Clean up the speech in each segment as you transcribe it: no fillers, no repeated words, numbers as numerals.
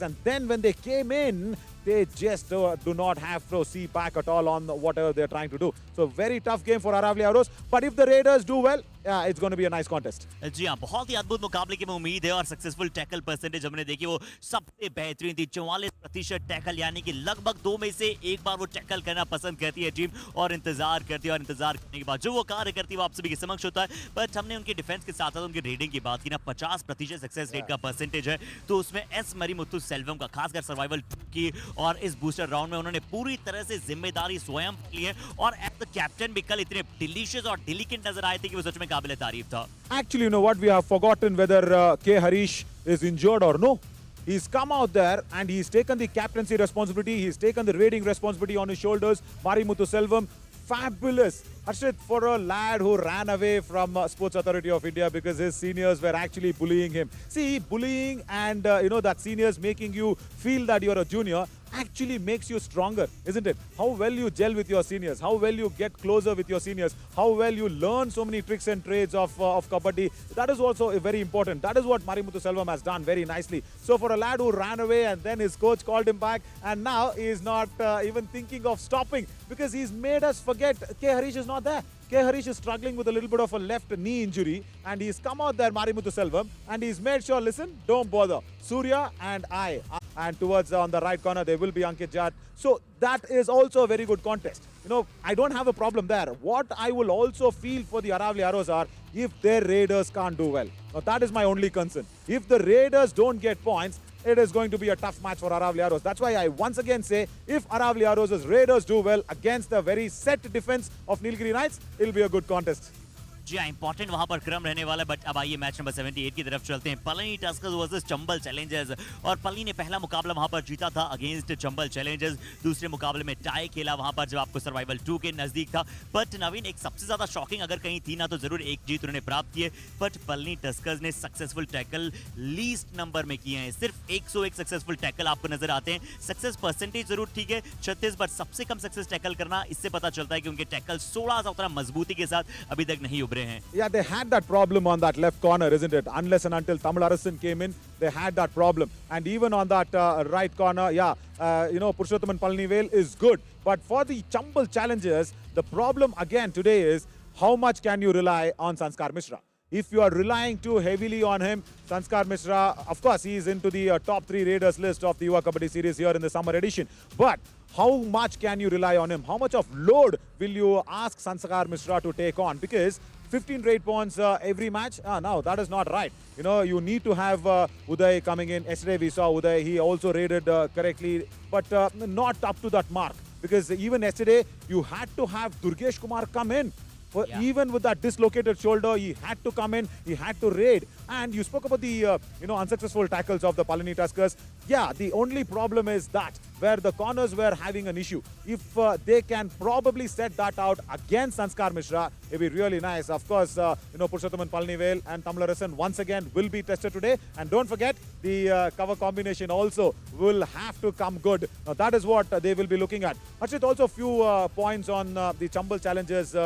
And then when they came in, they just do not have to see back at all on whatever they're trying to do. So very tough game for Aravalli Arrows. But if the Raiders do well, yeah, it's going to be a nice contest. जी हाँ, बहुत ही अद्भुत मुकाबले की उम्मीद है और successful tackle percentage हमने देखी वो सबसे बेहतरीन थी। 44% टैकल, यानी कि लगभग 2 में से एक बार वो टैकल करना पसंद करती है टीम और इंतजार करती है, और इंतजार करने के बाद जो वो कार्य करती है वो आप सभी के समक्ष होता है। बट हमने उनके डिफेंस के साथ साथ उनकी रेडिंग की बात की ना, 50% सक्सेस रेट का परसेंटेज है, तो उसमें एस मरीमुत्तु सेल्वम का खासकर सर्वाइवल की और इस बूस्टर राउंड में उन्होंने पूरी तरह से जिम्मेदारी स्वयं ली है और एज द कैप्टन भी कल इतने डिलीशियस और डिलीकेट नजर आए थे कि वो सच में काबिल तारीफ था। Actually, you know what? We have forgotten whether K. Harish is injured or no. He's come out there and he's taken the captaincy responsibility. He's taken the raiding responsibility on his shoulders. Marimuthu Selvam, fabulous. Harshit, for a lad who ran away from Sports Authority of India because his seniors were actually bullying him. See, bullying and that seniors making you feel that you're a junior actually makes you stronger, isn't it? How well you gel with your seniors, how well you get closer with your seniors, how well you learn so many tricks and trades of Kabaddi. That is also very important. That is what Marimuthu Selvam has done very nicely. So for a lad who ran away and then his coach called him back and now he is not even thinking of stopping because he's made us forget K. Harish is not there. K. Harish is struggling with a little bit of a left knee injury and he's come out there, Marimuthu Selvam, and he's made sure, listen, don't bother. Surya and I. And towards on the right corner, there will be Ankit Jat. So that is also a very good contest. You know, I don't have a problem there. What I will also feel for the Aravalli Arrows are if their Raiders can't do well. Now that is my only concern. If the Raiders don't get points, it is going to be a tough match for Aravalli Arrows. That's why I once again say, if Aravalli Arrows' Raiders do well against the very set defense of Nilgiri Knights, it will be a good contest. जी हाँ, important वहां पर क्रम रहने वाला है। But अब आइए match number 78 की तरफ चलते हैं। Palani Tuskers versus Chambal Challengers, और पलानी ने पहला मुकाबला वहां पर जीता था अगेंस्ट चंबल चैलेंजर्स। दूसरे मुकाबले में टाई खेला वहां पर जब आपको सर्वाइवल 2 के नजदीक था। बट नवीन, एक सबसे ज्यादा शॉकिंग अगर कहीं थी ना तो जरूर एक जीत उन्होंने प्राप्त की है। बट पलानी टस्कर्स ने सक्सेसफुल टैकल लीस्ट नंबर में किए हैं, सिर्फ 101 सक्सेसफुल टैकल आपको नजर आते हैं। सक्सेस परसेंटेज जरूर ठीक है 36, बट सबसे कम सक्सेस टैकल करना, इससे पता चलता है कि उनके टैकल 16 सा उतना मजबूती के साथ अभी तक नहीं उभरे हैं। Yeah, they had that problem on that left corner, isn't it? Unless and until Tamil Arasan came in, they had that problem. And even on that right corner, Purushothaman Palanivel is good. But for the Chambal challengers, the problem again today is how much can you rely on Sanskar Mishra? If you are relying too heavily on him, Sanskar Mishra, of course, he is into the top 3 Raiders list of the Yuva Kabaddi series here in the summer edition. But how much can you rely on him? How much of load will you ask Sanskar Mishra to take on? Because 15 raid points every match, no, that is not right. You know, you need to have Uday coming in. Yesterday we saw Uday, he also raided correctly, but not up to that mark. Because even yesterday, you had to have Durgesh Kumar come in. Even with that dislocated shoulder, he had to come in, he had to raid. And you spoke about the unsuccessful tackles of the Palani Tuskers. Yeah, the only problem is that where the corners were having an issue. If they can probably set that out against Sanskar Mishra, it'd be really nice. Of course, Purushothaman Palanivel and Tamil Arasan once again will be tested today. And don't forget, the cover combination also will have to come good. Now, that is what they will be looking at. Harshit, also a few points on the Chambal Challengers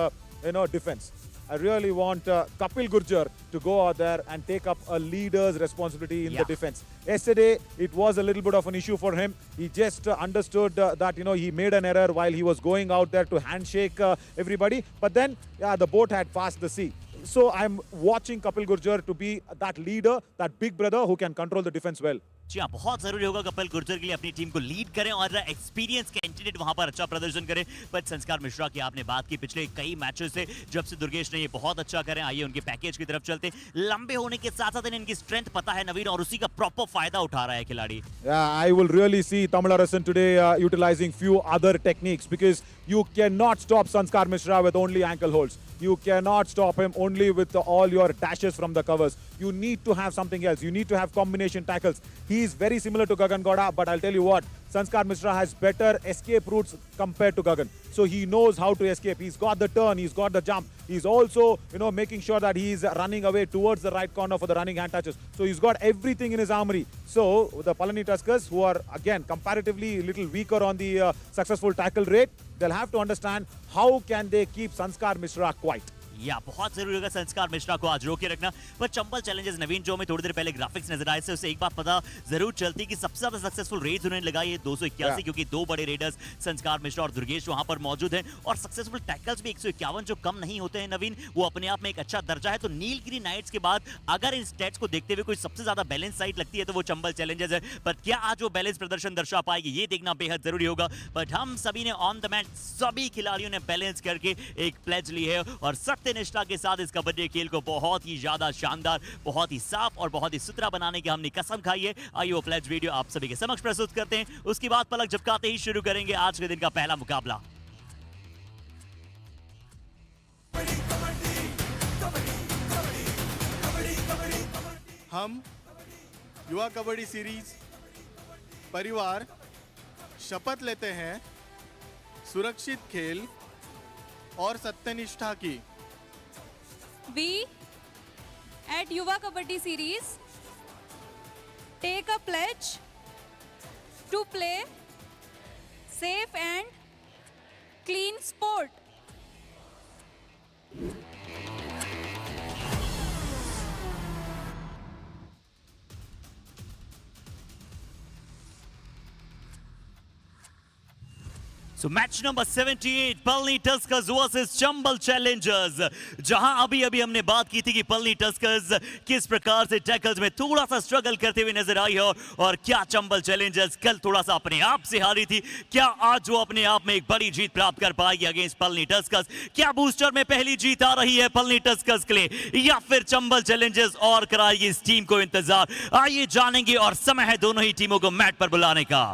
defense. I really want Kapil Gurjar to go out there and take up a leader's responsibility in the defense. Yesterday, it was a little bit of an issue for him. He just understood that, he made an error while he was going out there to handshake everybody. But then, the boat had passed the sea. So I'm watching Kapil Gurjar to be that leader, that big brother who can control the defense well. जी हाँ, बहुत जरूरी होगा कपिल गुर्जर के लिए अपनी team को lead करें और एक्सपीरियंस कैंडिडेट वहां पर अच्छा प्रदर्शन करें। बट संस्कार मिश्रा की आपने बात की पिछले कई मैचों से, जब से दुर्गेश ने ये बहुत अच्छा करें। आइए उनके पैकेज की तरफ चलते। लंबे होने के साथ साथ इनकी स्ट्रेंथ पता है नवीन, और उसी का प्रॉपर फायदा उठा रहा है खिलाड़ी। I will really see Tamil Arasan today utilizing few other techniques, because you cannot stop Sanskar Mishra with only ankle holds. You cannot stop him only with all your dashes from the covers. You need to have something else. You need to have combination tackles. He is very similar to Gagan Gowda, but I'll tell you what, Sanskar Mishra has better escape routes compared to Gagan. So he knows how to escape. He's got the turn, he's got the jump. He's also, making sure that he's running away towards the right corner for the running hand touches. So he's got everything in his armory. So the Palani Tuskers, who are again comparatively a little weaker on the successful tackle rate, they'll have to understand how can they keep Sanskar Mishra quiet. या बहुत जरूरी होगा संस्कार मिश्रा को आज रोके रखना। पर चंबल चैलेंजर्स नवीन जो में थोड़ी देर पहले ग्राफिक्स नजर आए थे, उससे एक बात पता जरूर चलती कि सबसे ज्यादा सक्सेसफुल रेड्स उन्होंने लगाई है 281, क्योंकि दो बड़े रेडर्स संस्कार मिश्रा और दुर्गेश वहां पर मौजूद हैं, और सक्सेसफुल टैकल्स भी 151 जो कम नहीं होते हैं नवीन, वो अपने आप में एक अच्छा दर्जा है। तो नीलगिरी नाइट्स के बाद अगर इन स्टैट्स को देखते हुए कोई सबसे ज्यादा बैलेंस साइड लगती है तो वो चंबल चैलेंजर्स है। पर क्या आज वो बैलेंस प्रदर्शन दर्शा पाएगी, ये देखना बेहद जरूरी होगा। बट हम सभी ने ऑन द मैच सभी खिलाड़ियों ने बैलेंस करके एक प्लेज ली है, और सत्यनिष्ठा के साथ इस कबड्डी खेल को बहुत ही ज्यादा शानदार, बहुत ही साफ और बहुत ही सुथरा बनाने की हमने कसम खाई है। आइए वो प्लेज वीडियो आप सभी के समक्ष प्रस्तुत करते हैं, उसके बाद पलक झपकाते ही शुरू करेंगे आज के दिन का पहला मुकाबला। हम युवा कबड्डी सीरीज परिवार शपथ लेते हैं सुरक्षित खेल और सत्यनिष्ठा की। We at Yuva Kabaddi series take a pledge to play safe and clean sport. So match number 78 Palani Tuskers versus Chambal Challengers, जहां अभी अभी हमने बात की थी कि पलनी टस्कर्स किस प्रकार से टैकल्स में थोड़ा सा स्ट्रगल करते हुए नजर आई है, और क्या चंबल चैलेंजर्स कल थोड़ा सा अपने आप से हारी थी, क्या आज वो अपने आप में एक बड़ी जीत प्राप्त कर पाएगी अगेंस्ट पलनी टस्कर्स? क्या बूस्टर में पहली जीत आ रही है पलनी टस्कर्स के लिए, या फिर चंबल चैलेंजर्स और कराएगी इस टीम को इंतजार? आइए जानेंगे, और समय है दोनों ही टीमों को मैट पर बुलाने का।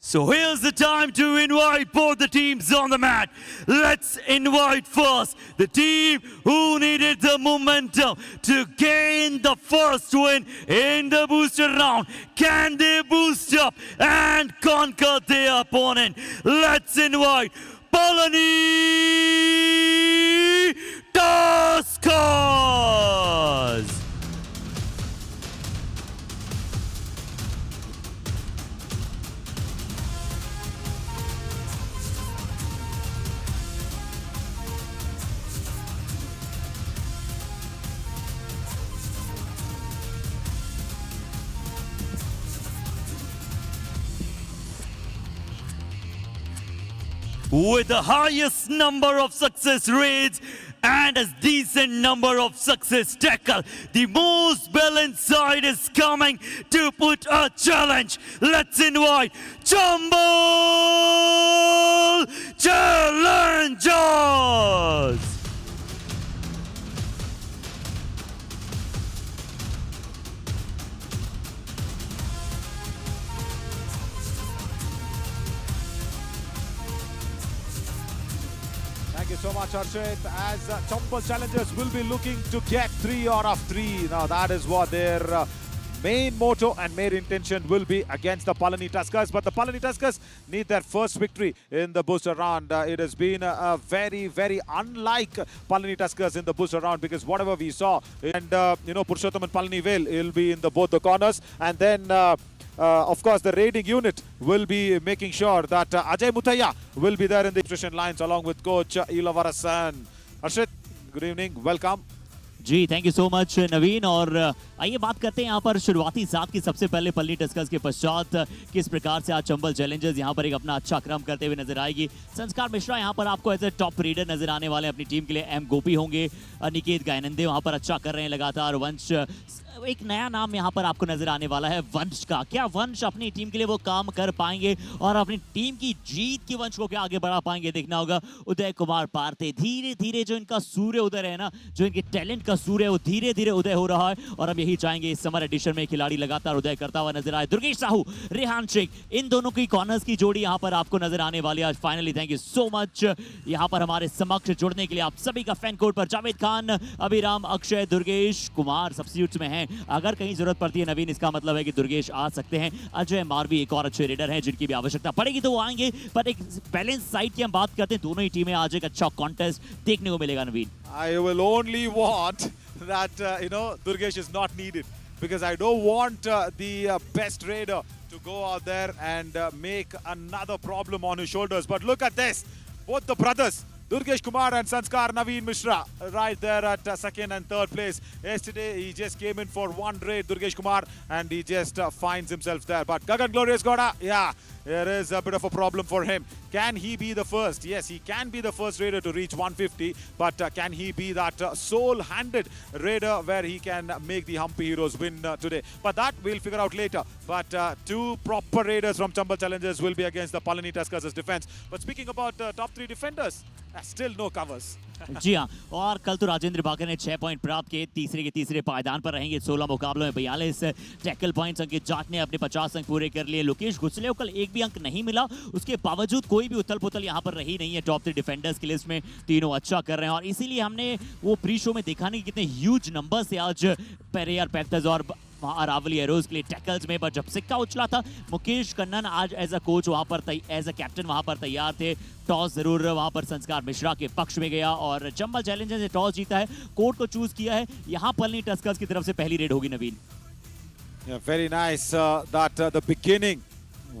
So here's the time to invite both the teams on the mat. Let's invite first the team who needed the momentum to gain the first win in the booster round. Can they boost up and conquer their opponent? Let's invite Palani Tuskers. With the highest number of success rates and a decent number of success tackle, the most balanced side is coming to put a challenge. Let's invite Chambal Challengers. Thank you so much, Arshit. As Chambal Challengers will be looking to get 3 out of 3. Now that is what their main motto and main intention will be against the Palani Tuskers. But the Palani Tuskers need their first victory in the booster round. It has been a very, very unlike Palani Tuskers in the booster round, because whatever we saw, and Purushottam and Palani Vale will be in both the corners, and then of course, the raiding unit will be making sure that Ajay Muthaiya will be there in the position lines along with coach Ilavarasan. Arshit, good evening, welcome. जी thank you so much Naveen. और आइए बात करते हैं यहाँ पर शुरुआती साथ की। सबसे पहले पलनी टस्कर्स के पश्चात किस प्रकार से आज चंबल चैलेंजर्स यहाँ पर एक अपना अच्छा क्रम करते हुए नजर आएगी। संस्कार मिश्रा यहाँ पर आपको एज ए टॉप रीडर नजर आने वाले अपनी टीम के लिए। एम गोपी होंगे, निकेत गायनंदे वहाँ पर अच्छा कर रहे हैं लगातार। वंश, एक नया नाम यहाँ पर आपको नजर आने वाला है वंश का। क्या वंश अपनी टीम के लिए वो काम कर पाएंगे और अपनी टीम की जीत की वंश को क्या आगे बढ़ा पाएंगे, देखना होगा। उदय कुमार पारते, धीरे धीरे जो इनका सूर्य उदय है ना, जो इनके टैलेंट का सूर्य है, वो धीरे धीरे उदय हो रहा है, और हम यही चाहेंगे इस समर एडिशन में खिलाड़ी लगातार उदय करता हुआ नजर आए। दुर्गेश साहू, रेहान शेख, इन दोनों की कॉर्नर्स की जोड़ी यहाँ पर आपको नजर आने वाली है आज finally. Thank you so much यहाँ पर हमारे समक्ष जुड़ने के लिए आप सभी का। फैन कोड पर जावेद खान, अभिराम, अक्षय, दुर्गेश कुमार सब्स्टिट्यूट्स में हैं। अगर कहीं जरूरत पड़ती है नवीन, इसका मतलब है कि दुर्गेश आ सकते हैं। अजय मारवी एक और अच्छे रेडर हैं, जिनकी भी आवश्यकता पड़ेगी तो वो आएंगे। पर एक बैलेंस साइड की हम बात करते हैं, दोनों ही टीमें आज एक अच्छा कॉन्टेस्ट देखने को मिलेगा नवीन। I will only want that Durgesh is not needed, because I don't want the best raider to go out there and make another problem on his shoulders. But look at this. both the brothers, Durgesh Kumar and Sanskar Naveen Mishra, right there at second and third place. Yesterday, he just came in for one raid, Durgesh Kumar, and he just finds himself there. But Gagan Glorious Goda, yeah, there is a bit of a problem for him. Can he be the first? Yes, he can be the first raider to reach 150, but can he be that sole-handed raider where he can make the Hampi Heroes win today? But that we'll figure out later. But two proper raiders from Chambal Challengers will be against the Palani Tuskers' defense. But speaking about top three defenders, still no covers. जी हाँ, और कल तो राजेंद्र बाकर ने 6 point प्राप्त किए, तीसरे के तीसरे पायदान पर रहेंगे। 16 मुकाबलों में 42 टैकल पॉइंट्स। अंकित जाट ने अपने 50 अंक पूरे कर लिए। लोकेश गुसले को कल एक भी अंक नहीं मिला, उसके बावजूद कोई भी उथल पुथल यहाँ पर रही नहीं है। टॉप 3 डिफेंडर्स की लिस्ट में तीनों अच्छा कर रहे हैं, और इसीलिए हमने वो प्री शो में देखा नहीं कितने ह्यूज नंबर से आज पेरियार पैंथर्स और अरावली एरोज के लिए टैकल्स में। पर जब सिक्का उछला था, मुकेश कन्नन आज एज अ कोच वहां पर एज अ कैप्टन वहां पर तैयार थे। टॉस जरूर वहां पर संस्कार मिश्रा के पक्ष में गया और चंबल चैलेंजर्स ने टॉस जीता है, कोर्ट को चूज किया है। यहाँ पलनी टस्कर्स की तरफ से पहली रेड होगी। नवीन, very nice that the beginning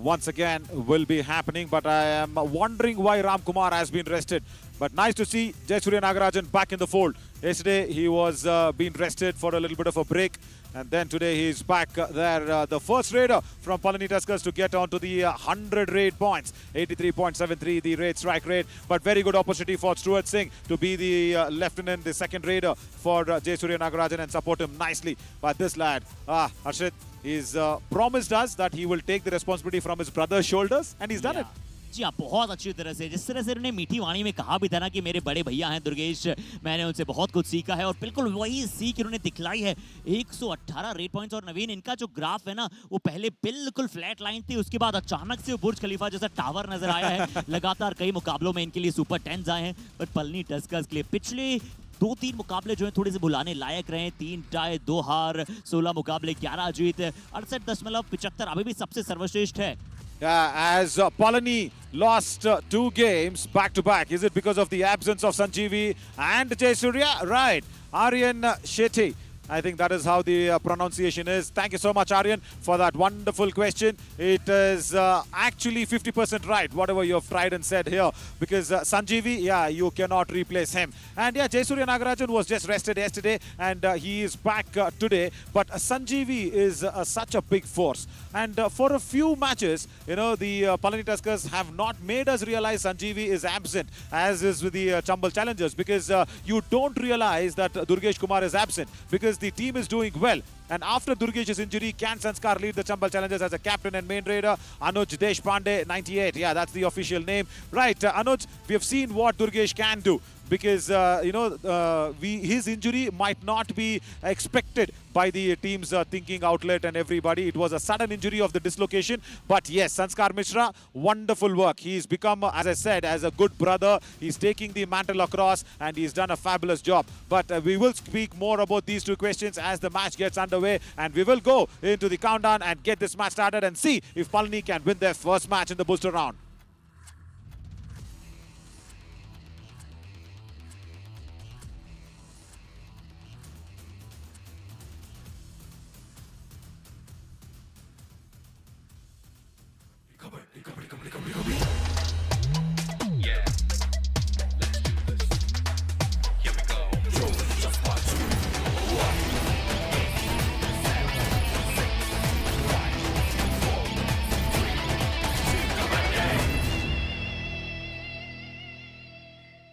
once again will be happening, but I am wondering why Ram Kumar has been rested. But nice to see Jayasuriya Nagarajan back in the fold. Yesterday he was being rested for a little bit of a break, and then today he's back there. The first raider from Palani Tuskers to get onto the 100 raid points, 83.73 the raid strike rate. But very good opportunity for Stuart Singh to be the lieutenant, the second raider for Jayasuriya Nagarajan, and support him nicely. But this lad, Harshit, he's promised us that he will take the responsibility from his brother's shoulders, and he's done it. जी हाँ, बहुत अच्छी तरह से, जिस तरह से उन्होंने मीठी वाणी में कहा भी था ना कि मेरे बड़े भैया हैं दुर्गेश, मैंने उनसे बहुत कुछ सीखा है, और बिल्कुल वही सीख उन्होंने दिखलाई है। 118 रेड पॉइंट्स। और नवीन, इनका जो ग्राफ है ना, वो पहले बिल्कुल फ्लैट लाइन थी, उसके बाद अचानक से बुर्ज खलीफा जैसा टावर नजर आया है। लगातार कई मुकाबलों में इनके लिए सुपर 10s आए हैं, बट पलनी टस्कर्स के लिए पिछले 2-3 मुकाबले जो है थोड़े से बुलाने लायक रहे। 3 टाई 2 हार, 16 मुकाबले 11 जीत, 68.75 अभी भी सबसे सर्वश्रेष्ठ है। Yeah, as Palani lost 2 games back-to-back. Is it because of the absence of Sanjeevi and Jayasuriya? Right. Aryan Shetty. I think that is how the pronunciation is. Thank you so much, Aryan, for that wonderful question. It is actually 50% right, whatever you have tried and said here. Because Sanjeevi, yeah, you cannot replace him. And yeah, Jayasuriya Nagarajan was just rested yesterday, and he is back today. But Sanjeevi is such a big force. And for a few matches, you know, the Palani Tuskers have not made us realize Sanjeevi is absent, as is with the Chambal Challengers. Because you don't realize that Durgesh Kumar is absent, because the team is doing well. And after Durgesh's injury, can Sanskar lead the Chambal Challengers as a captain and main raider? Anuj Deshpande, 98. Yeah, that's the official name. Right, Anuj, we have seen what Durgesh can do. Because, you know, his injury might not be expected by the team's thinking outlet and everybody. It was a sudden injury of the dislocation. But yes, Sanskar Mishra, wonderful work. He's become, as I said, as a good brother. He's taking the mantle across, and he's done a fabulous job. But we will speak more about these two questions as the match gets underway. And we will go into the countdown and get this match started and see if Palani can win their first match in the booster round.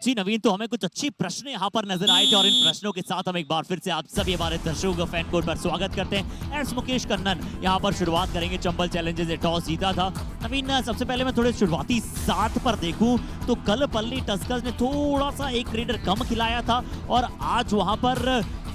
जी नवीन, तो हमें कुछ अच्छी प्रश्न यहाँ पर नजर आए थे, और इन प्रश्नों के साथ हम एक बार फिर से आप सभी हमारे दर्शकों फैन कोड पर स्वागत करते हैं। एस मुकेश कन्नन यहाँ पर शुरुआत करेंगे। चंबल चैलेंजर्स ने टॉस जीता था। नवीन, सबसे पहले मैं थोड़े शुरुआती 7 पर देखूं तो कल पल्ली टस्कर्स ने थोड़ा सा एक रेडर कम खिलाया था, और आज वहां पर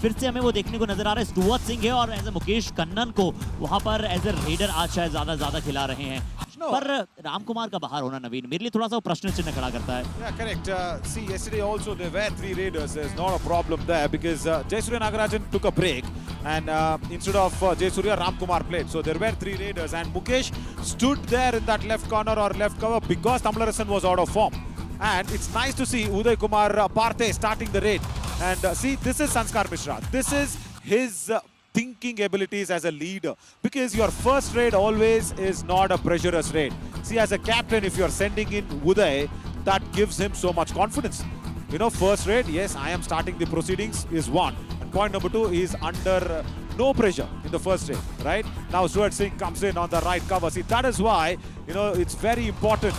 फिर से हमें वो देखने को नजर आ रहा है। स्टुअर्ट सिंह है, और एज ए मुकेश कन्नन को वहां पर एज ए रेडर आज शायद ज्यादा खिला रहे हैं। पर राम कुमार का बाहर होना नवीन मेरे लिए थोड़ा सा प्रश्न चिन्ह खड़ा करता है। Yeah, correct. See, yesterday also there were 3 raiders. There's not a problem there because Jayasuriya Nagarajan took a break, and instead of Jayasuriya, Ram Kumar played. So there were 3 raiders, and Mukesh stood there in that left corner or left cover because Tamil Arasan was out of form. And it's nice to see Uday Kumar Parthe starting the raid. And see, this is Sanskar Mishra. This is his thinking abilities as a leader, because your first raid always is not a pressurous raid. See, as a captain, if you're sending in Uday, that gives him so much confidence. You know, first rate, yes, I am starting the proceedings is one. And point number two, he is under no pressure in the first rate, right? Now Stuart Singh comes in on the right cover. See, that is why, you know, it's very important.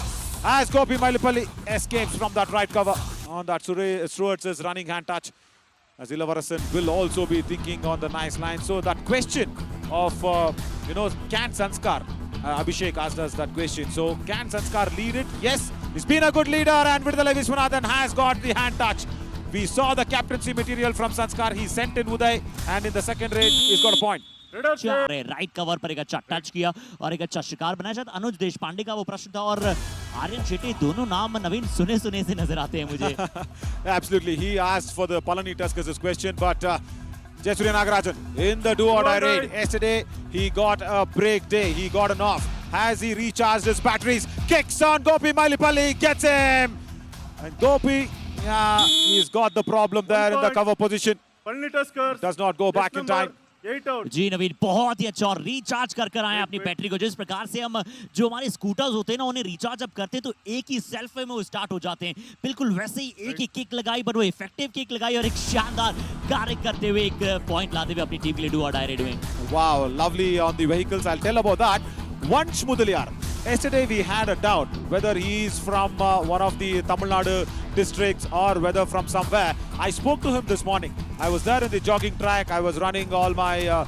As Gopi Mailipalli escapes from that right cover on that Stuart's running hand touch. As Ilavarasan will also be thinking on the nice line. So that question of, you know, can Sanskar, Abhishek asked us that question. So can Sanskar lead it? Yes, he's been a good leader, and Vidala Viswanathan has got the hand touch. We saw the captaincy material from Sanskar. He sent in Uday, and in the second rate, he's got a point. Right cover पर एक अच्छा touch किया और एक अच्छा शिकार बनाया। शायद अनुज देशपांडे का वो प्रश्न था और आर्यन शेट्टी, दोनों नाम नवीन सुने सुने से नजर आते हैं मुझे। Absolutely, he asked for the Palani Tuskers this question, but Jayasuriya Nagarajan in the do or die raid yesterday, he got a break day, he got an off. Has he recharged his batteries? Kicks on Gopi Mailipalli, gets him, and Gopi, yeah, he's got the problem there in the cover position. Palani Tuskers Does not go back in time. 8 out. जी नवीन, बहुत ही अच्छा और recharge कर कर आए अपनी battery को। जिस प्रकार से हम जो हमारे स्कूटर्स होते हैं ना, उन्हें रिचार्ज जब करते हैं तो एक ही सेल्फ में वो स्टार्ट हो जाते हैं। बिल्कुल वैसे ही एक ही किक लगाई, पर वो इफेक्टिव किक लगाई और एक शानदार कार्य करते हुए एक पॉइंट लाते हुए अपनी टीम के लिए डू और डाई रेड में। Wow, lovely on the vehicles. I'll tell about that. Vansh Mudaliar. Yesterday we had a doubt whether he's from one of the Tamil Nadu districts or whether from somewhere. I spoke to him this morning. I was there in the jogging track. I was running all my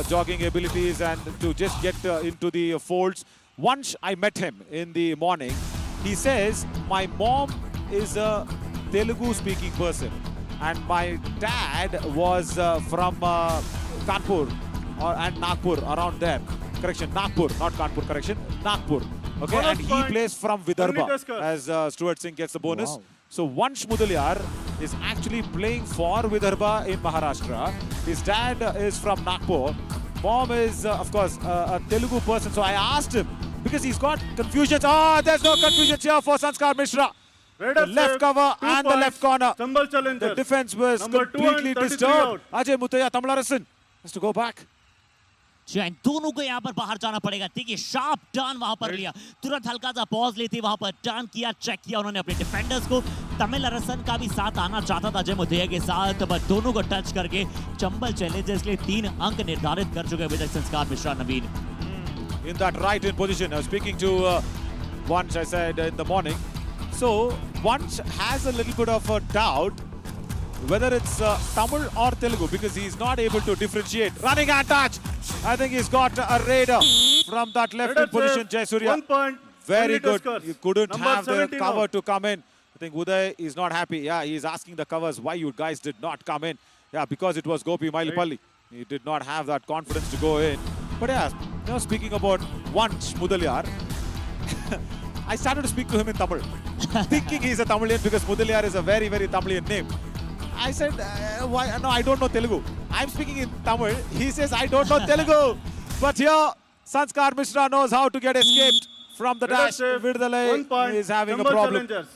jogging abilities and to just get into the folds. Once I met him in the morning, he says, my mom is a Telugu speaking person and my dad was from Kanpur and Nagpur, around there. Correction, Nagpur, not Kanpur, correction, Nagpur. Okay, and he plays from Vidarbha as Stuart Singh gets the bonus. Wow. So Vansh Mudaliar is actually playing for Vidarbha in Maharashtra. His dad is from Nagpur. Mom is, of course, a Telugu person. So I asked him, because he's got confusions. Oh, there's no confusion here for Sanskar Mishra. The left cover and the left corner. Chambal challenger. The defense was completely disturbed. Ajay Mutaya, Tamil Arasan has to go back. दोनों को यहाँ पर बाहर जाना पड़ेगा। देखिए sharp turn वहां पर लिया, तुरंत हल्का सा पॉज लेते वहां पर टर्न किया, चेक किया उन्होंने अपने डिफेंडर्स को। तमिल अरसन का भी साथ आना चाहता था अजय मुथैया के साथ, बट दोनों को टच करके चंबल चैलेंजर्स के लिए 3 अंक निर्धारित कर चुके हैं संस्कार मिश्रा नवीन। In that right in position, I was speaking to Vansh, I said in the morning. So Vansh has a little bit of a doubt whether it's Tamil or Telugu because he's not able to differentiate. Running and touch. I think he's got a raider from that left in position, Jayasuriya. 1 point. Very good. Tuskers. You couldn't Number have the 17 cover out. to come in. I think Uday is not happy. Yeah, he's asking the covers why you guys did not come in. Yeah, because it was Gopi Mailipalli. He did not have that confidence to go in. But yeah, you know, speaking about Vansh Mudaliar, I started to speak to him in Tamil, thinking he's a Tamilian because Mudaliar is a very, very Tamilian name. I said, why? No, I don't know Telugu. I'm speaking in Tamil. He says, I don't know Telugu. But here, Sanskar Mishra knows how to get escaped from the dash. Vidale 1 point. is having a Chambal problem. challengers.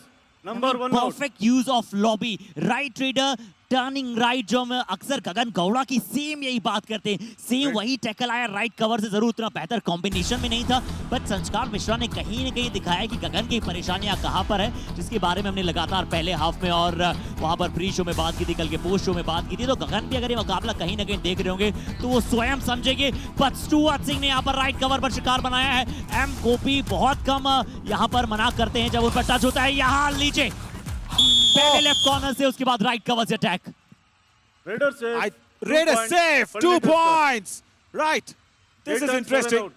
Number 1 out. Perfect use of lobby, right raider turning right, जो हम अक्सर गगन गौड़ा की same यही बात करते हैं, same वही tackle आया राइट कवर से। जरूर उतना बेहतर कॉम्बिनेशन में नहीं था, बट संस्कार मिश्रा ने कहीं ना कहीं दिखाया कि गगन की परेशानियां कहां पर है, जिसके बारे में हमने लगातार पहले हाफ में और वहां पर प्री शो में बात की थी, कल के पोस्ट शो में बात की थी। तो गगन भी अगर ये मुकाबला कहीं ना कहीं देख रहे होंगे तो वो स्वयं समझेंगे। बट स्टुअर्ट सिंह ने यहाँ पर राइट कवर पर शिकार बनाया है। एम गोपी बहुत कम यहाँ पर मना करते हैं जब उन पर टच होता है। यहाँ नीचे पहले लेफ्ट कॉर्नर से, उसके बाद राइट कवर से attack. Raider safe. Raider safe. 2 points. Right. This 8 is and 7 interesting. out.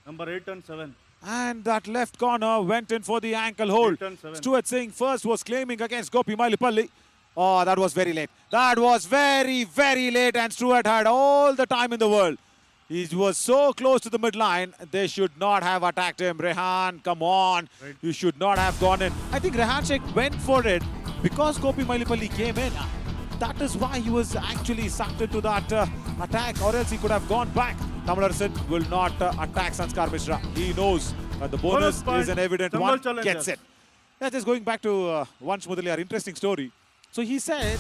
Number 8 and 7. And that left corner went in for the ankle hold. 8 and 7. Stuart Singh first was claiming against Gopi Mailipalli. Oh, that was very late. That was very, very late. And Stuart had all the time in the world. He was so close to the midline. They should not have attacked him. Rehan, come on. Right. You should not have gone in. I think Rehan Sheikh went for it because Gopi Mailipalli came in. That is why he was actually sucked into that attack, or else he could have gone back. Tamil Arasan will not attack Sanskar Mishra. He knows the bonus is an evident Chambal one. challengers. Gets it. Yeah, just going back to Vansh Mudaliar, interesting story. So he said,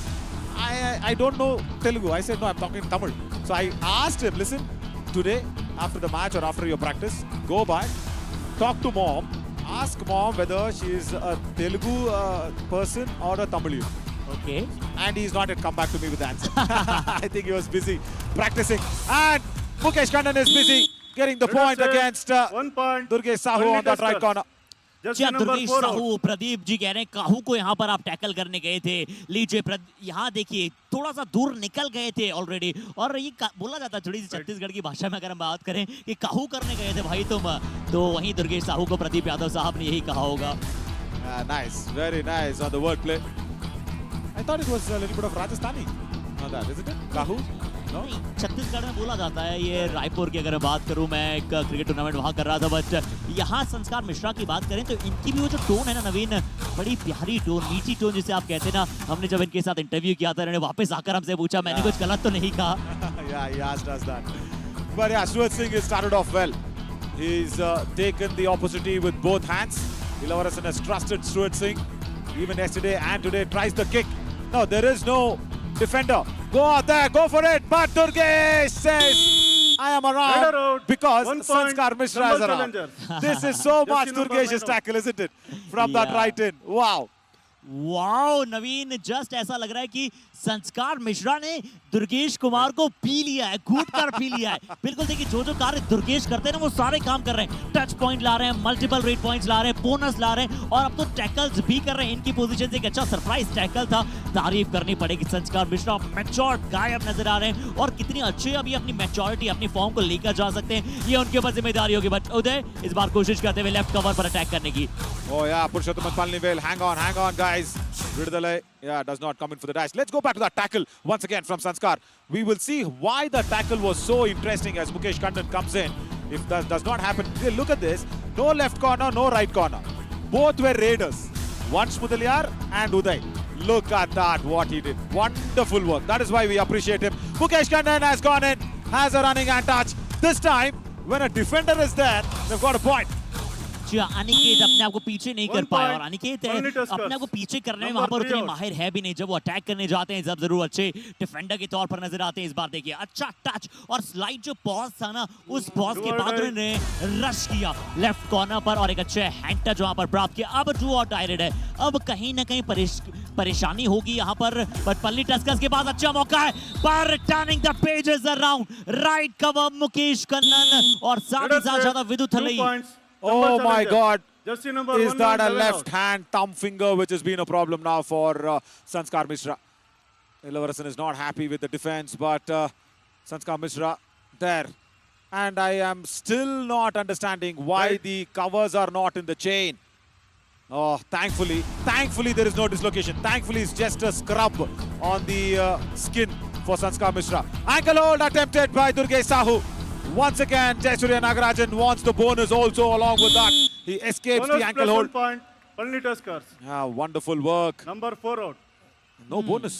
I don't know Telugu. I said, no, I'm talking Tamil. So I asked him, listen, today, after the match or after your practice, go back, talk to mom, Ask mom whether she is a Telugu person or a Tamilian. Okay. And he's not yet come back to me with the answer. I think he was busy practicing. And Mukesh Kannan is busy getting the point against 1 point. Durgesh Sahu on that right corner. Jersey क्या number Durgesh 4 out. Sahu Pradeep ji कह रहे हैं काहू को यहाँ पर आप tackle करने गए थे लीजिए यहाँ देखिए थोड़ा सा दूर निकल गए थे ऑलरेडी और ये बोला जाता है थोड़ी सी छत्तीसगढ़ की भाषा में अगर हम बात करें कि काहू करने गए थे भाई तुम तो वहीं दुर्गेश साहू को प्रदीप यादव साहब ने यही कहा होगा Nice, very nice on the wordplay. I thought it was a little bit of Rajasthani on that, isn't it? Kahu? No? नहीं, छत्तीसगढ़ में बोला जाता है ये रायपुर की अगर बात करूं मैं एक क्रिकेट टूर्नामेंट वहां कर रहा था बट यहाँ संस्कार मिश्रा की बात करें तो इनकी भी वो जो टोन है ना नवीन बड़ी प्यारी टोन मीठी टोन जिसे आप कहते हैं ना हमने जब इनके साथ इंटरव्यू किया था इन्होंने वापस आकर हमसे पूछा मैंने कुछ गलत तो नहीं कहा Yeah, he asked us that. But yeah, Stuart Singh has started off well. He's taken the opportunity with both hands. Ilawarasan has trusted Stuart Singh. Even yesterday and today tries the kick. No, there is no defender. Go out there, go for it. But Durgesh says, I am Header around out. because 1 point. Sanskar Mishra is Chambal around. challengers. This is so much Jersey number Durgesh's 9 out. tackle, isn't it? From that Yeah. right in. Wow. Wow Naveen just ऐसा लग रहा है कि संस्कार मिश्रा ने दुर्गेश कुमार को P लिया है घूट कर पी लिया है बिल्कुल देखिए जो जो कार्य दुर्गेश करते हैं ना वो सारे काम कर रहे हैं टच पॉइंट ला रहे हैं मल्टीपल रेट पॉइंट्स ला रहे हैं बोनस ला रहे हैं और अब तो टैकल्स भी कर रहे हैं इनकी पोजीशन से एक अच्छा सरप्राइज टैकल था तारीफ करनी पड़ेगी संस्कार मिश्रा मैच्योर गाय अब नजर आ रहे हैं और कितनी अच्छे अभी अपनी मैच्योरिटी अपनी फॉर्म को लेकर जा सकते हैं ये उनके ऊपर जिम्मेदारी होगी बट उदय इस बार कोशिश करते हुए लेफ्ट कवर पर अटैक करने की Oh yeah, Purushottam Palani will hang on guys. Vidudalai, yeah, does not come in for the dash. Let's go back to that tackle once again from Sanskar. We will see why the tackle was so interesting as Mukesh Kannan comes in. If that does not happen, look at this. No left corner, no right corner. Both were raiders. One Smudaliar and Uday. Look at that, what he did. Wonderful work. That is why we appreciate him. Mukesh Kannan has gone in, has a running hand touch. This time, when a defender is there, they've got a point. Aniket अपने आप को पीछे नहीं कर पाया और अनिकेत है Only Tuskers. अपने आप को पीछे करने में Number वहां पर 3 उतने out. माहिर है भी नहीं जब वो अटैक करने जाते हैं जब जरूर अच्छे डिफेंडर के तौर पर नजर आते हैं इस बार देखिए अच्छा टच और स्लाइड जो पॉज था ना उस पॉज के बाद उन्होंने रश किया लेफ्ट कॉर्नर पर और एक अच्छे हैंड टच वहां पर प्राप्त किया अब टू आउट डायरेक्ट है अब कहीं ना कहीं परेशानी होगी यहाँ पर बट पल्ली टस्कर्स के बाद अच्छा मौका है पर turning the pages around right cover Mukesh Kannan और साथ ही साथ ज्यादा विद्युत 2 points. Oh Chambal my challengers. God. Jersey number Is 1 that a out, 11 left out. hand thumb finger which has been a problem now for Sanskar Mishra? Ilawarasan is not happy with the defense, but Sanskar Mishra there. And I am still not understanding why the covers are not in the chain. Oh, thankfully there is no dislocation. Thankfully it's just a scrub on the skin for Sanskar Mishra. Ankle hold attempted by Durgesh Sahu. Once again, Jayasuriya Nagarajan wants the bonus also along with that. He escapes Bonus the ankle plus 1 hold. point. Palani Tuskers. Yeah, wonderful work. Number 4 out. No bonus.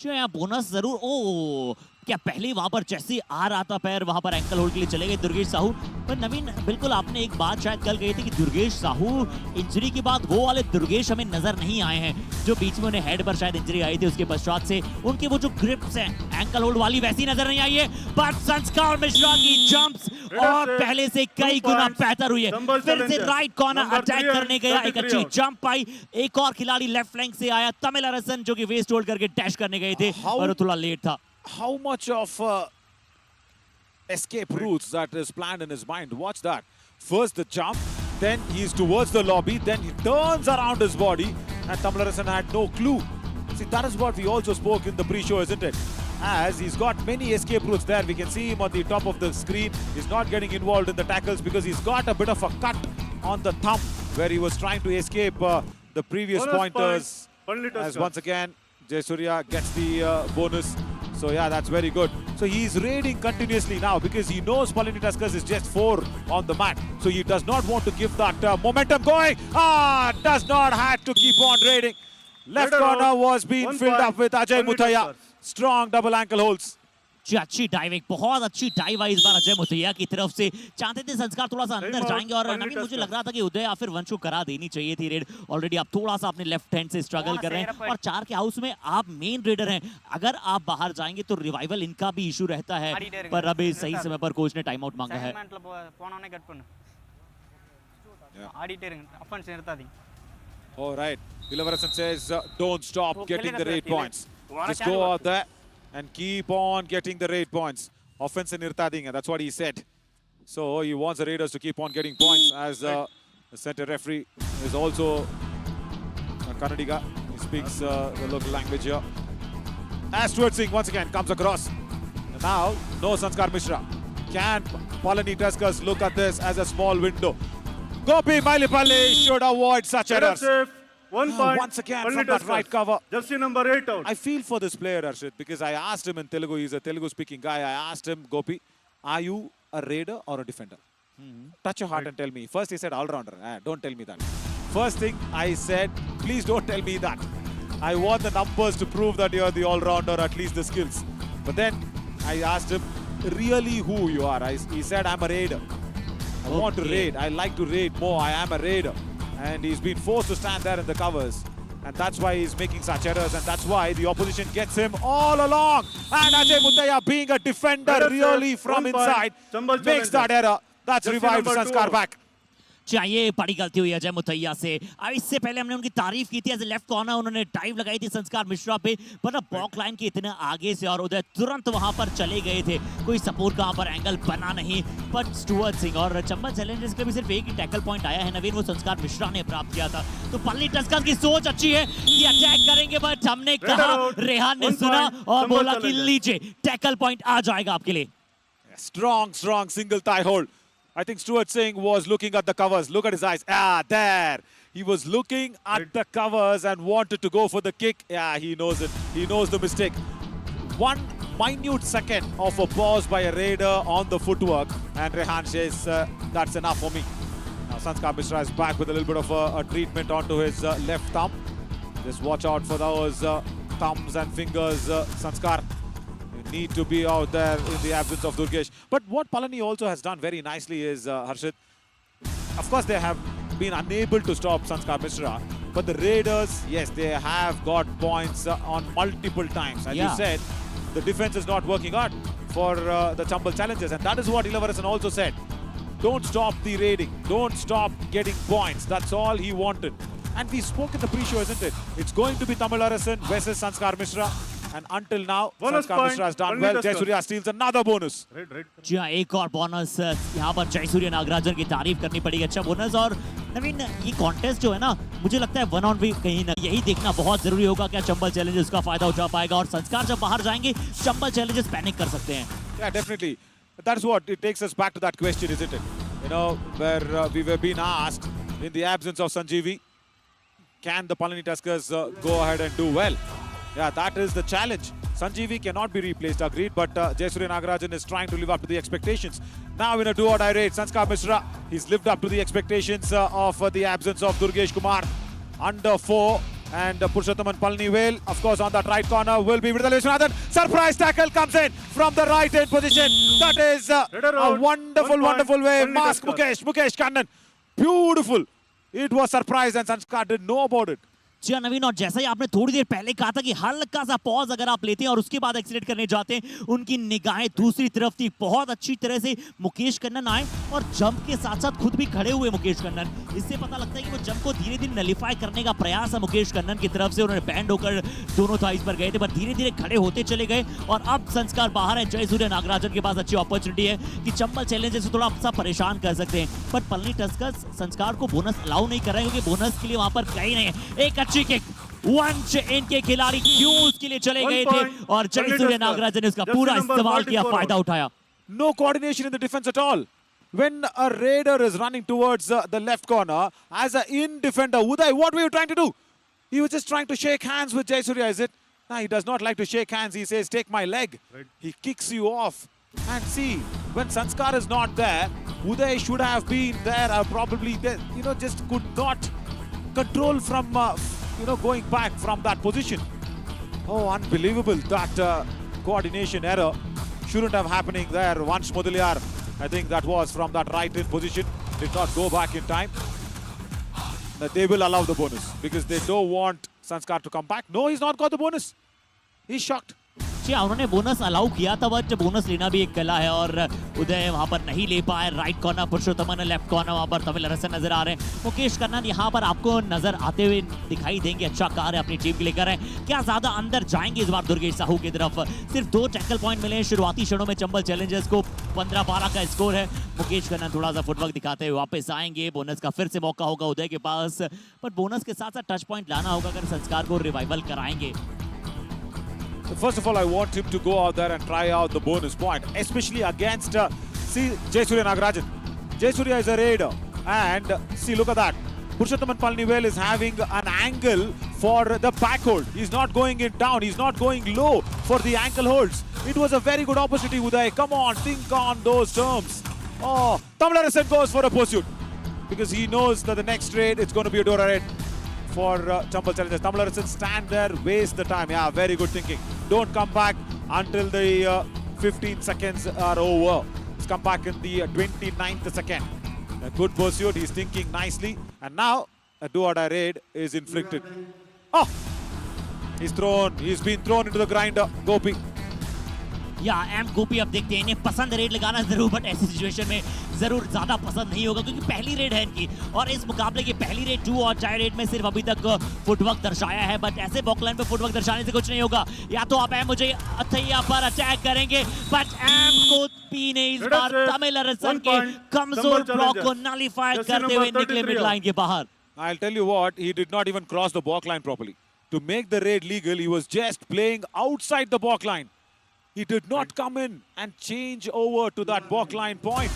जो यहाँ bonus जरूर ओ क्या पहले वहां पर जैसे आ रहा था पैर वहां पर एंकल होल्ड के लिए चले गए दुर्गेश साहू पर नवीन बिल्कुल आपने एक बात शायद कल कही थी कि दुर्गेश साहू इंजरी के बाद वो वाले दुर्गेश हमें नजर नहीं आए हैं जो बीच में उन्हें हेड पर शायद इंजरी आई थी उसके पश्चात से उनके वो जो ग्रिप्स हैं एंकल होल्ड वाली वैसी नजर नहीं आई है बट संस्कार मिश्रा की जंप्स और पहले से कई गुना बेहतर हुई है फिर से राइट कॉर्नर अटैक करने गया एक अच्छी जंप आई एक और खिलाड़ी लेफ्ट फ्लैंक से आया तमिल अरसन जो कि वेस्ट होल्ड करके डैश करने गए थे और थोड़ा लेट था How much of escape routes that is planned in his mind? Watch that. First the jump, then he's towards the lobby, then he turns around his body, and Tamil Arasan had no clue. See, that is what we also spoke in the pre-show, isn't it? As he's got many escape routes there. We can see him on the top of the screen. He's not getting involved in the tackles because he's got a bit of a cut on the thumb where he was trying to escape the previous Bonus pointers. point. Palani As Tuskers. once again, Jayasuriya gets the bonus. So yeah, that's very good. So he's raiding continuously now because he knows Palani Tuskers is just 4 on the mat. So he does not want to give that momentum going. Does not have to keep on raiding. Left Header corner out. was being 1 filled point. up with Ajay Palani Muthaiya. Tuskers. Strong double ankle holds. जी अच्छी dive एक बहुत अच्छी dive आई इस बार अजय मुथैया की तरफ से चाहते थे संस्कार थोड़ा सा अंदर जाएंगे और नवीन मुझे लग रहा था कि उदय या फिर वंश को करा देनी चाहिए थी रेड ऑलरेडी आप थोड़ा सा अपने लेफ्ट हैंड से स्ट्रगल कर रहे हैं और 4 के हाउस में आप मेन रेडर हैं अगर आप बाहर जाएंगे तो रिवाइवल इनका भी इशू रहता है पर अभी सही समय पर कोच ने टाइम आउट मांगा है ஆடிட்டே இருங்க offence நிறுத்தாதீங்க All right. Ilavaran says, don't stop getting the raid points. Just go out there and keep on getting the raid points. Offense in Irtadinga, that's what he said. So he wants the Raiders to keep on getting points as the center referee is also Kannadiga. He speaks the local language here. As Stuart Singh once again comes across. And now, no Sanskar Mishra. Can Palani Tuskers look at this as a small window? Gopi Mailipalli should avoid such Error errors. safe. 1 point. Once again Palani from that Tuskers. right cover. Jersey number 8 out. I feel for this player, Arshit, because I asked him in Telugu, he's a Telugu speaking guy. I asked him, Gopi, are you a raider or a defender? Touch your heart and tell me. First he said all-rounder. Don't tell me that. First thing I said, please don't tell me that. I want the numbers to prove that you're the all-rounder, at least the skills. But then I asked him, really who you are? He said, I'm a raider. I want to raid. I like to raid more. I am a raider. And he's been forced to stand there in the covers. And that's why he's making such errors. And that's why the opposition gets him all along. And Ajay Muttaya, being a defender really from 1 point. inside, Chambal makes that error. That's Jersey revived number 2 Sanskar out. back. चाहिए बड़ी गलती हुई अजय मुथैया से। अब इससे पहले हमने उनकी तारीफ की थी एज लेफ्ट कॉर्नर, उन्होंने डाइव लगाई थी संस्कार मिश्रा पे, पर अब बॉक लाइन के इतने आगे से और उधर तुरंत वहां पर चले गए थे, कोई सपोर्ट का वहां पर एंगल बना नहीं। पर स्टुअर्ट सिंह और चंबल चैलेंजर्स के भी सिर्फ एक ही टैकल पॉइंट आया है नवीन, वो संस्कार मिश्रा ने प्राप्त किया था। तो पल्ली टस्कर्स की सोच अच्छी है कि अटैक करेंगे, बट हमने कहा, रेहान ने सुना और बोला कि लीजिए टैकल पॉइंट आ जाएगा आपके लिए। Strong single thigh hold. I think Stuart Singh was looking at the covers. Look at his eyes. There. He was looking at the covers and wanted to go for the kick. Yeah, he knows it. He knows the mistake. 1 minute second of a pause by a raider on the footwork. And Rehan says, that's enough for me. Now, Sanskar Mishra is back with a little bit of a treatment onto his left thumb. Just watch out for those thumbs and fingers, Sanskar. Need to be out there in the absence of Durgesh. But what Palani also has done very nicely is, Harshit, of course they have been unable to stop Sanskar Mishra, but the Raiders, yes, they have got points on multiple times. As you said, the defense is not working out for the Chambal challengers, and that is what Ilavaran also said. Don't stop the raiding. Don't stop getting points. That's all he wanted. And we spoke in the pre-show, isn't it? It's going to be Tamil Arasan versus Sanskar Mishra. And until now, Sanskar Mishra has done well. Jayasuriya steals another bonus. जी हाँ, एक और bonus यहाँ पर जयसूर्य नागराजन की तारीफ करनी पड़ेगी, अच्छा बोनस। और नवीन, ये कॉन्टेस्ट जो है ना, मुझे लगता है 1 ऑन भी कहीं ना यही देखना बहुत जरूरी होगा, क्या चंबल चैलेंजर्स का फायदा उठा पाएगा, और संस्कार जब बाहर जाएंगे चंबल चैलेंजर्स पैनिक कर सकते हैं। Yeah, definitely. That's what it takes us back to that question, isn't it? You know, where we were being asked in the absence of Sanjeevi, can the Palani Tuskers go ahead and do well? Yeah, that is the challenge. Sanjeevi cannot be replaced, agreed, but Jayasuriya Nagarajan is trying to live up to the expectations. Now in a do-or-die raid, Sanskar Mishra, he's lived up to the expectations of the absence of Durgesh Kumar. Under 4, and Purushottam Palani of course, on that right corner will be Vidal Vishwanathan. Surprise tackle comes in from the right end position. That is a wonderful way. Mask Mukesh Kannan. Beautiful. It was surprise and Sanskar didn't know about it. जी हाँ नवीन, और जैसा ही आपने थोड़ी देर पहले कहा था कि हल्का सा पॉज अगर आप लेते हैं और उसके बाद एक्सीलेट करने जाते हैं, उनकी निगाहें दूसरी तरफ थी। बहुत अच्छी तरह से मुकेश कन्नन आए और जंप के साथ साथ खुद भी खड़े हुए मुकेश कन्नन। इससे पता लगता है कि वो जंप को धीरे धीरे नलिफाई करने का प्रयास है मुकेश कन्नन की तरफ से। उन्होंने बैंड होकर दोनों थाइस पर गए थे, पर धीरे धीरे खड़े होते चले गए। और अब संस्कार बाहर है, जयसूर्य नागराजन के पास अच्छी अपॉर्चुनिटी है कि चंबल चैलेंजर्स से थोड़ा सा परेशान कर सकते हैं, बट पलनी टस्कर्स संस्कार को बोनस अलाउ नहीं कर रहे हैं, क्योंकि बोनस के लिए वहां पर कहीं नहीं है। एक अच्छी किक, वंश इनके खिलाड़ी क्यों उसके लिए चले गए थे, और जयसूर्य नागराजन ने उसका पूरा इस्तेमाल किया, फायदा उठाया। No coordination in the defense at all. When a raider is running towards the left corner, as an in defender, Uday, what were you trying to do? He was just trying to shake hands with Jayasuriya, is it? No, he does not like to shake hands. He says, take my leg. Right. He kicks you off. And see, when Sanskar is not there, Uday should have been there, probably, you know, just could not control from, you know, going back from that position. Oh, unbelievable. That coordination error shouldn't have happening there. Vansh Mudaliar, I think that was from that right-in position, did not go back in time. That they will allow the bonus because they don't want Sanskar to come back. No, he's not got the bonus. He's shocked. जी उन्होंने bonus allow किया था, but bonus लेना भी एक कला है और उदय वहां पर नहीं ले पाए। राइट कॉर्नर पुरुषोत्तमन, लेफ्ट कॉर्नर वहां पर तमिल अरसन नजर आ रहे हैं। मुकेश कन्नन यहां पर आपको नजर आते हुए दिखाई देंगे। अच्छा कार्य अपनी टीम के लेकर है। क्या ज्यादा अंदर जाएंगे इस बार दुर्गेश साहू की तरफ? सिर्फ 2 टैकल पॉइंट मिले शुरुआती क्षणों में चंबल चैलेंजर्स को। 15-12 का स्कोर है। मुकेश कन्नन थोड़ा सा फुटवर्क दिखाते हुए वापस आएंगे। बोनस का फिर से मौका होगा उदय के पास, पर बोनस के साथ साथ टच पॉइंट लाना होगा अगर संस्कार को रिवाइवल कराएंगे। First of all, I want him to go out there and try out the bonus point, especially against Jayasuriya Nagarajan. Jayasuriya is a raider, and see, look at that. Purushothaman Palanivel is having an angle for the back hold. He's not going in down. He's not going low for the ankle holds. It was a very good opportunity, Uday. Come on, think on those terms. Oh, Tamil Arasan goes for a pursuit because he knows that the next raid it's going to be a Dora raid for Chambal challengers. Tamil Arasan stand there, waste the time. Yeah, very good thinking. Don't come back until the 15 seconds are over. Let's come back in the 29th second. A good pursuit. He's thinking nicely. And now a do-or-die raid is inflicted. Oh! He's thrown. He's been thrown into the grinder. Gopi. या M गोपी अब देखते हैं, इन्हें पसंद red लगाना जरूर, but ऐसी situation में जरूर ज्यादा पसंद नहीं होगा क्योंकि पहली रेड है इनकी और इस मुकाबले की पहली रेड 2 और टाई रेड में सिर्फ अभी तक फुटवर्क दर्शाया है, बट ऐसे बॉकलाइन पे फुटवर्क दर्शाने से कुछ नहीं होगा। या तो आप मुझे अथैया पर अटैक करेंगे, बट एम गोपी ने इस बार तमिल अरसन के कमजोर ब्लॉक को नलिफाई करते हुए निकले मिड लाइन के बाहर। I'll tell you what, he did not even cross the balk line properly. To make the raid legal, he was just playing outside the balk line. He did not come in and change over to that balk line point.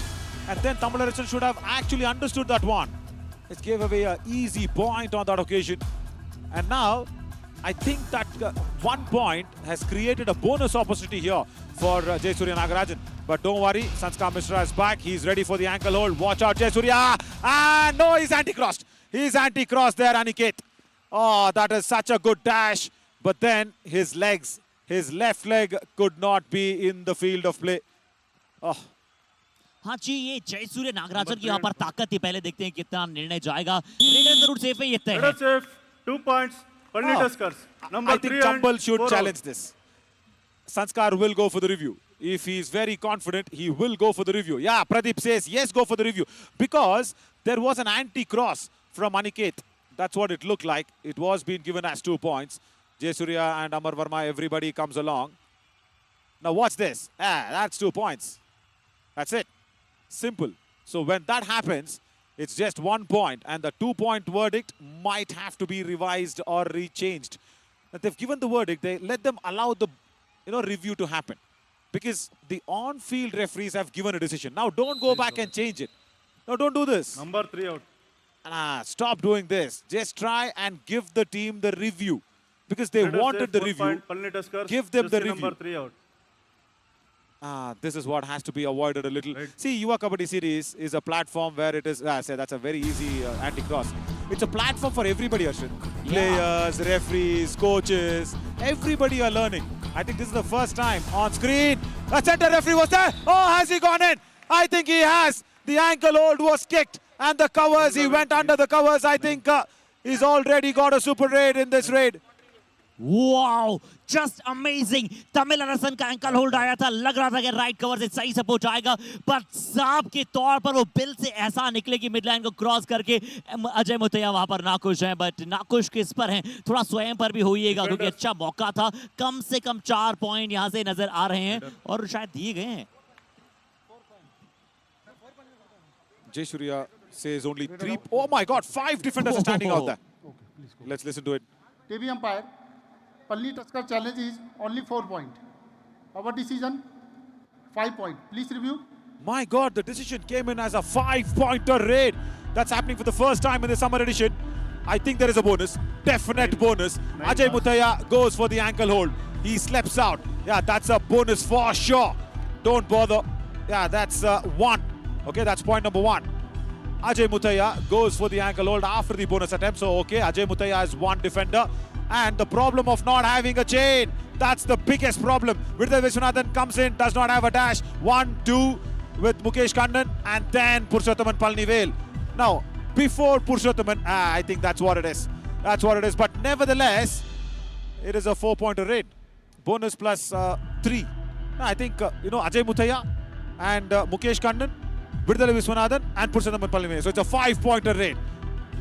And then Tamil Arasan should have actually understood that one. It gave away an easy point on that occasion. And now, I think that 1 point has created a bonus opportunity here for Jayasuriya Nagarajan. But don't worry, Sanskar Mishra is back. He's ready for the ankle hold. Watch out, Jayasuriya. And no, he's anti-crossed. He's anti-crossed there, Aniket. Oh, that is such a good dash. But then his legs, his left leg could not be in the field of play. Oh. हाँ जी, ये जयसूर्य नागराजन की यहाँ पर ताकत थी। पहले देखते हैं कितना निर्णय जाएगा। रेडर जरूर सेफ है, ये तय है। Safe, 2 points. Palani Tuskers. I think Chambal should challenge this. Sanskar will go for the review. If he is very confident, he will go for the review. Yeah, Pradeep says, yes, go for the review. Because there was an anti-cross from Aniket. That's what it looked like. It was being given as 2 points. Jayasuriya and Amar Verma, everybody comes along. Now watch this. Ah, that's 2 points. That's it. Simple. So when that happens, it's just 1 point, and the 2-point verdict might have to be revised or rechanged. If they've given the verdict, they let them allow the review to happen, because the on-field referees have given a decision. Now don't go back and change it. No, don't do this. Number 3 out. Stop doing this. Just try and give the team the review, because they wanted the review. Give them the review. Number 3 out. This is what has to be avoided a little. Right. See, Yuva Kabaddi series is a platform where it is, that's a very easy anti-cross. It's a platform for everybody, Ashwin. Yeah. Players, referees, coaches, everybody are learning. I think this is the first time on screen. The center referee was there. Oh, has he gone in? I think he has. The ankle hold was kicked, and the covers, he went under the covers. I think he's already got a super raid in this raid. Wow, just amazing. Tamil अरसन का ankle hold आया था, लग रहा था कि right cover से सही support आएगा, पर सांप के तौर पर वो बिल से ऐसा निकले कि मिड लाइन को क्रॉस करके अजय मुतैया वहां पर नाखुश हैं, बट नाखुश किस पर हैं? थोड़ा स्वयं पर भी होइएगा, क्योंकि अच्छा मौका था। कम से कम 4 पॉइंट यहां से नजर आ रहे हैं और शायद दिए गए हैं। Jayasuriya says only 3. Oh my God, 5 defenders are standing out there. Let's listen to it. TV umpire, Palani Tuskers challenge is only 4 points. Our decision, 5 points. Please review. My God, the decision came in as a 5-pointer raid. That's happening for the first time in the summer edition. I think there is a bonus, definite bonus. Ajay Muthaiya goes for the ankle hold. He slips out. Yeah, that's a bonus for sure. Don't bother. Yeah, that's 1. Okay, that's point number 1. Ajay Muthaiya goes for the ankle hold after the bonus attempt. So, okay, Ajay Muthaiya is 1 defender. And the problem of not having a chain, that's the biggest problem. Vidya Vishwanathan comes in, does not have a dash. 1-2 with Mukesh Kannan, and then Purushothaman Palanivel. Now, before Purushothaman, I think that's what it is. That's what it is. But nevertheless, it is a 4-pointer raid. bonus plus 3. I think, Ajay Muthaiya and Mukesh Kannan, Vidala Viswanathan and Purushottam Palani. So it's a 5-pointer raid.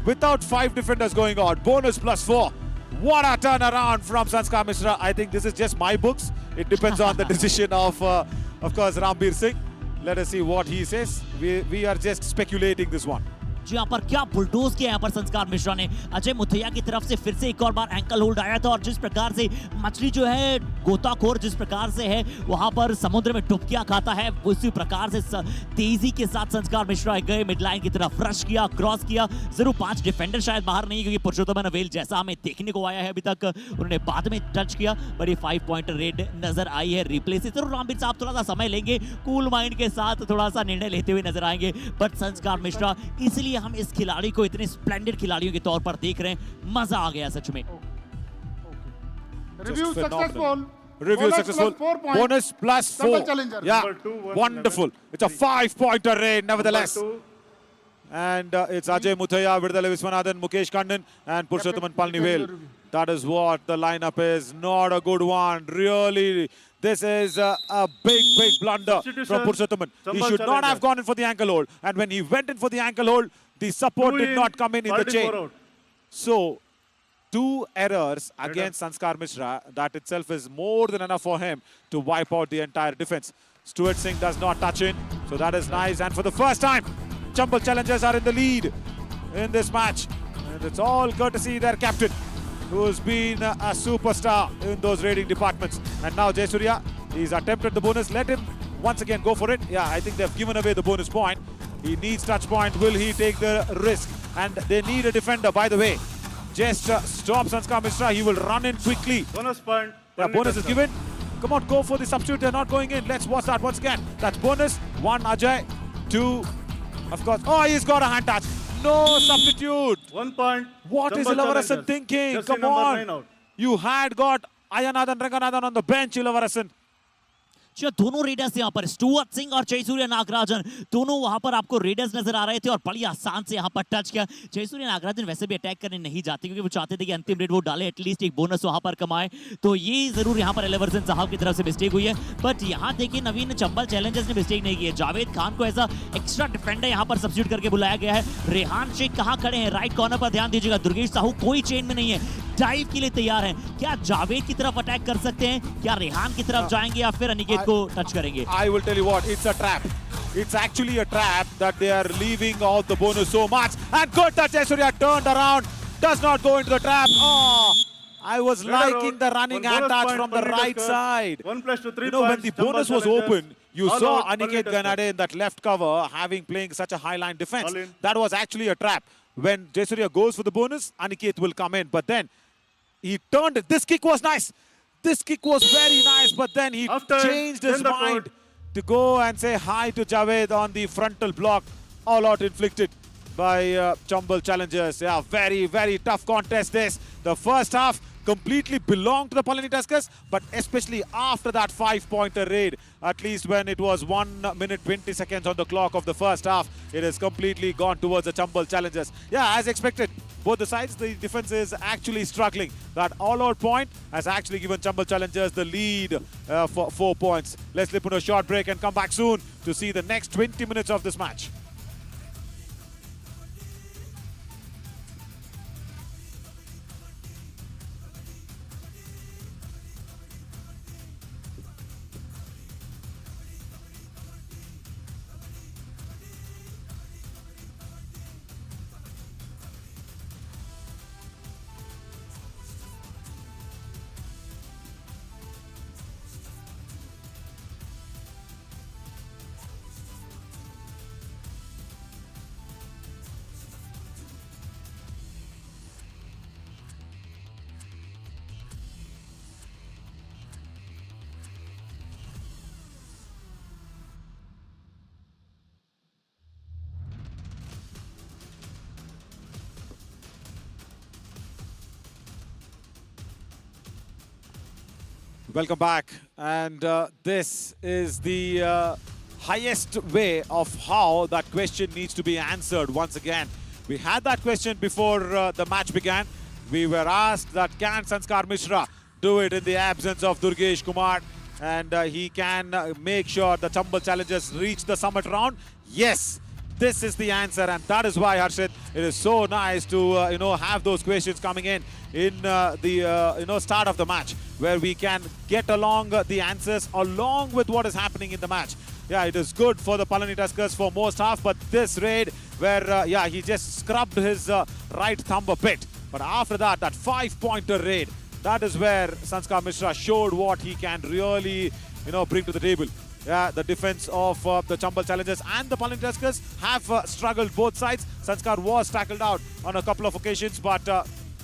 Without 5 defenders going out, bonus plus 4. What a turnaround from Sanskar Mishra. I think this is just my books. It depends on the decision of course, Rambir Singh. Let us see what he says. We are just speculating this one. जी यहाँ पर क्या bulldoze किया यहाँ पर संस्कार मिश्रा ने। अजय मुथैया की तरफ से फिर से एक और बार एंकल होल्ड आया था और जिस प्रकार से मछली जो है गोताखोर जिस प्रकार से है वहां पर समुद्र में डुबकियां खाता है उसी प्रकार से तेजी के साथ संस्कार मिश्रा गए मिड लाइन की तरफ रश किया क्रॉस किया। जरूर 5 डिफेंडर शायद बाहर नहीं क्योंकि पुरुषोत्तम अवेल जैसा हमें देखने को आया है अभी तक उन्होंने बाद में टच किया पर ये 5 पॉइंटर रेड नजर आई है रिप्ले से। जरूर रामबीर साहब थोड़ा सा समय लेंगे कूल माइंड के साथ थोड़ा सा निर्णय लेते हुए नजर आएंगे बट संस्कार मिश्रा इसलिए हम इस खिलाड़ी को इतने स्प्लेंडेड खिलाड़ियों के तौर पर देख रहे हैं। मजा आ गया सच में। Review successful. Review successful. Bonus plus 4. Yeah, wonderful. It's a 5-pointer raid nevertheless. And it's Ajay Muthaiya, Vidala Viswanathan, Mukesh Kannan and Purushottam Palani. That is what the lineup is. Not a good one. Really, this is a big blunder from Purushottam. He should not have gone in for the ankle hold. And when he went in for the ankle hold, the support did not come in the chain. So, 2 errors against Sanskar Mishra. That itself is more than enough for him to wipe out the entire defense. Stuart Singh does not touch in. So that is nice. And for the first time, Chambal challengers are in the lead in this match. And it's all courtesy their captain, who's been a superstar in those raiding departments. And now Jayasurya, he's attempted the bonus. Let him once again go for it. Yeah, I think they've given away the bonus point. He needs touch point. Will he take the risk? And they need a defender, by the way. Just stop Sanskar Mishra. He will run in quickly. Bonus point. The bonus is given. Come on, go for the substitute. They're not going in. Let's watch that once again. That's bonus. 1 Ajay. 2, of course. Oh, he's got a hand touch. No substitute. 1 point. What is Ilavarasan thinking? Jersey Come number 9 on. out. You had got Ayanathan Ranganathan on the bench, Ilavarasan. जो दोनों readers यहाँ पर Stuart Singh और जयसूर्य नागराजन दोनों वहां पर आपको readers नजर आ रहे थे और बड़ी आसान से यहाँ पर टच किया। जयसूर्य नागराजन वैसे भी अटैक करने नहीं जाते क्योंकि वो चाहते थे कि अंतिम रेड वो डाले एटलीस्ट एक बोनस वहां पर कमाए। तो ये जरूर यहाँ पर एलिवर्सन साहब की तरफ से मिस्टेक हुई है बट यहाँ देखिए नवीन चंबल चैलेंजर्स ने मिस्टेक नहीं की है। जावेद खान को ऐसा एक्स्ट्रा डिफेंडर यहाँ पर सब्स्टिट्यूट करके बुलाया गया है। रेहान शेख कहाँ खड़े हैं? राइट कॉर्नर पर ध्यान दीजिएगा। दुर्गेश साहू कोई चेन में नहीं है, डाइव के लिए तैयार हैं। क्या जावेद की तरफ अटैक कर सकते हैं? क्या रेहान की तरफ जाएंगे या फिर अनिकेत को टच करेंगे? I will tell you what, it's a trap. It's actually a trap that they are leaving out the bonus so much. And good touch, Jayasurya turned around, does not go into the trap. Oh, I was liking the running hand touch from the right side. 1 plus 2, 3 You know, when points. the Chambal bonus was challengers. open, you All saw out, Aniket Palani Ganade in that left cover playing such a high line defense. All in. That was actually a trap. When Jayasurya goes for the bonus, Aniket will come in. But then he turned it. This kick was nice. This kick was very nice. But then he changed his mind to go and say hi to Javed on the frontal block. All out inflicted by Chambal challengers. Yeah, very tough contest this. The first half completely belonged to the Palani Tuskers, but especially after that 5-pointer raid, at least when it was 1 minute 20 seconds on the clock of the first half, it has completely gone towards the Chambal challengers. Yeah, as expected, both the sides, the defense is actually struggling. That all-out point has actually given Chambal challengers the lead for 4 points. Let's slip on a short break and come back soon to see the next 20 minutes of this match. Welcome back, and this is the highest way of how that question needs to be answered once again. We had that question before the match began. We were asked that can Sanskar Mishra do it in the absence of Durgesh Kumar. And he can make sure the Chambal challengers reach the summit round. Yes, this is the answer, and that is why, Harshit, it is so nice to have those questions coming in the start of the match, where we can get along the answers along with what is happening in the match. Yeah, it is good for the Palani Tuskers for most half, but this raid where he just scrubbed his right thumb a bit, but after that 5-pointer raid, that is where Sanskar Mishra showed what he can really bring to the table. Yeah, the defense of the Chambal challengers and the Palani Tuskers have struggled both sides. Sanskar was tackled out on a couple of occasions, but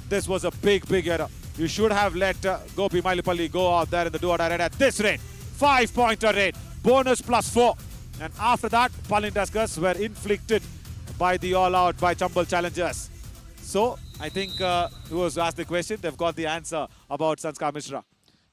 this was a big error. You should have let Gopi Mailipalli go out there in the do-or-die raid at this rate. 5-pointer raid, bonus +4. And after that, Palani Tuskers were inflicted by the all-out by Chambal challengers. So, I think who was asked the question, they've got the answer about Sanskar Mishra.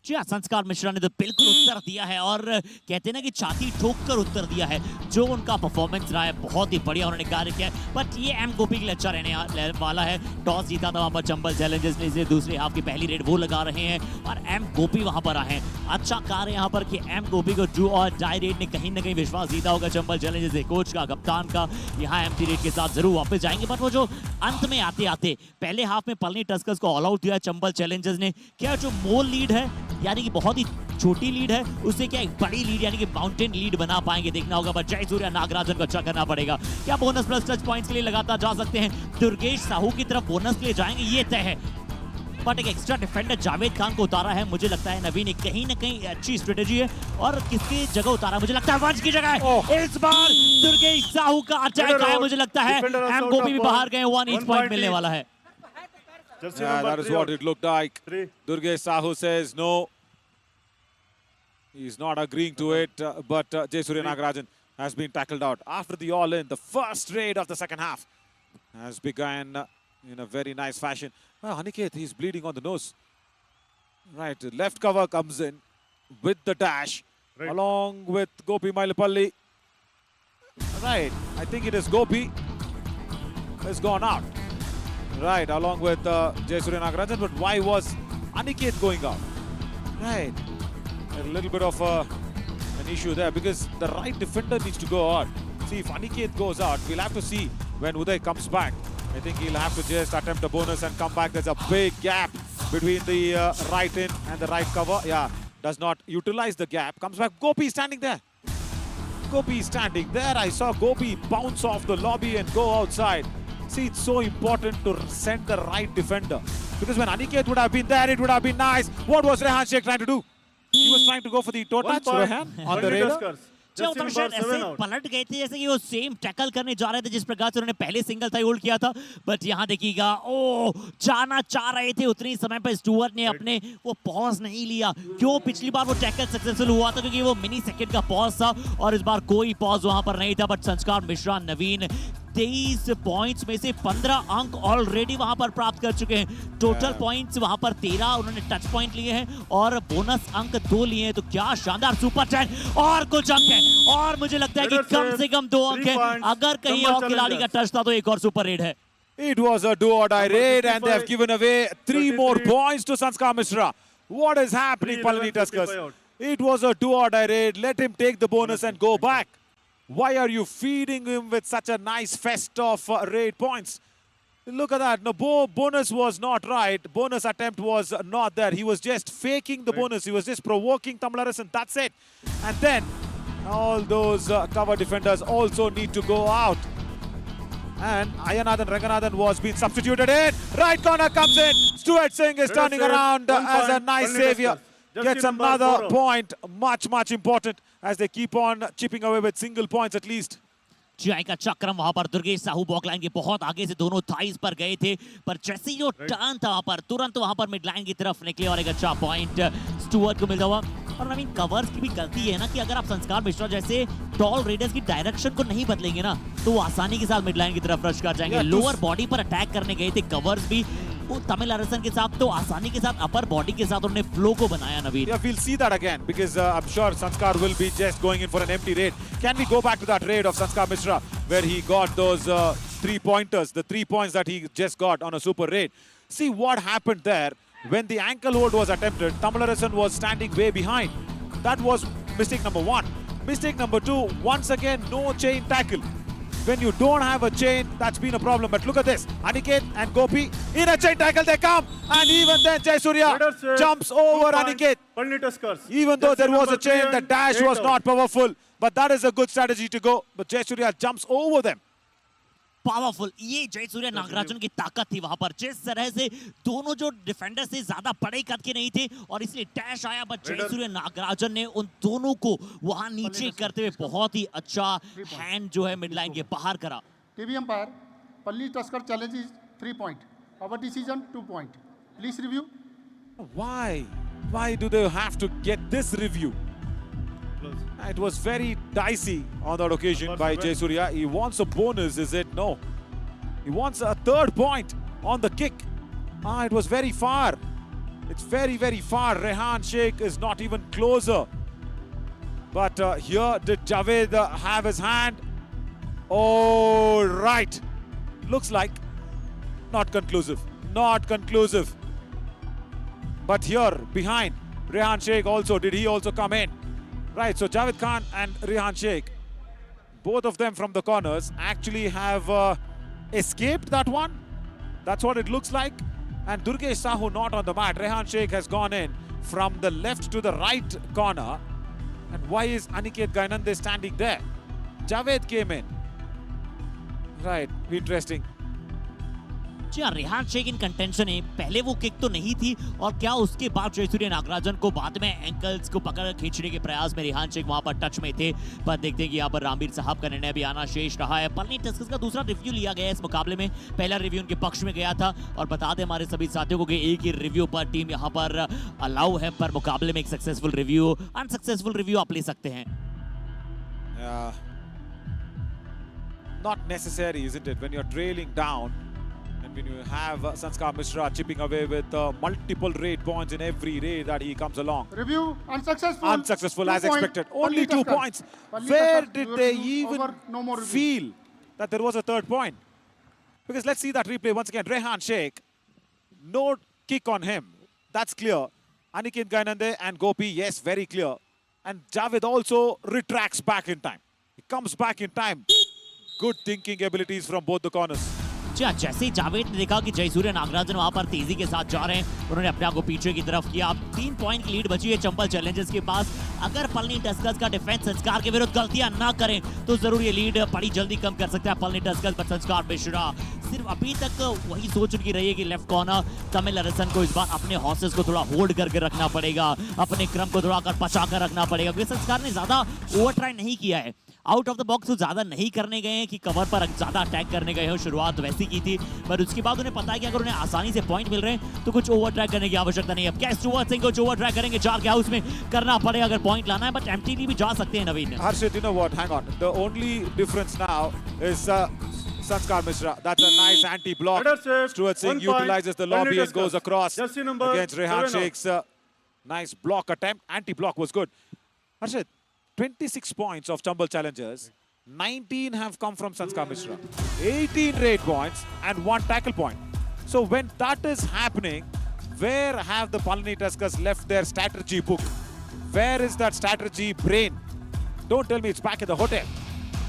जी हाँ, संस्कार मिश्रा ने तो बिल्कुल उत्तर दिया है और कहते हैं ना कि छाती ठोक कर उत्तर दिया है। जो उनका परफॉर्मेंस रहा है बहुत ही बढ़िया उन्होंने कार्य किया है। बट ये एम गोपी के लिए अच्छा रहने वाला है। टॉस जीता था वहाँ पर चंबल चैलेंजर्स ने, दूसरे हाफ की पहली रेड वो लगा रहे हैं और एम गोपी वहाँ पर आए हैं। अच्छा कार्य यहाँ पर कि एम गोपी को डू और डाई रेड ने कहीं ना कहीं विश्वास जीता होगा चंबल चैलेंजर्स के कोच का, कप्तान का। यहाँ एम्प्टी रेड के साथ जरूर वापस जाएंगे, बट वो जो अंत में आते आते पहले हाफ में पलनी टस्कर्स को ऑल आउट दिया चंबल चैलेंजर्स ने। क्या जो मोल लीड है यानी कि बहुत ही छोटी लीड है, उससे क्या एक बड़ी लीड यानी कि माउंटेन लीड बना पाएंगे, देखना होगा। बट जयसूर्या नागराजन को अच्छा करना पड़ेगा। क्या बोनस प्लस टच पॉइंट्स के लिए लगातार जा सकते हैं? दुर्गेश साहू की तरफ बोनस के लिए जाएंगे, ये तय है। बट एक एक्स्ट्रा डिफेंडर जावेद खान को उतारा है, मुझे लगता है नवीन एक कहीं ना कहीं अच्छी स्ट्रेटेजी है। और किसकी जगह उतारा? मुझे लगता है वंश की जगह है। इस बार दुर्गेश साहू का अटैक आया, मुझे लगता है एम गोपी भी बाहर गए, 1 each पॉइंट मिलने वाला है। Yeah, that is what it looked like. Durgesh Sahu says no. He's not agreeing to it, but Jayasuriya Nagarajan has been tackled out. After the all-in, the first raid of the second half has begun in a very nice fashion. Aniket, he's bleeding on the nose. Right, left cover comes in with the dash, along with Gopi Mailipalli. Right, I think it is Gopi has gone out. Right, along with Jayasuriya Nagarajan, but why was Aniket going out? Right. A little bit of an issue there because the right defender needs to go out. See, if Aniket goes out, we'll have to see when Uday comes back. I think he'll have to just attempt a bonus and come back. There's a big gap between the right in and the right cover. Yeah, does not utilize the gap. Comes back. Gopi standing there. Gopi standing there. I saw Gopi bounce off the lobby and go outside. See, it's so important to send the right defender because when Aniket would have been there, it would have been nice. What was Rehan Sheikh trying to do? He was trying to go for the toe touch, Rehan, on the radar. उधर शायद ऐसे पलट गए थे जैसे कि वो same tackle करने जा रहे थे जिस प्रकार से उन्होंने पहले सिंगल था होल्ड किया था। बट यहाँ देखिएगा, ओ जाना चाह रहे थे उतनी समय पर स्टुअर्ट ने अपने वो पॉज नहीं लिया। क्यों? पिछली बार वो टैकल सक्सेसफुल हुआ था क्योंकि वो मिनी सेकंड का पॉज था और इस बार कोई पॉज वहां पर नहीं था। बट संस्कार मिश्रा नवीन 23 पॉइंट्स में से 15 अंक ऑलरेडी वहां पर प्राप्त कर चुके हैं। टोटल पॉइंट्स वहां पर 13 उन्होंने टच पॉइंट लिए हैं और बोनस अंक 2 लिए हैं। तो क्या शानदार सुपर चैट और कुछ अंक है और मुझे लगता है कि कम से कम 2 अंक है। अगर कहीं और खिलाड़ी का टच था तो एक और सुपर रेड है। It was a do-or-die raid and they have given away 3 more points to Sanskar Mishra. What is happening, Palani Tuskers? It was a do-or-die raid. Let him take the bonus and go back. Why are you feeding him with such a nice fest of raid points? Look at that. No, bonus was not right. Bonus attempt was not there. He was just faking the bonus. He was just provoking Tamil Arasan. That's it. And then all those cover defenders also need to go out. And Ayanathan Ranganathan was being substituted in. Right corner comes in. Stuart Singh is turning around as a nice savior. Gets another point. Much important as they keep on chipping away with single points at least. GI का चक्रम वहां पर Durgesh Sahu बॉक line के बहुत आगे से दोनों thighs पर गए थे, पर जैसे ही जो टर्न था वहां पर तुरंत वहां पर मिड लाइन की तरफ निकले और एक अच्छा पॉइंट स्टुअर्ट को मिल जावा। और नवीन कवर्स की भी गलती है ना कि अगर आप संस्कार मिश्रा जैसे टॉल रेडर्स की डायरेक्शन को नहीं बदलेंगे ना तो वो आसानी के साथ मिड लाइन की तरफ रश कर जाएंगे। लोअर बॉडी पर अटैक करने गए थे कवर्स भी वो तमिल अरसन के साथ, तो आसानी के साथ अपर बॉडी के साथ उन्होंने फ्लो को बनाया नवीन। Yeah, we'll see that again because I'm sure Sanskar will be just going in for an empty raid. Can we go back to that raid of Sanskar Mishra where he got those 3 pointers, the 3 points that he just got on a super raid? See what happened there. when the ankle hold was attempted, Tamil Arasan was standing way behind. That was mistake number one. Mistake number two, once again, no chain tackle. When you don't have a chain, that's been a problem. But look at this. Aniket and Gopi, in a chain tackle they come. And even then, Jayasurya jumps over Aniket. Palani Tuskers. Even though there Jersey was a number chain, 3 the and dash 8 was out. not powerful. But that is a good strategy to go. But Jayasurya jumps over them. Powerful, ये जयसूर्य नागराजन की ताकत थी वहां पर। जिस तरह से दोनों जो डिफेंडर्स थे ज्यादा बड़े कद के नहीं थे और इसलिए डैश आया, बट जयसूर्य नागराजन ने उन दोनों को वहां नीचे करते हुए बहुत ही अच्छा हैंड जो है मिड लाइन के बाहर करा। TV umpire, Palani Tusker challenge is 3 point. Our decision 2 point. Please review. Why? Why do they have to get this review? It was very dicey on that occasion by Jayasurya. He wants a bonus, is it? No. He wants a third point on the kick. It was very far. It's very, very far. Rehan Sheikh is not even closer. But here, did Javed have his hand? Oh, right. Looks like not conclusive. Not conclusive. But here, behind, Rehan Sheikh also, did he also come in? Right, so Javed Khan and Rehan Sheikh, both of them from the corners, actually have escaped that one. That's what it looks like. And Durgesh Sahu not on the mat. Rehan Sheikh has gone in from the left to the right corner. And why is Aniket Gainande standing there? Javed came in. Right, interesting. जी हाँ, रेहान शेख इन contention है। पहले वो kick तो नहीं थी और क्या उसके बाद जयसूर्य नागराजन को बाद में एंकल्स को पकड़ खींचने के प्रयास में रेहान शेख वहां पर टच में थे। पर देखते हैं कि यहाँ पर रामवीर साहब का निर्णय भी आना शेष रहा है। पलनी टस्कर्स का दूसरा रिव्यू लिया गया है इस मुकाबले में। पहला रिव्यू उनके पक्ष में गया था और बता दें हमारे सभी साथियों को कि एक ही रिव्यू पर टीम यहाँ पर अलाउ है, पर मुकाबले में एक सक्सेसफुल रिव्यू, अनसक्सेसफुल रिव्यू आप ले सकते हैं। Not necessary, isn't it? When you're trailing down and when you have Sanskar Mishra chipping away with multiple raid points in every raid that he comes along. Review unsuccessful. Unsuccessful 2 as point. expected. Only Palani 2 Tusker. points. Palani Where Tusker, did your they review even over, no more review. feel that there was a third point? Because let's see that replay once again. Rehan Sheikh, no kick on him. That's clear. Aniket Gainande and Gopi, yes, very clear. And Javed also retracts back in time. He comes back in time. Good thinking abilities from both the corners. जी हाँ, जैसे ही जावेद ने देखा कि जयसूर्य नागराजन वहां पर तेजी के साथ जा रहे हैं, उन्होंने अपने आप को पीछे की तरफ किया। 3 पॉइंट की लीड बची है चंबल चैलेंजर्स के पास। अगर पलनी टस्कर्स का डिफेंस संस्कार के विरुद्ध गलतियां ना करें तो जरूर ये लीड बड़ी जल्दी कम कर सकता है पलनी टस्कर्स। पर संस्कार मिश्रा सिर्फ अभी तक वही सोच उनकी रही है कि लेफ्ट कॉर्नर तमिल अरसन को इस बार अपने हॉर्सेस को थोड़ा होल्ड करके रखना पड़ेगा, अपने क्रम को थोड़ा कर पचा कर रखना पड़ेगा, क्योंकि संस्कार ने ज्यादा ओवर ट्राई नहीं किया है। आउट ऑफ द बॉक्स तो ज्यादा नहीं करने गए हैं कि कवर पर ज्यादा अटैक करने गए हो, शुरुआत वैसी की थी। पर उसके बाद उन्हें पता है कि अगर उन्हें आसानी से पॉइंट मिल रहे हैं तो कुछ ओवर ट्रैक करने की आवश्यकता नहीं है। अब कैश टुवर्ड्स सिंह कुछ ओवर ट्रैक करेंगे, 4 के हाउस में करना पड़ेगा अगर पॉइंट लाना है, बट एमटीडी भी जा सकते हैं नवीन। Harshit, you know what? Hang on. The only difference now is Sanskar Mishra. That's a nice anti-block. Stuart Singh utilizes the lobby and goes across against Rehan Sheikh's nice block attempt. Anti-block was good. Harshit, 26 points of Chambal challengers. 19 have come from Sanskar Mishra. 18 raid points and 1 tackle point. So when that is happening, where have the Palani Tuskers left their strategy book? Where is that strategy brain? Don't tell me it's back in the hotel.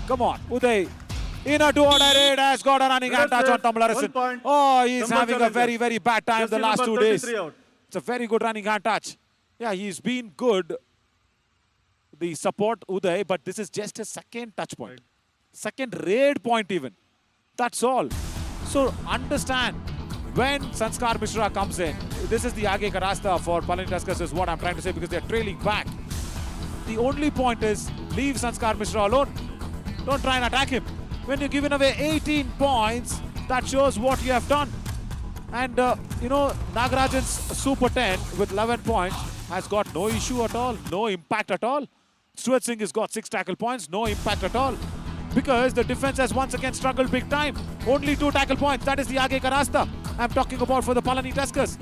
Come on, Uday. In a two-order raid has got a running hand touch on Tamil Arasan. Oh, he's having a very, very bad time the last 2 days. It's a very good running hand touch. Yeah, he's been good. The support Uday, but this is just a second touch point. Second raid point even. That's all. So understand, when Sanskar Mishra comes in, this is the Aage ka rasta for Palani Tuskers is what I'm trying to say, because they're trailing back. The only point is, leave Sanskar Mishra alone. Don't try and attack him. When you're giving away 18 points, that shows what you have done. And, you know, Nagarajan's Super 10 with 11 points has got no issue at all, no impact at all. Stuart Singh has got 6 tackle points, no impact at all. Because the defense has once again struggled big time. Only 2 tackle points. That is the Aage ka rasta I'm talking about for the Palani Tuskers.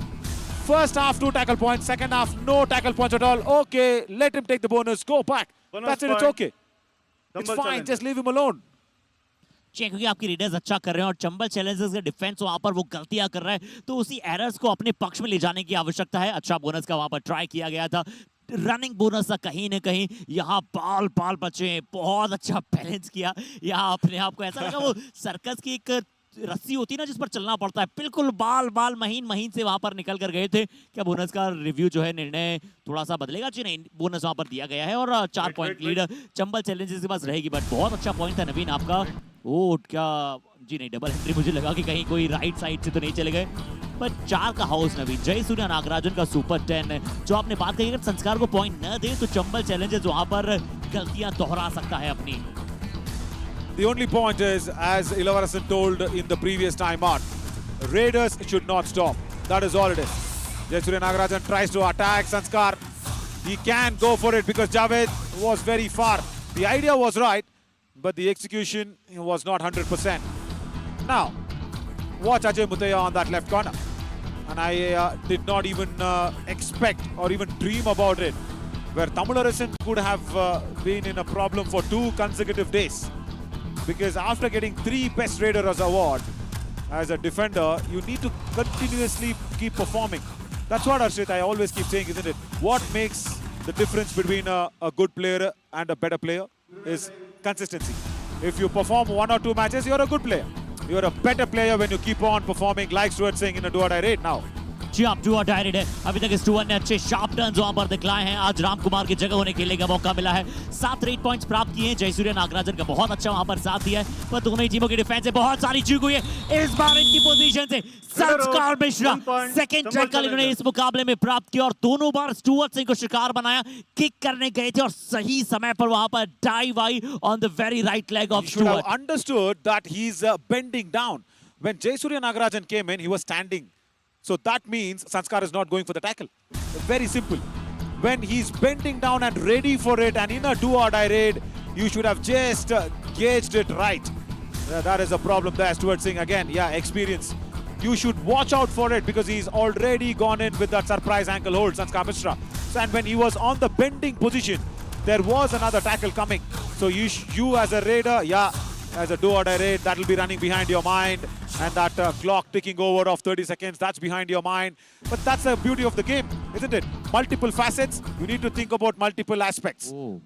First half, 2 tackle points. Second half, no tackle points at all. Okay, let him take the bonus. Go back. That's it, it's okay. It's fine, just leave him alone. अच्छे हैं क्योंकि आपके readers अच्छा कर रहे हैं और Chambal Challengers का डिफेंस वहां पर वो गलतियां कर रहा है, तो उसी एरर्स को अपने पक्ष में ले जाने की आवश्यकता है। अच्छा बोनस का वहां पर ट्राई किया गया था, रनिंग बोनस था कहीं ना कहीं। यहाँ बाल बाल बचे, बहुत अच्छा बैलेंस किया। यहाँ अपने आप को ऐसा लगा वो सर्कस की एक रस्सी होती है ना जिस पर चलना पड़ता है, बिल्कुल बाल बाल महीन महीन से वहां पर निकल कर गए थे। क्या बोनस का रिव्यू जो है, निर्णय थोड़ा सा बदलेगा जी? नहीं, बोनस वहां पर दिया गया है और 4 पॉइंट लीड चंबल चैलेंजर्स के पास रहेगी। बट बहुत अच्छा पॉइंट था नवीन आपका। ओ क्या जी, नहीं डबल एंट्री, मुझे लगा कि कहीं कोई राइट साइड से तो नहीं चले गए। पर 4 का हाउस नवीन, जय सूर्या नागराजन का सुपर 10। जो आपने बात कही, अगर संस्कार को पॉइंट न दे तो चंबल चैलेंजर्स वहां पर गलतियां दोहरा सकता है अपनी। The only point is, as Ilavasan told in the previous timeout, Raiders should not stop. That is all it is. Jayasuriya Nagarajan tries to attack Sanskar. He can go for it because Javed was very far. The idea was right, but the execution was not 100%. Now, watch Ajay Muthaiya on that left corner. And I did not even expect or even dream about it, where Tamil Arasan could have been in a problem for 2 consecutive days. Because after getting 3 Best Raiders award as a defender, you need to continuously keep performing. That's what, Arshit, I always keep saying, isn't it? What makes the difference between a good player and a better player is consistency. If you perform 1 or 2 matches, you're a good player. You're a better player when you keep on performing like Stuart Singh in a do or die raid now. जी आप to direct है। अभी तक Stuart ने अच्छे sharp turns वहां पर दिखलाए हैं। आज राम कुमार की जगह उन्हें खेलने का मौका मिला है। 7 रेड पॉइंट्स प्राप्त किए हैं। जयसूर्या नागराजन का बहुत अच्छा वहां पर साथ दिया है, पर दोनों ही टीमों की डिफेंस से बहुत सारी चूक हुई है। इस बार इनकी पोजीशन से संस्कार मिश्रा सेकंड टैकल इन्होंने इस मुकाबले में प्राप्त किया और दोनों बार स्टुअर्ट सिंह को शिकार बनाया। किक करने गए थे और सही समय पर वहां पर dive I on the very right leg of Stuart. You should Stuart. have understood that he's bending down. When Jayasuriya Nagarajan came in, he was standing. So that means Sanskar is not going for the tackle. Very simple. When he's bending down and ready for it, and in a do or die raid, you should have just gauged it right. That is a problem there. Stuart Singh again, yeah, experience. You should watch out for it because he's already gone in with that surprise ankle hold, Sanskar Mishra. So, and when he was on the bending position, there was another tackle coming. So you as a raider, yeah, as a do or die raid, that will be running behind your mind. And that clock ticking over of 30 seconds, that's behind your mind. But that's the beauty of the game, isn't it? Multiple facets, you need to think about multiple aspects. Oh.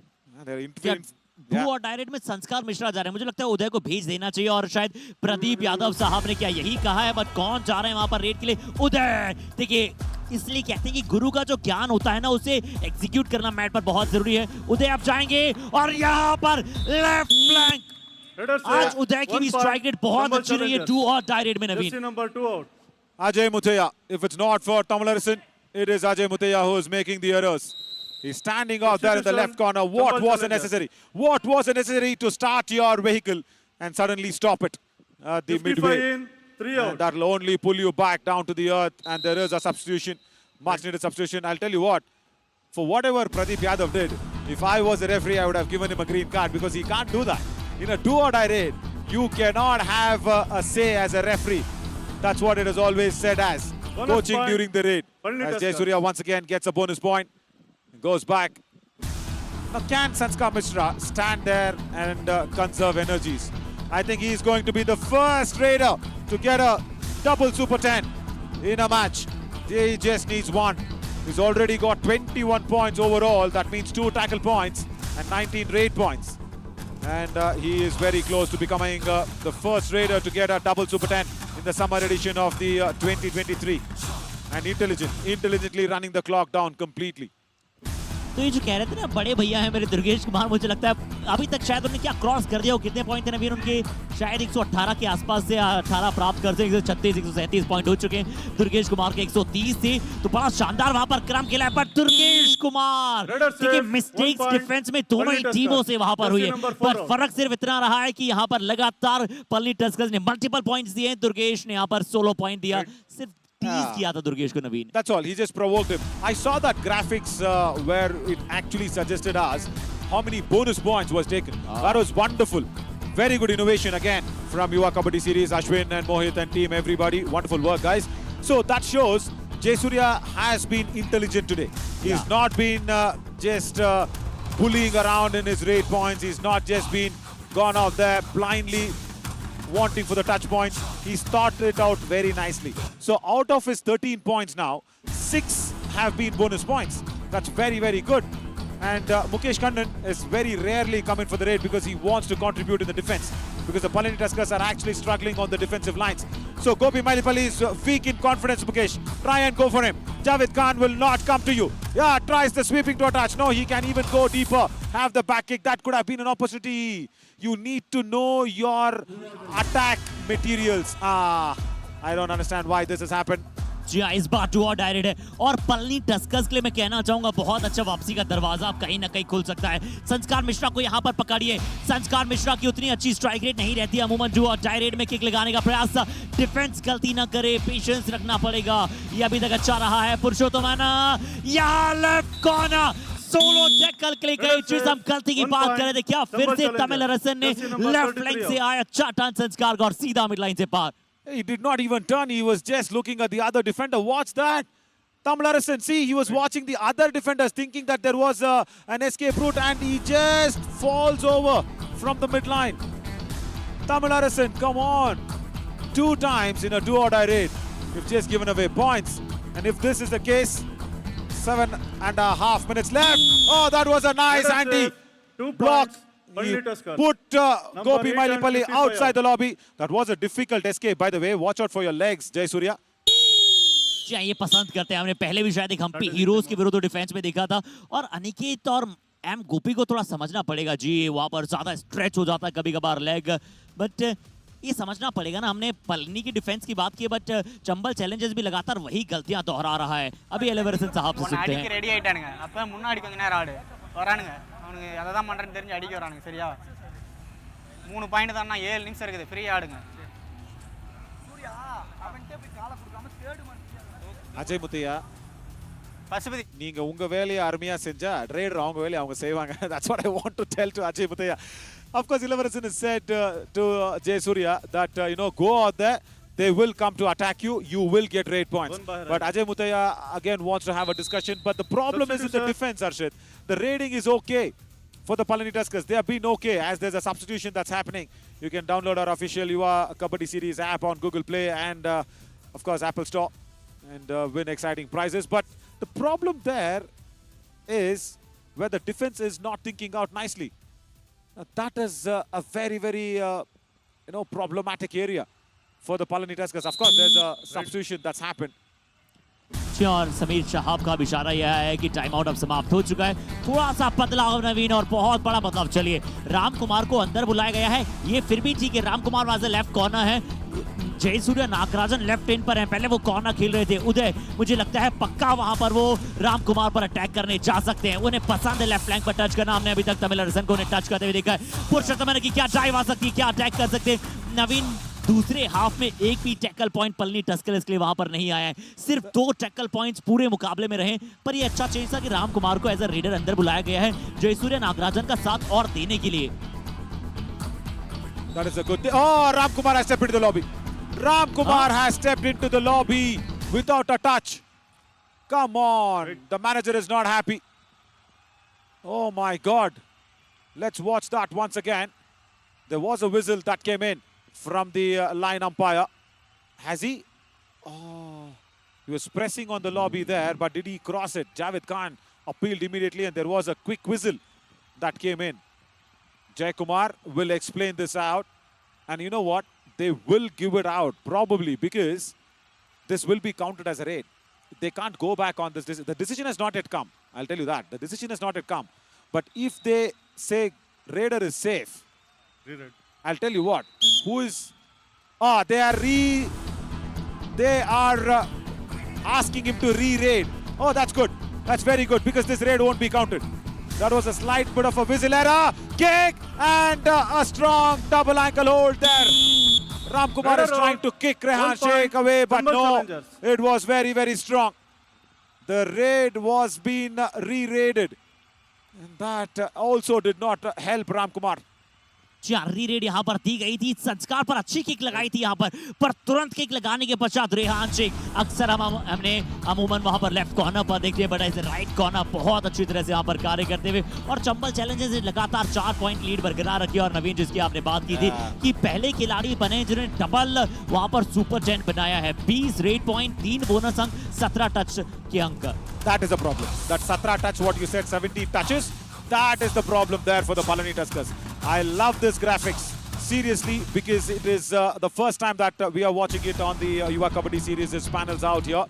They're interference. Do और direct में संस्कार मिश्रा जा रहे हैं। मुझे लगता है उदय को भेज देना चाहिए और शायद प्रदीप यादव साहब ने क्या यही कहा है, बट कौन जा रहे हैं वहां पर रेड के लिए? उदय, देखिए इसलिए कहते हैं कि गुरु का जो ज्ञान होता है ना, उसे एग्जीक्यूट करना मैट पर बहुत जरूरी है। उदय आप जाएंगे और यहाँ पर लेफ्ट फ्लैंक, आज उदय की भी स्ट्राइक रेट बहुत अच्छी रही है डू और डाई रेड में। नवीन, number 2 out. Ajay Muthaiya, if it's not for Tamil Arasan, it is Ajay Muthaiya who is making the errors. He's standing out there in the left corner. What was necessary? What was necessary to start your vehicle and suddenly stop it at the 55 midway? in, 3 out. That will only pull you back down to the earth, and there is a substitution, much needed substitution. I'll tell you what, for whatever Pradeep Yadav did, if I was a referee, I would have given him a green card because he can't do that. In a do or die raid, you cannot have a say as a referee. That's what it is always said as. Bonus Coaching point. during the raid. Palani As Tuskers. Jayasuriya once again gets a bonus point. Goes back. Now can Sanskar Mishra stand there and conserve energies? I think he's going to be the first raider to get a double super 10 in a match. He just needs one. He's already got 21 points overall. That means 2 tackle points and 19 raid points. And he is very close to becoming the first raider to get a double super 10 in the summer edition of the 2023. And intelligently running the clock down completely. तो ये जो कह रहे थे ना बड़े भैया हैं मेरे दुर्गेश कुमार, मुझे लगता है अभी तक शायद उन्होंने क्या क्रॉस कर दिया हो। कितने पॉइंट थे नवीन उनके? शायद 118 के आसपास से 18 प्राप्त करते, 136 137 पॉइंट हो चुके हैं। दुर्गेश कुमार के 130 थे, तो बड़ा शानदार वहां पर क्रम खेला है। पर दुर्गेश कुमार, देखिए मिस्टेक्स डिफेंस में दोनों ही टीमों से वहां पर हुई है, पर फर्क सिर्फ इतना रहा है कि यहाँ पर लगातार पलनी टस्कर्स ने मल्टीपल पॉइंट्स दिए, दुर्गेश ने यहाँ पर 16 पॉइंट दिया। सिर्फ किया था दुर्गेश को नवीन। That's all. He just provoked him. I saw that graphics where it actually suggested us how many bonus points was taken. That was wonderful. Very good innovation again from Yuva Kabaddi series, Ashwin and Mohit and team, everybody. Wonderful work, guys. So that shows Jayasuriya has been intelligent today. He's not been just bullying around in his raid points. He's not just been gone out there blindly. wanting for the touch point. He's thought it out very nicely. So out of his 13 points now, 6 have been bonus points. That's very, very good. And Mukesh Kannan is very rarely coming for the raid because he wants to contribute in the defense. Because the Palani Tuskers are actually struggling on the defensive lines. So Gopi Mailipalli is weak in confidence, Mukesh. Try and go for him. Javed Khan will not come to you. Yeah, tries the sweeping to attach. No, he can even go deeper. Have the back kick. That could have been an opportunity. You need to know your attack materials. I don't understand why this has happened. जी हाँ, इस बार 2 और direct है और Palani Tuskers के लिए मैं कहना चाहूंगा बहुत अच्छा वापसी का दरवाजा अब कहीं ना कहीं खुल सकता है। संस्कार मिश्रा को यहाँ पर पकड़िए। संस्कार मिश्रा की उतनी अच्छी स्ट्राइक रेट नहीं रहती अमूमन जो डायरेक्ट में किक लगाने का प्रयास था। डिफेंस गलती ना करे, पेशेंस रखना पड़ेगा। ये अभी तक अच्छा रहा है पुरुषोत्तम यहाँ लेफ्ट कॉर्नर सोलो टैकल के लिए गई चीज हम गलती की बात कर रहे थे क्या फिर से तमिल अरसन ने लेफ्ट फ्लैंक से आया अच्छा टर्न संस्कार और सीधा मिड लाइन से पार। He did not even turn. He was just looking at the other defender. Watch that. Tamil Arasan, see, he was watching the other defenders thinking that there was an escape route and he just falls over from the midline. Tamil Arasan, come on. 2 times in a do-or-die raid. You've just given away points. And if this is the case, 7.5 minutes left. Oh, that was a nice anti block. He put Gopi Mailipalli outside the lobby. That was a difficult escape. By the way, watch out for your legs, Jay Surya. ये पसंद करते हैं हमने पहले भी शायद एक Hampi heroes के विरुद्ध डिफेंस में देखा था और अनिकेत और एम गोपी को थोड़ा समझना पड़ेगा जी वहां पर ज्यादा स्ट्रेच हो जाता है कभी कभार लेग बट ये समझना पड़ेगा ना हमने पलनी की डिफेंस की बात की बट चंबल चैलेंजेस भी लगातार वही गलतियां दोहरा रहा है अभी एलिवरसन साहब से सुनते हैं ரெடி ஆயிட்டானுங்க அப்ப முன்னாடி கொஞ்ச நேரம் ஆடு வரானுங்க அவனுங்க அத தான் பண்றேன்னு தெரிஞ்சு அடிக்க வரானுங்க சரியா 3 பாயிண்ட் தான்னா 7 நிமிஷம் இருக்குது ஃப்ரீ ஆடுங்க சூர்யா அவன்ட்டே போய் கால குடுக்காம தேர்ட் மந்த் அஜய் முத்தையா பசுபதி நீங்க உங்க வேலையை அருமையா செஞ்சா ட்ரேடர் அவங்க வேலையை அவங்க செய்வாங்க that's what I want to tell to Ajay Muthaiya. Of course, Ilavarsan has said to Jay Surya that go out there, they will come to attack you, you will get raid points. But Ajay Muthaiya again wants to have a discussion. But the problem is in the defense, Arshid. The raiding is okay for the Palani Tuskers. They have been okay as there's a substitution that's happening. You can download our official Yuva Kabaddi series app on Google Play and of course Apple Store and win exciting prizes. But the problem there is where the defense is not thinking out nicely. That is a very, very problematic area for the Palani Tuskers. Of course, there's a substitution that's happened. और समीर शहाब का इशारा यह है कि time out अब समाप्त हो चुका है थोड़ा सा बदलाव नवीन और बहुत बड़ा बदलाव चलिए राम कुमार को अंदर बुलाया गया है ये फिर भी ठीक है राम कुमार वहां से लेफ्ट कॉर्नर है जय सूर्य नागराजन लेफ्ट इन पर है पहले वो कॉर्नर खेल रहे थे उदय मुझे लगता है पक्का वहां पर वो राम कुमार पर अटैक करने जा सकते हैं उन्हें पसंद है लेफ्ट फ्लैंक पर टच करना हमने अभी तक तमिल अरसन को उन्हें टच करते हुए देखा है पुरुषोत्तम की क्या ड्राइव आ सकती है क्या अटैक कर सकते हैं नवीन दूसरे हाफ में एक भी टैकल पॉइंट पलनी टस्कर्स के लिए वहां पर नहीं आया है सिर्फ 2 टैकल पॉइंट्स पूरे मुकाबले में रहे पर ये अच्छा चेंज था कि राम कुमार को एज अ रेडर अंदर बुलाया गया है जयसूर्य नागराजन का साथ और देने के लिए That is a good thing. Oh, Ram Kumar has stepped into the lobby. Ram Kumar has stepped into the lobby without a touch. Come on. The manager is not happy. Oh my God. Let's watch that once again. There was a whistle that came in from the line umpire. Has he? Oh, he was pressing on the lobby there, but did he cross it? Javed Khan appealed immediately and there was a quick whistle that came in. Jay Kumar will explain this out. And you know what? They will give it out probably because this will be counted as a raid. They can't go back on this. The decision has not yet come. I'll tell you that. The decision has not yet come. But if they say raider is safe, I'll tell you what. Who is? They are asking him to re-raid. Oh, that's good. That's very good because this raid won't be counted. That was a slight bit of a whistle error. Kick and a strong double ankle hold there. Ram Kumar is trying to kick Rehan Sheikh away, but no. It was very, very strong. The raid was being re-raided. And that also did not help Ram Kumar. Chari red यहाँ पर दी गई थी, संस्कार पर अच्छी kick लगाई थी यहाँ पर तुरंत किक लगाने के पश्चात रेहान शेख अक्सर हमने अमूमन वहां पर लेफ्ट कॉर्नर पर देखते हैं, बट ऐसे राइट कॉर्नर बहुत अच्छी तरह से यहाँ पर कार्य करते हुए और चंबल चैलेंजर्स ने लगातार 4 पॉइंट लीड बरकरार रखी। और नवीन, जिसकी आपने बात की थी कि पहले खिलाड़ी बने जिन्होंने डबल वहां पर सुपर 10 बनाया है, 20 रेड पॉइंट, 3 बोनस अंक, 17 टच के अंक। That is a problem. That 17 touch, what you said, 70 touches, that is the problem there for the Palani Tuskers. I love this graphics, seriously, because it is the first time that we are watching it on the Yuva Kabaddi series. This panels out here.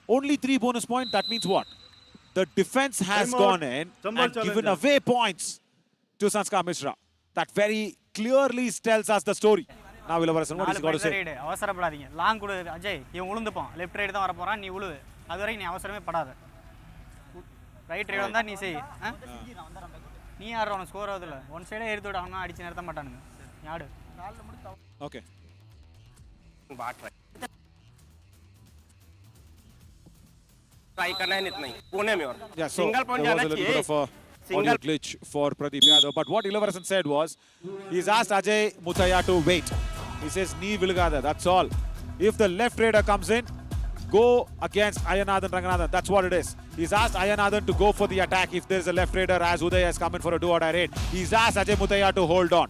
Only 3 bonus points, that means what? The defense has Time out. gone in Chambal and given challenges. away points to Sanskar Mishra. That very clearly tells us the story. Now, Ilavarasan, what is he got to say? அவசரப்படாதீங்க. Long கொடு அஜய், இவன் உளுந்துப்பான். Left right தான் வர போறான், நீ உழுவு. அதுவரை நீ அவசரமே படாத. ரைட் ரைட் வந்தா நீ செய். நீ யார் அவன ஸ்கோர் ஆகுதுல? ஒன் சைடே எடுத்து விட, அவனா அடிச்சு நிறுத்த மாட்டானுங்க. நீ ஆடு. Okay. ट्राई करना है इतना ही पुणे में और Yeah, so single point there was जाना a little चाहिए bit of a audio glitch for Pradeep Yadav. But what Ilavarasan said was, he's asked Ajay Mutaya to wait. He says, "Nee vilgada." That's all. If the left raider comes in, go against Ayanathan Ranganathan. That's what it is. He's asked Ayanathan to go for the attack if there's a left raider, as Uday has come in for a do-or-die raid. He's asked Ajay Mutaya to hold on.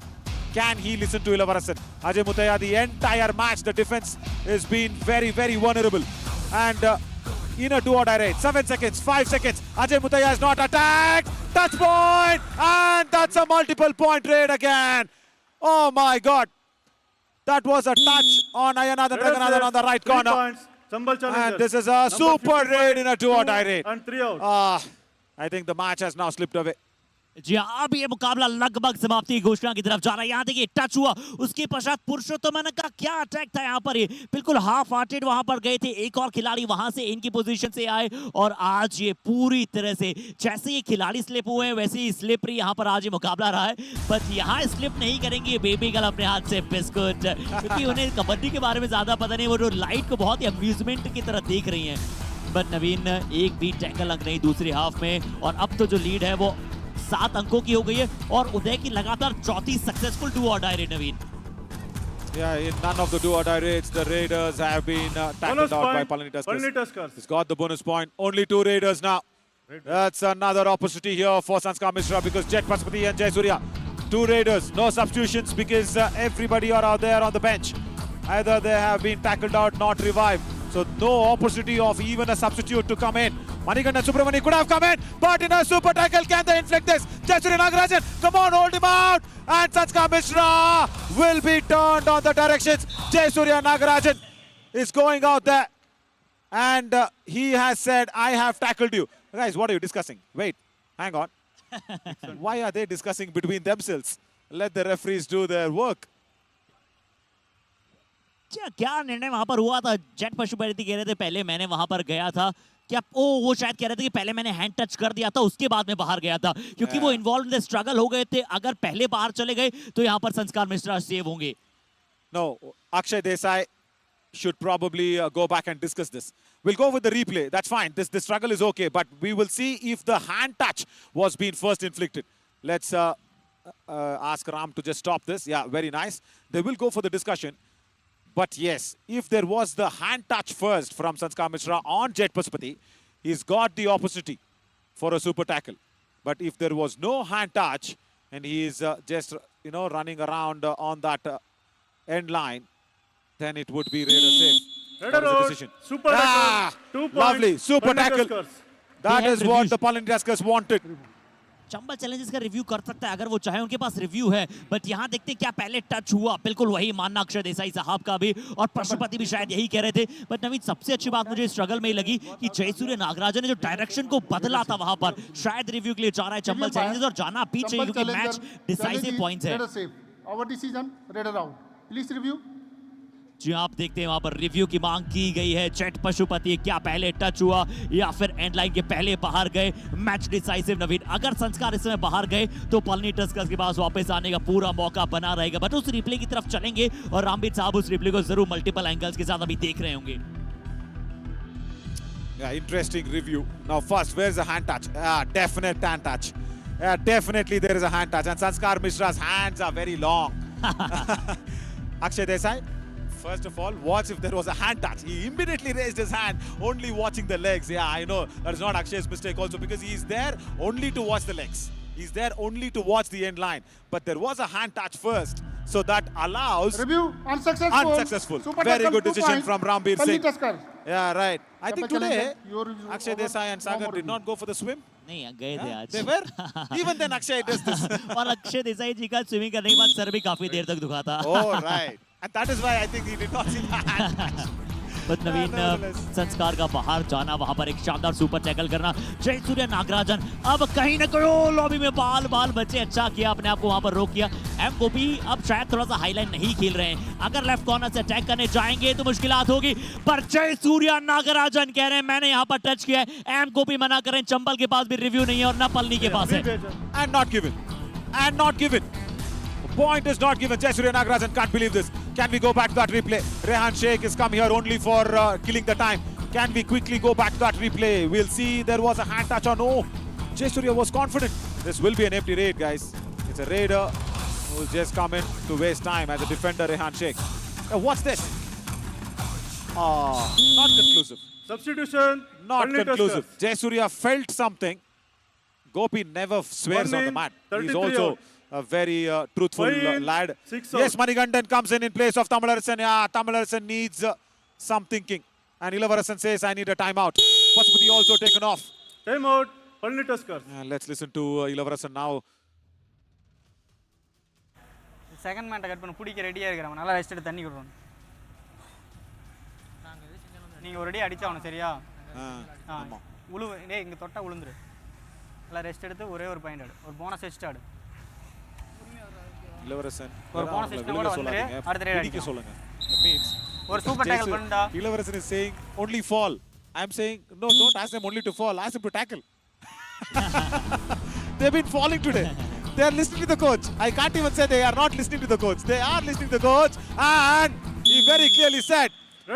Can he listen to Ilavarasan? Ajay Mutaya, the entire match, the defense has been very, very vulnerable. And in a do-or-die raid, 7 seconds, 5 seconds, Ajay Mutaya is not attacked. Touch point, and that's a multiple point raid again. Oh my God. That was a touch on Ayanathan Ranganathan on the right 3 corner. points. Chambal challenges. And this is a Number super 55, raid in a do-or-die 2 raid. And 3 out. I think the match has now slipped away. जी हाँ, अब ये मुकाबला लगभग समाप्ति की घोषणा की तरफ जा रहा है। यहाँ देखिए टच हुआ, उसके पश्चात पुरुषोत्तमन का क्या अटैक था यहाँ पर, ये बिल्कुल हाफ हार्टेड वहां पर गए थे, एक और खिलाड़ी वहां से इनकी पोजीशन से आए और आज ये पूरी तरह से जैसे ये खिलाड़ी स्लिप हुए हैं वैसे ही स्लिप रही यहाँ पर आज ये मुकाबला रहा है। बट यहाँ स्लिप नहीं करेंगे बेबी गर्ल अपने हाथ से बिस्कुट, क्योंकि उन्हें कबड्डी के बारे में ज्यादा पता नहीं, वो जो लाइट को बहुत ही अम्यूजमेंट की तरह देख रही है। बट नवीन, एक भी टैकल अंक नहीं दूसरी हाफ में, और अब तो जो लीड है वो 7 अंकों की हो गई है और उदय की लगातार चौथी successful do-or-die raid। Naveen, Yeah, in none of the do-or-die raids, the Raiders have been tackled Bonus out by point, Palani Tuskers. Palani Tuskers. He's got the bonus point. Only 2 Raiders now. That's another opportunity here for Sanskar Mishra, because Jet Pasupati and Jay Surya, 2 Raiders, no substitutions, because everybody are out there on the bench. Either they have been tackled out, not revived. So no opportunity of even a substitute to come in. Manikandan Subramani could have come in, but in a super tackle, can they inflict this? Jayasuri Nagarajan, come on, hold him out. And Sanskar Mishra will be turned on the directions. Jayasuri Nagarajan is going out there. And he has said, I have tackled you. Guys, what are you discussing? Wait, hang on. Why are they discussing between themselves? Let the referees do their work. क्या निर्णय वहां पर हुआ था? Jet Pashupati कह रहे थे पहले मैंने वहां पर गया था, क्या वो शायद कह रहे थे कि पहले मैंने हैंड टच कर दिया था उसके बाद में बाहर गया था, क्योंकि वो इन्वॉल्व इन स्ट्रगल हो गए थे। अगर पहले बाहर चले गए तो यहाँ पर संस्कार मिश्रा सेव होंगे। No, Akshay Desai should probably go back and discuss this. We'll go with the replay. That's fine. This struggle is okay, but we will see if the hand touch was being first inflicted. Let's ask Ram to just stop this. Yeah, very nice. They will go for the discussion. But yes, if there was the hand touch first from Sanskar Mishra on Jet Pasupati, he's got the opportunity for a super tackle. But if there was no hand touch and he is just, running around on that end line, then it would be Raider safe. Raider That is the out. decision. Super tackle. 2 points. Lovely. Super Palani tackle. Tuskers. That They is have what reviews. the Palani Tuskers wanted. Chambal Challengers का review कर सकता है अगर वो चाहे, उनके पास review है। But यहाँ देखते क्या पहले टच हुआ, बिल्कुल वही मानना अक्षय देसाई साहब का भी, और पशुपति भी शायद यही कह रहे थे। बट नवीन, सबसे अच्छी बात मुझे स्ट्रगल में ही लगी कि जयसूर्य नागराजन ने जो डायरेक्शन को बदला था वहां पर, शायद रिव्यू के लिए जा रहा है चंबल चैलेंजर्स, और जाना भी चाहिए क्योंकि मैच डिसाइसिव पॉइंट्स है। Our decision, Raider out. Please review. जी आप देखते हैं वहां पर रिव्यू की मांग की गई है। जेट पशुपति, क्या पहले टच हुआ या फिर एंड लाइन के पहले बाहर गए? मैच डिसाइसिव नवीन, अगर संस्कार इस समय बाहर गए तो पलनी टस्कर्स के पास वापस आने का पूरा मौका बना रहेगा। बट उस रिप्ले की तरफ चलेंगे और रामबीर साहब उस रिप्ले को जरूर मल्टीपल एंगल्स के साथ अभी देख रहे होंगे। Yeah, interesting review. Now first, where's the hand touch? Definite hand touch. Yeah, definitely there is a hand touch, and Sanskar Mishra's hands are very long. Akshay Desai, first of all, watch if there was a hand touch. He immediately raised his hand, only watching the legs. Yeah, I know that is not Akshay's mistake also, because he is there only to watch the legs. He's there only to watch the end line. But there was a hand touch first, so that allows... Review, unsuccessful. Unsuccessful. Super Very tackle, good 2 decision points. from Rambir Palani Singh. Tuskers. Yeah, right. I think Double today, challenge, your- Akshay over- Desai and no Sagar more did review. not go for the swim. नहीं गए थे आज They were? Even then Akshay does this. और अक्षय देसाई जी का swimming करने के बाद sir भी काफी देर तक दुखा था Oh, right. And that is why I think he did not see the hand touch. But Naveen nevertheless. संस्कार का बाहर जाना, वहां पर एक शानदार सुपर टैकल करना, जय सूर्य नागराजन अब कहीं ना कहीं लॉबी में बाल बाल बचे, अच्छा किया अपने आप को वहां पर रोक किया। एम गोपी अब शायद थोड़ा सा हाईलाइन नहीं खेल रहे हैं, अगर लेफ्ट कॉर्नर से अटैक करने जाएंगे तो मुश्किलात होगी, पर जय सूर्य नागराजन कह रहे हैं मैंने यहां पर टच किया है। एम गोपी मना कर रहे हैं, चंबल के पास भी रिव्यू नहीं है और ना पलनी के पास है। And not given. And not given. Point is not given. Jai Surya Nagarajan can't believe this. Can we go back to that replay? Rehan Sheikh has come here only for killing the time. Can we quickly go back to that replay? We'll see there was a hand touch or no. Jai Surya was confident. This will be an empty raid, guys. It's a raider who's just come in to waste time as a defender, Rehan Sheikh. What's this? Not conclusive. Substitution. Not Palani conclusive. Tuskers. Jai Surya felt something. Gopi never swears on the mat. He's 33 also out. a very truthful Five in, lad. 6 Yes, out. Manigandan comes in place of Tamilarasan. Yeah, Tamilarasan needs some thinking. And Ilavarasan says, I need a timeout. Pasuputhi also taken off. Time out. Palani Tuskers. Let's listen to Ilavarasan now. Second மேட்டை cut பண்ண பிடிக்க ரெடியாக இருக்கிறவன் நல்லா rest எடுத்து தண்ணி கொடுறோம். நீங்கள் ஒரு அடி அடிச்சாகணும் சரியா? ஆமா. டேய் இங்கே தொட்டா உளுந்துரு. நல்லா ரெஸ்ட் எடுத்து ஒரே ஒரு பாயிண்ட் ஆடு, ஒரு போனஸ் வச்சுட்டு ஆடு. Ilavarasan. ஒரு போனஸ் வச்சுட்டு கூட வந்துரு, அடுத்த ரேட் அடிக்க சொல்லுங்க. That means ஒரு சூப்பர் டேக்கிள் பண்ணுடா. Ilavarasan is saying only fall. I'm saying no, don't ask them only to fall. Ask them to tackle. They've been falling today. They are listening to the coach. I can't even say they are not listening to the coach. They are listening to the coach, and he very clearly said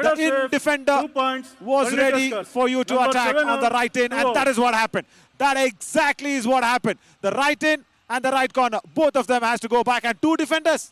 the in defender 2 points. was Palani ready Tuskers. for you to Number attack 7 on the right in, 2 and out. that is what happened. That exactly is what happened. The right in and the right corner, both of them has to go back, and two defenders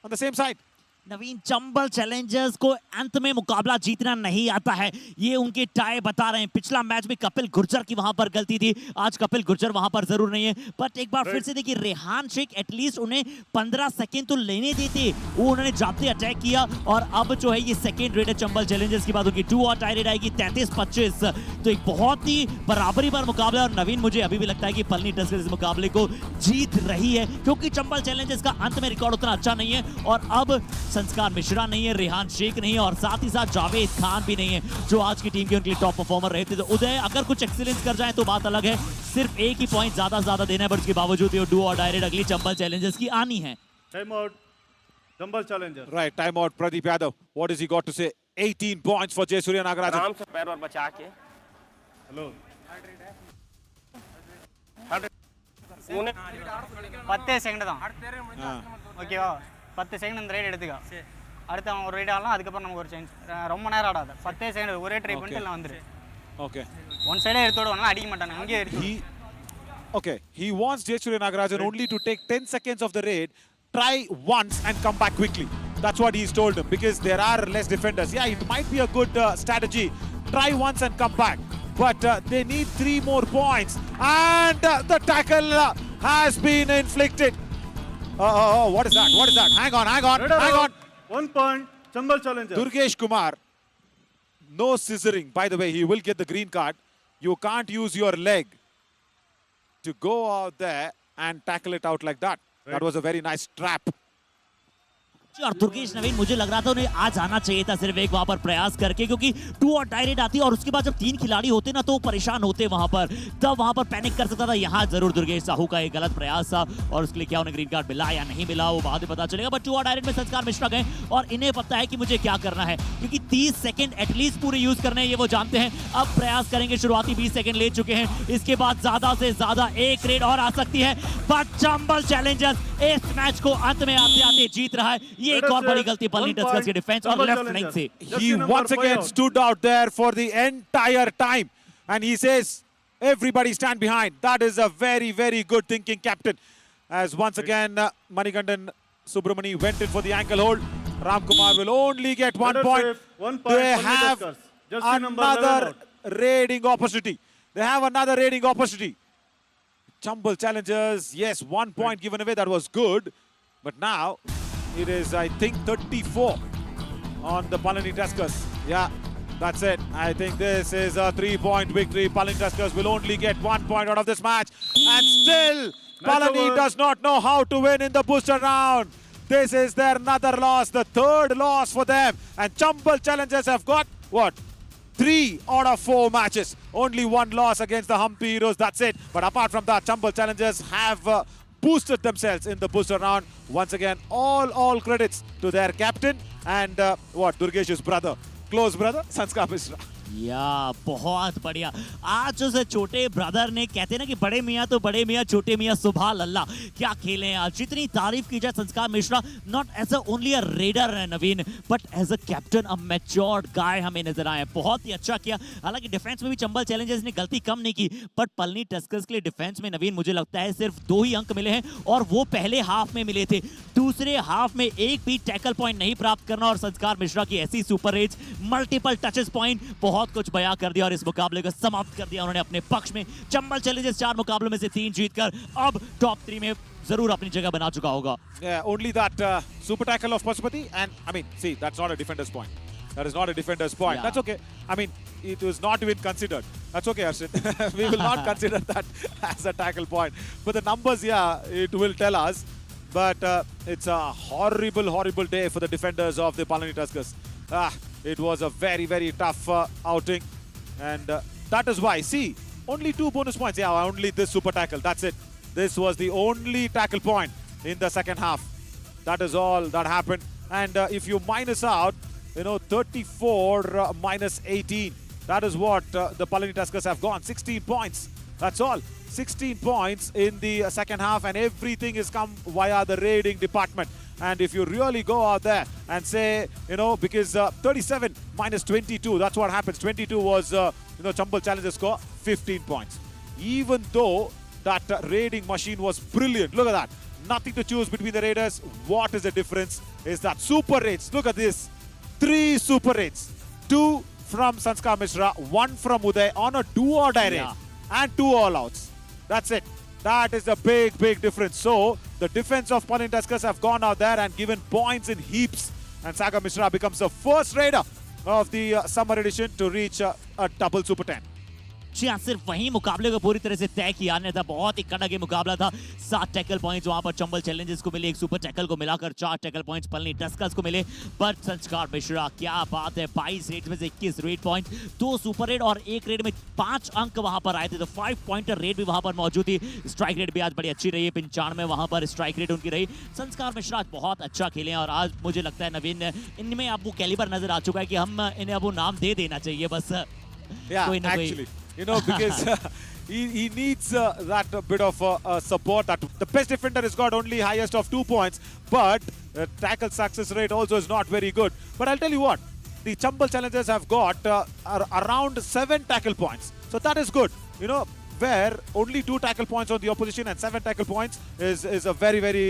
on the same side. Naveen Chambal Challengers को अंत में मुकाबला जीतना नहीं आता है, ये उनके टाई बता रहे हैं। पिछला मैच में कपिल गुर्जर की वहां पर गलती थी, आज कपिल गुर्जर वहां पर जरूर नहीं है। बट एक बार फिर से देखिए, रेहान शेख एटलीस्ट उन्हें 15 सेकंड तो लेने देते, वो उन्होंने जाते अटैक किया। और अब जो है ये सेकंड रेड है चंबल चैलेंजर्स की बात होगी, 2 और टाई रेड आएगी 33-25, तो एक बहुत ही बराबरी पर मुकाबला। और नवीन मुझे अभी भी लगता है कि पलनी टस्कर्स इस मुकाबले को जीत रही है, क्योंकि चंबल चैलेंजर्स का अंत में रिकॉर्ड उतना अच्छा नहीं है। और अब संस्कार मिश्रा नहीं है, रेहान शेख नहीं है, और साथ ही साथ जावेद खान भी नहीं है, जो आज की टीम के उनके लिए टॉप परफॉर्मर रहे थे। तो उदय अगर कुछ एक्सीलेंस कर जाए तो बात अलग है, सिर्फ एक ही पॉइंट ज्यादा देना है, बट उसके बावजूद ये डू और डायरेक्ट अगली चंबल चैलेंजर्स की आनी है। Time out. Chambal challenger. Right, time out. Pradeep Yadav. What has he got to say? 18 points for Jai Surya Nagarajan. आराम से पैर और बचा के Hello. 10 செகண்ட் தான் ஓகேவா? 10 செகண்ட் இந்த ரைட் எடுத்துக்க, அடுத்து அவன் ஒரு ரைட் ஆடலாம், அதுக்கப்புறம் நமக்கு ஒரு சேஞ்ச். ரொம்ப நேரம் ஆடாத, 10 செகண்ட் ஒரே ட்ரை பண்ணிட்டு இல்லை வந்துரு. Okay. ஒன் சைடே எடுத்தோட ஒன்றும் அடிக்க மாட்டானு, அங்கேயே எடுத்து. Okay, he wants Jai Surya Nagarajan only to take 10 seconds of the raid, try once and come back quickly. That's what he's told him, because there are less defenders. Yeah, it might be a good strategy. Try once and come back. But they need 3 more points. And the tackle has been inflicted. What is that? What is that? Hang on. 1 point. Chambal challenger. Durgesh Kumar. No scissoring. By the way, he will get the green card. You can't use your leg to go out there and tackle it out like that. That was a very nice trap. और दुर्गेश नवीन, मुझे लग रहा था उन्हें आज आना चाहिए था सिर्फ एक वहां पर प्रयास करके, क्योंकि 2 और टाई रेड आती है और उसके बाद जब 3 खिलाड़ी होते ना तो वो परेशान होते वहां पर, तब वहां पर पैनिक कर सकता था। यहाँ जरूर दुर्गेश साहू का एक गलत प्रयास था, और उसके लिए क्या उन्हें ग्रीन कार्ड मिला या नहीं मिला वो बाद में पता चलेगा। बट 2 और टाई रेड में संस्कार मिश्रा गए और इन्हें पता है कि मुझे क्या करना है, क्योंकि 30 सेकंड एटलीस्ट पूरे यूज करने हैं, ये वो जानते हैं। अब प्रयास करेंगे, शुरुआती 20 सेकंड ले चुके हैं, इसके बाद ज्यादा से ज्यादा एक रेड और आ सकती है। बट चंबल चैलेंजर्स इस मैच को अंत में आते आते जीत रहा है, ये एक और बड़ी गलती पलनी टस्कर्स के डिफेंस और लेफ्ट फ्लैंक से। He once again stood out there for the entire time, and he says, Everybody stand behind. That is a very, very good thinking, captain. As once again, Manikandan Subramani went in for the ankle hold. Ramkumar will only get 1 Better point. save, 1 point. They Palani have Tuskers. Jersey number 11 another out. raiding opportunity. They have another raiding opportunity. Chambal challengers, yes, 1 point given away. That was good. But now it is, I think, 34 on the Palani Tuskers. Yeah, that's it. I think this is a 3-point victory. Palani Tuskers will only get 1 point out of this match. And still, Palani over. does not know how to win in the booster round. This is their another loss, the third loss for them. And Chambal challengers have got, what? 3 out of 4 matches. Only 1 loss against the Hampi Heroes. That's it. But apart from that, Chambal challengers have boosted themselves in the booster round. Once again, all credits to their captain and Durgesh's brother, close brother, Sanskar Mishra. या बहुत बढ़िया आज जो से छोटे brother ने कहते हैं ना कि बड़े मियाँ तो बड़े मियाँ छोटे मियाँ सुभान अल्लाह क्या खेले हैं आज जितनी तारीफ की जाए Sanskar Mishra not as a only a raider Naveen but as a captain a matured guy हमें नजर आए बहुत ही अच्छा किया हालांकि डिफेंस में भी चंबल चैलेंजर्स ने गलती कम नहीं की बट पलनी टस्कर्स के लिए डिफेंस में नवीन मुझे लगता है सिर्फ 2 ही अंक मिले हैं और वो पहले हाफ में मिले थे दूसरे हाफ में एक भी टैकल पॉइंट नहीं प्राप्त करना और संस्कार मिश्रा की ऐसी super rates multiple touches point बहुत कुछ बयां कर दिया और इस मुकाबले को समाप्त कर दिया उन्होंने अपने पक्ष में चंबल चैलेंजर्स 4 मुकाबलों में से 3 जीतकर अब टॉप 3 में जरूर अपनी जगह बना चुका होगा Yeah, only that super tackle of Pasupati and I mean, see, that's not a defender's point. That is not a defender's point. Yeah. That's okay. I mean, it was not even considered. That's okay, Arshit. We will not consider that as a tackle point. But the numbers, yeah, it will tell us. But it's a horrible, horrible day for the defenders of the Palani Tuskers. It was a very, very tough outing. And that is why, see, only 2 bonus points. Yeah, only this super tackle. That's it. This was the only tackle point in the second half. That is all that happened. And if you minus out, 34 minus 18. That is what the Palani Tuskers have gone. 16 points. That's all. 16 points in the second half, and everything has come via the raiding department. And if you really go out there and say, because 37 minus 22, that's what happens. 22 was, Chambal Challengers score, 15 points. Even though that raiding machine was brilliant. Look at that. Nothing to choose between the raiders. What is the difference is that super raids. Look at this. 3 super raids. 2 from Sanskar Mishra, 1 from Uday on a do-or-die raid. And 2 all-outs. That's it. That is a big, big difference. So, the defense of Palani Tuskers have gone out there and given points in heaps. And Sagar Mishra becomes the first raider of the summer edition to reach a double super 10. जी हाँ सिर्फ वही मुकाबले को पूरी तरह से तय किया था बहुत ही कड़क मुकाबला था 7 टैकल पॉइंट्स वहां पर चंबल चैलेंजर्स को मिले एक सुपर टैकल को मिलाकर 4 टैकल पॉइंट्स पलनी टस्कर्स को मिले पर संस्कार मिश्रा क्या बात है 22 रेड में से 21 रेड पॉइंट 2 सुपर रेड और 1 रेड में 5 अंक वहां पर आए थे तो 5 पॉइंटर रेड भी वहां पर मौजूद थी स्ट्राइक रेट भी आज बड़ी अच्छी रही है 95 में वहां पर स्ट्राइक रेट उनकी रही संस्कार मिश्रा आज बहुत अच्छा खेले हैं और आज मुझे लगता है नवीन इनमें अब वो कैलिबर नजर आ चुका है कि हम इन्हें अब वो नाम दे देना चाहिए बस कोई ना कोई because he needs that bit of support. That the best defender has got only highest of 2 points, but tackle success rate also is not very good. But I'll tell you what, the Chambal challengers have got around 7 tackle points. So that is good. Where only 2 tackle points on the opposition and 7 tackle points is a very, very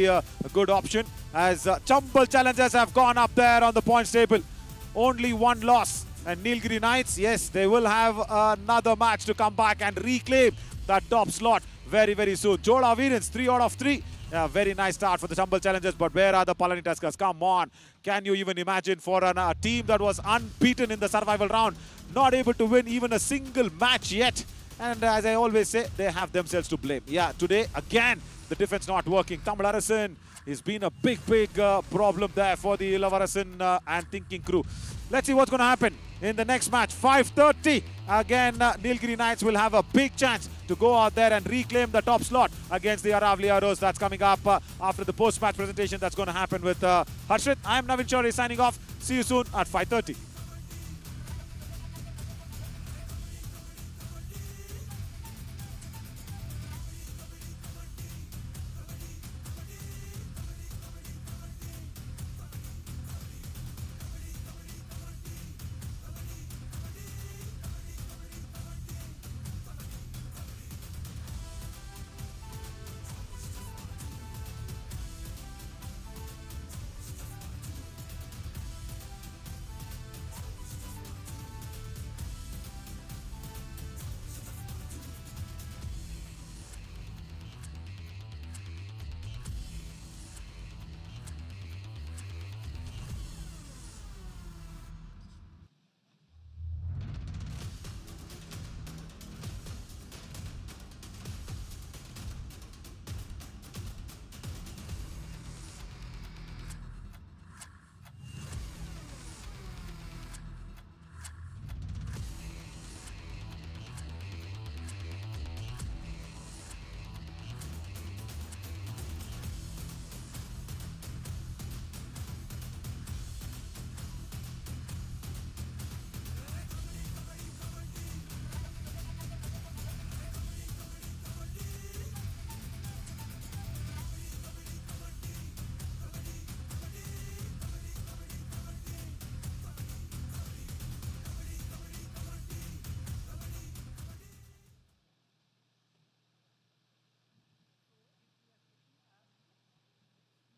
good option. As Chambal challengers have gone up there on the points table. Only 1 loss. And Nilgiri Knights, yes, they will have another match to come back and reclaim that top slot very, very soon. Chola Virens, 3 out of 3. Yeah, very nice start for the Chambal challengers, but where are the Palani Tuskers? Come on. Can you even imagine for a team that was unbeaten in the survival round, not able to win even a single match yet? And as I always say, they have themselves to blame. Yeah, today, again, the defense not working. Tamil Arasan has been a big, big problem there for the Ilavarasan and Thinking crew. Let's see what's going to happen in the next match. 5:30. Again, Nilgiri Knights will have a big chance to go out there and reclaim the top slot against the Aravalli Arrows. That's coming up after the post-match presentation that's going to happen with Harshit. I'm Navin Shore signing off. See you soon at 5:30.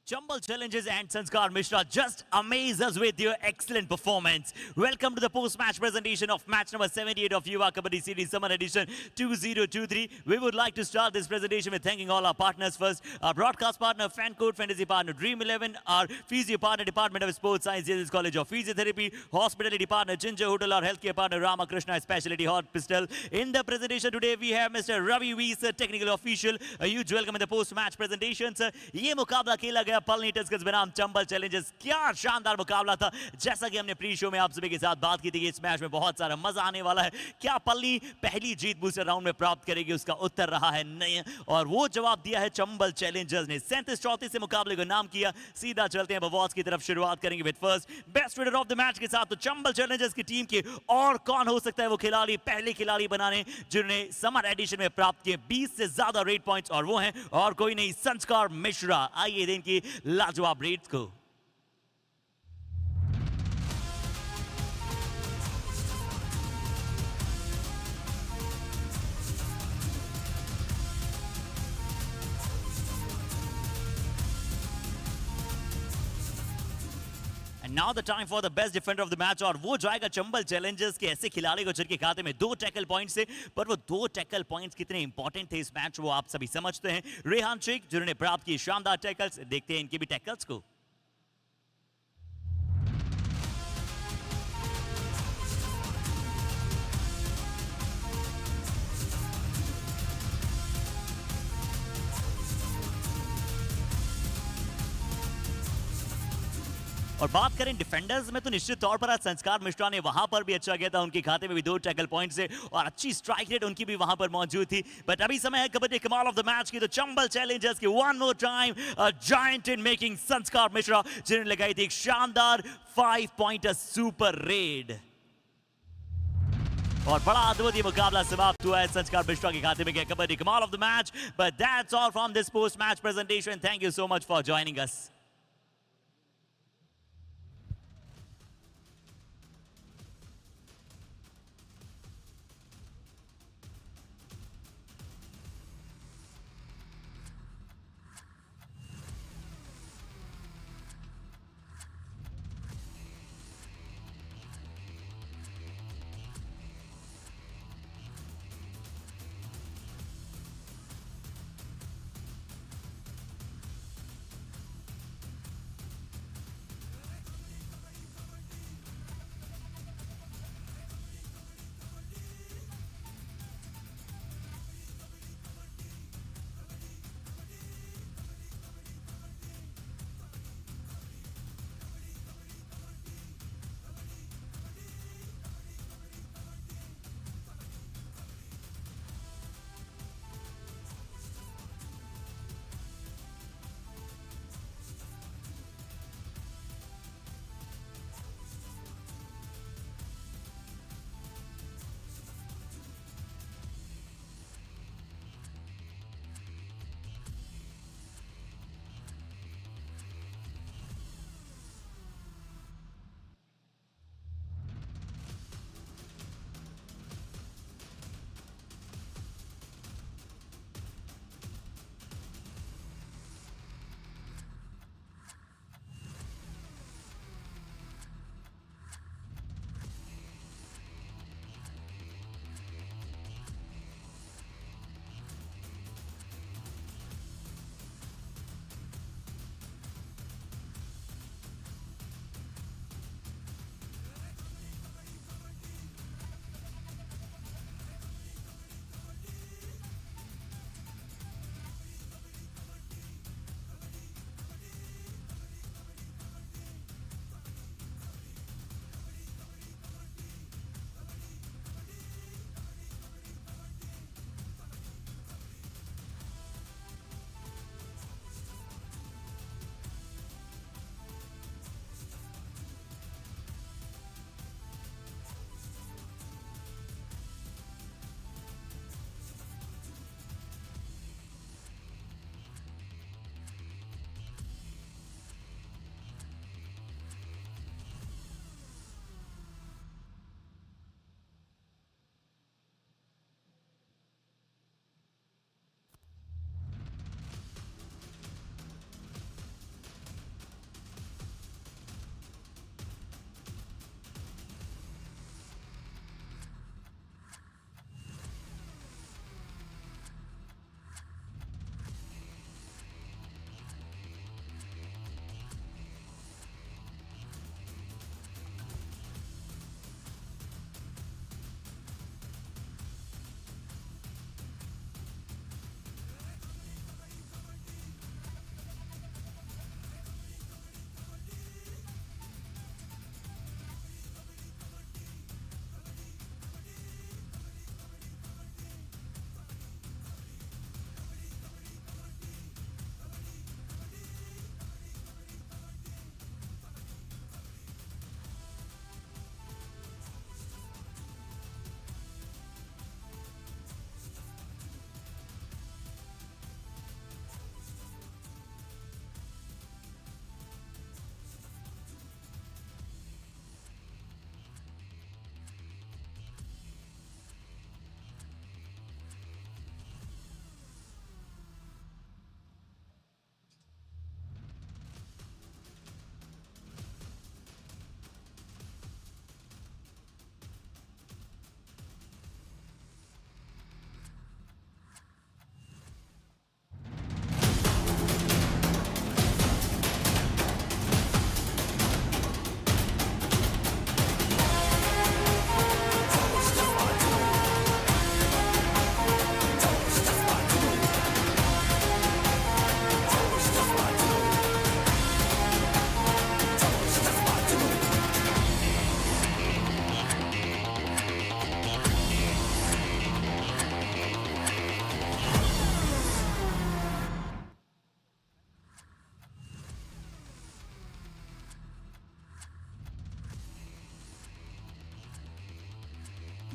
Chambal challenges and Sanskar Mishra just amaze us with your excellent performance. Welcome to the post-match presentation of match number 78 of Yuva Kabaddi Series Summer Edition 2023. We would like to start this presentation with thanking all our partners first. Our broadcast partner, Fan Code Fantasy partner, Dream 11, our physio partner, Department of Sports Science, Jesus College of Physiotherapy, hospitality partner, Ginger Hotel, our healthcare partner, Ramakrishna Specialty Hospital. In the presentation today, we have Mr. Ravi V, sir, technical official. A huge welcome in the post-match presentation, sir. ये मुकाबला खेला गया Palani Tuskers बनाम Chambal Challengers. क्या शानदार मुकाबला था. जैसा कि हमने प्री शो में आप सभी के साथ बात की थी कि इस मैच में बहुत सारा मजा आने वाला है. क्या पलनी पहली जीत बूस्टर राउंड में प्राप्त करेगी? उसका उत्तर रहा है नहीं, और वो जवाब दिया है चंबल चैलेंजर्स ने. 37-34 से मुकाबले को नाम किया. सीधा चलते हैं अवार्ड्स की तरफ. शुरुआत करेंगे with first best raider of the match के साथ. तो चंबल चैलेंजर्स की टीम के और कौन हो सकता है वो खिलाड़ी, पहले खिलाड़ी बनाने जिन्होंने समर एडिशन में प्राप्त किए 20 से ज्यादा रेट पॉइंट्स, और वो हैं और कोई नहीं, संस्कार मिश्रा. आइए दें कि लाजवाब रेट्स को. And now the time for the best defender of the match, और वो जाएगा चंबल चैलेंजर्स के ऐसे खिलाड़ी को जिनके खाते में 2 टैकल पॉइंट्स से. पर वो 2 टैकल पॉइंट्स कितने इंपॉर्टेंट थे इस मैच, वो आप सभी समझते हैं. रेहान शेख जिन्होंने प्राप्त किए शानदार टैकल्स. देखते हैं इनके भी टैकल्स को. और बात करें डिफेंडर्स में तो निश्चित तौर पर आज संस्कार मिश्रा ने वहां पर भी अच्छा किया था. उनके खाते में भी 2 टैकल पॉइंट्स है और अच्छी स्ट्राइक रेट उनकी भी वहां पर मौजूद थी. बट अभी समय है कबड्डी कमाल ऑफ द मैच की. तो चंबल चैलेंजर्स की one more time a giant in making संस्कार मिश्रा, जिन्होंने लगाई थी एक शानदार 5 पॉइंटर सुपर रेड. और बड़ा अद्भुत ये मुकाबला समाप्त हुआ है. संस्कार मिश्रा के खाते में गया कबड्डी कमाल of the match. But that's all from this post match presentation. Thank you so much for joining us.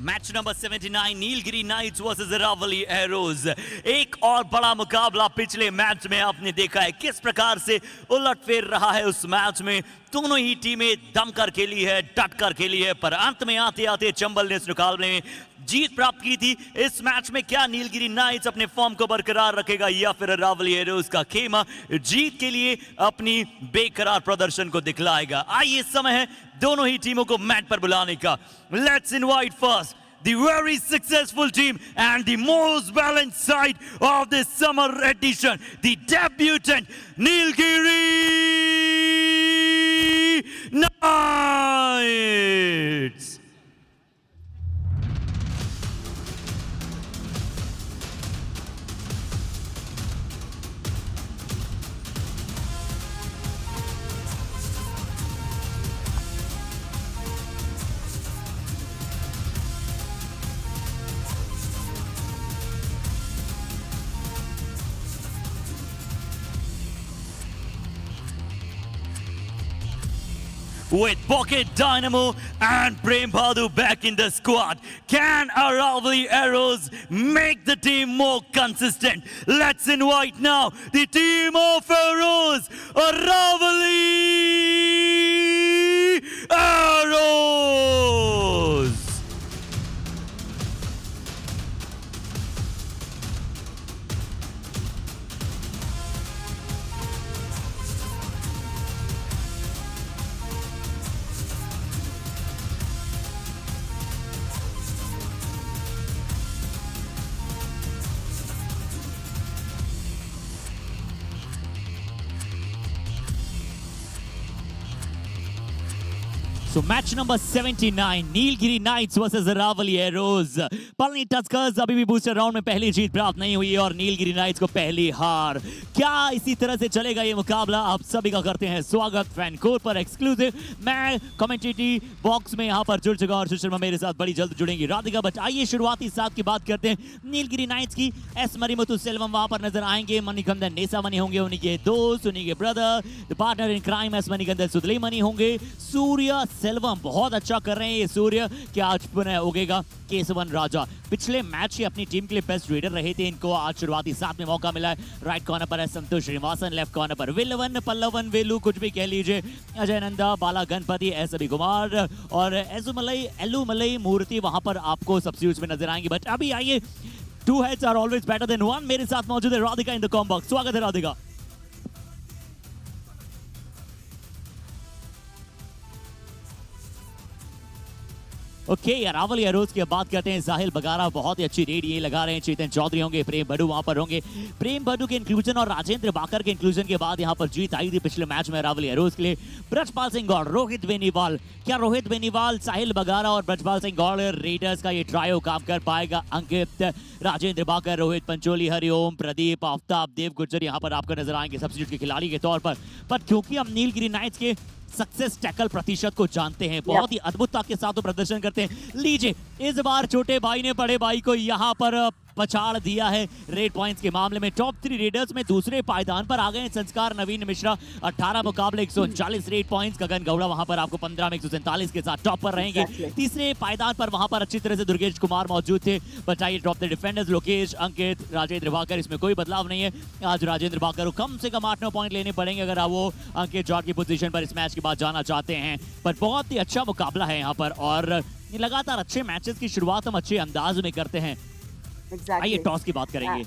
Match number 79 Nilgiri Knights versus Aravali Arrows. एक और बड़ा मुकाबला पिछले मैच में आपने देखा है किस प्रकार से उलटफेर रहा है। उस मैच में दोनों ही टीमें दमकर खेली है, डटकर खेली है, पर अंत में आते आते चंबल ने इस मुकाबले में जीत प्राप्त की थी। इस मैच में क्या नीलगिरी नाइट्स अपने फॉर्म को बरकरार रखेगा या फिर अरावली एरोज का खेमा जीत के लिए अपनी बेकरार प्रदर्शन को दिखलाएगा? आइए समय है दोनों ही टीमों को मैच पर बुलाने का। Let's invite first the very successful team and the most balanced side of this summer edition, the debutant Nilgiri Knights. With Pocket Dynamo and Prem Bhadu back in the squad, can Aravalli Arrows make the team more consistent? Let's invite now the team of Arrows, Aravalli Arrows! So match number 79 Nilgiri Knights versus Aravali Arrows. Palani Tuskers अभी भी booster round में पहली जीत प्राप्त नहीं हुई और Nilgiri nights को पहली हार। क्या इसी तरह से चलेगा ये मुकाबला? आप सभी का करते हैं स्वागत फैन कोर पर एक्सक्लूसिव। मैं कमेंटेटिव बॉक्स में यहाँ पर जुड़ चुका और सुशर्मा मेरे साथ बड़ी जल्द जुड़ेंगी राधिका। बट आइए शुरुआती साथ की बात करते हैं नीलगिरी नाइट्स की। एस मरीमुथु सेल्वम वहां पर नजर आएंगे, मणिकंदन नेसा मनी होंगे, उन्हीं के दोस्त, उन्हीं के brother, the partner in crime S Manikandan Sudalaimani होंगे। सूर्य सेल्वम बहुत अच्छा कर रहे हैं ये सूर्य, क्या आज पुनः उगेगा केसवन राजा। पिछले मैच से अपनी टीम के लिए बेस्ट रेडर रहे थे, इनको आज शुरुआती साथ में मौका मिला है। राइट कॉर्नर पर है संतोष श्रीनिवासन, लेफ्ट कॉर्नर पर विलवन पल्लवन वेलू कुछ भी कह लीजिए, अजय नंदा, बाला गणपति, एस अभी कुमार और एलू मलई मूर्ति वहां पर आपको सब्स्टिट्यूट्स में नजर आएंगे। बट अभी आइए, two heads are always better than one. मेरे साथ मौजूद है Radhika in the com box. स्वागत है राधिका। ओके, अरावली एरोज की बात करते हैं। साहिल बगारा बहुत ही अच्छी रेड ये लगा रहे हैं। चेतन चौधरी होंगे, प्रेम बडू वहां पर होंगे। प्रेम बडू के इंक्लूजन और राजेंद्र बाकर के इंक्लूजन के बाद यहां पर जीत आई थी पिछले मैच में अरावली एरोज के लिए। ब्रजपाल सिंह गौड़, रोहित बेनीवाल, क्या रोहित बेनीवाल, साहिल बगारा और ब्रजपाल सिंह गौड़ रेडर्स का ये ट्रायो काम कर पाएगा? अंकित, राजेंद्र बाकर, रोहित पंचोली, हरिओम, प्रदीप, आफ्ताब, देव गुर्जर यहां पर आपको नजर आएंगे सब्स्टिट्यूट के खिलाड़ी के तौर पर। क्योंकि हम नीलगिरी नाइट्स के सक्सेस टैकल प्रतिशत को जानते हैं, बहुत ही अद्भुतता के साथ वो प्रदर्शन करते हैं। लीजिए, इस बार छोटे भाई ने बड़े भाई को यहां पर पछाड़ दिया है रेड पॉइंट्स के मामले में। टॉप 3 रेडर्स में दूसरे पायदान पर आ गए हैं संस्कार नवीन मिश्रा, 18 मुकाबले 139 रेड पॉइंट्स। गगन गौड़ा वहां पर आपको 15 में 147 के साथ टॉप पर रहेंगे। तीसरे पायदान पर वहां पर अच्छी तरह से दुर्गेश कुमार मौजूद थे। बताइए टॉप द डिफेंडर्स लोकेश, अंकित, राजेंद्र बाकर, इसमें कोई बदलाव नहीं है। आज राजेंद्र बाकर को कम से कम 8-9 पॉइंट लेने पड़ेंगे अगर वो अंकित जॉर्ज की पोजीशन पर इस मैच के बाद जाना चाहते हैं। पर बहुत ही अच्छा मुकाबला है यहाँ पर और लगातार अच्छे मैचेस की शुरुआत हम अच्छे अंदाज में करते हैं। आइए टॉस की बात करेंगे।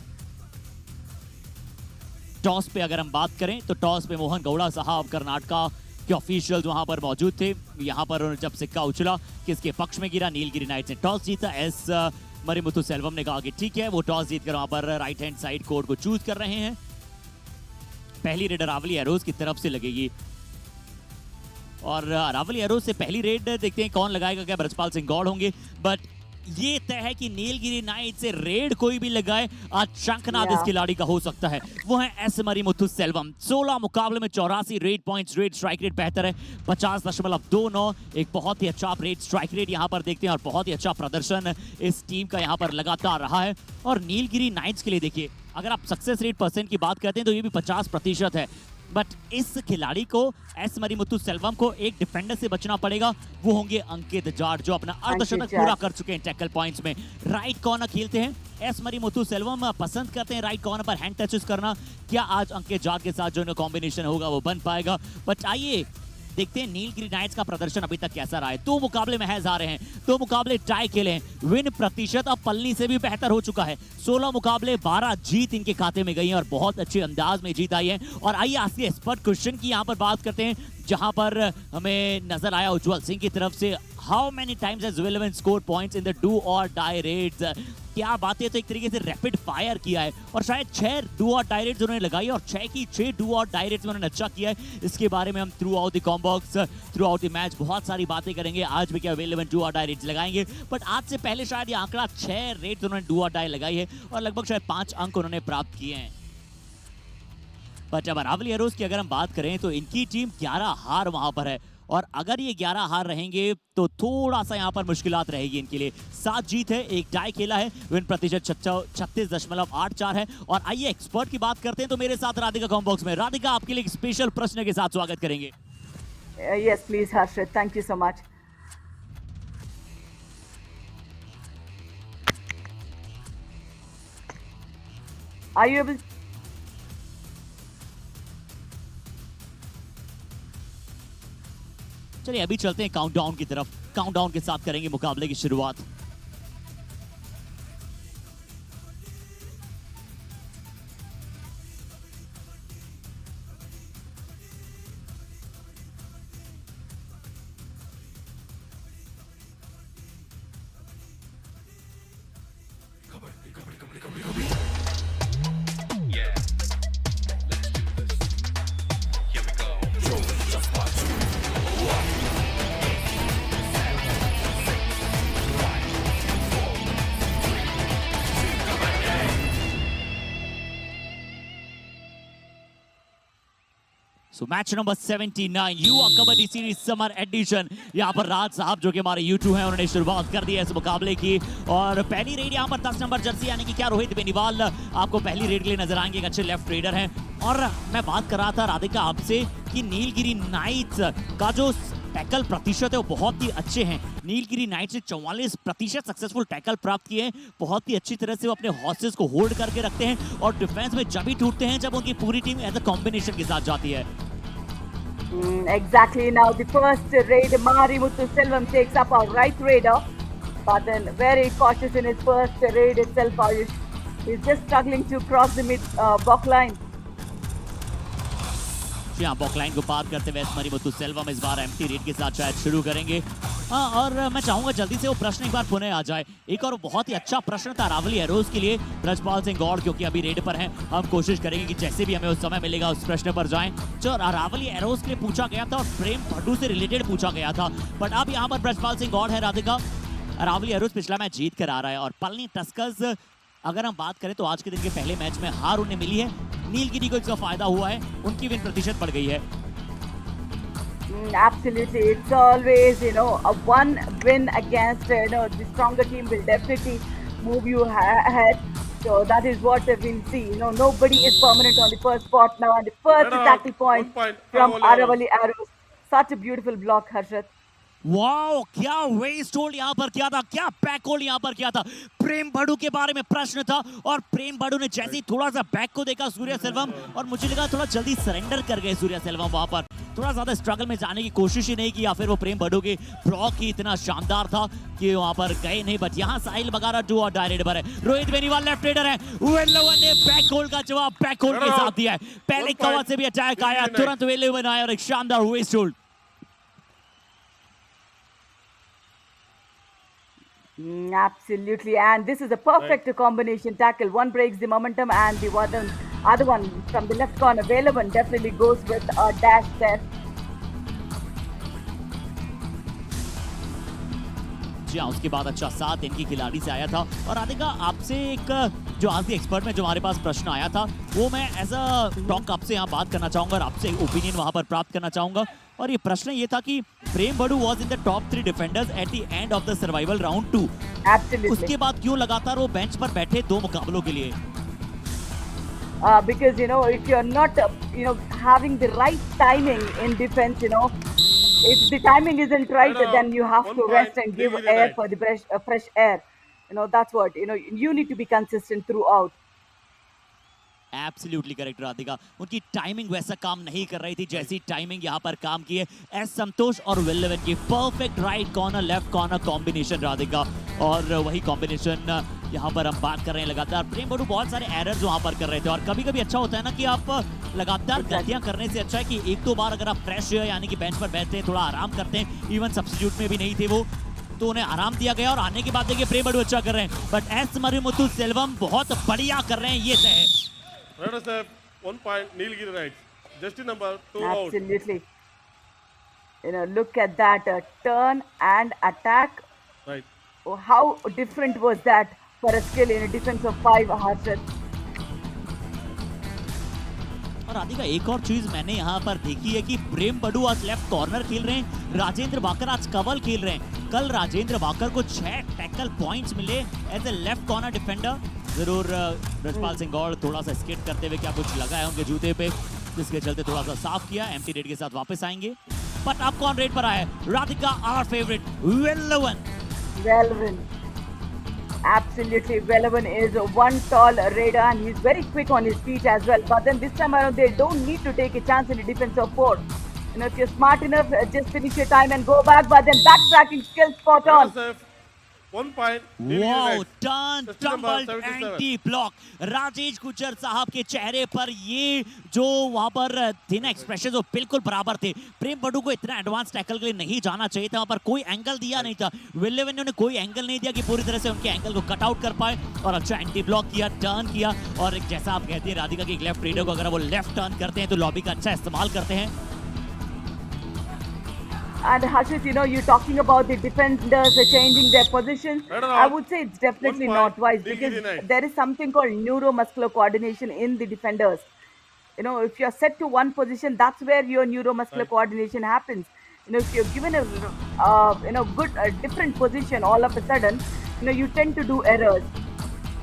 टॉस पे अगर हम बात करें तो टॉस पे मोहन गौड़ा साहब कर्नाटका के ऑफिशियल्स वहां पर मौजूद थे। यहां पर जब सिक्का उछला किसके पक्ष में गिरा, नीलगिरी नाइट्स ने टॉस जीता। एस मरीमुथु सेल्वम ने कहा कि ठीक है, वो टॉस जीतकर वहां पर राइट हैंड साइड कोर्ट को चूज कर रहे हैं। पहली रेड अरावली एरोज की तरफ से लगेगी और अरावली एरोज से पहली रेड देखते हैं कौन लगाएगा। क्या ब्रजपाल सिंह गौड़ होंगे? बट ये तय है कि नीलगिरी नाइट से रेड कोई भी लगाए आज शंखनाद इस खिलाड़ी का हो सकता है। वो है एस मरीमुथु सेल्वम। 16 मुकाबले में 84 red points, red strike rate बेहतर है 50.29। एक बहुत ही अच्छा रेड स्ट्राइक रेट यहाँ पर देखते हैं और बहुत ही अच्छा प्रदर्शन इस टीम का यहाँ पर लगातार रहा है। और नीलगिरी नाइट्स के लिए देखिए, अगर आप सक्सेस रेट परसेंट की बात करते हैं तो ये भी 50% है। बट इस खिलाड़ी को एस मरिमुथु सेल्वम को एक डिफेंडर से बचना पड़ेगा, वो होंगे अंकित जाट जो अपना अर्धशतक पूरा कर चुके हैं टैकल पॉइंट्स में। राइट कॉर्नर खेलते हैं एस मरिमुथु सेल्वम, पसंद करते हैं राइट कॉर्नर पर हैंड टचेस करना। क्या आज अंकित जाट के साथ जो इनका कॉम्बिनेशन होगा वो बन पाएगा? बट आइए देखते हैं नीलगिरी नाइट्स का प्रदर्शन अभी तक कैसा रहा है। 2 मुकाबले महज आ रहे हैं, 2 मुकाबले टाई खेले हैं, विन प्रतिशत अब पलनी से भी बेहतर हो चुका है। 16 मुकाबले 12 जीत इनके खाते में गई है और बहुत अच्छे अंदाज में जीत आई है। और आइए आज के एक्सपर्ट क्वेश्चन की यहाँ पर बात करते हैं, जहां पर हमें नजर आया उज्जवल सिंह की तरफ से, हाउ मेनी टाइम्स हैज विलेवन score points in the do और डाई रेड्स। क्या बात है, तो एक तरीके से रैपिड फायर किया है और शायद 6 डू और डाई रेड्स उन्होंने लगाई और 6 की 6 डू और डाई रेड्स में उन्होंने अच्छा किया है। इसके बारे में हम through out the combox, through out the match बहुत सारी बातें करेंगे। आज भी क्या विलेवन डू और डाई रेड्स लगाएंगे, बट आज से पहले शायद ये आंकड़ा 6 रेड्स उन्होंने डू और डाई लगाई है और लगभग शायद 5 अंक उन्होंने प्राप्त किए हैं। बट अब अरावली एरोज की अगर हम बात करें तो इनकी टीम 11 हार वहां पर है और अगर ये 11 हार रहेंगे तो थोड़ा सा यहाँ पर मुश्किलात रहेगी इनके लिए। 7 जीत है, 1 टाई खेला है, विन प्रतिशत 36.84 है। और आइए एक्सपर्ट की बात करते हैं, तो मेरे साथ राधिका कॉम्बॉक्स में। राधिका, आपके लिए एक स्पेशल प्रश्न के साथ स्वागत करेंगे। Yes, please, Harshit. Thank you so much. Are you able? चलिए अभी चलते हैं काउंटडाउन की तरफ। काउंटडाउन के साथ करेंगे मुकाबले की शुरुआत। सो मैच नंबर 79 युवा कबड्डी सीरीज समर एडिशन। यहाँ पर राज साहब जो कि हमारे YouTube हैं, उन्होंने शुरुआत कर दी है इस मुकाबले की। और पहली रेड यहाँ पर 10 नंबर जर्सी यानी कि क्या रोहित बेनीवाल आपको पहली रेड के लिए नजर आएंगे, एक अच्छे लेफ्ट रेडर हैं। और मैं बात कर रहा था राधिका आपसे कि नीलगिरी नाइट्स का जो टैकल प्रतिशत है वो बहुत ही अच्छे हैं। नीलगिरी नाइट्स ने 44% सक्सेसफुल टैकल प्राप्त किए हैं। बहुत ही अच्छी तरह से वो अपने हॉर्सेस को होल्ड करके रखते हैं और डिफेंस में जब ही टूटते हैं जब उनकी पूरी टीम एज अ कॉम्बिनेशन के साथ जाती है। Exactly. Now the first raid, Marimuthu Selvam takes up our right raider, but then very cautious in his first raid itself. He's just struggling to cross the mid block line. यहाँ बॉकलाइन को पार करते हुए मरिमुथु सेल्वम इस बार empty red के साथ शायद शुरू करेंगे। हाँ, और मैं चाहूंगा जल्दी से वो प्रश्न एक बार पुनः आ जाए। एक और बहुत ही अच्छा प्रश्न था अरावली एरोज के लिए, ब्रजपाल सिंह गौड़ क्योंकि अभी रेड पर हैं। हम कोशिश करेंगे कि जैसे भी हमें उस समय मिलेगा उस प्रश्न पर जाएं जो अरावली एरोज के लिए पूछा गया था और प्रेम भड्डू से रिलेटेड पूछा गया था। बट अब यहाँ पर ब्रजपाल सिंह गौड़ है। राधिका, अरावली एरोज पिछला मैच जीत कर आ रहा है और पलनी टस्कर्स अगर हम बात करें तो आज के दिन के पहले मैच में हार उन्हें मिली है। नीलगिरी को इसका फायदा हुआ है, उनकी विन प्रतिशत बढ़ गई है। Absolutely, it's always a one win against the stronger team will definitely move you ahead. So that is what we'll see. Nobody is permanent on the first spot now, and the first tackle point from Aravalli Arrows. Such a beautiful block, Harshit. Wow, क्या waste hold यहाँ पर किया था, क्या back hold यहाँ पर किया था। प्रेम भड्डू के बारे में प्रश्न था और प्रेम भड्डू ने जैसे ही थोड़ा सा बैक को देखा सूर्य सेल्वम, और मुझे लगा थोड़ा जल्दी सरेंडर कर गए सूर्य सेल्वम। वहां पर थोड़ा ज्यादा स्ट्रगल में जाने की कोशिश ही नहीं की, या फिर वो प्रेम भड्डू के ब्लॉक ही इतना शानदार था कि वहां पर गए नहीं। बट यहाँ साहिल बगारा जो और डायरेक्ट पर है, रोहित बेनीवाल लेफ्ट रेडर है, वेल्लोवन ने बैक होल्ड का जवाब बैक होल्ड के साथ दिया है। पहले कवर से भी अटैक आया, तुरंत वेल्लोवन आया और एक शानदार waist hold. Absolutely, and this is a perfect combination tackle. One breaks the momentum and the other one from the left corner, Velavan, definitely goes with a dash there. जी हाँ, उसके बाद अच्छा साथ इनकी खिलाड़ी से आया था। और राधिका, आपसे एक जो आज के एक्सपर्ट में जो हमारे पास प्रश्न आया था वो मैं एज अ टॉक आपसे यहाँ बात करना चाहूंगा और आपसे ओपिनियन वहां पर प्राप्त करना चाहूंगा। और ये प्रश्न ये था कि Prem Bhaddu was in the top 3 defenders at the end of the survival round 2। Absolutely. उसके बाद क्यों लगातार वो बेंच पर बैठे 2 मुकाबलों के लिए? because if you're not having the right timing in defense, if the timing isn't right, then you have to rest and give air for the fresh air. That's what you need to be consistent throughout. Absolutely correct Radhika, उनकी timing वैसा काम नहीं कर रही थी जैसी timing यहाँ पर काम की है एस संतोष और विल11 की perfect right corner left corner combination Radhika, और वही कॉम्बिनेशन यहाँ पर हम बात कर रहे हैं लगातार। प्रेम बड़ू बहुत सारे एरर्स वहाँ पर कर रहे थे, और कभी कभी अच्छा होता है ना कि आप लगातार गलतियां करने से अच्छा है कि एक दो बार अगर आप फ्रेश यानी कि बेंच पर बैठते हैं, थोड़ा आराम करते हैं, इवन सब्स्टिट्यूट में भी नहीं थे वो, तो उन्हें आराम दिया गया और आने के बाद देखिए प्रेम बड़ू अच्छा कर रहे हैं, बट एस मरिमुथु सेल्वम बहुत बढ़िया कर रहे हैं, ये तय है। Let us have 1 point, Nilgiri rights. Just number 2 out. Absolutely. Look at that turn and attack. Right. Oh, how different was that for a skill in a defense of 5 Harshad? और राधिका एक और चीज मैंने यहाँ पर देखी है कि प्रेम बड़ू आज लेफ्ट कॉर्नर खेल रहे हैं, राजेंद्र वाकर आज कवल खेल रहे हैं। कल राजेंद्र वाकर को 6 टैकल पॉइंट्स मिले as a left corner defender. जरूर ब्रजपाल सिंह गौड़ थोड़ा सा स्किट करते हुए क्या कुछ लगा है उनके जूते पे, जिसके चलते थोड़ा सा साफ किया, एम्प्टी रेड के साथ वापस आएंगे। बट अब कौन रेड पर आए? राधिका आवर फेवरेट विल11। Well, absolutely, Wellevan is one tall raider and he's very quick on his feet as well. But then this time around, they don't need to take a chance in the defense of 4. If you're smart enough, just finish your time and go back. But then backtracking skill spot on. Let us have 1 point, Nilgiri wow, rights. Turn Just number tumbled 77. Anti block. Rajesh Gujjar साहब के चेहरे पर ये जो वहां पर थे ना एक्सप्रेशन, वो बिल्कुल बराबर थे। प्रेम बड़ू को इतना एडवांस टैकल के लिए नहीं जाना चाहिए था, वहां पर कोई एंगल दिया नहीं था। विल11 ने कोई एंगल नहीं दिया कि पूरी तरह से उनके एंगल को कट आउट कर पाए, और अच्छा एंटी ब्लॉक किया, टर्न किया, और जैसा आप कहते हैं राधिका की लेफ्ट रेडर को अगर वो लेफ्ट टर्न करते हैं तो लॉबी का अच्छा इस्तेमाल करते हैं। And Harshit, you're talking about the defenders changing their position. I would say it's definitely 1 not point, wise Nilgiri because night. there is something called neuromuscular coordination in the defenders. If you're set to one position, that's where your neuromuscular coordination happens. If you're given a good different position all of a sudden, you tend to do errors.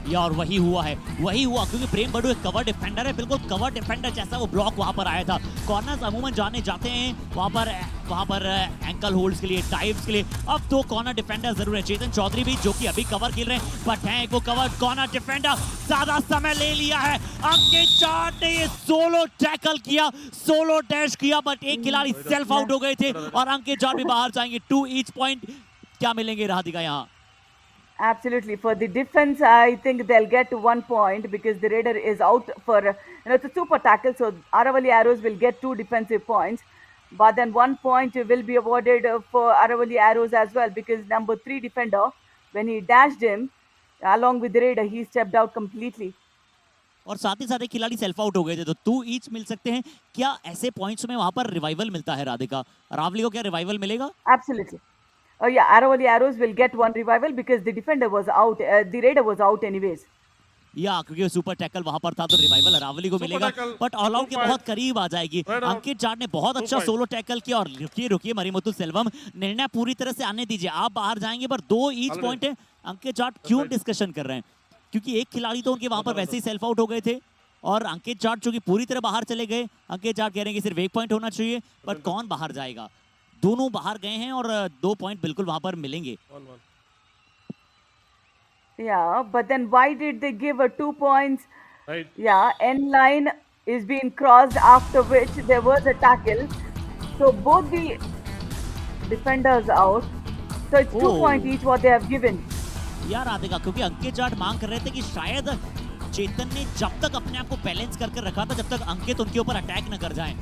यार वही हुआ है, वही हुआ, क्योंकि प्रेम बड़ू एक cover defender है, बिल्कुल कवर डिफेंडर जैसा वो ब्लॉक वहां पर आया था। कॉर्नर्स अमूमन जाने जाते हैं वहां पर एंकल होल्ड्स के लिए, टाइप्स के लिए। अब 2 कॉर्नर डिफेंडर जरूर है, चेतन चौधरी भी जो कि अभी कवर खेल रहे हैं, बट है वो कवर कॉर्नर डिफेंडर, ज्यादा समय ले लिया है। अंकित चाट ने ये सोलो टैकल किया, सोलो डैश किया, बट एक खिलाड़ी सेल्फ आउट हो गए थे और अंकित चाट भी बाहर जाएंगे। 2 ईच पॉइंट क्या मिलेंगे राधिका यहाँ? Absolutely. For the defense, I think they'll get 1 point because the raider is out for, it's a super tackle. So Aravalli Arrows will get 2 defensive points. But then 1 point will be awarded for Aravalli Arrows as well because number 3 defender, when he dashed him, along with the raider, he stepped out completely. और साथ ही साथ एक खिलाड़ी self out हो गए थे, तो 2 each मिल सकते हैं। क्या ऐसे पॉइंट्स में वहां पर रिवाइवल मिलता है राधिका? अरावली को क्या रिवाइवल मिलेगा? Absolutely. Oh yeah, Aravalli Arrows will get 1 revival because the defender was out, the raider was out anyways. या क्योंकि सुपर टैकल वहां पर था तो रिवाइवल अरावली को मिलेगा, बट ऑल आउट के बहुत करीब आ जाएगी। अंकित चाट ने बहुत अच्छा सोलो टैकल किया, और रुकिए मरिमुथु सेल्वम, निर्णय पूरी तरह से आने दीजिए, आप बाहर जाएंगे, पर 2 ईच पॉइंट है। अंकित चाट क्यों डिस्कशन कर रहे हैं? क्योंकि एक खिलाड़ी तो उनके वहां पर वैसे ही सेल्फ आउट हो गए थे, और अंकित चाट जो कि पूरी तरह बाहर चले गए। अंकित चाट कह रहे हैं कि सिर्फ 1 पॉइंट होना चाहिए, बट कौन बाहर जाएगा? दोनों बाहर गए हैं और 2 पॉइंट बिल्कुल वहां पर मिलेंगे। 1-1. Yeah, but then why did they give 2 points? Right. Yeah, end line is being crossed, after which there was a tackle. So both the defenders out. So it's 2 points each what they have given. यार राधिका, क्योंकि अंकित जाट मांग कर रहे थे कि शायद चेतन ने जब तक अपने आप को बैलेंस करके रखा था, जब तक अंकित उनके ऊपर अटैक न कर जाएं।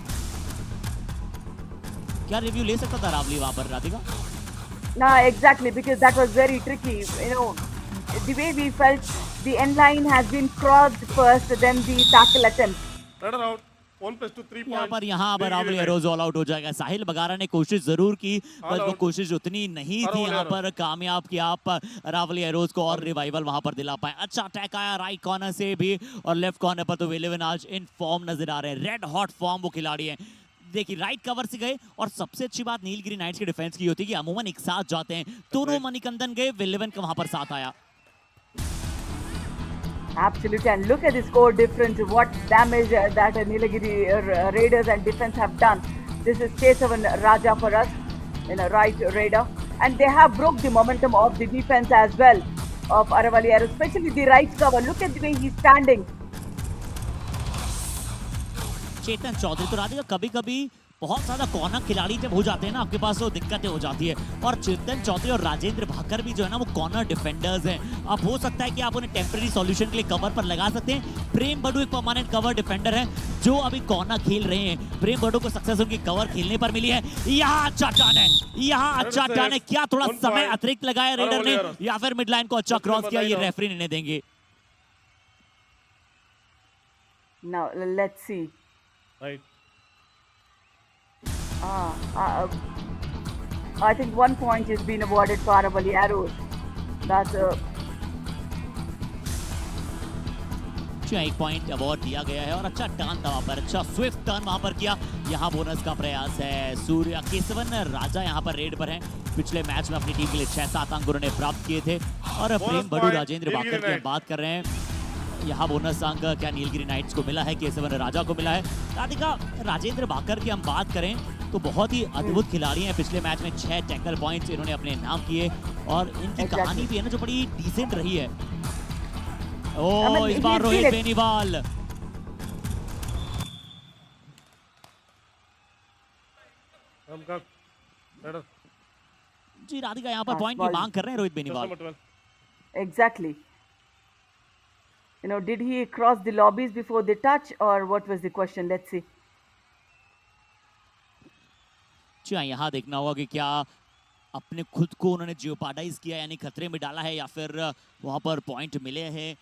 क्या रिव्यू ले सकता था रावली वहां पर Radhika? No, exactly, because that was very tricky. The way we felt, the end line has been crossed first, then the tackle attempt. Runner out. 1+2 3 points. यहाँ पर रावली एरोज ऑल आउट हो जाएगा। साहिल बगारा ने कोशिश जरूर की, पर वो कोशिश उतनी नहीं थी यहाँ पर कामयाब कि आप रावली एरोज को और रिवाइवल वहां पर दिला पाए। अच्छा अटैक आया राइट कॉर्नर से भी, और लेफ्ट कॉर्नर पर तो विल11 आज इन फॉर्म नजर आ रहे हैं, रेड हॉट फॉर्म वो खिलाड़ी हैं। देखिए राइट कवर से गए, और सबसे अच्छी बात नीलगिरी नाइट्स के डिफेंस की होती है कि अमूमन एक साथ जाते हैं। दोनों मणिकंदन गए, विल11 का वहां पर साथ आया। Absolutely, and look at the score difference. What damage that Nilgiri Raiders and defense have done. This is Kesavan Raja for us, right Raider, and they have broke the momentum of the defense as well of Aravalli, especially the right cover. Look at the way he's standing. चेतन चौधरी तो राधिका कभी कभी बहुत ज्यादा corner खिलाड़ी जब हो जाते हैं ना आपके पास तो दिक्कतें हो जाती है और चेतन चौधरी और राजेंद्र भाकर भी जो है ना वो कॉर्नर डिफेंडर्स हैं। अब हो सकता है कि आप उन्हें टेम्परेरी सॉल्यूशन के लिए कवर पर लगा सकते हैं। प्रेम बड़ू एक परमानेंट कवर डिफेंडर है जो अभी कॉर्नर खेल रहे हैं। प्रेम बड़ू को सक्सेस उनकी कवर खेलने पर मिली है। यहाँ अच्छा टर्न है, यहाँ अच्छा टर्न है। क्या थोड़ा समय अतिरिक्त लगाया रेडर ने या फिर मिड लाइन को अच्छा क्रॉस किया, ये रेफरी नहीं देंगे। Now let's see. Right. I think 1 point has been awarded for Aravalli Arrows. That's एक पॉइंट अवार्ड दिया गया है और अच्छा टर्न था वहां पर, अच्छा स्विफ्ट टर्न वहां पर किया। यहाँ बोनस का प्रयास है। सूर्य केसवन राजा यहाँ पर रेड पर हैं। पिछले मैच में अपनी टीम के लिए 6-7 अंक उन्होंने प्राप्त किए थे और प्रेम बड़ू राजेंद्र भाकर की बात कर रहे हैं। यहाँ बोनस अंक क्या नीलगिरी नाइट्स को मिला है, केसवन राजा को मिला है। राधिका राजेंद्र भाकर की हम बात करें तो बहुत ही अद्भुत खिलाड़ी हैं। पिछले मैच में 6 टैकल पॉइंट्स इन्होंने अपने नाम किए और इनकी कहानी भी है ना जो बड़ी डिसेंट रही है। ओ इस बार रोहित बेनीवाल जी राधिका यहाँ पर पॉइंट की मांग कर रहे हैं Rohit Beniwal. exactly. Did he cross the lobbies before the touch or what was the question? Let's see. यहाँ देखना होगा कि क्या अपने खुद को उन्होंने जियोपार्डाइज किया यानी खतरे में डाला है या फिर वहां पर पॉइंट मिले हैं।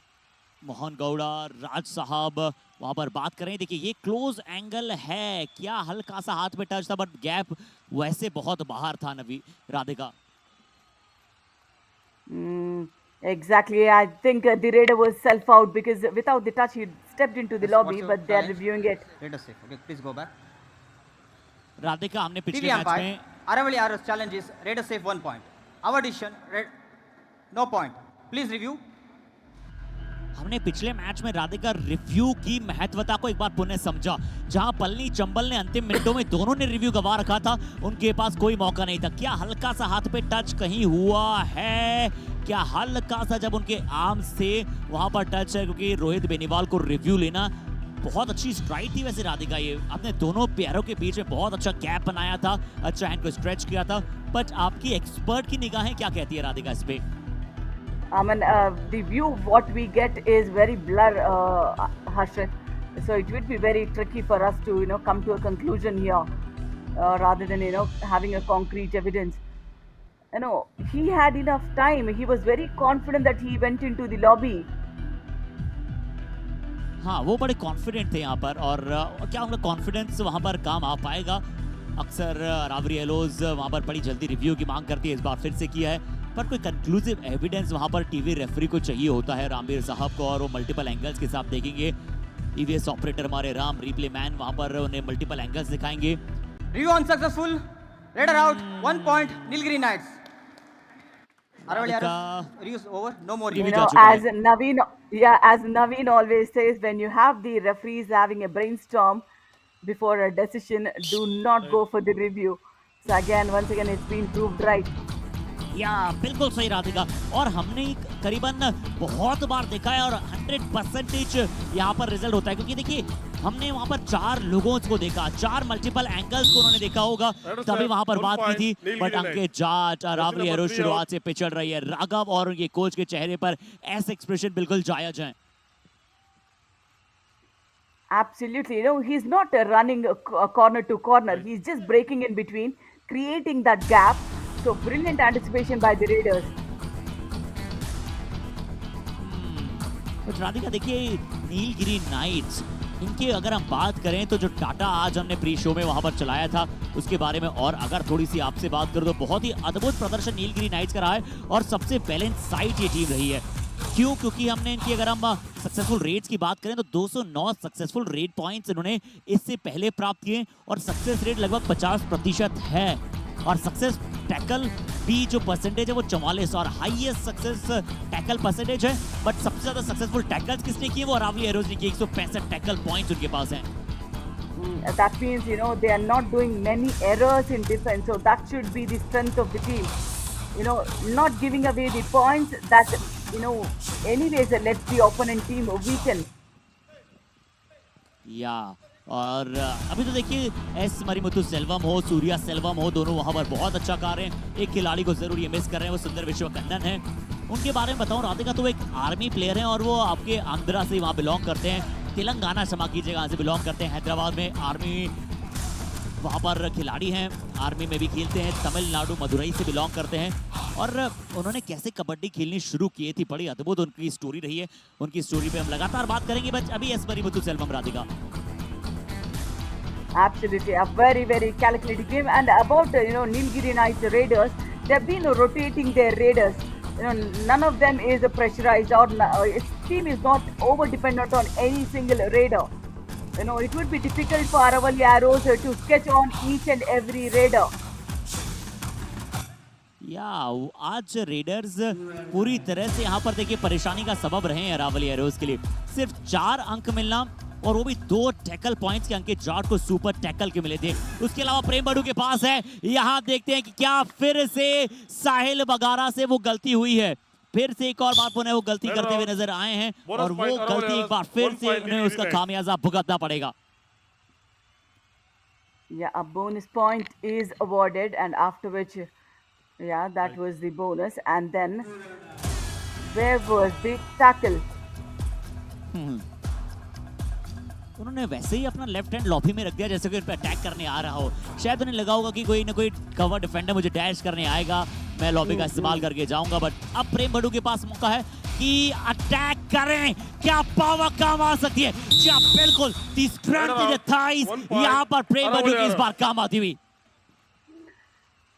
मोहन गौड़ा राज साहब वहां पर बात करें। देखिए ये क्लोज एंगल है, क्या हल्का सा हाथ पे टच था बट गैप वैसे बहुत बाहर था नवी Radhika. Exactly. I think the raider was self out because without the touch he stepped into the lobby, but they are reviewing it. Raider safe. Okay, please go back. Radhika हमने पिछले match में Aravalli Arrows challenge is Raider safe 1 point. Our decision no point. Please review. हमने पिछले match में Radhika review की महत्वता को एक बार पुनः समझा। जहां पलनी चंबल ने अंतिम मिनटों में दोनों ने रिव्यू गवा रखा था, उनके पास कोई मौका नहीं था। क्या हल्का सा हाथ पे टच कहीं हुआ है? क्या हल्का सा जब उनके आर्म से वहां पर टच है? क्योंकि रोहित बेनीवाल को रिव्यू लेना बहुत अच्छी स्ट्राइक थी वैसे राधिका। ये अपने दोनों पैरों के बीच में बहुत अच्छा गैप बनाया था, अच्छा हैंड को स्ट्रेच किया था। बट आपकी एक्सपर्ट की निगाहें क्या कहती है राधिका इस पे? I mean, the view what we get is very blur, Harshit. So it would be very tricky for us to come to a conclusion here, rather than having a concrete evidence. He had enough time. He was very confident that he went into the lobby. हाँ वो बड़े confident थे यहाँ पर और क्या उनका confidence वहाँ पर काम आ पाएगा? अक्सर रावरी एलोज वहाँ पर बड़ी जल्दी रिव्यू की मांग करती है, इस बार फिर से किया है पर कोई कंक्लूसिव एविडेंस वहाँ पर टीवी रेफरी को चाहिए होता है रामवीर साहब को और वो मल्टीपल एंगल्स के साथ देखेंगे। ईवीएस ऑपरेटर हमारे राम रिप्ले मैन वहाँ पर उन्हें मल्टीपल एंगल्स दिखाएंगे। Review unsuccessful. Raider out. 1 point. Nilgiri Knights. Aravalli Arrows. Reviews over. No more review. As Naveen always says, when you have the referees having a brainstorm before a decision, do not go for the review. So again, once again, it's been proved right. या बिल्कुल सही राधिका और हमने करीबन बहुत बार देखा है और 100% यहाँ पर रिजल्ट होता है क्योंकि देखिए हमने वहाँ पर 4 लोगों को देखा, 4 मल्टीपल एंगल्स को उन्होंने देखा होगा तभी वहाँ पर बात की थी। But Ankit Jat Rahuri arrows शुरुआत से पिछड़ रही है। राघव और उनके कोच के चेहरे पर ऐसे एक्सप्रेशन बिल्कुल जायज हैं। Absolutely, he's not running corner to corner. He's just breaking in between, creating that gap. So brilliant anticipation by the Raiders. Radhika देखिए नीलगिरी नाइट्स इनके अगर हम बात करें तो जो डाटा आज हमने प्री शो में वहां पर चलाया था उसके बारे में और अगर थोड़ी सी आपसे बात करूं तो बहुत ही अद्भुत प्रदर्शन नीलगिरी नाइट्स का रहा है और सबसे बैलेंस साइड ये टीम रही है। क्यों? क्योंकि हमने इनकी अगर हम सक्सेसफुल रेट्स की बात करें तो 209 सक्सेसफुल रेट पॉइंट्स इन्होंने इससे पहले प्राप्त किए और सक्सेस रेट लगभग 50% है और सक्सेस टैकल भी जो परसेंटेज है वो 44 और highest success tackle tackle percentage है, बट सबसे ज्यादा सक्सेसफुल टैकल्स किसने किए वो अरावली एरोज ने किए। 165 टैकल पॉइंट्स उनके पास हैं। That means, they are not doing many errors in defense. So that should be the strength of the team. Not giving away the points that, anyways, lets the opponent team weaken. या और अभी तो देखिए S Marimuthu Selvam हो, सूर्या सेल्वम हो, दोनों वहां पर बहुत अच्छा कर रहे हैं। एक खिलाड़ी को जरूर ये मिस कर रहे हैं, वो सुंदर विश्वकन्नन है। उनके बारे में बताऊं राधिका, तो वो एक आर्मी प्लेयर हैं और वो आपके आंध्रा से वहां बिलोंग करते हैं, तेलंगाना क्षमा कीजिएगा, से बिलोंग करते हैं। हैदराबाद में आर्मी वहाँ पर खिलाड़ी हैं, आर्मी में भी खेलते हैं। तमिलनाडु मदुरई से बिलोंग करते हैं और उन्होंने कैसे कबड्डी खेलनी शुरू की थी, बड़ी अद्भुत उनकी स्टोरी रही है। उनकी स्टोरी पे हम लगातार बात करेंगे, बट अभी S Marimuthu Selvam Radhika. Absolutely, a very, very calculated game. And about Nilgiri Knights Raiders, they've been rotating their raiders. None of them is pressurized or its team is not over dependent on any single raider. It would be difficult for Aravalli Arrows to sketch on each and every raider. या आज readers पूरी तरह से यहाँ पर देखिए परेशानी का सबब रहे हैं अरावली एरोज के लिए। सिर्फ 4 अंक मिलना और वो भी 2 टैकल पॉइंट्स के अंक जाट को सुपर टैकल के मिले थे। उसके अलावा प्रेम बड़ू के पास है, यहाँ देखते हैं कि क्या फिर से साहिल बगारा से वो गलती हुई है। फिर से एक और बार पुनः वो गलती करते हुए नजर आए हैं और वो गलती एक बार फिर से उन्हें उसका खामियाजा भुगतना पड़ेगा। Yeah, a bonus point is awarded, and after which, that was the bonus. And then, where was the tackle? उन्होंने वैसे ही अपना लेफ्ट हैंड लॉबी में रख दिया जैसे कोई अटैक करने आ रहा हो। शायद उन्हें लगा होगा कि कोई ना कोई कवर डिफेंडर मुझे डैश करने आएगा, मैं लॉबी का इस्तेमाल करके जाऊंगा। बट अब प्रेम बड़ू के पास मौका है कि अटैक करें, क्या पावर काम आ सकती है। क्या बिल्कुल the strength in the thighs, यहां पर प्रेम बड़ू की इस बार काम आती हुई।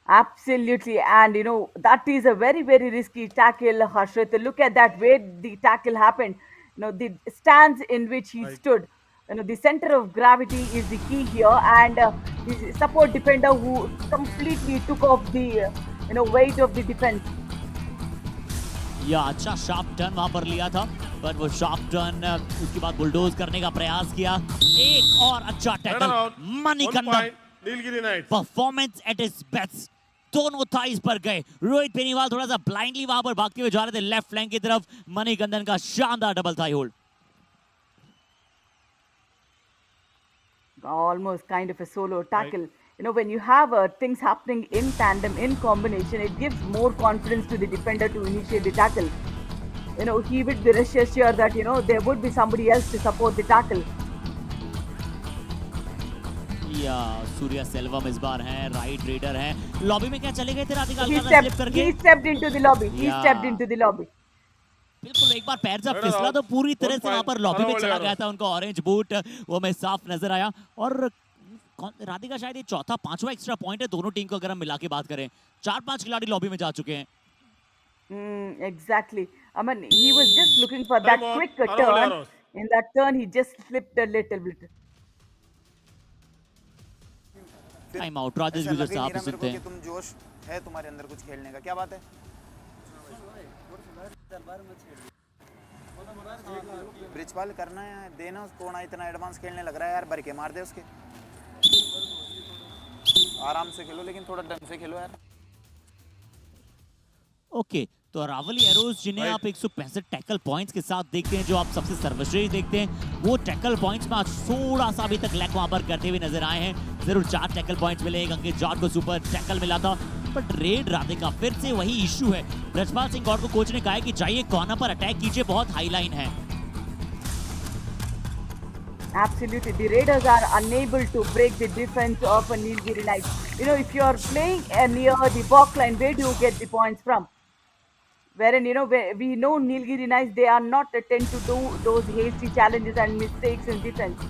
Absolutely, and that is a very, very risky tackle, Harshit. Look at that way the tackle happened. The stance in which he stood. The center of gravity is the key here, and the support defender who completely took off the weight of the defense. या अच्छा sharp turn वहां पर लिया था, पर वो sharp turn उसके बाद बुलडोज करने का प्रयास किया। एक और अच्छा tackle Manikandan, performance at its best, दोनों थाइज पर गए। रोहित बेनीवाल थोड़ा सा ब्लाइंडली वहां पर भागते हुए जा रहे थे लेफ्ट फ्लैंक की तरफ। मणिकंदन का शानदार double thigh hold, almost kind of a solo tackle. When you have things happening in tandem, in combination, it gives more confidence to the defender to initiate the tackle. He would be sure that there would be somebody else to support the tackle. या सूर्या सेल्वम इस बार हैं, right raider हैं। Lobby में क्या चले गए थे Radhika? He stepped into the lobby. He stepped into the lobby. बिल्कुल, एक बार पैर जब फिसला तो पूरी तरह से वहां पर लॉबी में चला गया था। उनका ऑरेंज बूट वो हमें साफ नजर आया। और राधिका शायद ये चौथा 5वां एक्स्ट्रा पॉइंट है दोनों टीम को अगर हम मिला के बात करें। 4-5 खिलाड़ी लॉबी में जा चुके हैं। Exactly. I mean, he was just looking for that quick turn. In that turn, he just slipped a little bit. Time out, Rajesh गुजर साहब सुनते हैं। तुम जोश है तुम्हारे अंदर कुछ खेलने का, क्या बात है? ब्रिजपाल करना है, देना उसको ना, इतना एडवांस खेलने लग रहा है यार, भर के मार दे उसके। आराम से खेलो लेकिन थोड़ा ढंग से खेलो यार। ओके, तो अरावली एरोज जिन्हें आप 165 टैकल पॉइंट्स के साथ देखते हैं, जो आप सबसे सर्वश्रेष्ठ देखते हैं, वो टैकल पॉइंट्स में आज थोड़ा सा अभी तक लैक वहां पर करते हुए नजर आए हैं। जरूर 4 टैकल पॉइंट्स मिले, एक अंकित जाट को सुपर टैकल मिला था, बट रेड राधिका फिर से वही इशू है। ब्रजपाल सिंह गौड़ को कोच ने कहा है कि जाइए कॉर्नर पर अटैक कीजिए, बहुत हाई लाइन है। Absolutely, the Raiders are unable to break the defense of a Nilgiri Knights. If you are playing near the box line, where do you get the points from? Wherein, we know Nilgiri Knights, they are not tend to do those hasty challenges and mistakes in defense.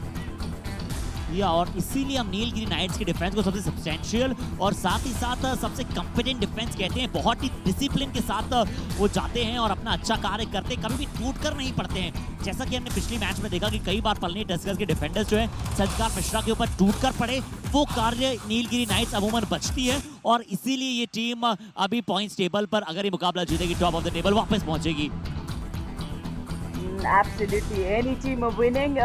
या और इसीलिए हम Nilgiri Knights के defence को सबसे substantial और साथ ही साथ सबसे कॉम्पिटेंट डिफेंस कहते हैं। बहुत ही डिसिप्लिन के साथ वो जाते हैं और अपना अच्छा कार्य करते हैं, कभी भी टूट कर नहीं पड़ते हैं। जैसा कि हमने पिछली मैच में देखा कि कई बार पलनी टस्कर्स के डिफेंडर्स जो है संस्कार मिश्रा के ऊपर टूट कर पड़े, वो कार्य नीलगिरी नाइट्स अमूमन बचती है और इसीलिए ये टीम अभी पॉइंट्स टेबल पर अगर ये मुकाबला जीतेगी टॉप ऑफ द टेबल वापस पहुंचेगी। Absolutely. Any team winning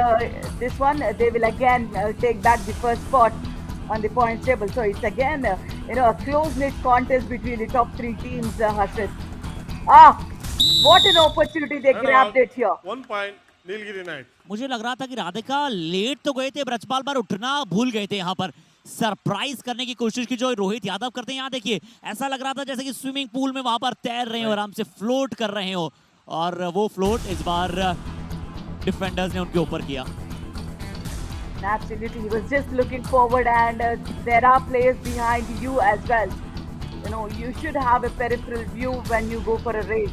this one, they will again take back the first spot on the points table. So it's again, a close-knit contest between the top three teams, Harshit. What an opportunity they grabbed it here. 1 point, Nilgiri Knights. मुझे लग रहा था कि Radhika late तो गए थे, ब्रजपाल पर उठना भूल गए थे। यहाँ पर सरप्राइज करने की कोशिश की जो रोहित यादव करते हैं। यहाँ देखिए ऐसा लग रहा था जैसे कि स्विमिंग पूल में वहां पर तैर रहे हो, आराम से फ्लोट कर रहे हो, और वो फ्लोट इस बार डिफेंडर्स ने उनके ऊपर किया। Absolutely, he was just looking forward, and there are players behind you as well. You should have a peripheral view when you go for a raid.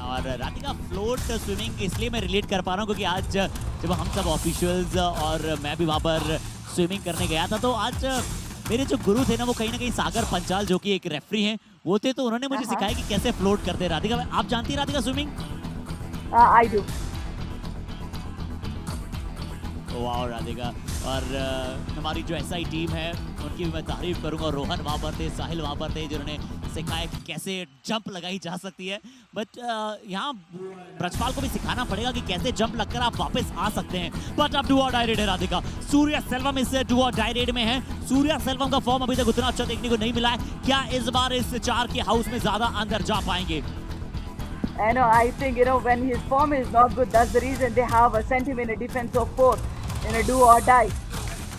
और राधिका फ्लोट स्विमिंग इसलिए मैं रिलेट कर पा रहा हूँ क्योंकि आज जब हम सब ऑफिशियल्स और मैं भी वहाँ पर स्विमिंग करने गया था, तो आज मेरे जो गुरु थे ना, वो कहीं ना कहीं सागर पंचाल जो कि एक रेफरी हैं वो थे, तो उन्होंने मुझे सिखाया कि कैसे फ्लोट करते हैं। राधिका, आप जानती हैं राधिका स्विमिंग? I do. वाह राधिका, और हमारी जो एसआई टीम है उनकी भी मैं तारीफ करूंगा। रोहन वहाँ पर थे, साहिल वहाँ पर थे, जिन्होंने सिखाया कि कैसे जंप लगाई जा सकती है। बट यहाँ ब्रजपाल को भी सिखाना पड़ेगा कि कैसे जंप लगकर आप वापस आ सकते हैं। बट अब डू और डाई रेड है राधिका। सूर्या सेल्वम इस डू और डाई रेड में है। सूर्या सेल्वम का फॉर्म अभी तक उतना अच्छा देखने को नहीं मिला है। क्या इस बार इस 4 के हाउस में ज्यादा अंदर जा पाएंगे? I think, when his form is not good, that's the reason they have sent him in a defense of 4, in a do or die.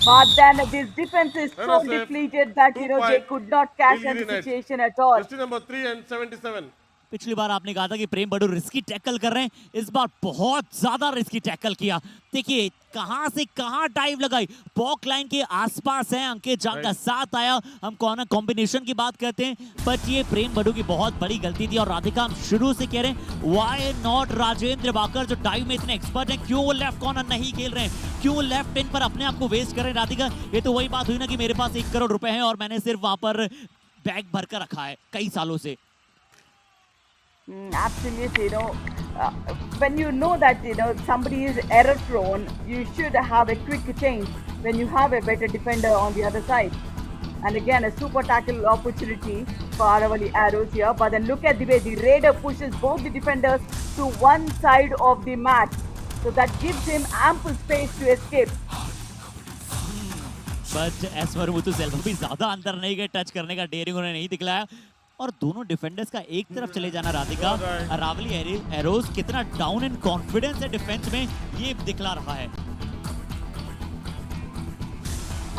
But then this defense is so depleted that, they could not cash in the situation at all. Question number 3 and 77. पिछली बार आपने कहा था कि प्रेम बड़ू risky tackle कर रहे हैं, इस बार बहुत ज्यादा रिस्की टैकल किया। देखिए कहां से कहां डाइव लगाई, पॉक लाइन के आसपास है, अंकित जांग का साथ आया। हम कॉर्नर कॉम्बिनेशन की बात करते हैं, बट ये प्रेम बड़ू की बहुत बड़ी गलती थी। और राधिका, हम शुरू से कह रहे हैं व्हाई नॉट राजेंद्र बाकर जो डाइव में इतने एक्सपर्ट हैं, क्यों वो लेफ्ट कॉर्नर नहीं खेल रहे हैं, क्यों लेफ्ट पिन पर अपने आप को वेस्ट कर रहे हैं? राधिका, ये तो वही बात हुई ना कि मेरे पास 1 करोड़ रुपए हैं और मैंने सिर्फ वहां पर बैग भर कर रखा है कई सालों से। Absolutely, when you know that somebody is error prone, you should have a quick change when you have a better defender on the other side. And again, a super tackle opportunity for Aravalli Arrows here. But then look at the way the Raider pushes both the defenders to one side of the mat, so that gives him ample space to escape. But as for Muthu Selva भी ज्यादा अंदर नहीं गए, touch करने का dairying उन्हें नहीं दिखलाया। और दोनों डिफेंडर्स का एक तरफ चले जाना राधिका, अरावली एरोज कितना डाउन इन कॉन्फिडेंस है डिफेंस में, ये दिखला रहा है।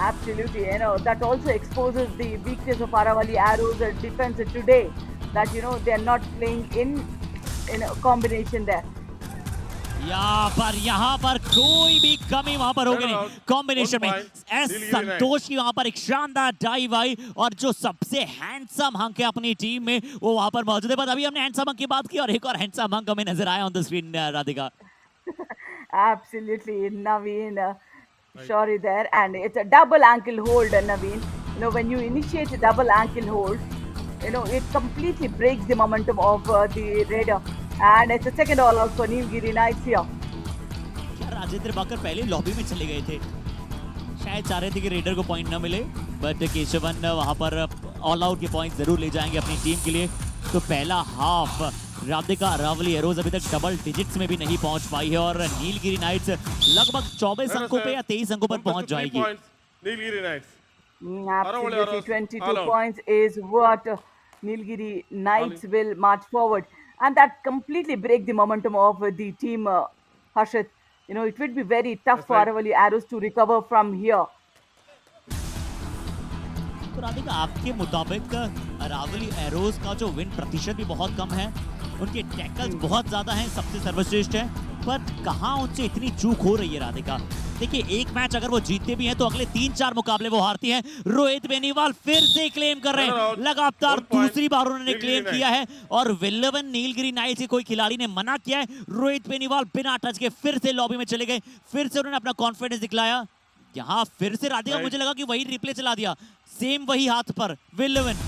Absolutely, that also exposes the weakness of Aravalli Arrows defense today. That they are not playing in a combination there. यहाँ पर कोई भी कमी वहां पर हो गई नहीं कॉम्बिनेशन में। एस संतोष की वहां पर एक शानदार डाइव आई, और जो सबसे हैंडसम हंक है अपनी टीम में वो वहां पर मौजूद है। बट अभी हमने हैंडसम हंक की बात की और एक और हैंडसम हंक हमें नजर आया on the screen Radhika. Absolutely, Naveen Shori there, and it's a double ankle hold, Naveen. When you initiate a double ankle hold, it completely breaks the momentum of the Raider. And it's a second all out for Nilgiri Knights here. क्या राजेंद्र बाकर पहले lobby में चले गए थे? शायद चाह रहे थे कि रेडर को पॉइंट न मिले, बट केशवन वहां पर ऑल आउट के पॉइंट जरूर ले जाएंगे अपनी टीम के लिए। तो पहला हाफ राधिका अरावली एरोज अभी तक डबल डिजिट्स में भी नहीं पहुंच पाई है, और नीलगिरी नाइट्स लगभग 24 अंकों पे या 23 अंकों पर पहुंच जाएगी। Nilgiri Knights. Absolutely, 22 points is what Nilgiri Knights will march forward. And that completely break the momentum of the team, Harshit. It would be very tough for Aravalli Arrows to recover from here. तो राधिका, आपके मुताबिक Aravalli arrows का जो win प्रतिशत भी बहुत कम है, उनके टैकल्स बहुत ज्यादा हैं, सबसे सर्वश्रेष्ठ है, पर कहाँ उनसे इतनी चूक हो रही है राधिका? देखिए एक मैच अगर वो जीतते भी हैं तो अगले 3-4 मुकाबले वो हारती हैं। रोहित बेनीवाल फिर से क्लेम कर रहे हैं, लगातार दूसरी बार उन्होंने क्लेम किया है और विल्लवन नीलगिरी नाइट्स के कोई खिलाड़ी ने मना किया है। रोहित बेनीवाल बिना टच के फिर से लॉबी में चले गए, फिर से उन्होंने अपना कॉन्फिडेंस दिखलाया। यहाँ फिर से राधिका, मुझे लगा कि वही रिप्ले चला दिया, सेम वही हाथ पर विल्लवन।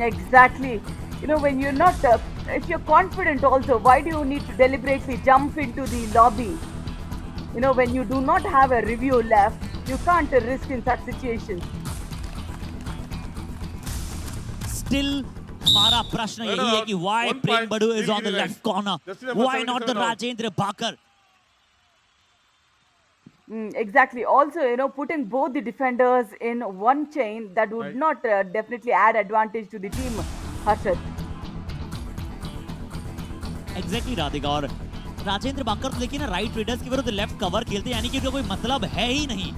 Exactly. You know, when you're not, if you're confident also, why do you need to deliberately jump into the lobby? You know, when you do not have a review left, you can't risk in such situations. Still, हमारा प्रश्न यही है कि why Prem Badu is on the left corner? Why not the Rajendra Bakar? Exactly. Also, you know, putting both the defenders in one chain, that would not definitely add advantage to the team, Harshad. Exactly, Radhika. और राजेंद्र बाकर तो देखिए ना, right readers के विरुद्ध left cover खेलते हैं, यानी कि उसका कोई मतलब है ही नहीं।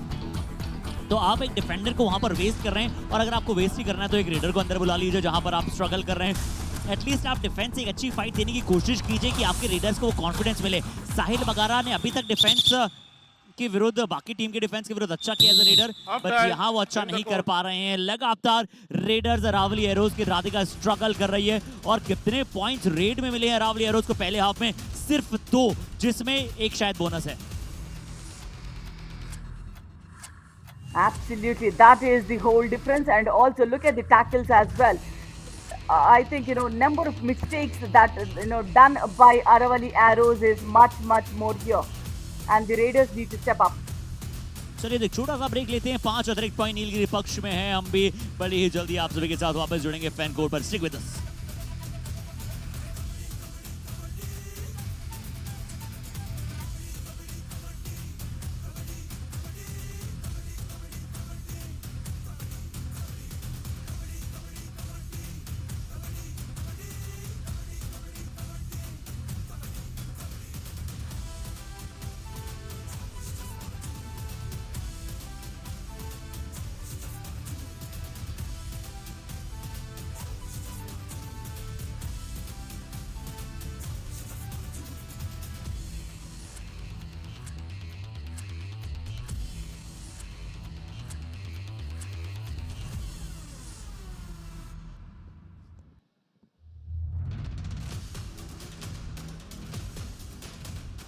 तो आप एक डिफेंडर को वहां पर वेस्ट कर रहे हैं, और अगर आपको वेस्ट ही करना है तो एक रेडर को अंदर बुला लीजिए जहां पर आप स्ट्रगल कर रहे हैं। एटलीस्ट आप डिफेंस एक अच्छी फाइट देने की कोशिश कीजिए कि आपके रेडर्स को वो कॉन्फिडेंस मिले। साहिल बगारा ने अभी तक डिफेंस के विरुद्ध, बाकी टीम के डिफेंस के विरुद्ध अच्छा किया एज अ रेडर, बट यहाँ वो अच्छा नहीं कर पा रहे हैं। लगातार रेडर्स अरावली एरोज की राधिका स्ट्रगल कर रही है, और कितने पॉइंट्स रेड में मिले हैं अरावली एरोज को पहले हाफ में? सिर्फ 2, जिसमें एक शायद बोनस है। Absolutely, that is the whole difference. And also look at the tackles as well. I think, you know, number of mistakes that, you know, done by Aravalli arrows is much more here, and the Raiders need to step up. चलिए एक छोटा सा break लेते हैं। 5 अतिरिक्त point Nilgiri पक्ष में है। हम भी बड़ी ही जल्दी आप सभी के साथ वापस जुड़ेंगे फैन कोर्ट पर। Stick with us.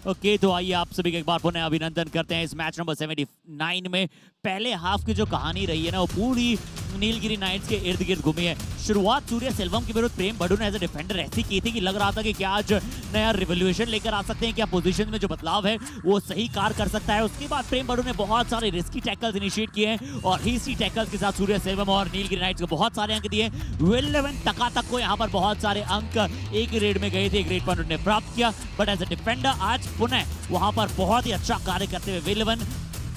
ओके, तो आइए आप सभी का एक बार पुनः अभिनंदन करते हैं इस मैच नंबर 79 में। पहले हाफ की जो कहानी रही है ना, वो पूरी नीलगिरी नाइट्स के इर्द गिर्द घूमी है। शुरुआत सूर्य सेल्वम के विरुद्ध प्रेम बडू ने एज अ डिफेंडर ऐसी की थी कि लग रहा था कि क्या आज नया रिवोल्यूशन लेकर आ सकते हैं, क्या पोजीशन में जो बदलाव है वो सही कार कर सकता है। उसके बाद प्रेम बडू ने बहुत सारे रिस्की टैकल्स इनिशिएट किए हैं, और हिस्ट्री टैकल्स के साथ सूर्य सेल्वम और नीलगिरी नाइट्स को बहुत सारे अंक दिए। विल्लवन टका तक को यहाँ पर बहुत सारे अंक एक ही रेड में गए थे, एक रेड पॉइंट उन्होंने प्राप्त किया, बट एज अ डिफेंडर आज पुनः वहां पर बहुत ही अच्छा कार्य करते हुए विल्लवन।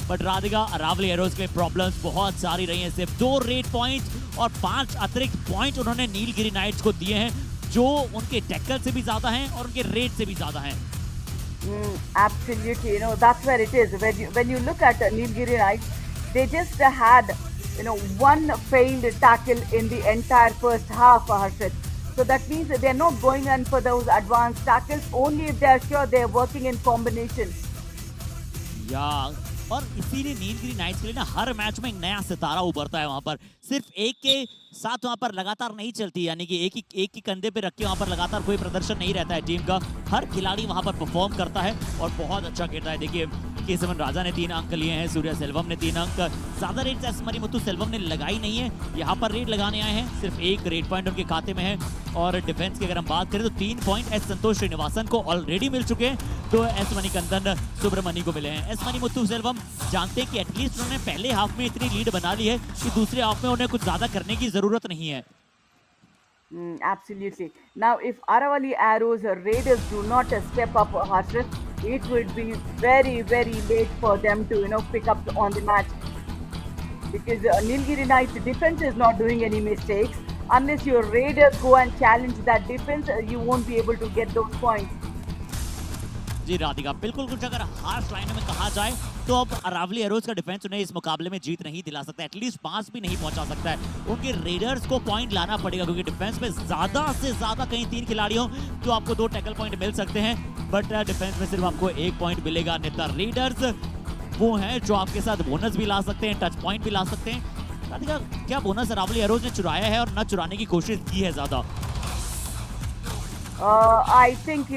बट राधिका, अरावली एरोज के प्रॉब्लम्स बहुत सारी रही हैं। सिर्फ 2 रेड पॉइंट और 5 अतिरिक्त पॉइंट उन्होंने नीलगिरी नाइट्स को दिए हैं, जो उनके टैकल से भी ज्यादा हैं और उनके रेड से भी ज्यादा हैं। Absolutely, you know, that's where it is. When you look at Nilgiri Knights, they just had, you know, 1 failed tackle in the entire first half, Harshit. So that means that they're not going in for those advanced tackles, only if they're sure they're working in combination. Yeah. और इसीलिए Nilgiri Knights के लिए ना हर match में एक नया सितारा उभरता है। वहां पर सिर्फ एक के साथ वहां पर लगातार नहीं चलती, यानी कि एक ही कंधे पे रख के वहां पर लगातार कोई प्रदर्शन नहीं रहता है टीम का। हर खिलाड़ी वहां पर परफॉर्म करता है और बहुत अच्छा खेलता है। देखिए केसवन राजा ने 3 अंक लिए हैं, सूर्य सेल्वम ने 3 अंक। ज्यादा रेड एस मणिमुत्तु सेल्वम ने लगाई नहीं है, यहाँ पर रेड लगाने आए हैं। सिर्फ 1 रेड पॉइंट उनके खाते में है। और डिफेंस की अगर हम बात करें तो 3 पॉइंट एस संतोष श्रीनिवासन को ऑलरेडी मिल चुके हैं, 2 एस मणिकंदन सुब्रमणी को मिले हैं। एस मणिमुत्तु सेल्वम जानते हैं कि एटलीस्ट उन्होंने पहले हाफ में इतनी लीड बना ली है कि दूसरे हाफ में उन्हें कुछ ज्यादा करने की जरूरत नहीं है। Absolutely. Now, if Aravalli arrows or Raiders do not step up, Harshit, it would be very late for them to, you know, pick up on the match, because Nilgiri Knights defense is not doing any mistakes. Unless your Raiders go and challenge that defense, you won't be able to get those points. जी राधिका, बिल्कुल कुछ अगर harsh line में कहा जाए तो अब Aravalli arrows का defence उन्हें इस मुकाबले में जीत नहीं दिला सकता, एटलीस्ट 5 भी नहीं पहुंचा सकता है। उनके रेडर्स को पॉइंट लाना पड़ेगा, क्योंकि डिफेंस में ज्यादा से ज्यादा कहीं 3 खिलाड़ियों तो आपको 2 टैकल पॉइंट मिल सकते हैं। बट डिफेंस में सिर्फ आपको 1 पॉइंट मिलेगा। अन्यथा रेडर्स वो हैं जो आपके साथ बोनस भी ला सकते हैं, टच पॉइंट भी ला सकते हैं। राधिका, क्या बोनस अरावली एरोज ने चुराया है और न चुराने की कोशिश की है ज्यादा? I think,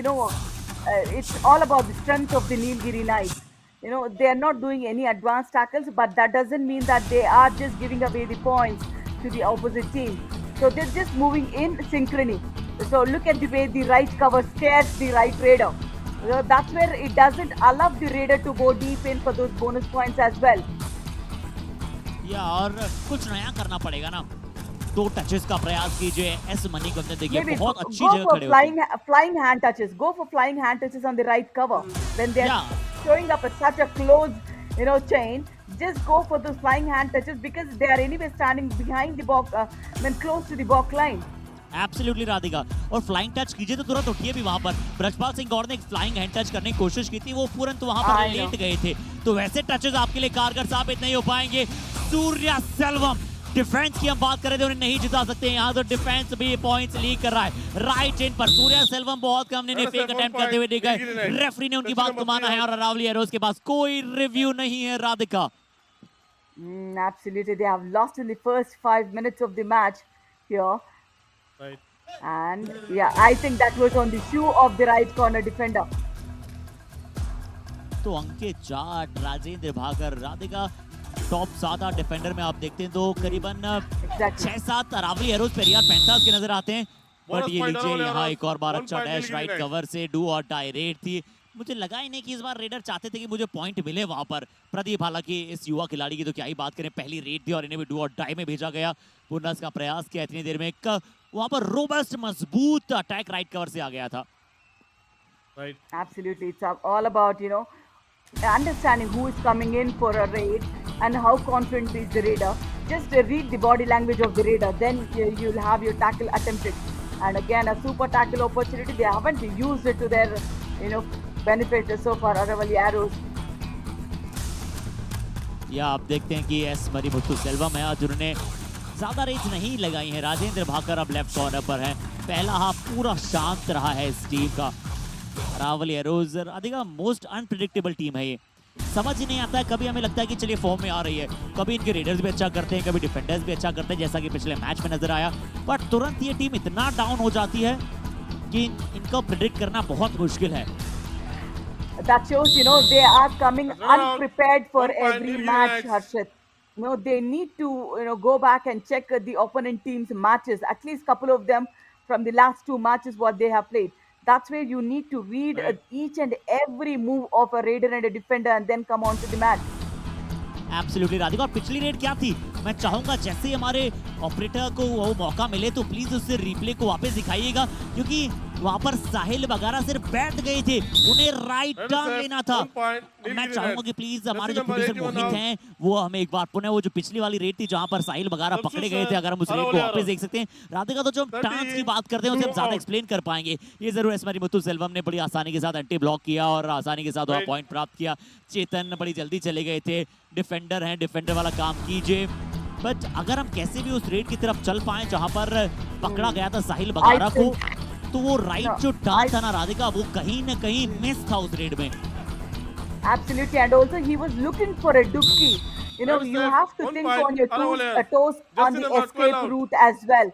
it's all about the strength of the Nilgiri Knights. They are not doing any advanced tackles, but that doesn't mean that they are just giving away the points to the opposite team. So they're just moving in synchrony. So look at the way the right cover scares the right raider. That's where it doesn't allow the raider to go deep in for those bonus points as well. या और कुछ नया करना पड़ेगा ना। 2 touches का प्रयास कीजिए। एस मनी को देखिए Maybe बहुत अच्छी go जगह for खड़े होते हैं। flying hand touches. Go for flying hand touches on the right cover. When they're Yeah. showing up at such a close, chain, just go for those flying hand touches because they are anyway standing behind the box, close to the box line. Absolutely Radhika, और flying touch कीजिए तो तुरंत उठिए भी वहां पर। ब्रजपाल सिंह गौर ने एक फ्लाइंग हैंड टच करने की कोशिश की थी, वो तुरंत वहां पर लेट गए थे। तो वैसे टचेस आपके लिए कारगर साबित नहीं हो पाएंगे। सूर्या सेल्वम डिफेंस की हम बात करें तो उन्हें नहीं जिता सकते। यहाँ तो डिफेंस भी पॉइंट्स लीक कर रहा है। राइट इन पर सूर्या सेल्वम बहुत कम ने फेक अटेम्प्ट करते हुए देखा है। रेफरी ने उनकी बात को माना है और अरावली एरोज के पास कोई रिव्यू नहीं है। Radhika, Absolutely, they have lost in the first 5 minutes of the match here. Right. And yeah, I think that was on the shoe of the right corner defender. तो अंकित जाट, राजेंद्र भाकर, राधिका टॉप 7-8 डिफेंडर में आप देखते हैं तो करीबन 6-7 अरावली एरोज पेरियार पैंथर्स के नजर आते हैं। बट ये लीजिए यहाँ एक और बार अच्छा डैश राइट कवर से डू और डाई रेड थी। मुझे लगा ही नहीं कि इस बार रेडर चाहते थे कि मुझे पॉइंट मिले वहां पर। प्रदीप, हालांकि इस युवा खिलाड़ी की तो क्या ही बात करें, पहली रेड थी और इन्हें भी डू और डाई में भेजा गया। बोनस का प्रयास किया इतनी देर में, एक वहां पर रोबस्ट मजबूत अटैक राइट कवर से आ गया था। Right. Absolutely, it's all about understanding who is coming in for a raid and how confident is the raider. Just read the body language of the raider, then you'll have your tackle attempted. And again, a super tackle opportunity. They haven't used it to their benefit so far. Aravalli arrows. या आप देखते हैं कि S मरी मुत्तु सेल्वम है जिन्होंने ज्यादा range नहीं लगाई है। राजेंद्र भाकर अब लेफ्ट कॉर्नर पर है। पहला हाफ पूरा शांत रहा है इस टीम का। Aravali Arrows Radhika most unpredictable team है ये। समझ ही नहीं आता है, कभी हमें लगता है कि चलिए फॉर्म में आ रही है, कभी इनके रेडर्स भी अच्छा करते हैं, कभी डिफेंडर्स भी अच्छा करते हैं जैसा कि पिछले मैच में नजर आया। बट तुरंत ये टीम इतना डाउन हो जाती है कि इनको प्रेडिक्ट करना बहुत मुश्किल है। That shows, they are coming unprepared for every match, Harshit. They need to, go back and check the opponent team's matches, at least couple of them from the last 2 matches what they have played. That's where you need to read each and every move of a raider and a defender and then come on to the match. Absolutely Radhika, और पिछली red क्या थी? मैं चाहूंगा जैसे ही हमारे operator को वो मौका मिले तो प्लीज उससे रिप्ले को वापस दिखाइएगा, क्योंकि वहां पर साहिल वगैरह सिर्फ बैठ गए थे, उन्हें राइट टर्न लेना था। मैं चाहूंगा कि प्लीज हमारे जो प्रोड्यूसर मोहित हैं वो हमें एक बार पुनः वो जो पिछली वाली रेड थी जहां पर साहिल वगैरह पकड़े गए थे, अगर हम उस रेड को वापस देख सकते हैं। राधिका, तो जो टर्न्स की बात करते हैं उसे हम ज्यादा एक्सप्लेन कर पाएंगे। ये जरूर एस मरी मुत्तु सेल्वम ने बड़ी आसानी के साथ एंटी ब्लॉक किया और आसानी के साथ वहां पॉइंट प्राप्त किया। चेतन बड़ी जल्दी चले गए थे। डिफेंडर हैं, डिफेंडर वाला काम कीजिए। बट अगर हम कैसे भी उस रेड की तरफ चल पाए जहां पर पकड़ा गया था साहिल बगारा को, तो वो राइट जो टर्न था ना राधिका, वो कहीं ना कहीं मिस था उस रेड में। Absolutely, and also he was looking for a dubki. You have to think on your toes on the escape route as well.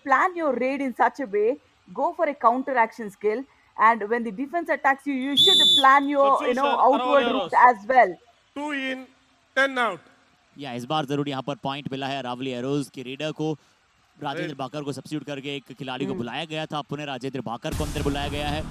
Plan your raid in such a way, go for a counter action skill, and when the defense attacks you, you should plan your outward route as well. 2 in, 10 out. या इस बार जरूर यहाँ पर point मिला है Aravalli arrows के raider को। राजेंद्र भाकर को सब्स्टिट्यूट करके एक खिलाड़ी को बुलाया गया था, पुनः राजेंद्र भाकर को अंदर बुलाया गया है।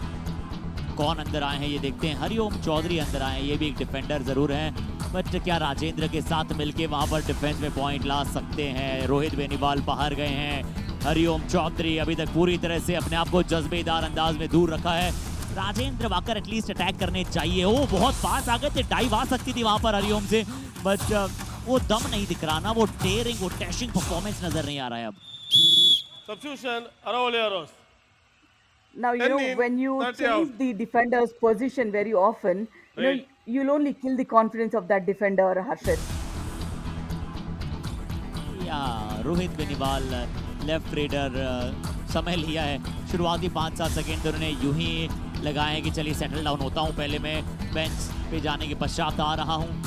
कौन अंदर आए हैं ये देखते हैं। हरिओम चौधरी अंदर आए हैं, ये भी एक डिफेंडर जरूर हैं, बट क्या राजेंद्र के साथ मिलके वहां पर डिफेंस में पॉइंट ला सकते हैं? रोहित बेनीवाल बाहर गए हैं। हरिओम चौधरी अभी तक पूरी तरह से अपने आप को जज्बेदार अंदाज में दूर रखा है। राजेंद्र भाकर एटलीस्ट अटैक करने चाहिए। वो बहुत पास आ गए थे, डाइव आ सकती थी वहां पर हरिओम से, बट वो दम नहीं दिख रहा ना, वो टेयरिंग, वो टैशिंग परफॉर्मेंस नजर नहीं आ रहा है अब। Substitution, Aravalli arrows. Now, when you change the defender's position very often, you'll only kill the confidence of that defender, Harshit. या रोहित बेनीवाल लेफ्ट रेडर समय लिया है। शुरुआती 5-7 सेकंड तो उन्होंने यूं ही लगाए हैं कि चलिए सेटल डाउन होता हूँ, पहले मैं बेंच पे जाने के पश्चात आ रहा हूँ।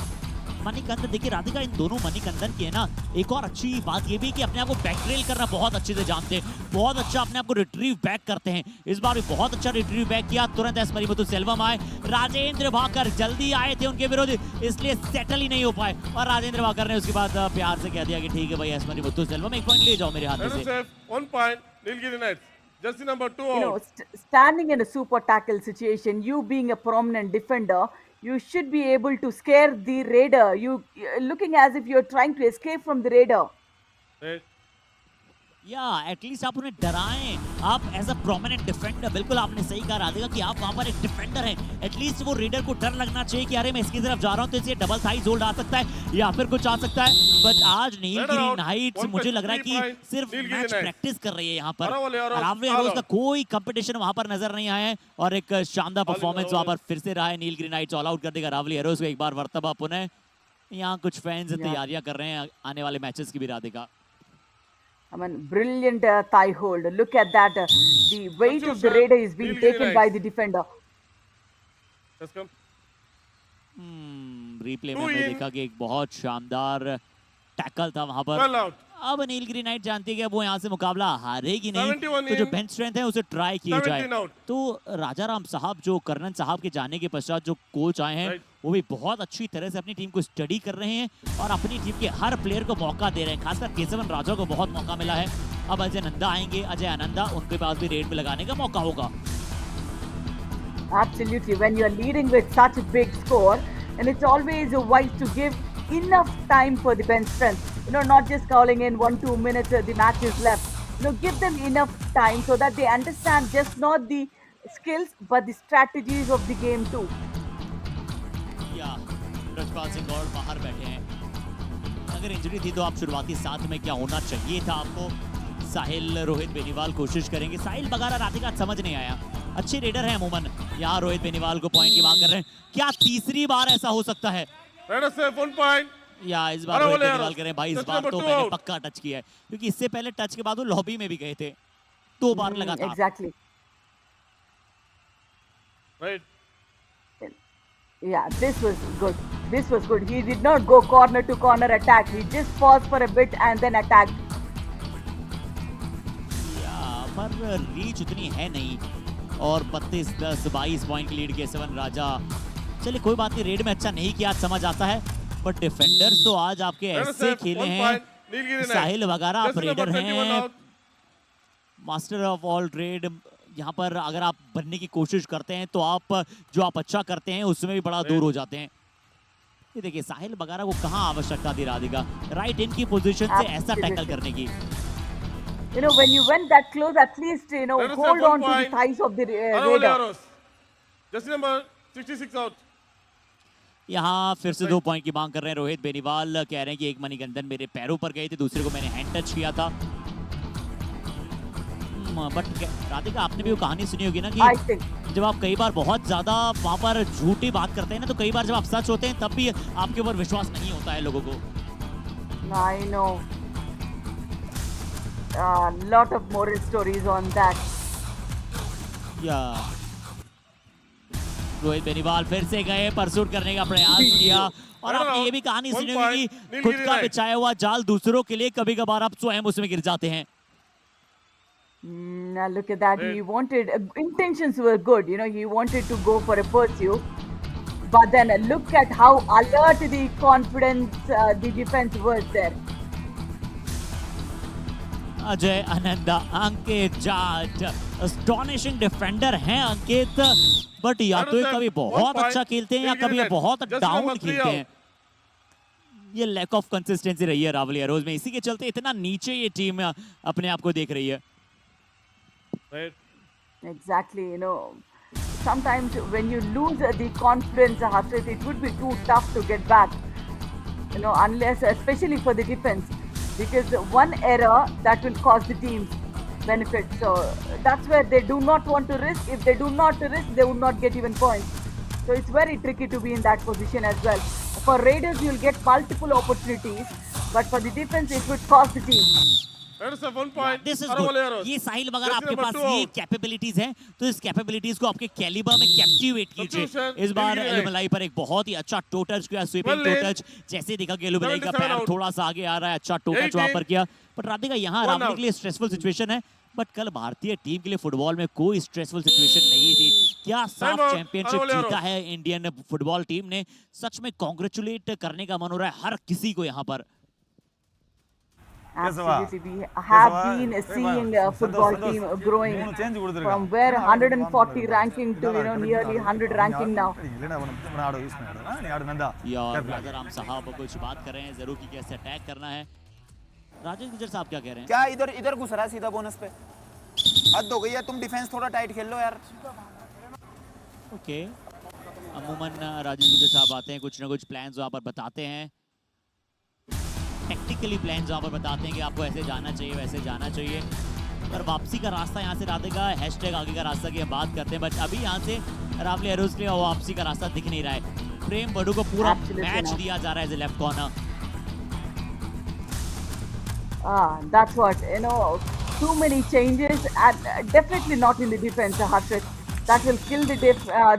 मणिकंदन, देखिए राधिका, इन दोनों मणिकंदन की है ना एक और अच्छी बात ये भी कि अपने आप को बैकट्रेल करना बहुत अच्छे से जानते हैं, बहुत अच्छा अपने आप को रिट्रीव बैक करते हैं। इस बार भी बहुत अच्छा रिट्रीव बैक किया, तुरंत एस मरीमुथु सेल्वम आए, राजेंद्र भाकर जल्दी आए थे उनके विरोध, इसलिए सेटल ही नहीं हो पाए, और राजेंद्र भाकर ने उसके बाद प्यार से कह दिया कि ठीक है भाई एस मरीमुथु सेल्वम, एक पॉइंट ले जाओ मेरे हाथ से। 1 point, Nilgiri Knights. Jersey number 2 You out. know, standing in a super tackle situation, you being a prominent defender, you should be able to scare the raider. Looking as if you're trying to escape from the raider. Right. या at least आप उन्हें डराएं, आप as a prominent defender, बिल्कुल आपने सही कहा राधिका कि आप वहां पर एक डिफेंडर हैं, एटलीस्ट वो रेडर को डर लगना चाहिए कि अरे मैं इसकी तरफ जा रहा हूं तो इसे डबल थाइज होल्ड आ सकता है या फिर कुछ आ सकता है। बट आज नीलगिरी नाइट्स मुझे लग रहा है कि सिर्फ मैच प्रैक्टिस कर रही है यहाँ पर, अरावली एरोज का कोई कंपटीशन वहां पर नजर नहीं आया है, और एक शानदार परफॉर्मेंस वहां पर फिर से रहा है। नीलगिरी नाइट्स ऑल आउट कर देगा अरावली एरोज को एक बार वर्तबा पुनः। यहाँ कुछ फैंस तैयारियां कर रहे हैं आने वाले मैचेस की भी Radhika. I mean, brilliant thigh hold. Look at that. The weight of the raider is being taken by the defender. Let's come. Replay में हमने देखा कि एक बहुत शानदार टैकल था वहां पर। Well out. अब नीलगिरी नाइट जानती है कि अब वो यहाँ से मुकाबला हारेगी नहीं, 71 तो जो बेंच स्ट्रेंथ है उसे ट्राई किया 17 जाए। out. तो राजाराम साहब, जो कर्नल साहब के जाने के पश्चात जो कोच आए हैं, वो भी बहुत अच्छी तरह से अपनी टीम को स्टडी कर रहे हैं और अपनी टीम के हर प्लेयर को मौका दे रहे हैं। खासकर केशवन राजा को बहुत मौका मिला है। अब अजय नंदा आएंगे, अजय आनंदा, उनके पास भी रेड में लगाने का मौका होगा। Absolutely. When you are leading with such a big score, and it's always wise to give enough time for the bench strength. You know, not just calling in 1-2 minutes the match is left. You know, give them enough time so that they understand just not the skills but the strategies of the game too. या ब्रजपाल सिंह गौड़ बाहर बैठे हैं। अगर injury थी तो आप शुरुआती साथ में क्या होना चाहिए था आपको? साहिल, रोहित बेनीवाल कोशिश करेंगे। साहिल बगारा राधिका समझ नहीं आया, अच्छे रेडर हैं अमूमन। यहाँ रोहित बेनीवाल को पॉइंट की मांग कर रहे हैं, क्या तीसरी बार ऐसा हो सकता है? Raiders have 1 point. या इस बार रोहित बेनीवाल करें भाई, इस बार तो मैंने पक्का टच किया है, क्योंकि इससे पहले टच के बाद वो लॉबी में भी गए थे 2 बार लगातार। Exactly. Right. Yeah, this was good. This was good. He did not go corner to corner attack. He just paused for a bit and then attacked. पर रीच उतनी है नहीं, और 32-10-22 पॉइंट की लीड केशवन राजा। चलिए कोई बात नहीं, रेड में अच्छा नहीं किया, समझ आता है, बट डिफेंडर्स तो आज आपके ऐसे खेले हैं। साहिल वगैरह आप रेडर हैं, मास्टर ऑफ ऑल ट्रेड। यहाँ पर अगर आप बनने की कोशिश करते हैं तो आप जो आप अच्छा करते हैं उसमें भी बड़ा दूर हो जाते हैं। ये देखिए साहिल वगैरह को कहाँ आवश्यकता थी राधिका राइट इन की पोजीशन से ऐसा टैकल करने की। You know, when you went that close, at least, you know, hold on to the thighs of the raider. Jersey number 66 out. यहाँ फिर से 2 पॉइंट की मांग कर रहे हैं रोहित बेनीवाल। कह रहे हैं कि एक मणिकंदन मेरे पैरों पर गए थे, दूसरे को मैंने हैंड टच किया था। बट राधिका, आपने भी वो कहानी सुनी होगी ना कि जब आप कई बार बहुत ज्यादा वहां पर झूठी बात करते हैं ना, तो कई बार जब आप सच होते हैं तब भी आपके ऊपर विश्वास नहीं होता है लोगों को। I know. Lot of moral stories on that. Yeah. Rohit Beniwal फिर से गए, परसूट करने का प्रयास किया, और आपने ये भी कहानी सुनी होगी कि खुद का बिछाया हुआ जाल दूसरों के लिए कभी कभार आप स्वयं उसमें गिर जाते हैं। Now look at that. He wanted, intentions were good. You know, he wanted to go for a pursuit. But then look at how alert the confidence, the defense was there. Ajay Ananda, Ankit Jat, astonishing defender हैं Ankit, but या तो कभी बहुत अच्छा खेलते हैं या कभी बहुत डाउन खेलते हैं। ये लैक ऑफ कंसिस्टेंसी रही है रावली एरोज में, इसी के चलते इतना नीचे ये टीम अपने आप को देख रही है। Exactly, you know, sometimes when you lose the confidence, Harshit, it would be too tough to get back. You know, unless, especially for the defense, because one error that will cause the team benefit. So that's where they do not want to risk. If they do not risk, they would not get even points. So it's very tricky to be in that position as well. For Raiders, you'll get multiple opportunities, but for the defense, it would cost the team. Heads up 1 point. This is Aravalli good. arrows. ये साहिल अगर Just आपके number पास 2 ये out. Capabilities हैं तो इस capabilities को आपके calibre में कैप्टिवेट कीजिए। Substitution, इस बार Nilgiri एलुमलाई पर एक बहुत ही अच्छा टो टच किया, स्वीपिंग टो 12 टच। जैसे देखा कि एलुमलाई का 77 पैर out. थोड़ा सा आगे आ रहा है, अच्छा टो टच वहां पर 18 किया। बट राधिका यहाँ One अरावली out. के लिए स्ट्रेसफुल सिचुएशन है, बट कल भारतीय टीम के लिए फुटबॉल में कोई स्ट्रेसफुल सिचुएशन नहीं थी। क्या साफ Time out. चैंपियनशिप Aravalli जीता arrows. है इंडियन फुटबॉल टीम ने। सच में कॉन्ग्रेचुलेट करने का मन हो रहा है हर किसी को यहाँ पर। Absolutely, we have been seeing football team growing from where 140 ranking to nearly 100 ranking now. यार राजाराम साहब कुछ बात कर रहे हैं जरूर कि कैसे अटैक करना है। राजेश गुजर साहब क्या कह रहे हैं? क्या इधर इधर घुस रहा है सीधा बोनस पे? हद हो गई है, तुम डिफेंस थोड़ा टाइट खेल लो यार। ओके, अमूमन राजेश गुजर साहब आते हैं, कुछ ना कुछ प्लान्स वहाँ पर बताते हैं, टेक्निकली प्लान्स वहाँ पर बताते हैं कि आपको ऐसे जाना चाहिए वैसे जाना चाहिए। पर वापसी का रास्ता यहाँ से राधिका हैशटैग आगे का रास्ता की हम बात करते हैं, बट अभी यहाँ से अरावली एरोज के लिए वापसी का रास्ता दिख नहीं रहा है। प्रेम बड़ू को पूरा मैच दिया जा रहा है as a left corner. That's what, too many changes and definitely not in the defense, Harshit. That will kill the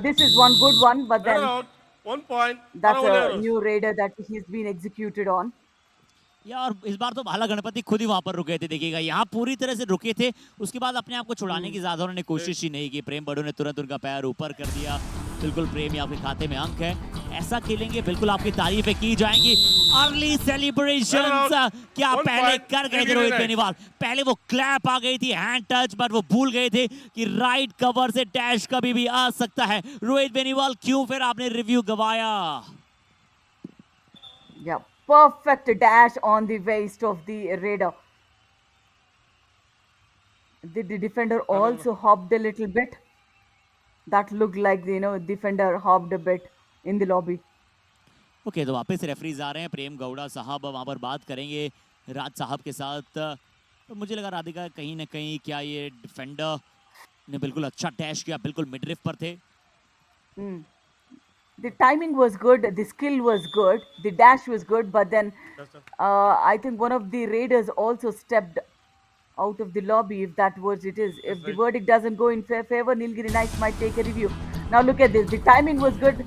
this is one good one, but then Run out. 1 point. that's Aravalli a arrows. new raider that he's been executed on. यार इस बार तो भाला गणपति खुद ही वहां पर रुके थे, देखिएगा यहाँ पूरी तरह से रुके थे, उसके बाद अपने आप को छुड़ाने की ज्यादा उन्होंने कोशिश ही नहीं की। प्रेम बड़ू ने तुरंत उनका पैर ऊपर कर दिया। बिल्कुल प्रेम, आपके खाते में अंक है, ऐसा खेलेंगे बिल्कुल आपकी तारीफें की जाएंगी। अर्ली सेलिब्रेशंस क्या पहले कर गए थे रोहित बेनीवाल, पहले वो क्लैप आ गई थी, हैंड टच, बट वो भूल गए थे कि राइट कवर से डैश कभी भी आ सकता है। रोहित बेनीवाल क्यों फिर आपने review गवाया? Yeah, perfect dash on the waist of the raider. Did the defender also hopped a little bit? That looked like defender hopped a bit in the lobby. Okay, तो वापस रेफरीज आ रहे हैं, प्रेम गौड़ा साहब वहां पर बात करेंगे राज साहब के साथ। तो मुझे लगा राधिका कहीं ना कहीं क्या ये डिफेंडर ने बिल्कुल अच्छा डैश किया, बिल्कुल मिडरिफ पर थे। The timing was good, the skill was good, the dash was good, but then I think one of the raiders also stepped out of the lobby, if that was it is. If the verdict doesn't go in favor, Nilgiri Knights might take a review. Now look at this, the timing was good,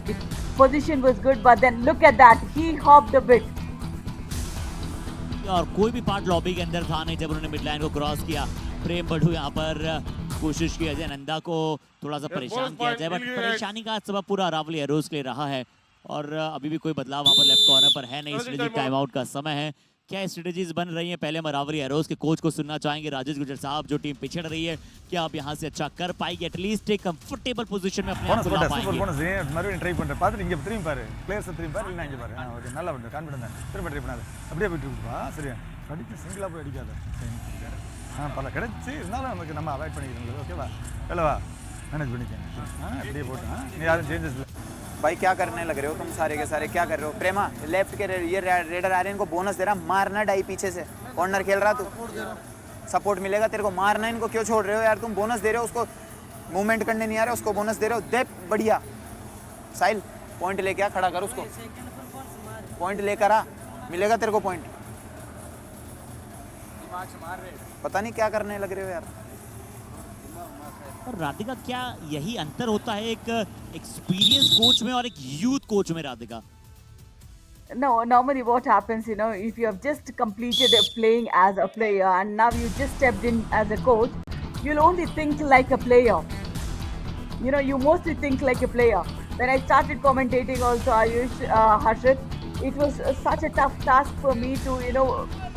the position was good, but then look at that, he hopped a bit. और कोई भी part lobby के अंदर था नहीं जब उन्होंने mid line को क्रॉस किया। प्रेम बड़ू यहाँ पर कोशिश की अजय नंदा को थोड़ा सा परेशान किया जाए, बट परेशानी का सबब पूरा अरावली एरोज के लिए रहा है। और अभी भी कोई बदलाव वहाँ पर लेफ्ट कॉर्नर पर है नहीं, इसलिए टाइम आउट का समय है। क्या स्ट्रेटेजीज बन रही हैं? पहले हम अरावली एरोज के कोच को सुनना चाहेंगे, राजेश गुजर साहब। जो टीम पिछड़ रही है क्या आप यहाँ से अच्छा कर पाएगी? एटलीस्ट एक कंफर्टेबल पोजीशन में अपने आप को ला पाएंगे? மறுபடியும் ட்ரை பண்ற பாத்துட்டு இங்க திரும்பி பாரு, பிளேயர்ஸ் திரும்பி பாரு, இல்ல இங்க பாரு. ஓகே, நல்லா பண்ணு, கான்ஃபிடன்ட் தான். திரும்ப ட்ரை பண்ணாத, அப்படியே போயிட்டு வா. சரியா அடிச்சு சிங்கிளா போய் அடிக்காத. பல கிடைச்சு இருந்தாலும் நமக்கு நம்ம அவாய்ட் பண்ணிக்கிறோம். ஓகேவா? வேலவா मैनेज பண்ணிக்கங்க. அப்படியே போட்டு நீ யாரும் चेंजेस भाई क्या करने लग रहे हो तुम सारे के सारे, क्या कर रहे हो? प्रेमा लेफ्ट के ये रेडर आ रहे हैं, इनको बोनस दे रहा, मारना डाई पीछे से, कॉर्नर खेल रहा तू, सपोर्ट मिलेगा तेरे को, मारना इनको क्यों छोड़ रहे हो यार? तुम बोनस दे रहे हो उसको, मूवमेंट करने नहीं आ रहे, उसको बोनस दे रहे हो, दे बढ़िया। साहिल पॉइंट लेके आ, खड़ा कर उसको, पॉइंट लेकर आ, मिलेगा तेरे को पॉइंट। पता नहीं क्या करने लग रहे हो यार। और राधिका क्या यही अंतर होता है एक एक्सपीरियंस कोच में और एक यूथ कोच में? Radhika No, normally what happens, if you have just completed playing as a player and now you just stepped in as a coach, you'll only think like a player. You mostly think like a player. When I started commentating also, Ayush, Harshit, it was such a tough task for me to,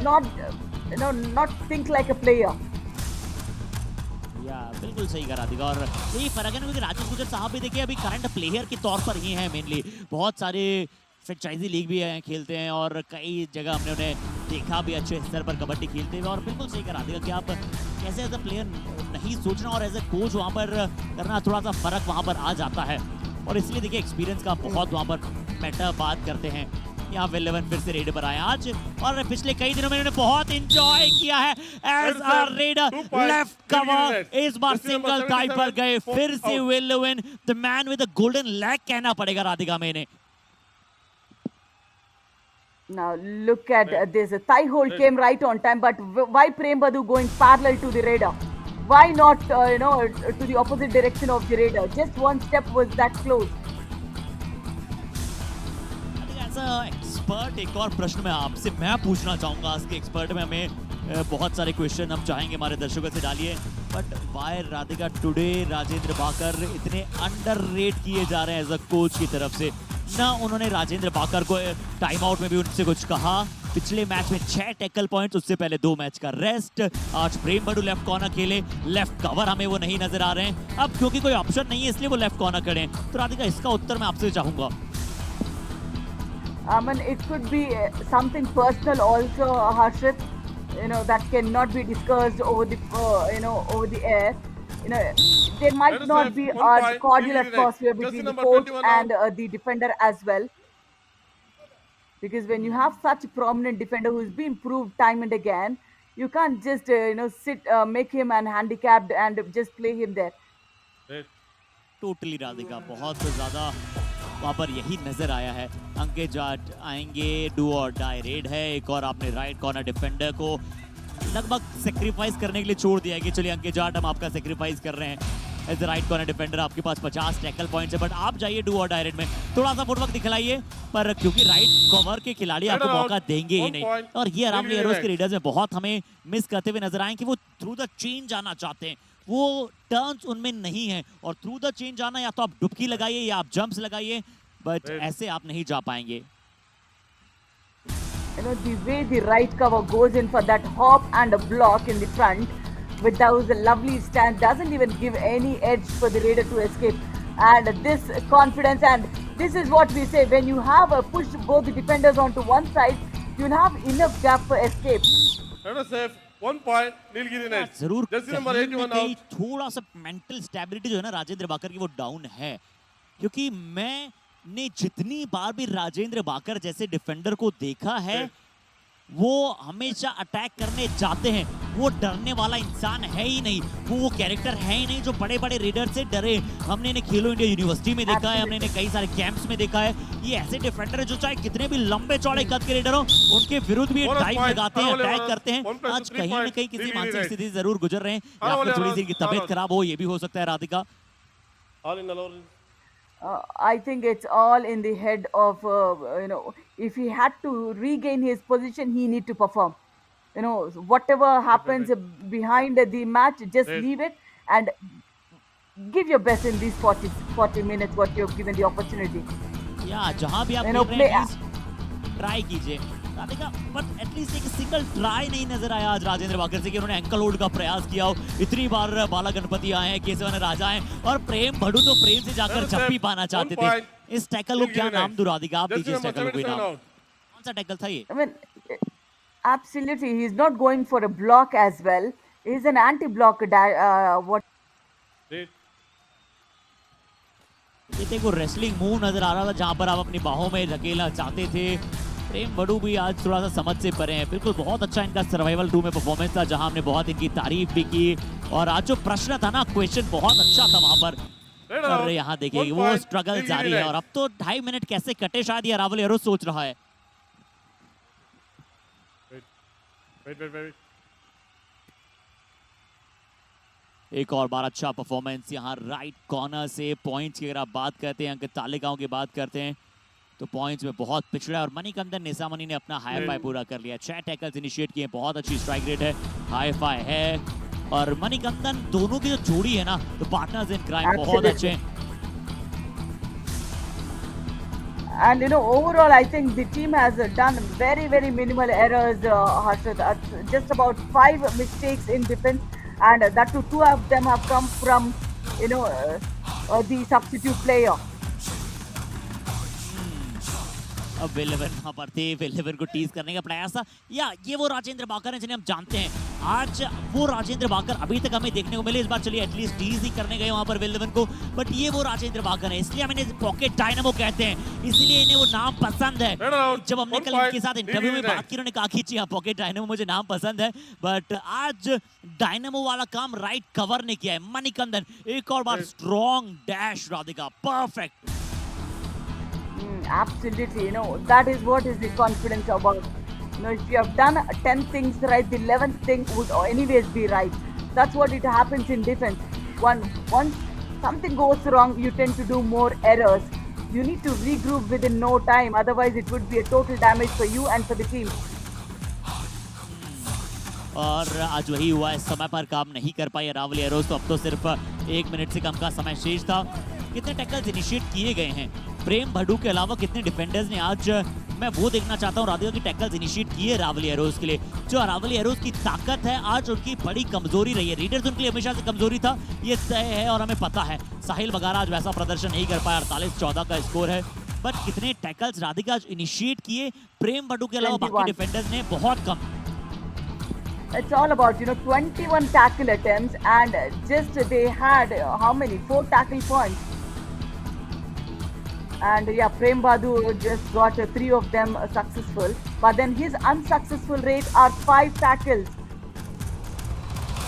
not think like a player. या बिल्कुल सही कहा राधिका। और यही फर्क है ना, क्योंकि राजेश गुजर साहब भी देखिए अभी करंट प्लेयर के तौर पर ही हैं मेनली, बहुत सारे फ्रेंचाइजी लीग भी हैं, खेलते हैं और कई जगह हमने उन्हें देखा भी अच्छे स्तर पर कबड्डी खेलते हुए। और बिल्कुल सही कहा राधिका कि आप कैसे एज अ प्लेयर नहीं सोचना और एज अ कोच वहाँ पर करना, थोड़ा सा फर्क वहाँ पर आ जाता है। और इसलिए देखिए एक्सपीरियंस का बहुत वहाँ पर मैटर बात करते हैं। यहाँ वेल 11 फिर से रेड पर आए आज, और पिछले कई दिनों में इन्होंने बहुत एंजॉय किया है as a raider left cover. इस बार सिंगल टाई पर गए फिर से well 11, the man with the golden leg कहना पड़ेगा राधिका में इन्हें। Now look at this. A thigh hold came right on time, but why Prem Badu going parallel to the raider? Why not, to the opposite direction of the raider? Just one step was that close. As a expert एक और प्रश्न मैं पूछना चाहूंगा। आज के expert में हमें बहुत सारे क्वेश्चन हम चाहेंगे हमारे दर्शकों से डालिए, but why Radhika today Rajendra Bakar इतने अंडररेट किए जा रहे हैं एज अ कोच की तरफ से? ना उन्होंने राजेंद्र बाकर को टाइम आउट में भी उनसे कुछ कहा। पिछले मैच में 6 टैकल पॉइंट्स, उससे पहले 2 मैच का रेस्ट। आज प्रेम बड़ू लेफ्ट कॉर्नर खेले, लेफ्ट कवर हमें वो नहीं नजर आ रहे हैं। अब क्योंकि कोई ऑप्शन नहीं है इसलिए वो लेफ्ट कॉर्नर खड़े हैं। तो राधिका इसका उत्तर मैं आपसे चाहूंगा। I mean, it could be something personal also, Harshit. That cannot be discussed over the, over the air. There might not be a cordial atmosphere between the coach and the defender as well. Because when you have such a prominent defender who's been proved time and again, you can't just, make him an handicapped and just play him there. Totally Radhika बहुत ज्यादा वहाँ पर यही नजर आया है। अंकित जाट आएंगे, do और डाई रेड है। एक और आपने राइट कॉर्नर डिफेंडर को लगभग सेक्रीफाइस करने के लिए छोड़ दिया है कि चलिए अंकित जाट हम आपका सेक्रीफाइस कर रहे हैं as a right corner defender. आपके पास 50 टैकल पॉइंट्स है, बट आप जाइए डू और डाई रेड में, थोड़ा सा फुटवर्क दिखलाइए, पर क्योंकि राइट कवर के खिलाड़ी आपको मौका देंगे ही नहीं। और ये अरावली एरोज के रीडर्स में बहुत हमें मिस करते हुए नजर आए कि वो थ्रू द चेन जाना चाहते हैं, वो टर्न्स उनमें नहीं है। और थ्रू द चेन जाना या तो आप डुबकी लगाइए या आप जंप्स लगाइए, बट ऐसे आप नहीं जा पाएंगे। The way the right cover goes in for that hop and a block in the front with those lovely stand doesn't even give any edge for the raider to escape. And this confidence, and this is what we say, when you have pushed both the defenders onto one side, you'll have enough gap for escape. Safe. 1 point, Nilgiri Knights. जरूर Jersey number 81 out. थोड़ा सा mental stability जो है ना राजेंद्र बाकर की वो down है, क्योंकि मैंने जितनी बार भी राजेंद्र बाकर जैसे डिफेंडर को देखा है वो हमेशा अटैक करने जाते हैं। वो डरने वाला इंसान है ही नहीं, वो कैरेक्टर है ही नहीं जो बड़े बड़े रेडर से डरे। हमने इन्हें खेलो इंडिया यूनिवर्सिटी में देखा है, हमने इन्हें कई सारे कैंप्स में देखा है। ये ऐसे डिफेंडर है जो चाहे कितने भी लंबे चौड़े कद के रेडर हो, उनके विरुद्ध भी डाइव लगाते हैं, अटैक करते हैं। आज कहीं न कहीं किसी मानसिक स्थिति से जरूर गुजर रहे हैं, या फिर थोड़ी सी इनकी तबीयत खराब हो, ये भी हो सकता है Radhika. I think it's all in the head of, if he had to regain his position, he need to perform. Whatever happens behind the match, just leave it and give your best in these 40 minutes what you've given the opportunity. या जहां भी आप खेल रहे हैं try कीजिए Radhika, but at least एक single try नहीं नजर आया आज राजेंद्र बाकर से कि उन्होंने एंकल होल्ड का प्रयास किया हो। इतनी बार बाला गणपति आए हैं, केशवन राजा हैं, और प्रेम भड़ू तो प्रेम से जाकर छप्पी पाना चाहते थे। इस टैकल को क्या नाम दूं राधिका, आप दीजिए इस टैकल को कोई नाम। कौन सा टैकल था ये? I mean, absolutely, he's not going for a block as well. He's an anti-block. ये देखो रेसलिंग मूव नजर आ रहा था जहां पर आप अपनी बाहों में धकेलना चाहते थे। प्रेम बड़ू भी आज थोड़ा सा समझ से परे हैं। बिल्कुल बहुत अच्छा इनका सर्वाइवल 2 में परफॉर्मेंस था, जहां हमने बहुत इनकी तारीफ भी की। और आज जो प्रश्न था ना, क्वेश्चन बहुत अच्छा था वहां पर। और यहाँ देखिए वो स्ट्रगल जारी है, और अब तो 2.5 मिनट कैसे कटे शायद ये अरावली एरोज सोच रहा है। एक और बार अच्छा परफॉर्मेंस यहाँ राइट कॉर्नर से। पॉइंट्स की अगर आप बात करते हैं, अंक तालिकाओं की बात करते हैं, तो पॉइंट्स में बहुत पिछड़ा है। और मणिकंदन निसामनी ने अपना हाई फाई पूरा कर लिया। 6 टैकल्स इनिशिएट किए, बहुत अच्छी स्ट्राइक रेट है, हाई फाई है। और मणिकंदन दोनों की जो जोड़ी है ना, तो पार्टनर्स इन क्राइम बहुत अच्छे हैं। And overall, I think the team has done very, very minimal errors, Harshit. Just about 5 mistakes in defense, and that too, 2 of them have come from, the substitute player. अब विलेवन वहां पर थे, विलेवन को tease करने का प्रयास था। या ये वो राजेंद्र बाकर हैं जिन्हें हम जानते हैं। आज वो राजेंद्र बाकर अभी तक हमें देखने को मिले। इस बार चलिए एटलीस्ट टीज ही करने गए वहां पर विलेवन को, बट ये वो राजेंद्र बाकर है, इसलिए हम इन्हें पॉकेट डायनामो कहते हैं, इसलिए इन्हें वो नाम पसंद है। जब हमने कल इनके साथ इंटरव्यू में बात की, उन्होंने कहा कि जी हाँ पॉकेट डायनामो मुझे नाम पसंद है, बट आज डायनामो वाला काम राइट कवर ने किया है। मणिकंदन एक और बार strong dash Radhika, perfect. Absolutely, that is what is the confidence about. If you have done 10 things right, the 11th thing would anyways be right. That's what it happens in defense. Once something goes wrong, you tend to do more errors. You need to regroup within no time, otherwise it would be a total damage for you and for the team. और आज वही हुआ, इस समय पर काम नहीं कर पाई अरावली एरोज, तो अब तो सिर्फ 1 मिनट से कम का समय शेष था। कितने टैकल्स इनिशिएट किए गए हैं प्रेम भड्डू के अलावा, कितने डिफेंडर्स ने आज, मैं वो देखना चाहता हूँ राधिका की टैकल्स इनिशिएट किए अरावली एरोज के लिए। जो अरावली एरोज की ताकत है आज उनकी बड़ी कमजोरी रही है, रीडर्स उनके लिए हमेशा से कमजोरी था, ये तय है और हमें पता है। साहिल बगारा आज वैसा प्रदर्शन नहीं कर पाया, 48-14 का स्कोर है, बट कितने टैकल्स राधिका आज इनिशिएट किए प्रेम भड्डू के अलावा बाकी डिफेंडर्स ने, बहुत कम। It's all about 21 tackle attempts and just they had how many 4 tackle points, and yeah, Prem Badhu just got 3 of them successful, but then his unsuccessful rate are 5 tackles.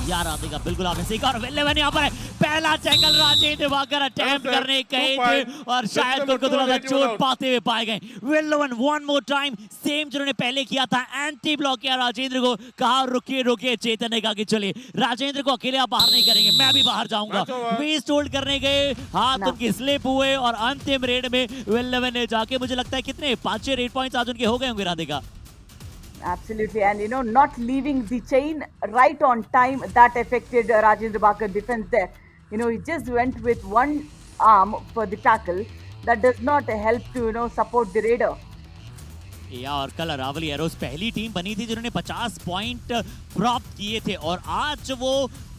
यार राधिका बिल्कुल आपने सही कहा। और विल11 यहाँ पर है, पहला टैकल राजेंद्र वाकर अटेम्प्ट करने गए थे और शायद को थोड़ा सा चोट पाते हुए पाए गए। विल11 वन मोर टाइम, सेम जिन्होंने पहले किया था, एंटी ब्लॉक किया राजेंद्र को, कहा रुकिए रुकिए, चेतन ने कहा कि चलिए राजेंद्र को अकेले आप बाहर नहीं करेंगे, मैं भी बाहर जाऊंगा। वेस्ट होल्ड करने गए, हाथ उनकी स्लिप हुए और अंतिम रेड में विल11 ने जाके, मुझे लगता है कितने 5-6 रेड पॉइंट्स आज उनके हो गए होंगे Radhika. Absolutely, and not leaving the chain right on time, that affected Rajendra Bakar defense there. He just went with one arm for the tackle. That does not help to support the raider. या और कल Aravalli arrows पहली team बनी थी जिन्होंने 50 point प्राप्त किए थे और आज वो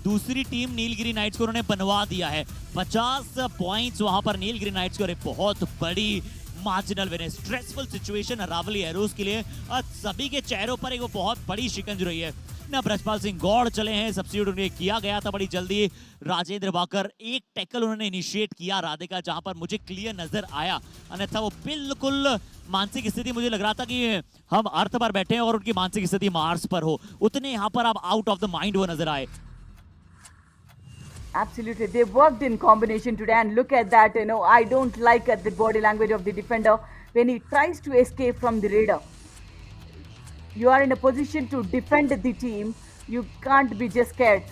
दूसरी टीम नीलगिरी नाइट्स को उन्होंने बनवा दिया है। 50 पॉइंट्स वहां पर नीलगिरी नाइट्स को, एक बहुत बड़ी मार्जिनल विन है। स्ट्रेसफुल सिचुएशन अरावली एरोज के लिए और सभी के चेहरों पर एक वो बहुत बड़ी शिकंज रही है ना। ब्रजपाल सिंह गौड़ चले हैं, सब्स्टिट्यूट उन्हें किया गया था बड़ी जल्दी। राजेंद्र बाकर एक टैकल उन्होंने इनिशिएट किया राधिका, जहां पर मुझे क्लियर नजर आया, अन्यथा वो बिल्कुल मानसिक स्थिति, मुझे लग रहा था कि हम अर्थ पर बैठे हैं और उनकी मानसिक स्थिति मार्स पर हो, उतने यहाँ पर अब आउट ऑफ द माइंड वो नजर आए। Absolutely, they worked in combination today, and look at that. I don't like the body language of the defender when he tries to escape from the raider. You are in a position to defend the team. You can't be just scared.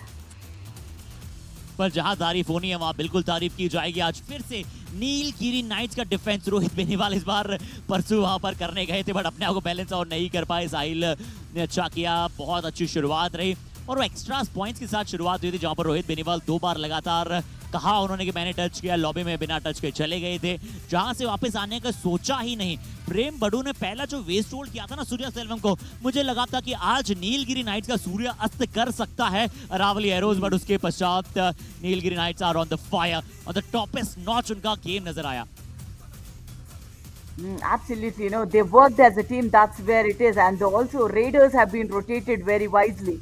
पर जहां तारीफ होनी है वहां बिल्कुल तारीफ की जाएगी। आज फिर से नीलगिरी नाइट्स का डिफेंस, रोहित बेनीवाल इस बार परसों वहां पर करने गए थे बट अपने आप को बैलेंस आउट नहीं कर पाए। साहिल ने अच्छा किया, बहुत अच्छी शुरुआत रही और वो एक्स्ट्रा पॉइंट्स के साथ शुरुआत हुई थी जहां पर रोहित बेनीवाल 2 बार लगातार कहा उन्होंने कि मैंने टच किया, लॉबी में बिना टच के चले गए थे, जहां से वापस आने का सोचा ही नहीं। प्रेम बडू ने पहला जो वेस्ट होल्ड किया था ना सूर्या सेल्वम को, मुझे लगा था कि आज नीलगिरी नाइट्स का सूर्य अस्त कर सकता है अरावली एरोज, बट उसके पश्चात Nilgiri Knights are on the fire, on the toppest notch उनका गेम नजर आया। Absolutely, they worked as a team, that's where it is, and also Raiders have been rotated very wisely.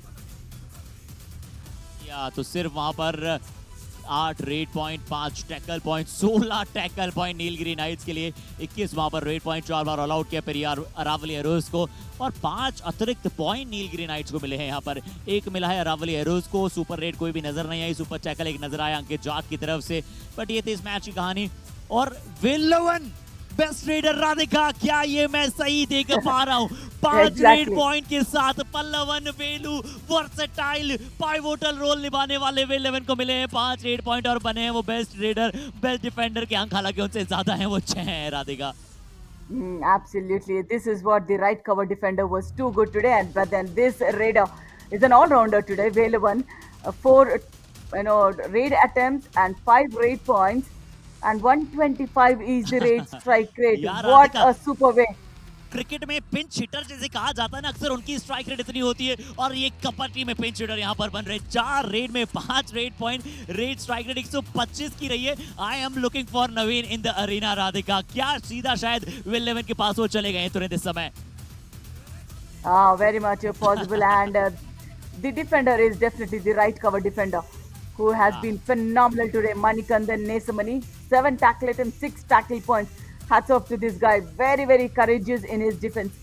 तो सिर्फ वहां पर 8 raid point, 5 tackle point, 16 tackle point Nilgiri Knights के लिए, 21 वहां पर रेड पॉइंट, 4 बार ऑल आउट किया पेरियार अरावली एरोज को और 5 अतिरिक्त पॉइंट नीलगिरी नाइट्स को मिले हैं। यहाँ पर एक मिला है अरावली एरोज को, सुपर रेड कोई भी नजर नहीं आई, सुपर टैकल एक नजर आया अंकित जाट की तरफ से, बट ये थी इस मैच की कहानी। और विल11 बेस्ट रेडर राधिका, क्या ये मैं सही देख पा रहा हूँ? 5 रेड पॉइंट के साथ पल्लवन वेलू वर्सेटाइल पाइवोटल रोल निभाने वाले विल11 को मिले हैं 5 रेड पॉइंट और बने हैं वो बेस्ट रेडर, बेस्ट डिफेंडर के अंक हालांकि उनसे ज्यादा हैं, वो 6 हैं Radhika. Absolutely, this is what the right cover defender was too good today, and but then this raider is an all-rounder today. Villawan, 4 raid attempts and 5 raid points. And 125 is the raid strike rate. What a super way. Cricket में pinch hitter जैसे कहा जाता है ना, अक्सर उनकी strike rate इतनी होती है और ये कबड्डी में पिंच हिटर यहाँ पर बन रहे। 4 रेड में 5 raid point, raid strike rate 125 की रही है। I am looking for Naveen in the arena Radhika, क्या सीधा शायद विल11 के पास वो चले गए तुरंत इस समय? Very much possible, and the defender is definitely the right cover defender, who has been phenomenal today. Manikandan Nesamani, 7 tackle attempts, 6 tackle points. Hats off to this guy. Very, very courageous in his defense.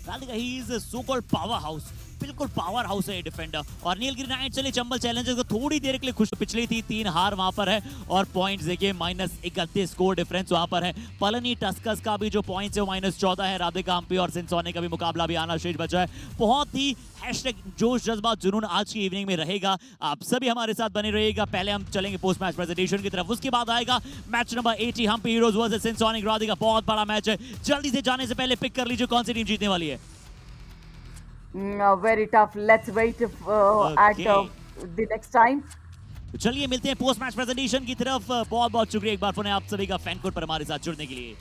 Radhika, he is a so-called powerhouse. बिल्कुल power house है defender. और Nilgiri nights चले Chambal Challengers को थोड़ी देर के लिए खुश, पिछली थी 3 हार वहां पर है और पॉइंट्स देखिए -31 स्कोर डिफरेंस वहां पर है। पलनी टस्कर्स का भी जो पॉइंट्स है वो -14 है। राधिका हम्पी और सिंध सोने का भी मुकाबला भी आना शेष बचा है। बहुत ही जोश जज्बा जुनून आज की इवनिंग में रहेगा। आप सभी हमारे साथ बने रहिएगा। पहले हम चलेंगे पोस्ट मैच प्रेजेंटेशन की तरफ, उसके बाद आएगा match number 80 Hampi Heroes versus Sindh Sonic Radhika. बहुत बड़ा मैच है। जल्दी से जाने से पहले पिक कर लीजिए कौन सी टीम जीतने वाली है। Very tough. Let's wait at the next time. तो चलिए मिलते हैं पोस्ट मैच प्रेजेंटेशन की तरफ। बहुत बहुत शुक्रिया एक बार फिर आप सभी का फैन कोड पर हमारे साथ जुड़ने के लिए।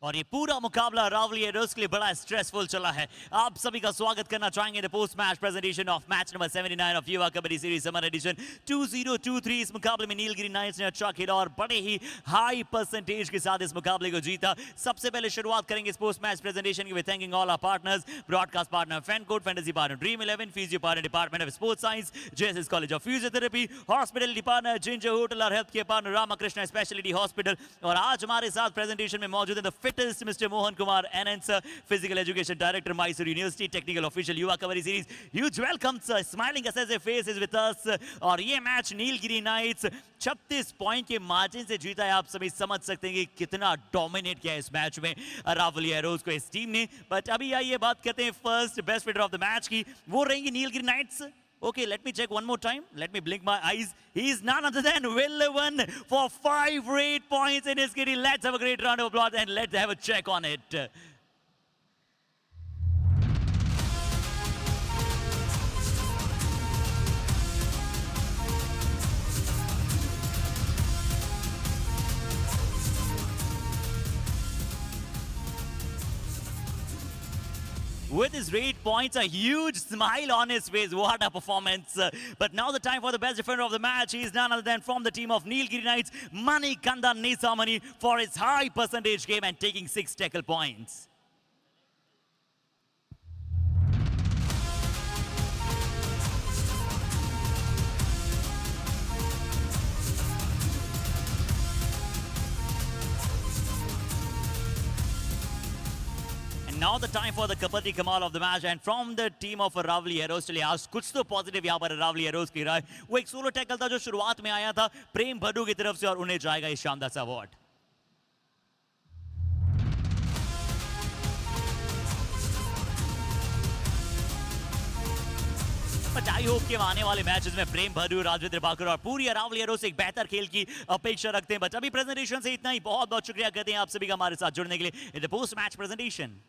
और ये पूरा मुकाबला अरावली हीरोज के लिए बड़ा स्ट्रेसफुल चला है। आप सभी का स्वागत करना चाहेंगे the post match presentation of match number 79 of युवा कबड्डी सीरीज समर एडिशन 2023। इस मुकाबले में नीलगिरी नाइट्स ने अच्छा खेला और बड़े ही हाई परसेंटेज के साथ इस मुकाबले को जीता। सबसे पहले शुरुआत करेंगे इस पोस्ट मैच प्रेजेंटेशन की with thanking all our partners, broadcast partner FanCode, fantasy partner Dream 11, physio partner department of sports science, JSS college of physiotherapy, hospital partner Ginger hotel और health care partner Ramakrishna speciality hospital. और आज हमारे साथ presentation में मौजूद है the fittest mister Mohan Kumar NN sir, physical education director Mysore university, technical official Yuva Kabaddi series. Huge welcome sir, smiling as face is with us. और ये मैच नीलगिरी नाइट्स 36 पॉइंट के मार्जिन से जीता है। आप सभी समझ सकते हैं कि कितना डोमिनेट किया है इस मैच में अरावली हीरोज को इस टीम ने। बट अभी आइए बात करते हैं first best player of the match की, वो रहेंगी Nilgiri Knights. Okay, let me check one more time. Let me blink my eyes. He is none other than Will for 5 great points in his kitty. Let's have a great round of applause and let's have a check on it. With his 8 points, a huge smile on his face. What a performance. But now the time for the best defender of the match. He is none other than from the team of Nilgiri Knights, Manikanda Nesamani, for his high percentage game and taking 6 tackle points. Now the time for the Kabaddi Kamal of the match, and from the team of Aravalli Heroes, चलिए आज कुछ तो positive यहाँ पर Aravalli Heroes की रहा है। वो एक सोलो टैकल था जो शुरुआत में आया था प्रेम भड्डू की तरफ से और उन्हें जाएगा इस शानदार सा अवार्ड। बट आई होप कि आने वाले मैचेस में प्रेम भड्डू, राजविंद्र बाकर और पूरी अरावली हीरोज एक बेहतर खेल की अपेक्षा रखते हैं। बट अभी प्रेजेंटेशन से इतना ही। बहुत बहुत शुक्रिया करते हैं आप सभी का हमारे साथ जुड़ने के लिए in the post match presentation.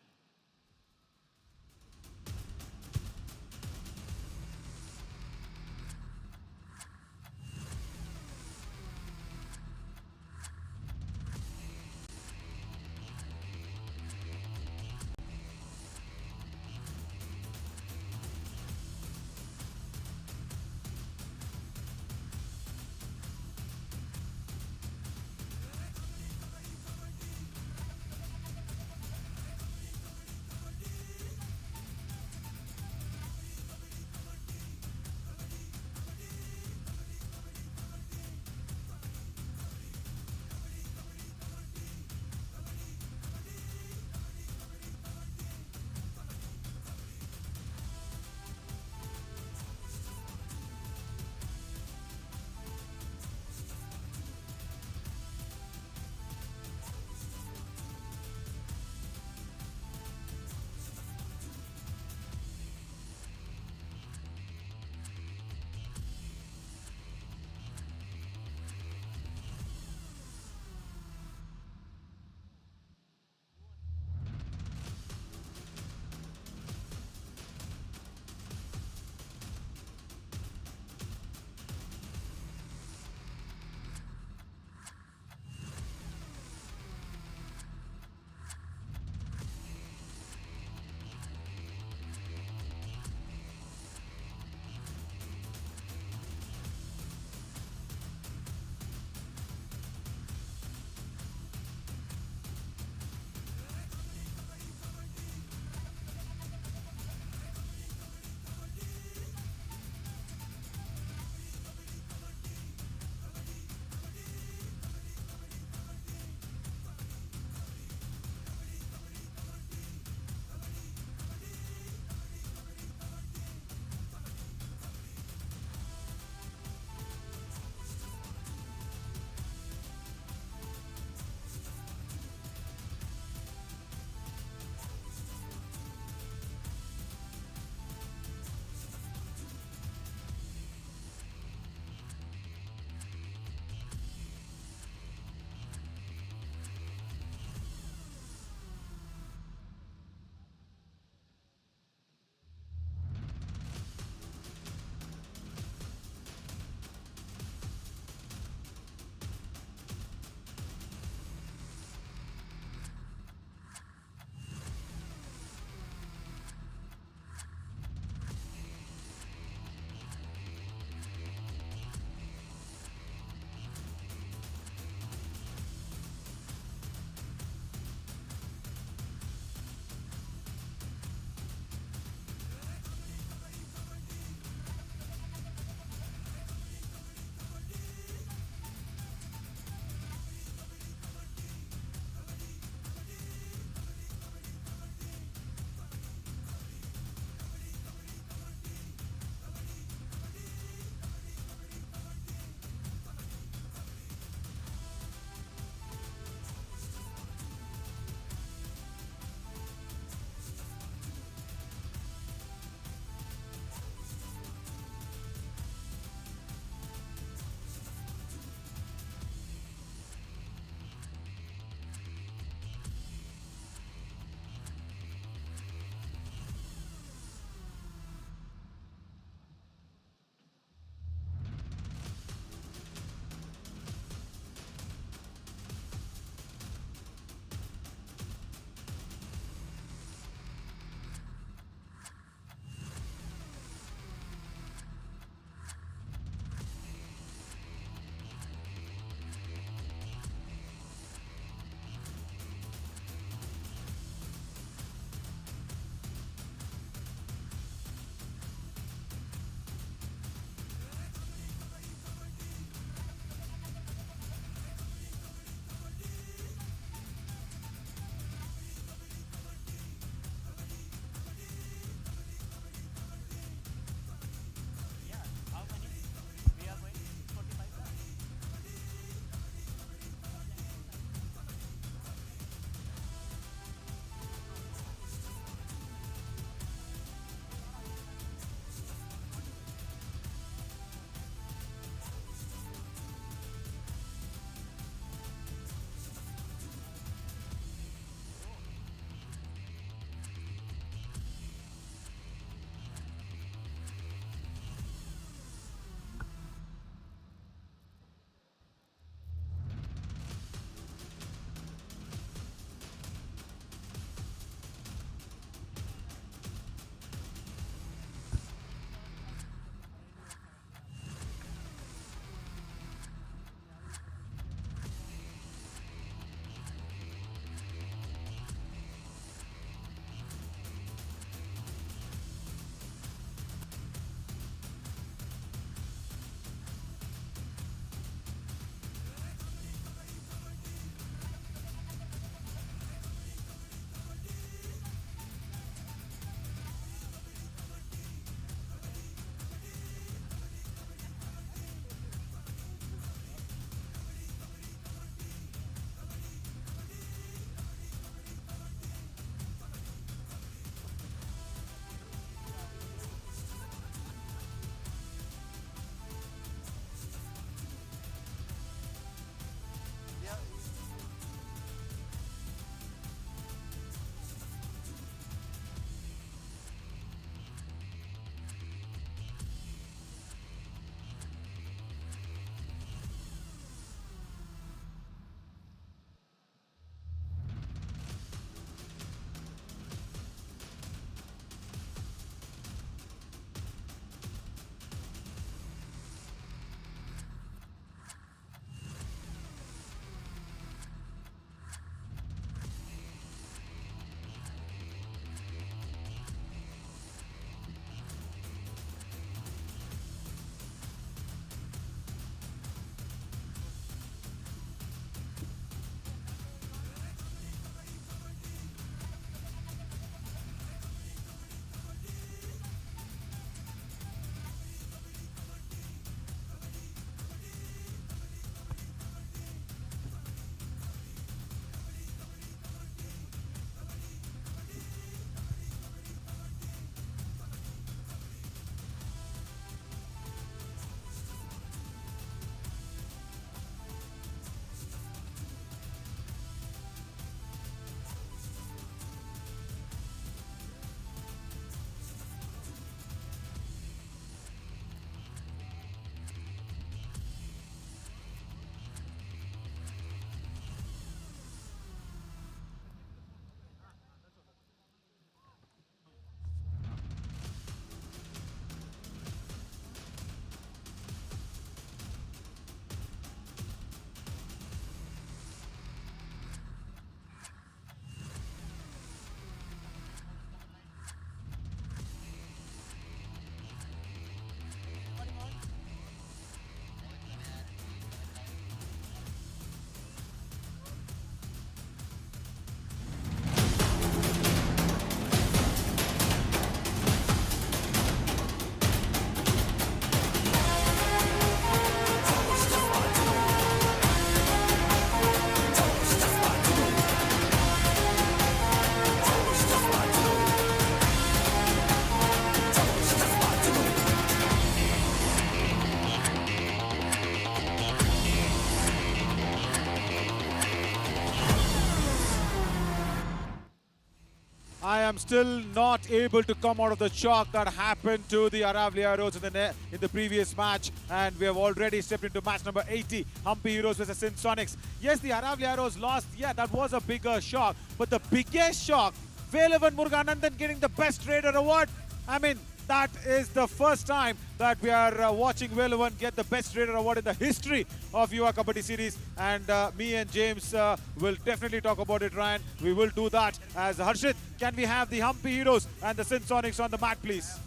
am still not able to come out of the shock that happened to the Aravalli Heroes in the previous match, and we have already stepped into match number 80, Hampi Heroes versus Sindh Sonics. Yes, the Aravalli Heroes lost. Yeah, that was a bigger shock, but the biggest shock, Velavan Muruganandan getting the Best Raider award. I mean, that is the first time that we are watching Velavan get the Best Raider award in the history of Yuva Kabaddi series. And me and James will definitely talk about it, Ryan. We will do that. As Harshit, can we have the Hampi Heroes and the Sindh Sonics on the mat, please?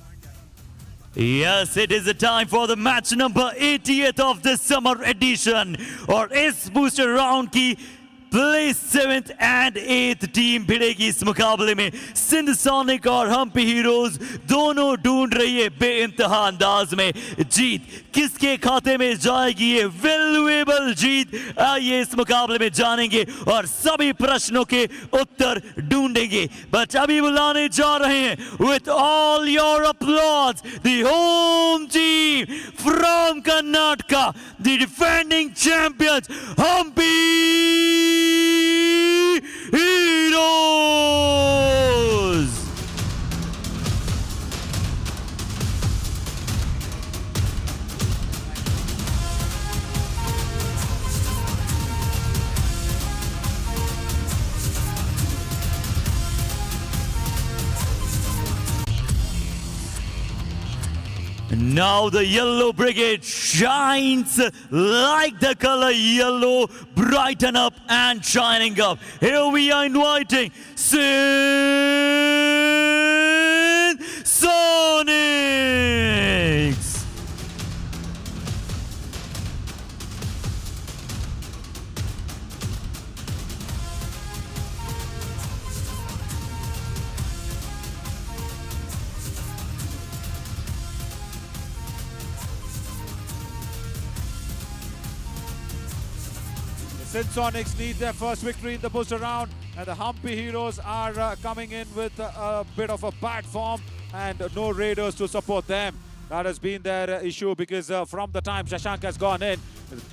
Yes, it is the time for the match number 80th of this summer edition और इस booster round की place 7th and 8th team भिड़ेगी इस मुकाबले में। Sindh sonic और Hampi heroes दोनों ढूंढ रही है बेइंतहा अंदाज में जीत। किसके खाते में जाएगी ये वैल्यूएबल जीत, आइए इस मुकाबले में जानेंगे और सभी प्रश्नों के उत्तर ढूंढेंगे। बट अभी बुलाने जा रहे हैं with all your applause the home team from Karnataka, the defending champions Hampi Heroes. Now the Yellow Brigade shines like the color yellow, brighten up and shining up. Here we are inviting Sindh Sonics. Sindh Sonics need their first victory in the booster round, and the Hampi Heroes are coming in with a bit of a bad form and no Raiders to support them. That has been their issue because from the time Shashank has gone in,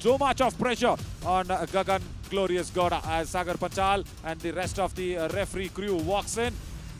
too much of pressure on Gagan Glorious Gowda as Sagar Panchal and the rest of the referee crew walks in.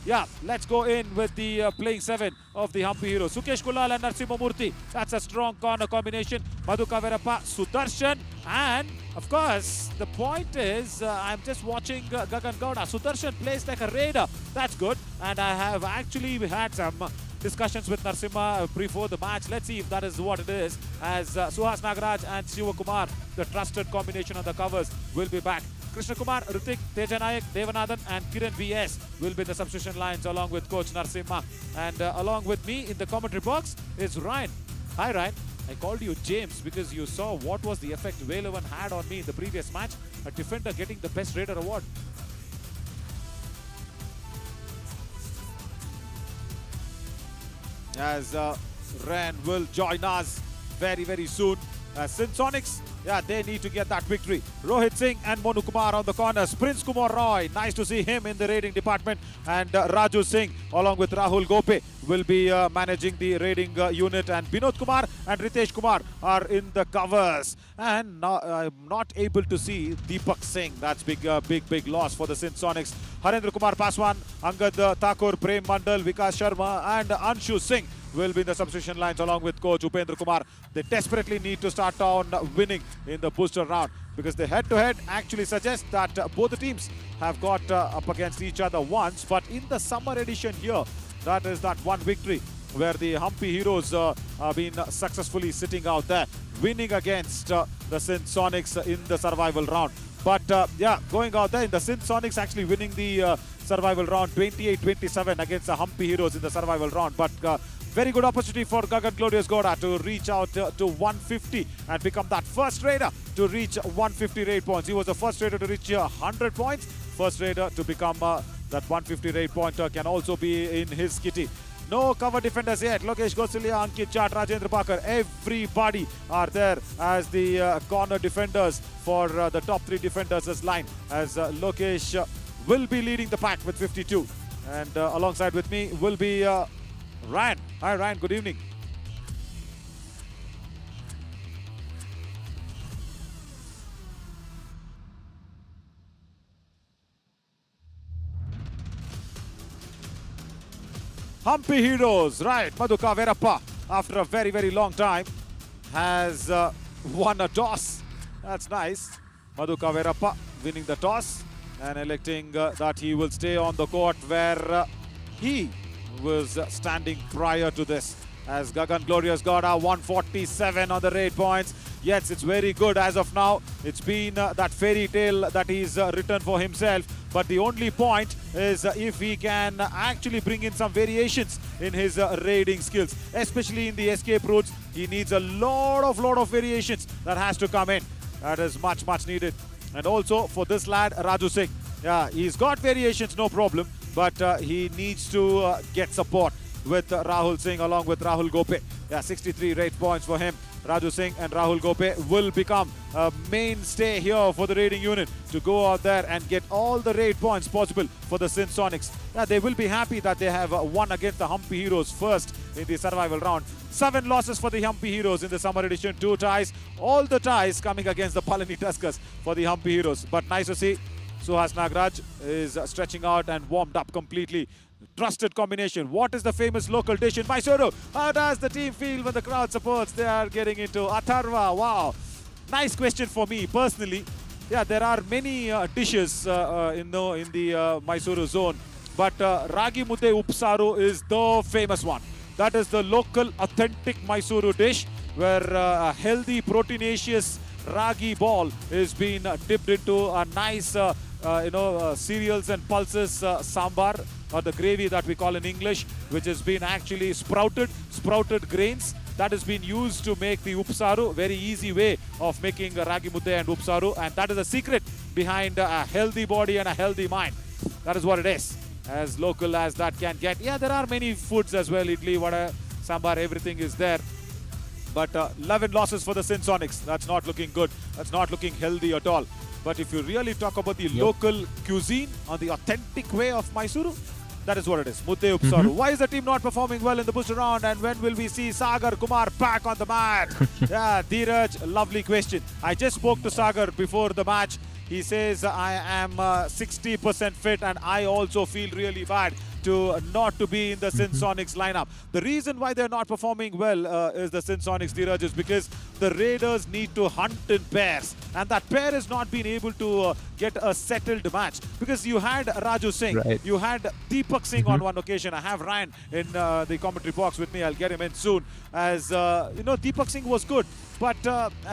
Yeah, let's go in with the playing 7 of the Hampi Heroes. Sukesh Kulal and Narsimha Murthy. That's a strong corner combination. Madhu Kavirappa, Sudarshan, and of course, the point is, I'm just watching Gagan Gowda. Sudarshan plays like a raider. That's good. And I have actually had some discussions with Narsimha before the match. Let's see if that is what it is. As Suhas Nagaraj and Shiva Kumar, the trusted combination on the covers, will be back. Krishna Kumar, Ritik, Teja Nayak, Devanathan and Kiran VS will be the substitution lines along with Coach Narsimha. And along with me in the commentary box is Ryan. Hi Ryan. I called you James because you saw what was the effect Velavan had on me in the previous match. A defender getting the Best Raider award. As Ryan will join us very, very soon. Sindh Sonics, yeah, they need to get that victory. Rohit Singh and Monu Kumar on the corners. Prince Kumar Roy, nice to see him in the raiding department. And Raju Singh along with Rahul Gope will be managing the raiding unit. And Binod Kumar and Ritesh Kumar are in the covers. And I'm not able to see Deepak Singh. That's big loss for the Sindh Sonics. Harendra Kumar Paswan, Angad Thakur, Prem Mandal, Vikas Sharma and Anshu Singh will be in the substitution lines along with Coach Upendra Kumar. They desperately need to start on winning in the booster round because the head-to-head actually suggests that both the teams have got up against each other once. But in the summer edition here, that is that one victory where the Hampi Heroes have been successfully sitting out there, winning against the Sindh Sonics in the survival round. But yeah, going out there in the Sindh Sonics actually winning the survival round 28-27 against the Hampi Heroes in the survival round. But very good opportunity for Gagan Glorious Gowda to reach out to 150 and become that first raider to reach 150 raid points. He was the first raider to reach 100 points. First raider to become that 150 raid pointer can also be in his kitty. No cover defenders yet. Lokesh Gosalia, Ankit Chhat, Rajendra Pakar, everybody are there as the corner defenders for the top 3 defenders' line. As Lokesh will be leading the pack with 52. And alongside with me will be Ryan. Hi Ryan, good evening. Hampi Heroes, right. Madhuka Verappa, after a very, very long time, has won a toss. That's nice. Madhuka Verappa winning the toss and electing that he will stay on the court where he was standing prior to this. As Gagan Glorious got a 147 on the rate points. Yes, it's very good as of now. It's been that fairy tale that he's written for himself. But the only point is if he can actually bring in some variations in his raiding skills, especially in the escape routes. He needs a lot of variations that has to come in. That is much needed. And also for this lad, Raju Singh. Yeah, he's got variations, no problem. But he needs to get support with Rahul Singh along with Rahul Gope. Yeah, 63 rate points for him. Raju Singh and Rahul Gope will become a mainstay here for the raiding unit to go out there and get all the raid points possible for the Sindh Sonics. Yeah, they will be happy that they have won against the Hampi Heroes first in the survival round. 7 losses for the Hampi Heroes in the summer edition, 2 ties. All the ties coming against the Palani Tuskers for the Hampi Heroes. But nice to see Suhas Nagraj is stretching out and warmed up completely. Trusted combination. What is the famous local dish in Mysore? How does the team feel when the crowd supports? They are getting into Atharva. Wow. Nice question for me personally. Yeah, there are many dishes in the Mysore zone. But Ragi Mudde Upsaru is the famous one. That is the local authentic Mysore dish where a healthy proteinaceous ragi ball is being dipped into a nice cereals and pulses sambar, or the gravy that we call in English, which has been actually sprouted grains that has been used to make the upsaru. Very easy way of making ragi mudde and upsaru, and that is the secret behind a healthy body and a healthy mind. That is what it is, as local as that can get. Yeah, there are many foods as well, idli, vada, sambar, everything is there. But 11 losses for the Sindh Sonics. That's not looking good. That's not looking healthy at all. But if you really talk about the local cuisine or the authentic way of Mysuru, that is what it is. Mudde Upsaru. Why is the team not performing well in the booster round? And when will we see Sagar Kumar back on the mat? Yeah, Dheeraj, lovely question. I just spoke to Sagar before the match. He says, I am 60% fit and I also feel really bad not to be in the Sindh Sonics lineup. The reason why they're not performing well is the Sindh Sonics, Dheeraj, is because the Raiders need to hunt in pairs. And that pair has not been able to get a settled match. Because you had Raju Singh, you had Deepak Singh on one occasion. I have Ryan in the commentary box with me. I'll get him in soon. As, Deepak Singh was good. But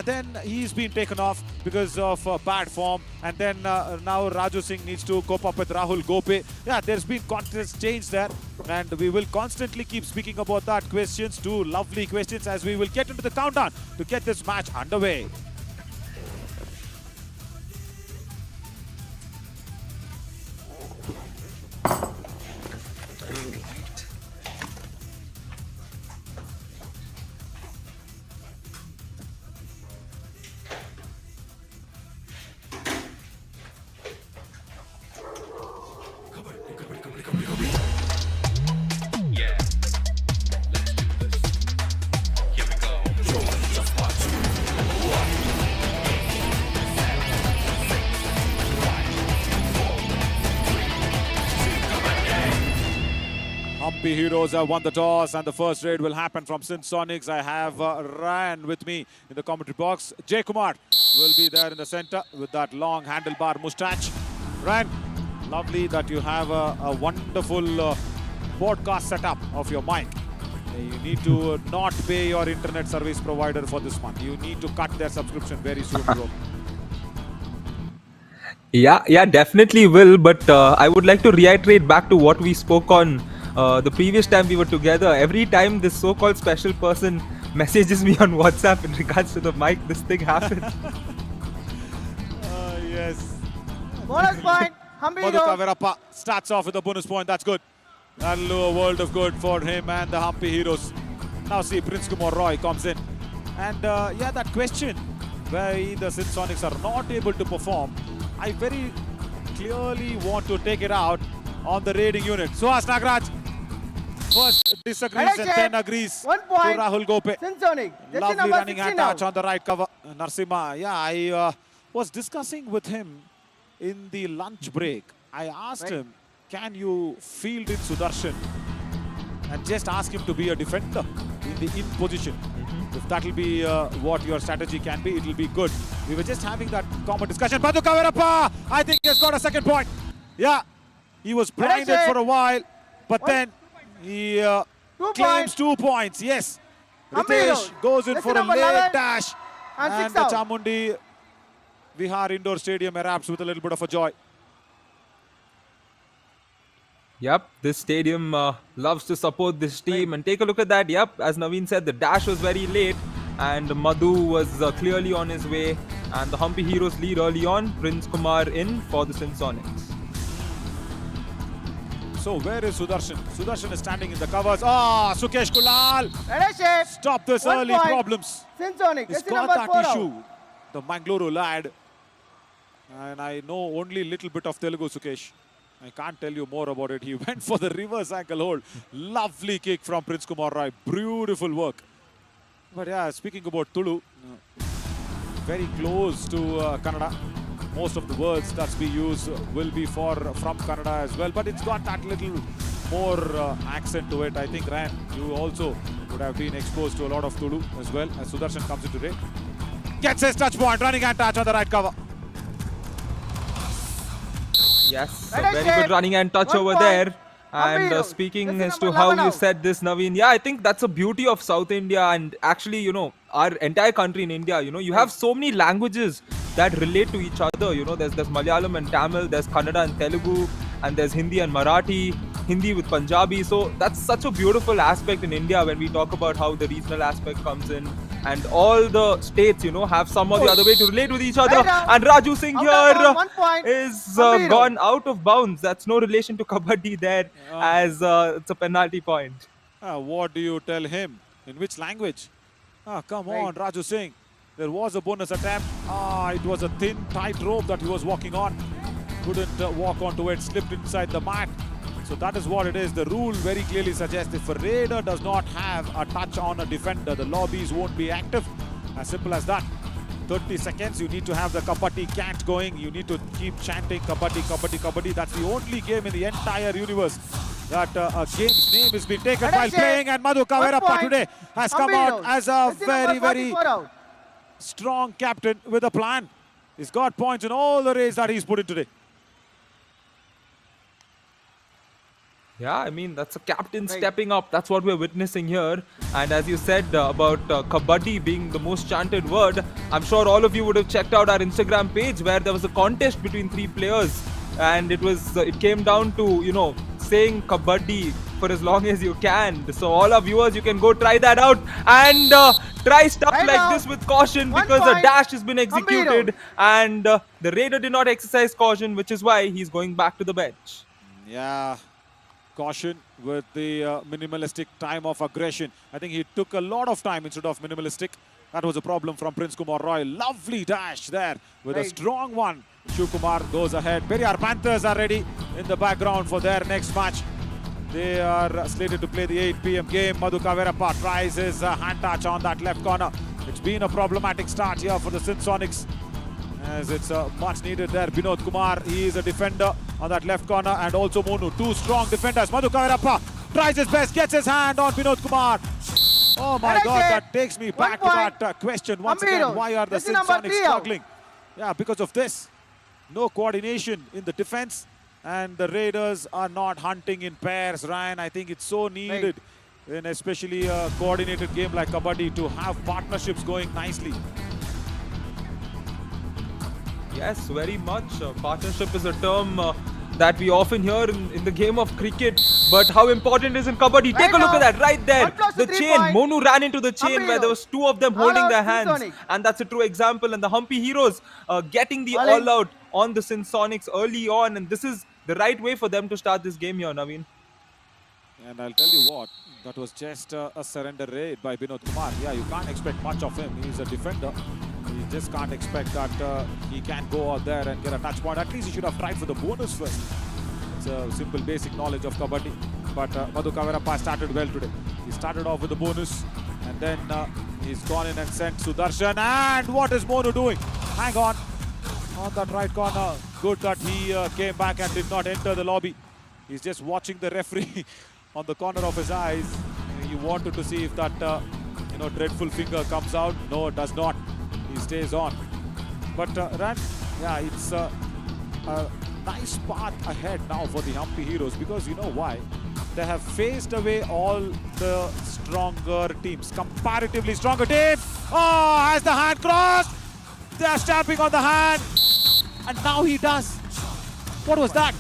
then he's been taken off because of bad form. And then now Raju Singh needs to cope up with Rahul Gope. Yeah, there's been contest change there. And we will constantly keep speaking about that. Questions, 2 lovely questions, as we will get into the countdown to get this match underway. Hampi Heroes have won the toss, and the first raid will happen from Sindh Sonics. I have Ryan with me in the commentary box. Jay Kumar will be there in the center with that long handlebar moustache. Ryan, lovely that you have a wonderful podcast setup of your mic. You need to not pay your internet service provider for this month. You need to cut their subscription very soon, bro. Yeah, definitely will. But I would like to reiterate back to what we spoke on the previous time we were together. Every time this so-called special person messages me on WhatsApp in regards to the mic, this thing happens. Yes. Bonus point. Hampi Madhuka Verappa starts off with a bonus point. That's good. That'll do a world of good for him and the Hampi Heroes. Now see, Prince Kumar Roy comes in. And that question why the Sindh Sonics are not able to perform, I very clearly want to take it out on the raiding unit. Suhas Nagraj first disagrees and then agrees 1 point. to Rahul Gope. Sindh Sonic. Lovely running hand touch on the right cover. Narsimha, yeah, I was discussing with him in the lunch break. I asked him, can you field in Sudarshan? and just ask him to be a defender in the in position. If that will be what your strategy can be, it will be good. We were just having that common discussion. Madhu Kavirappa, I think he has got a second point. Yeah, he was blinded for a while, but then he claims 2 points. Yes, Ritesh goes in for a late dash, and the Chamundi Vihar Indoor Stadium erupts with a little bit of a joy. Yep, this stadium loves to support this team. And take a look at that. Yep, as Naveen said, the dash was very late. And Madhu was clearly on his way. And the Hampi Heroes lead early on. Prince Kumar in for the Sindh Sonics. So where is Sudarshan? Sudarshan is standing in the covers. Ah, Sukesh Kulal! Stop this early problems. He's got that issue. The Mangaluru lad. And I know only little bit of Telugu, Sukesh. I can't tell you more about it. He went for the reverse ankle hold. Lovely kick from Prince Kumar Rai. Beautiful work. But yeah, speaking about Tulu, very close to Kannada. Most of the words that we use will be from Kannada as well. But it's got that little more accent to it. I think, Ryan, you also would have been exposed to a lot of Tulu as well as Sudarshan comes in today. Gets his touch point, running and touch on the right cover. Yes, a very good running and touch over there. And speaking as to how you said this, Naveen, yeah, I think that's a beauty of South India and actually, you know, our entire country in India. You know, you have so many languages that relate to each other. You know, there's Malayalam and Tamil, there's Kannada and Telugu, and there's Hindi and Marathi, Hindi with Punjabi. So that's such a beautiful aspect in India when we talk about how the regional aspect comes in. And all the states, you know, have some or the other way to relate with each other. And Raju Singh here is gone out of bounds. That's no relation to Kabaddi there, as it's a penalty point. What do you tell him? In which language? Come on, Raju Singh. There was a bonus attempt. It was a thin, tight rope that he was walking on. Couldn't walk onto it, slipped inside the mat. So that is what it is. The rule very clearly suggests if a raider does not have a touch on a defender, the lobbies won't be active. As simple as that. 30 seconds, you need to have the Kabaddi chant going. You need to keep chanting Kabaddi, Kabaddi, Kabaddi. That's the only game in the entire universe that a game's name has been taken while playing. And Madhu Kavirappa today has come out as a very, very strong captain with a plan. He's got points in all the raids that he's put in today. Yeah, I mean, that's a captain stepping up. That's what we're witnessing here. And as you said about Kabaddi being the most chanted word, I'm sure all of you would have checked out our Instagram page where there was a contest between 3 players. And it came down to, you know, saying Kabaddi for as long as you can. So all our viewers, you can go try that out and try stuff like this with caution because a dash has been executed. And the raider did not exercise caution, which is why he's going back to the bench. Yeah. Caution with the minimalistic time of aggression. I think he took a lot of time instead of minimalistic. That was a problem from Prince Kumar Roy. Lovely dash there with a strong one. Shiv Kumar goes ahead. Periyar Panthers are ready in the background for their next match. They are slated to play the 8 p.m. game. Madhu Kavirappa tries his hand touch on that left corner. It's been a problematic start here for the Sindh Sonics, as it's much needed there. Binod Kumar, he is a defender on that left corner, and also Monu. 2 strong defenders. Madhu Kavirappa tries his best, gets his hand on Binod Kumar. Oh my God, that takes me back to that question once again. Why are the Sindh Sonics struggling? Yeah, because of this. No coordination in the defense, and the Raiders are not hunting in pairs. Ryan, I think it's so needed in especially a coordinated game like Kabaddi to have partnerships going nicely. Yes, very much. Partnership is a term that we often hear in the game of cricket. But how important is in Kabaddi? Take a look at that right there. The chain. Monu ran into the chain where there was 2 of them holding their hands. And that's a true example. And the Hampi Heroes getting the all-out on the Sindh Sonics early on. And this is the right way for them to start this game here, Naveen. And I'll tell you what, that was just a surrender raid by Binod Kumar. Yeah, you can't expect much of him. He's a defender. You just can't expect that he can go out there and get a touch point. At least he should have tried for the bonus first. It's a simple basic knowledge of Kabaddi. But Madhu Kavirappa started well today. He started off with the bonus, and then he's gone in and sent Sudarshan. And what is Monu doing? Hang on that right corner. Good that he came back and did not enter the lobby. He's just watching the referee on the corner of his eyes. He wanted to see if that dreadful finger comes out. No, it does not. He stays on. But Ran, yeah, it's a nice path ahead now for the Hampi Heroes, because you know why? They have faced away all the stronger teams, comparatively stronger teams. Oh, has the hand crossed? They are stamping on the hand, and now he does. What was that?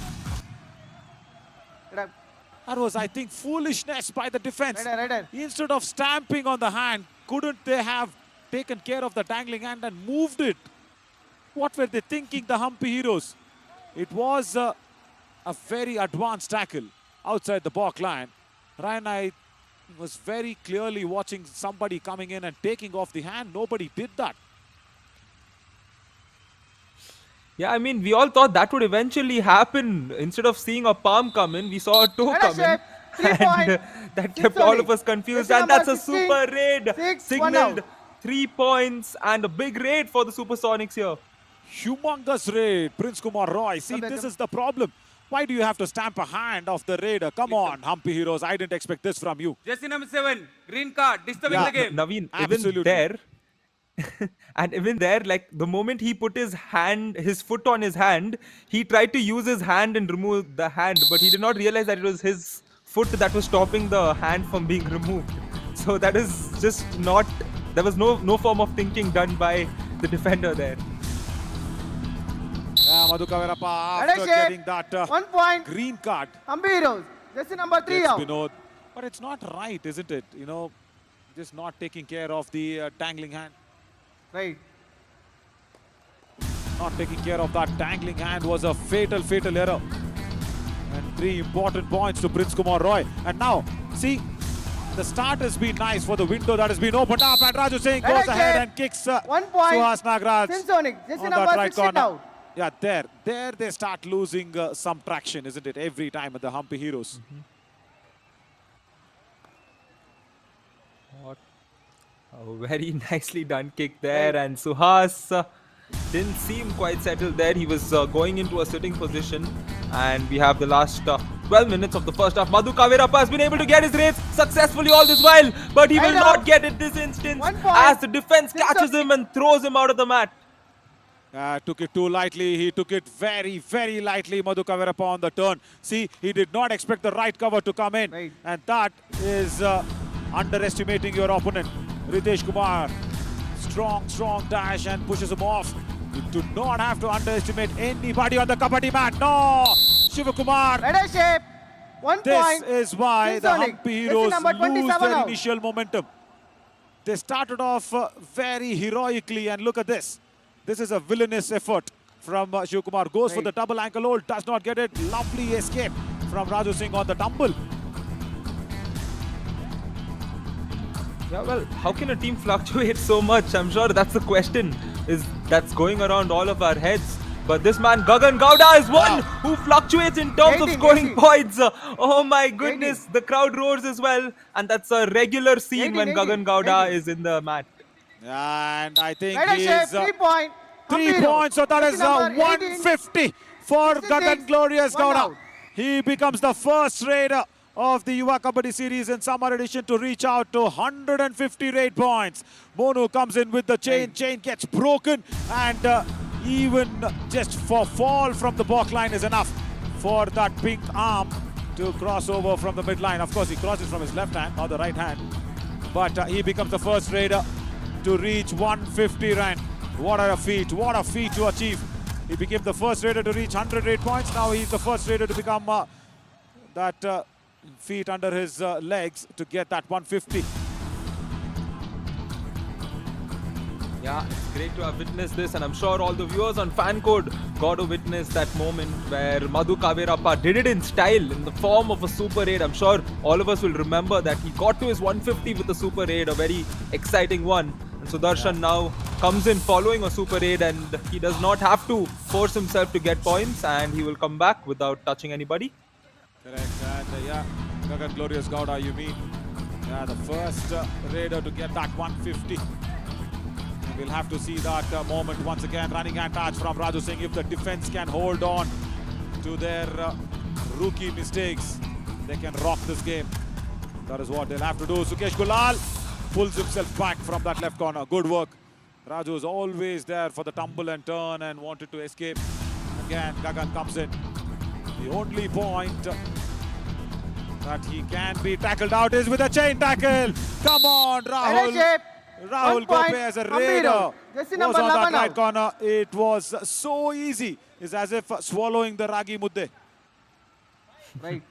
That was, I think, foolishness by the defense. Instead of stamping on the hand, couldn't they have taken care of the dangling hand and moved it? What were they thinking, the Hampi Heroes? It was a very advanced tackle outside the back line. Ryan, I was very clearly watching somebody coming in and taking off the hand. Nobody did that. Yeah, I mean, we all thought that would eventually happen. Instead of seeing a palm come in, we saw a toe come in. And that kept all of us confused. And that's a super raid. Signaled 3 points and a big raid for the Supersonics here. Humongous raid, Prince Kumar Roy. See, this is the problem. Why do you have to stamp a hand of the raider? Come on, Hampi Heroes. I didn't expect this from you. Jersey number 7, green card, disturbing the game. Naveen, Absolutely. even there, and even there, like the moment he put his foot on his hand, he tried to use his hand and remove the hand, but he did not realize that it was his foot that was stopping the hand from being removed. So that is just not, there was no form of thinking done by the defender there. Yeah, Madhu Kavirappa after getting that 1 point. green card. Hampi Heroes. Jersey number 3 Gets out. Vinod. But it's not right, isn't it? You know, just not taking care of the dangling hand. Right. Not taking care of that dangling hand was a fatal error. And 3 important points to Prince Kumar Roy. And now, see, the start has been nice for the window that has been opened up. And Raju Singh goes ahead and kicks 1 point. Suhas Nagraj Synsonic. Jersey on number that right 6 corner. out. Yeah, there they start losing some traction, isn't it? Every time at the Hampi Heroes. What a very nicely done kick there, and Suhas didn't seem quite settled there. He was going into a sitting position, and we have the last 12 minutes of the first half. Madhu Kavirappa has been able to get his race successfully all this while, but he will not get it this instance as the defense catches him and throws him out of the mat. Took it too lightly. He took it very, very lightly, Madhu Kavirappa on the turn. See, he did not expect the right cover to come in. And that is underestimating your opponent. Ritesh Kumar, strong dash and pushes him off. You do not have to underestimate anybody on the Kabaddi mat. No! Shiva Kumar. Leadership. 1 point. This is why the Synsonic. Hampi Heroes Jersey number lose 27 their out. initial momentum. They started off very heroically, and look at this. This is a villainous effort from Shiv Kumar. Goes for the double ankle hold, does not get it. Lovely escape from Raju Singh on the tumble. Yeah, well, how can a team fluctuate so much? I'm sure that's the question that's going around all of our heads. But this man, Gagan Gowda, is one who fluctuates in terms of scoring points. Oh my goodness, the crowd roars as well. And that's a regular scene when Gagan Gowda is in the mat. And I think Leadership, he's 3 point. 3 points, so that is 150 for Gagan Glorious Gowda. He becomes the first raider of the Yuva Kabaddi series in summer edition to reach out to 150 raid points. Monu comes in with the chain gets broken, and even just for fall from the back line is enough for that pink arm to cross over from the midline. Of course, he crosses from his left hand, not the right hand, but he becomes the first raider to reach 150 rank. What a feat to achieve. He became the first raider to reach 100 raid points. Now he's the first raider to become that feet under his legs to get that 150. Yeah, it's great to have witnessed this, and I'm sure all the viewers on Fan Code got to witness that moment where Madhu Kavirappa did it in style in the form of a super raid. I'm sure all of us will remember that he got to his 150 with a super raid, a very exciting one. And Sudarshan now comes in following a super raid, and he does not have to force himself to get points, and he will come back without touching anybody. Correct, and Gagan Glorious Gowda, you mean? Yeah, the first raider to get that 150. We'll have to see that moment once again. Running hand touch from Raju Singh. If the defense can hold on to their rookie mistakes, they can rock this game. That is what they'll have to do. Sukesh Gulal pulls himself back from that left corner. Good work. Raju is always there for the tumble and turn and wanted to escape. Again, Gagan comes in. The only point that he can be tackled out is with a chain tackle. Come on, Rahul. Rahul Gope as a raider was on that right corner. It was so easy. It's as if swallowing the ragi mudde. Right.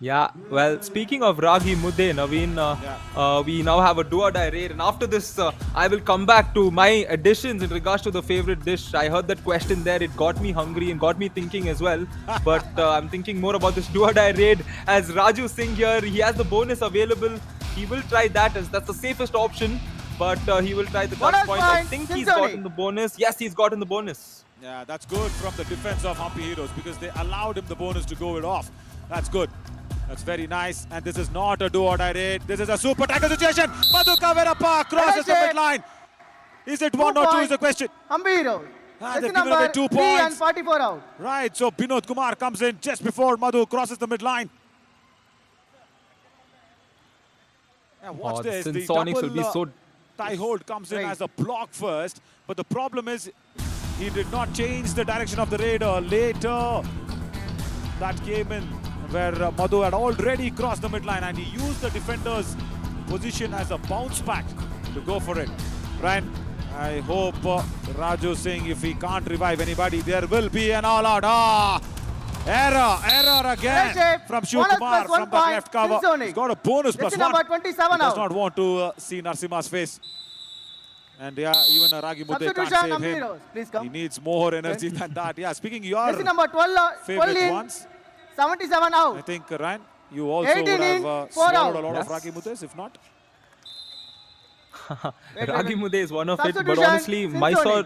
Yeah, well, speaking of Ragi Mudde, Naveen, we now have a do-or-die raid, and after this, I will come back to my additions in regards to the favorite dish. I heard that question there, it got me hungry and got me thinking as well, but I'm thinking more about this do-or-die raid as Raju Singh here. He has the bonus available. He will try that, as that's the safest option, but he will try the touch point. I think he's gotten the bonus. Yes, he's gotten the bonus. Yeah, that's good from the defense of Hampi Heroes because they allowed him the bonus to go it off. That's good. That's very nice. And this is not a do-or-die raid. This is a super tackle situation. Madhu Kaverappa crosses the midline. Is it 1 or 2 is the question. Hampi Heroes. They've given away 2 points. And 44 out. Right, so Binod Kumar comes in just before Madhu crosses the midline. Yeah, watch this. The The Sonics double will be so... tie hold comes in as a block first. But the problem is he did not change the direction of the raider. Later, that came in where Madhu had already crossed the midline and he used the defender's position as a bounce back to go for it. Brian, I hope Raju Singh, if he can't revive anybody, there will be an all-out. Error again from Shiv Kumar from the left cover. He's got a bonus plus 1. Number 27 he does not want to see Narsimha's face. And yeah, even a Ragi Mudde can't save him. Please come. He needs more energy than that. Yeah, speaking your number 12, favorite ones. 77 out. I think, Ryan, you also would have swallowed a lot of Ragi Muddes, if not. Ragi Mudde is one of it, but honestly, Mysore,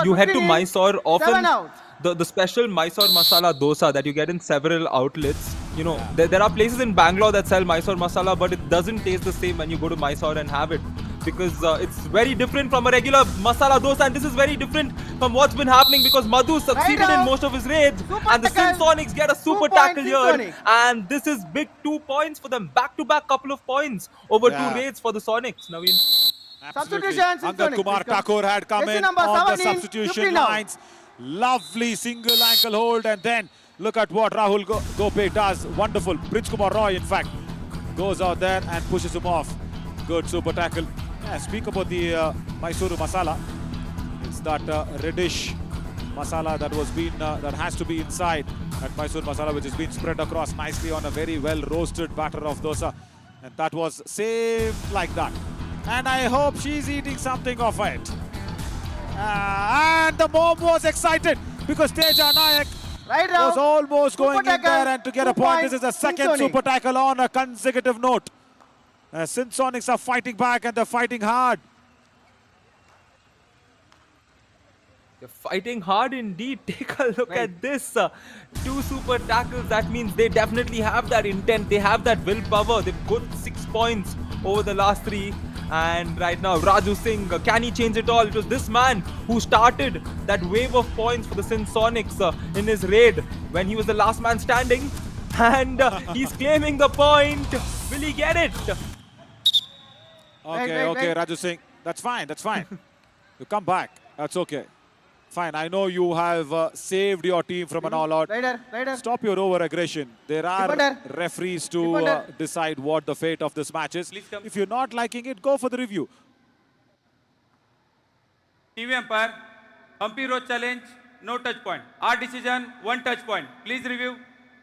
you head to Mysore often. The special Mysore masala dosa that you get in several outlets. You know, there are places in Bangalore that sell Mysore masala, but it doesn't taste the same when you go to Mysore and have it. Because it's very different from a regular masala dosa, and this is very different from what's been happening because Madhu succeeded in most of his raids, and the Sindh Sonics get a super tackle here, and this is big 2 points for them, back-to-back couple of points over 2 raids for the Sonics. Naveen. Absolutely. Angad Kumar Thakur had come in on the substitution lines. Lovely single ankle hold, and then look at what Rahul Gope does. Wonderful. Prince Kumar Roy, in fact, goes out there and pushes him off. Good super tackle. Yeah, speak about the Mysore masala. It's that reddish masala that that has to be inside that Mysore masala, which has been spread across nicely on a very well roasted batter of dosa, and that was same like that. And I hope she's eating something of it. And the mom was excited because Teja Nayak was almost going in there and to get a point. This is the second super tackle on a consecutive note. Sindh Sonics are fighting back and they're fighting hard. They're fighting hard indeed. Take a look at this. 2 super tackles. That means they definitely have that intent. They have that willpower. They've got 6 points over the last 3. And right now, Raju Singh, can he change it all? It was this man who started that wave of points for the Sindh Sonics in his raid when he was the last man standing. And he's claiming the point. Will he get it? Okay, Raju Singh. That's fine. You come back. That's okay. Fine, I know you have saved your team from an all-out. Stop your over-aggression. There are referees to decide what the fate of this match is. If you're not liking it, go for the review. TV umpire, Hampi Road challenge, no touch point. Our decision, 1 touch point. Please review.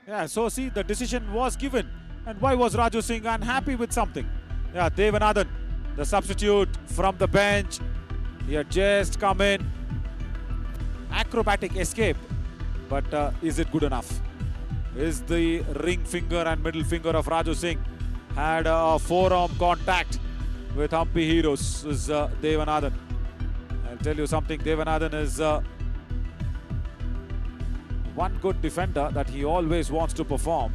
Yeah, so see, the decision was given. And why was Raju Singh unhappy with something? Yeah, Devanathan, the substitute from the bench. He had just come in. Acrobatic escape, but is it good enough? Is the ring finger and middle finger of Raju Singh had a forearm contact with Hampi Heroes? Is Devanathan. I'll tell you something, Devanathan is one good defender that he always wants to perform,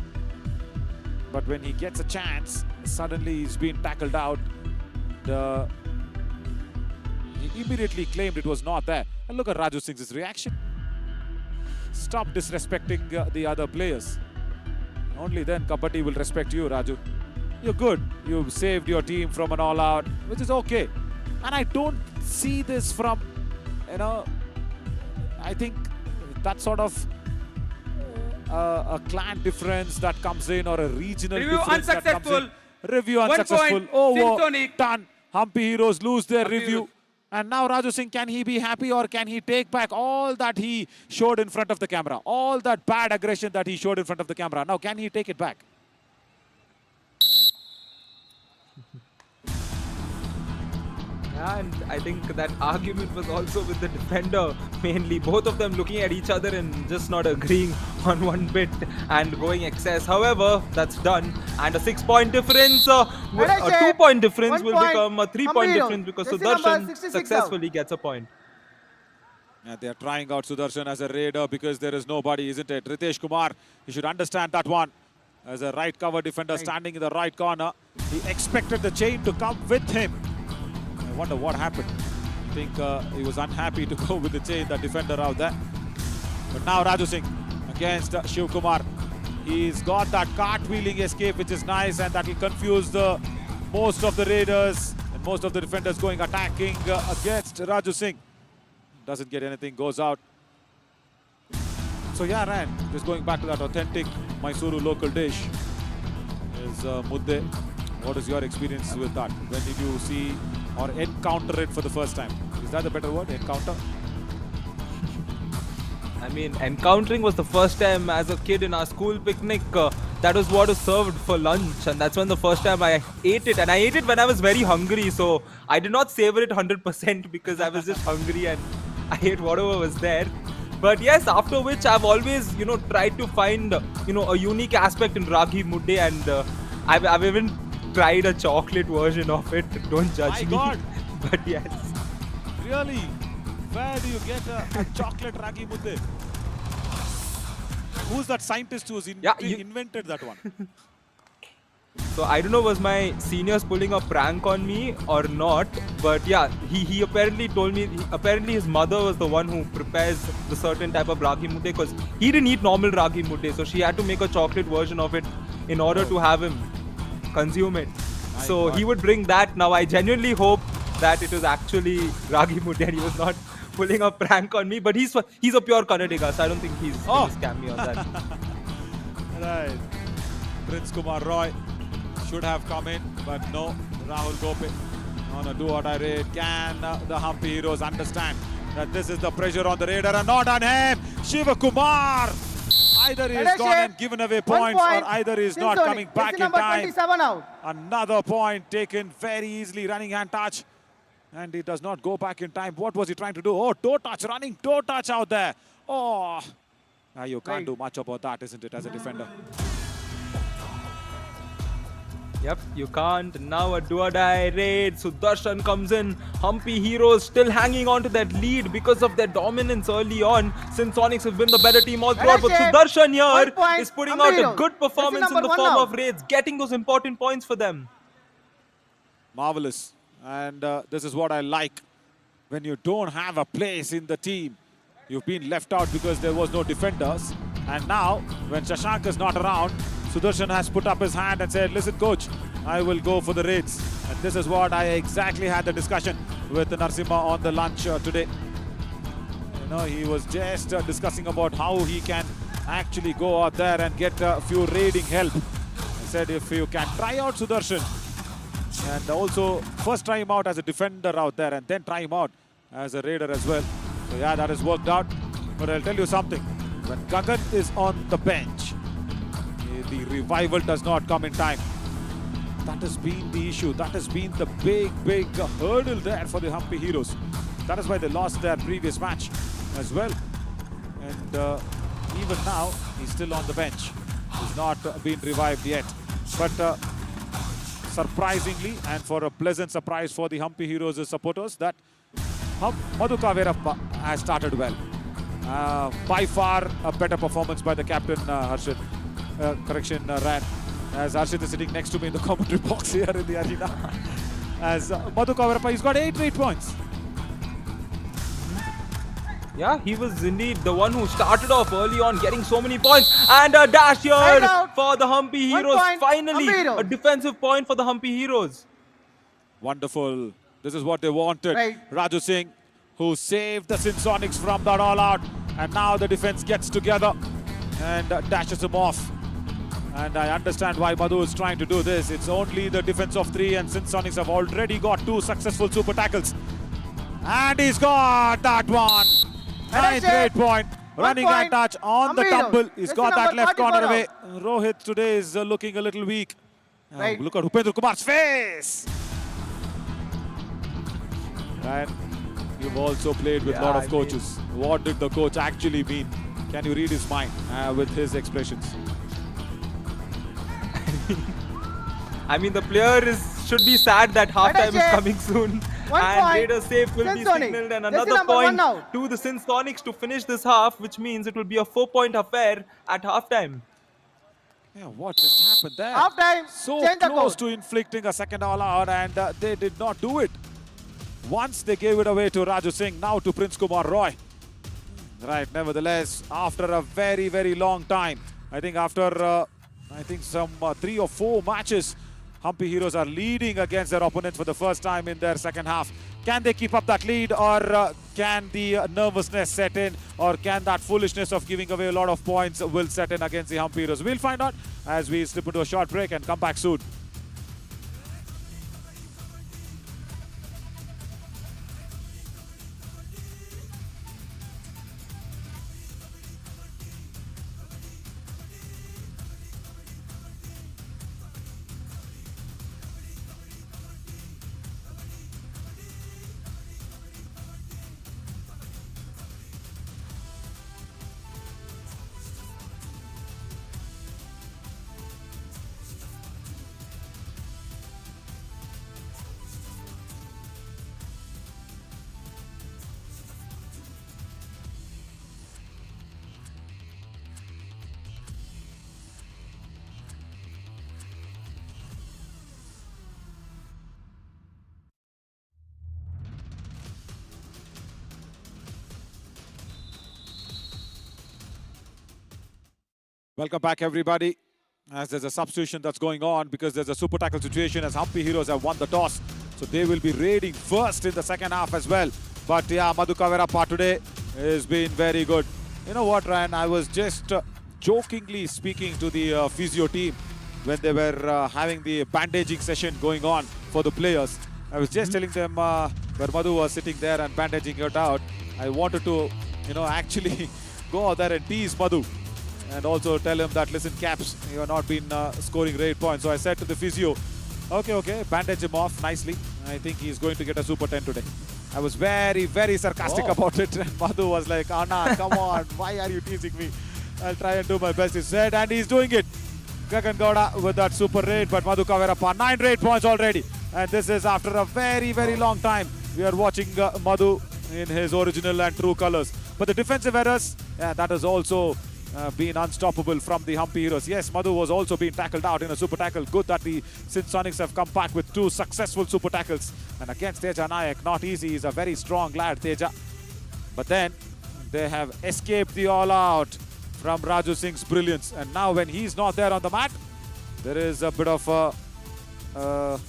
but when he gets a chance, suddenly he's been tackled out. He immediately claimed it was not there. And look at Raju Singh's reaction. Stop disrespecting the other players. Only then Kabaddi will respect you, Raju. You're good. You've saved your team from an all-out, which is okay. And I don't see this from, I think that sort of a clan difference that comes in or a regional Review difference that comes in. unsuccessful. Review 1 unsuccessful. point. Over. Symphonic. Done. Hampi Heroes lose their Hampi review. Heroes. And now Raju Singh, can he be happy or can he take back all that he showed in front of the camera? All that bad aggression that he showed in front of the camera. Now, can he take it back? Yeah, and I think that argument was also with the defender mainly. Both of them looking at each other and just not agreeing on one bit and going excess. However, that's done. And a 6-point difference, a 2-point difference will become a 3-point difference because Sudarshan successfully gets a point. Yeah, they are trying out Sudarshan as a raider because there is nobody, isn't it? Ritesh Kumar, you should understand that one. As a right cover defender standing in the right corner, he expected the chain to come with him. I wonder what happened. I think he was unhappy to go with the chain, the defender out there. But now Raju Singh against Shiv Kumar. He's got that cartwheeling escape, which is nice, and that will confuse the most of the raiders and most of the defenders going attacking against Raju Singh. Doesn't get anything, goes out. So yeah, Ryan, just going back to that authentic Mysore local dish is mudde. What is your experience with that? When did you see or encounter it for the first time? Is that a better word, encounter? I mean, encountering was the first time as a kid in our school picnic. That was what was served for lunch, and that's when the first time I ate it. And I ate it when I was very hungry, so I did not savor it 100% because I was just hungry and I ate whatever was there. But yes, after which I've always, tried to find, a unique aspect in Ragi Mudde, and I've even tried a chocolate version of it. Don't judge me. God. But yes. Really? Where do you get a chocolate ragi mudde? Who's that scientist who's invented that one? So I don't know, was my seniors pulling a prank on me or not, but yeah, he apparently told me, apparently his mother was the one who prepares the certain type of ragi mudde because he didn't eat normal ragi mudde, so she had to make a chocolate version of it in order to have him consume it. So he would bring that. Now I genuinely hope that it was actually ragi mudde and he was not pulling a prank on me, but he's a pure Kannadiga, so I don't think he's going to scam me on that. Right. Prince Kumar Roy should have come in, but no. Rahul Gope on a do-or-die raid. Can the Hampi Heroes understand that this is the pressure on the raider and not on him? Shiva Kumar! Either he has gone and given away points or either he is not coming back in time. Another point taken very easily, running hand touch. And he does not go back in time. What was he trying to do? Oh, toe touch, running toe touch out there. Oh, you can't do much about that, isn't it, as a defender? Yep, you can't. Now a do-or-die raid. Sudarshan comes in. Hampi Heroes still hanging on to that lead because of their dominance early on. Since Sonics have been the better team all throughout. But Sudarshan here is putting out a good performance in the form of raids, getting those important points for them. Marvelous. And this is what I like. When you don't have a place in the team, you've been left out because there was no defenders. And now, when Shashank is not around, Sudarshan has put up his hand and said, listen, coach, I will go for the raids. And this is what I exactly had the discussion with Narasimha on the lunch today. He was just discussing about how he can actually go out there and get a few raiding help. I said, if you can try out Sudarshan, and also first try him out as a defender out there and then try him out as a raider as well. So yeah, that has worked out. But I'll tell you something. When Gagan is on the bench, the revival does not come in time. That has been the issue. That has been the big hurdle there for the Hampi Heroes. That is why they lost their previous match as well. And even now, he's still on the bench. He's not been revived yet. But surprisingly, and for a pleasant surprise for the Hampi Heroes supporters, that Madhuka Veerappa has started well. By far a better performance by the captain, Harshit. Ryan. As Harshit is sitting next to me in the commentary box here in the arena. As Madhuka Veerappa, he's got 8 points. Yeah, he was indeed the one who started off early on, getting so many points. And a dash here Side out. for the Hampi Heroes. point, Finally, Hampi Heroes. a defensive point for the Hampi Heroes. Wonderful. This is what they wanted. Right. Raju Singh, who saved the Sindh Sonics from that all-out. And now the defense gets together and dashes him off. And I understand why Madhu is trying to do this. It's only the defense of 3, and Sindh Sonics have already got 2 successful super tackles. And he's got that one. Ninth grade point. Running point. and touch on the Hampi tumble. Heroes. He's Jersey got that number left corner 44 away. Rohit today is looking a little weak. Right. Look at Upendra Kumar's face. And you've also played with a lot of coaches. What did the coach actually mean? Can you read his mind with his expressions? I mean, the player should be sad that halftime is coming soon. And point. Raiders safe will be Sindh Sonic. signaled, and Jersey another number 1 point now. to the Sindh Sonics to finish this half, which means it will be a 4-point affair at halftime. Yeah, what just happened there? Halftime. So Change the close code. to inflicting a second all-out, and they did not do it. Once they gave it away to Raju Singh, now to Prince Kumar Roy. Right, nevertheless, after a very, very long time, I think after some 3 or 4 matches, Hampi Heroes are leading against their opponents for the first time in their second half. Can they keep up that lead, or can the nervousness set in, or can that foolishness of giving away a lot of points will set in against the Hampi Heroes? We'll find out as we slip into a short break and come back soon. Welcome back, everybody. As there's a substitution that's going on because there's a super tackle situation as Hampi Heroes have won the toss. So they will be raiding first in the second half as well. But yeah, Madhu Kaverappa today has been very good. You know what, Ryan? I was just jokingly speaking to the physio team when they were having the bandaging session going on for the players. I was just telling them where Madhu was sitting there and bandaging it out. I wanted to, actually go out there and tease Madhu. And also tell him that, listen, Caps, you have not been scoring great points. So I said to the physio, okay, bandage him off nicely. I think he's going to get a Super 10 today. I was very, very sarcastic about it. And Madhu was like, Anna, come on, why are you teasing me? I'll try and do my best, he said, and he's doing it. Gagan Gowda with that super raid, but Madhu Kaverappa, 9 raid points already. And this is after a very, very long time. We are watching Madhu in his original and true colors. But the defensive errors, yeah, that has also been unstoppable from the Hampi Heroes. Yes, Madhu was also being tackled out in a super tackle. Good that the Sindh Sonics have come back with 2 successful super tackles. And against Teja Nayak, not easy. He's a very strong lad, Teja. But then they have escaped the all-out from Raju Singh's brilliance. And now when he's not there on the mat, there is a bit of a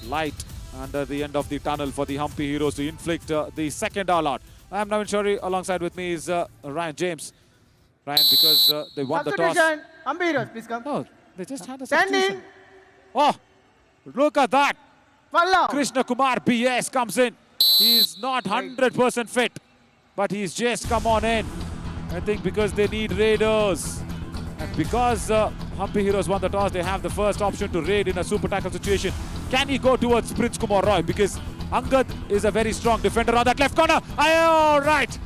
light under the end of the tunnel for the Hampi Heroes to inflict the second all-out. I'm Navin Shori. Alongside with me is Ryan James. Ryan, because they won the toss. Hampi Heroes, please come. No, they just had a Stand substitution. in. Oh, look at that. Fall out. Krishna Kumar BS comes in. He's not 100% fit, but he's just come on in. I think because they need raiders. And because Hampi Heroes won the toss, they have the first option to raid in a super tackle situation. Can he go towards Prince Kumar Roy? Because Angad is a very strong defender on that left corner. All right.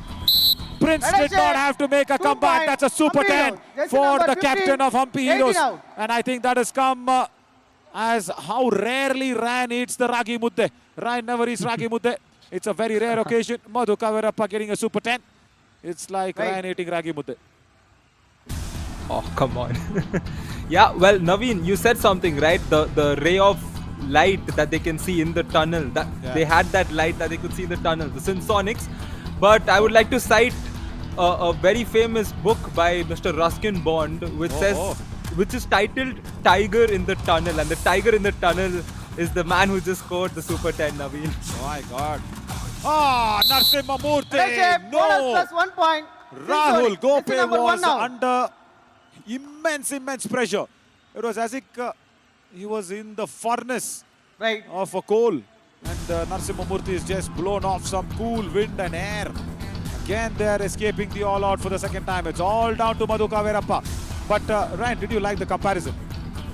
Prince did not have to make a comeback. That's a super 10 for the captain of Hampi Heroes. And I think that has come as how rarely Ryan eats the Ragi Mudde. Ryan never eats Ragi Mudde. It's a very rare occasion. Madhu Kaverappa getting a super 10. It's like Ryan eating Ragi Mudde. Oh, come on. Yeah, well, Naveen, you said something, right? The ray of light that they can see in the tunnel. They had that light that they could see in the tunnel, the Sindh Sonics. But I would like to cite a very famous book by Mr. Ruskin Bond, which which is titled Tiger in the Tunnel, and the tiger in the tunnel is the man who just scored the Super 10, Naveen. Oh my God. Narasimha Murthy. Bonus No. plus 1 point. Rahul Gope number one was now. under immense pressure. It was as if he was in the furnace of a coal. And Narasimha Murthy is just blown off some cool wind and air. Again, they are escaping the all-out for the second time. It's all down to Madhu Kaverappa. But Ryan, did you like the comparison?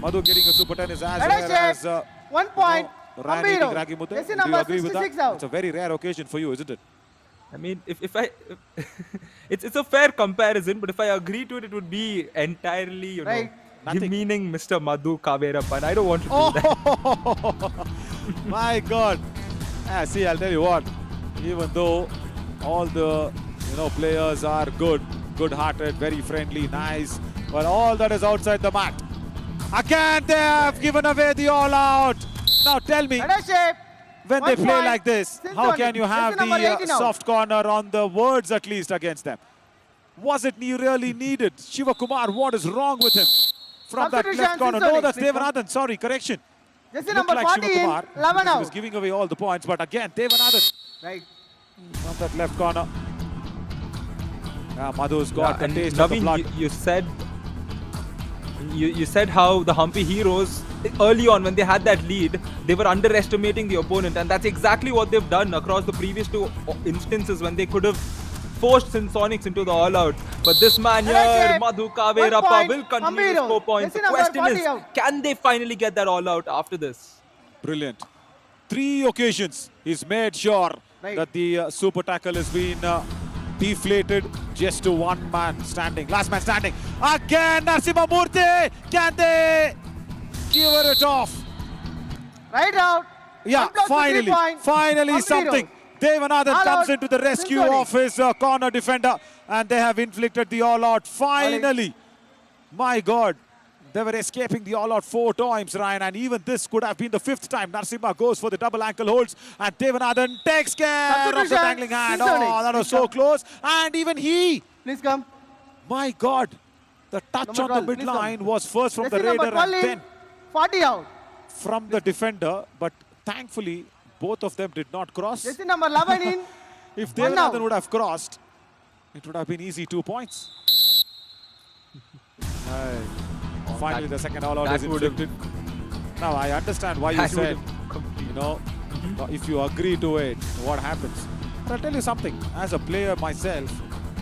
Madhu getting a Super 10 is as rare as 1 point. Ryan eating ragi mudde. Jersey Do you number agree with that? 66 out. It's a very rare occasion for you, isn't it? I mean, if I, it's a fair comparison, but if I agree to it, it would be entirely, you know, demeaning Mr. Madhu Kaverappa, and I don't want to do that. My God. See, I'll tell you what. Even though all the players are good-hearted, very friendly, nice, but all that is outside the mat. Again, they have given away the all-out. Now tell me, when they play like this, how can you have the soft corner on the words at least against them? Was it really needed? Shiva Kumar, what is wrong with him? From that left corner. No, that's Devanathan. Sorry, correction. Jersey Looked number like 14, Shiva Kumar. 11 He out. was giving away all the points, but again, Devanathan. Right. From that left corner. Madhu's got the and taste of the Naveen, blood. you said how the Hampi heroes, early on when they had that lead, they were underestimating the opponent, and that's exactly what they've done across the previous two instances when they could have forced Sonics into the all-out. But this man here, Madhu Kaverappa, will continue to score points. The question is, can they finally get that all-out after this? Brilliant. 3 occasions he's made sure that the super tackle has been deflated just to one man standing. Last man standing. Again, Narasimha Murthy. Can they give it off? Right out. Yeah, finally something. Devanathan comes into the rescue of his corner defender, and they have inflicted the all-out. Finally. My God. They were escaping the all-out 4 times, Ryan, and even this could have been the 5th time. Narasimha goes for the double ankle holds, and Devanathan takes care of the dangling hand. Oh, that was so close. And even he. Please come. My God. The touch on the midline was first from the Raider and then 40 out. from the defender, but thankfully both of them did not cross. Jersey number 11 in. If Devanathan would have crossed, it would have been easy 2 points. Finally, the second all-out is inflicted. Now, I understand why you said, if you agree to it, what happens. But I'll tell you something. As a player myself,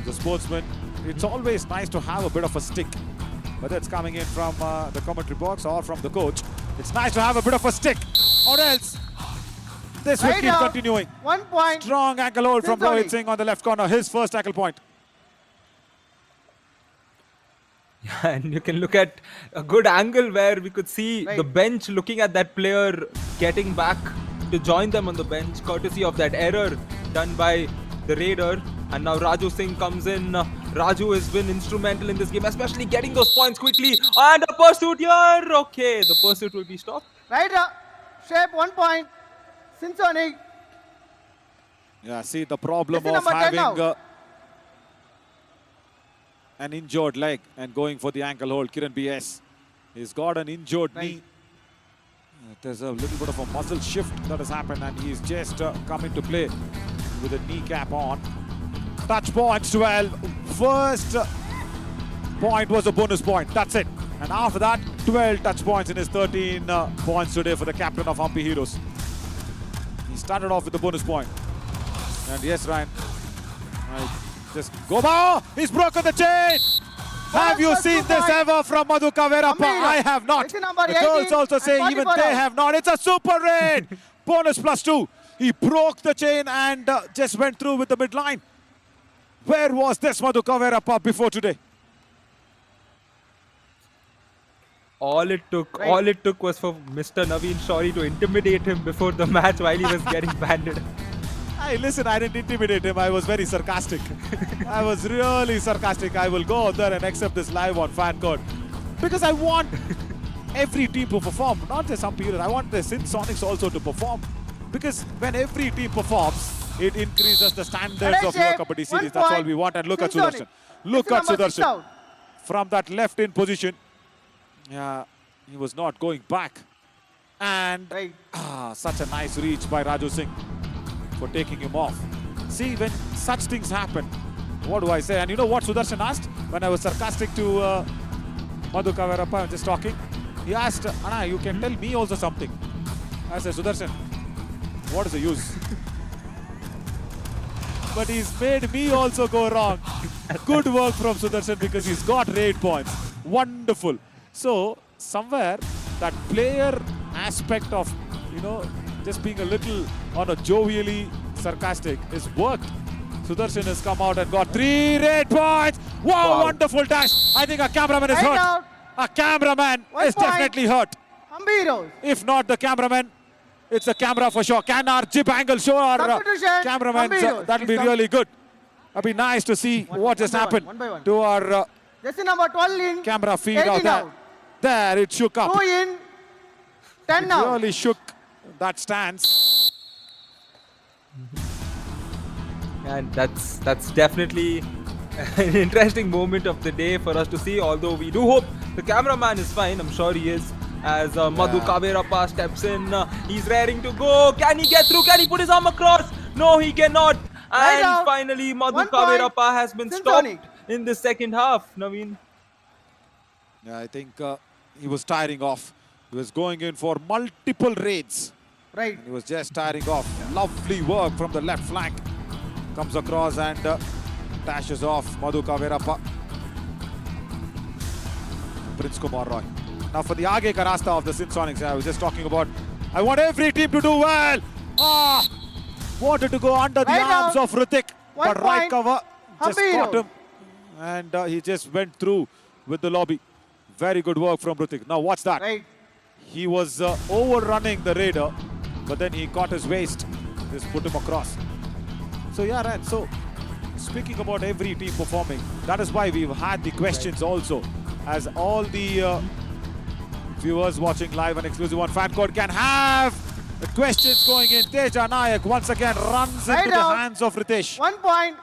as a sportsman, it's always nice to have a bit of a stick. Whether it's coming in from the commentary box or from the coach, it's nice to have a bit of a stick. Or else, this will keep continuing. 1 point. Strong ankle hold from Rohit Singh on the left corner. His first tackle point. And you can look at a good angle where we could see the bench looking at that player getting back to join them on the bench, courtesy of that error done by the Raider. And now Raju Singh comes in. Raju has been instrumental in this game, especially getting those points quickly. And a pursuit here. Okay, the pursuit will be stopped. Right, shape 1 point. Sonic. Yeah, see the problem of having an injured leg and going for the ankle hold. Kiran BS. He's got an injured knee. There's a little bit of a muscle shift that has happened, and he's just come into play with a kneecap on. Touch points 12. First point was a bonus point. That's it. And after that, 12 touch points in his 13 points today for the captain of Hampi Heroes. He started off with a bonus point. And yes, Ryan. Just go by. He's broken the chain. Have you seen this ever from Madhu Kaverappa? I have not. The girls also say even they have not. It's a super raid. Bonus +2. He broke the chain and just went through with the midline. Where was this Madhu Kaverappa before today? All it took was for Mr. Naveen Shawri to intimidate him before the match while he was getting banded. Hey, listen, I didn't intimidate him. I was very sarcastic. I was really sarcastic. I will go out there and accept this live on fan code. Because I want every team to perform. Not just some period. I want the Sindh Sonics also to perform. Because when every team performs, It increases the standards of your Kabaddi series. That's all we want. And look at Sudarshan. Look at Sudarshan. From that left in position. Yeah, he was not going back. And such a nice reach by Raju Singh for taking him off. See, when such things happen, what do I say? And you know what Sudarshan asked? When I was sarcastic to Madhu Kaverappa, I'm just talking. He asked, Anna, you can tell me also something. I said, Sudarshan, what is the use? But he's made me also go wrong. Good work from Sudarshan because he's got 8 points. Wonderful. So, somewhere, that player aspect of, you know, just being a little on a jovially sarcastic is worked. Sudarshan has come out and got 3 red points. Wow, wonderful dash. I think a cameraman is hurt. A cameraman is definitely hurt. If not the cameraman, it's the camera for sure. Can our jib angle show our cameraman? That will be really good. It'll be nice to see what just happened to our number 12 in camera feed out there. There, it shook up. 2 in 10 it now. really shook that stance. And that's definitely an interesting moment of the day for us to see. Although we do hope the cameraman is fine. I'm sure he is. As Madhu Kaverappa steps in, he's raring to go. Can he get through? Can he put his arm across? No, he cannot. And finally, Madhu Kaverappa has been stopped in the second half. Naveen. Yeah, I think he was tiring off. He was going in for multiple raids. Right. And he was just tiring off. Lovely work from the left flank. Comes across and dashes off Madhu Kaverappa. Prince Kumar Roy. Now for the Aage ka rasta of the Sindh Sonics, I was just talking about, I want every team to do well. Wanted to go under the arms of Hrithik, but right cover just caught him. And he just went through with the lobby. Very good work from Hrithik. Now watch that. Right. He was overrunning the raider, but then he caught his waist. Just put him across. So yeah, right. So speaking about every team performing, that is why we've had the questions also. As all the viewers watching live and exclusive on Fan Code can have the questions going in. Teja Nayak once again runs into the hands of Ritesh. 1 point.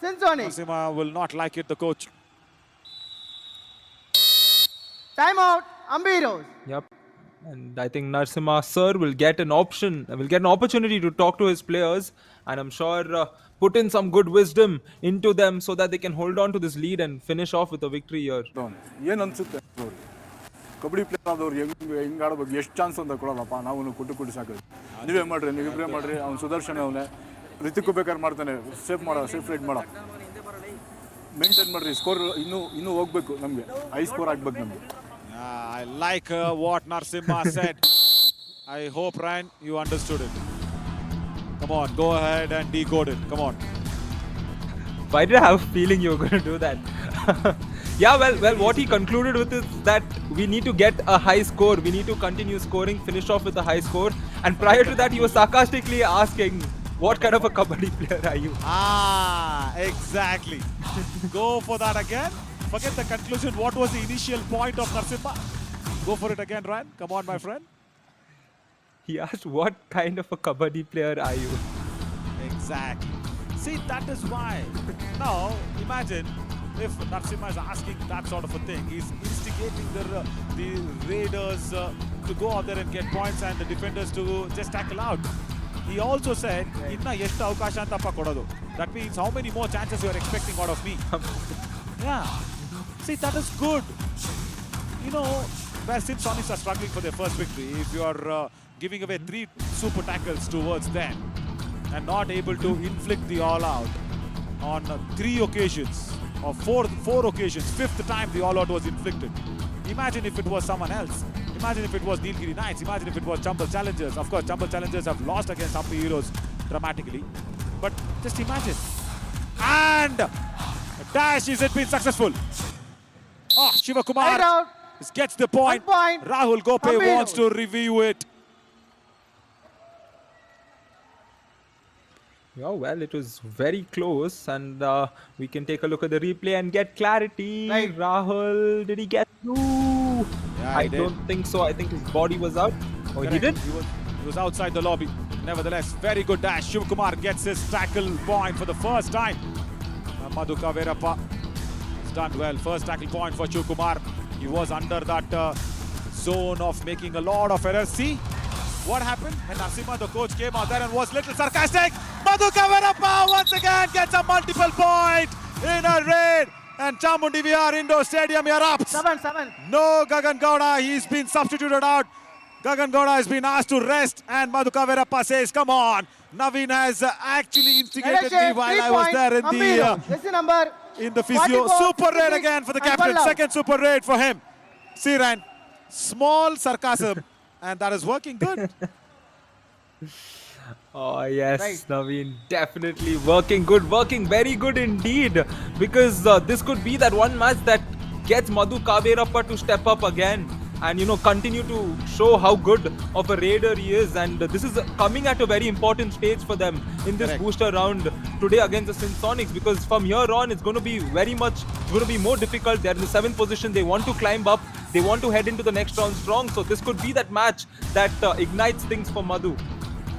Sindh Sonic. Narasimha will not like it, the coach. Timeout. Ambiros. Yep. And I think Narasimha sir will get an opportunity to talk to his players, and I'm sure put in some good wisdom into them so that they can hold on to this lead and finish off with a victory here. Kabaddi player ಆದವ್ರು ಹೆಂಗೆ ಆಡಬೇಕು ಎಷ್ಟು chance ಅಂತ ಕೊಡೋಲ್ಲಪ್ಪ ನಾವು ಕೊಟ್ಟು ಸಾಕೋದು ನೀವೇ ಮಾಡ್ರಿ ಅವ್ನು ಸುದರ್ಶನ್ ಅವನೇ ರಿತಿಕ್ಕು ಬೇಕಾದ್ರೆ ಮಾಡ್ತಾನೆ ಸೇಫ್ ರೈಡ್ ಮಾಡೋ ಮೇಂಟೈನ್ ಮಾಡ್ರಿ ಸ್ಕೋರ್ ಇನ್ನೂ ಹೋಗ್ಬೇಕು ನಮಗೆ ಹೈ ಸ್ಕೋರ್ ಆಗ್ಬೇಕು ನಮಗೆ I like what Narasimha said. I hope, Ryan, you understood it. Come on, go ahead and decode it. Come on. Why did I have a feeling you were going to do that? Yeah, well, what he concluded with is that we need to get a high score. We need to continue scoring, finish off with a high score. And prior to that, he was sarcastically asking, what kind of a Kabaddi player are you? Exactly. Go for that again. Forget the conclusion. What was the initial point of Narasimha? Go for it again, Ryan. Come on, my friend. He asked, what kind of a Kabaddi player are you? Exactly. See, that is why. Now, imagine if Narasimha is asking that sort of a thing. He's instigating the raiders to go out there and get points and the defenders to just tackle out. He also said, "Inna eshta avakasha anta appa kododu." That means how many more chances you are expecting out of me? Yeah. See, that is good. You know, where Sindh Sonics are struggling for their first victory, if you are giving away 3 super tackles towards them and not able to inflict the all-out on 3 occasions or 4 occasions, 5th time the all-out was inflicted. Imagine if it was someone else. Imagine if it was Nilgiri Knights. Imagine if it was Chambal Challengers. Of course, Chambal Challengers have lost against Hampi Heroes dramatically. But just imagine. And dash, is it been successful? Shiva Kumar gets the point. Rahul Gope wants to review it. Yeah, well, it was very close, and we can take a look at the replay and get clarity. Right. Rahul, did he get through? Yeah, I don't think so. I think his body was out. Oh, he did? He was outside the lobby. Nevertheless, very good dash. Shiv Kumar gets his tackle point for the first time. Madhu Kaverappa has done well. First tackle point for Shiv Kumar. He was under that zone of making a lot of errors. See what happened when Narasimha, the coach, came out there and was little sarcastic. Madhu Kaverappa once again gets a multiple point in a raid. And Chamundi Vihar Indoor Stadium erupts. 7. No Gagan Gowda, he's been substituted out. Gagan Gowda has been asked to rest, and Madhu Kaverappa says, come on. Naveen has actually instigated me while I was there in the physio. Super raid again for the captain. Second super raid for him. Siran, small sarcasm, and that is working good. Oh yes, Naveen, definitely working good, working very good indeed. Because this could be that one match that gets Madhu Kaverappa to step up again and continue to show how good of a raider he is. And this is coming at a very important stage for them in this booster round today against the Sindh Sonics, because from here on it's going to be more difficult. They're in the 7th position. They want to climb up. They want to head into the next round strong. So this could be that match that ignites things for Madhu.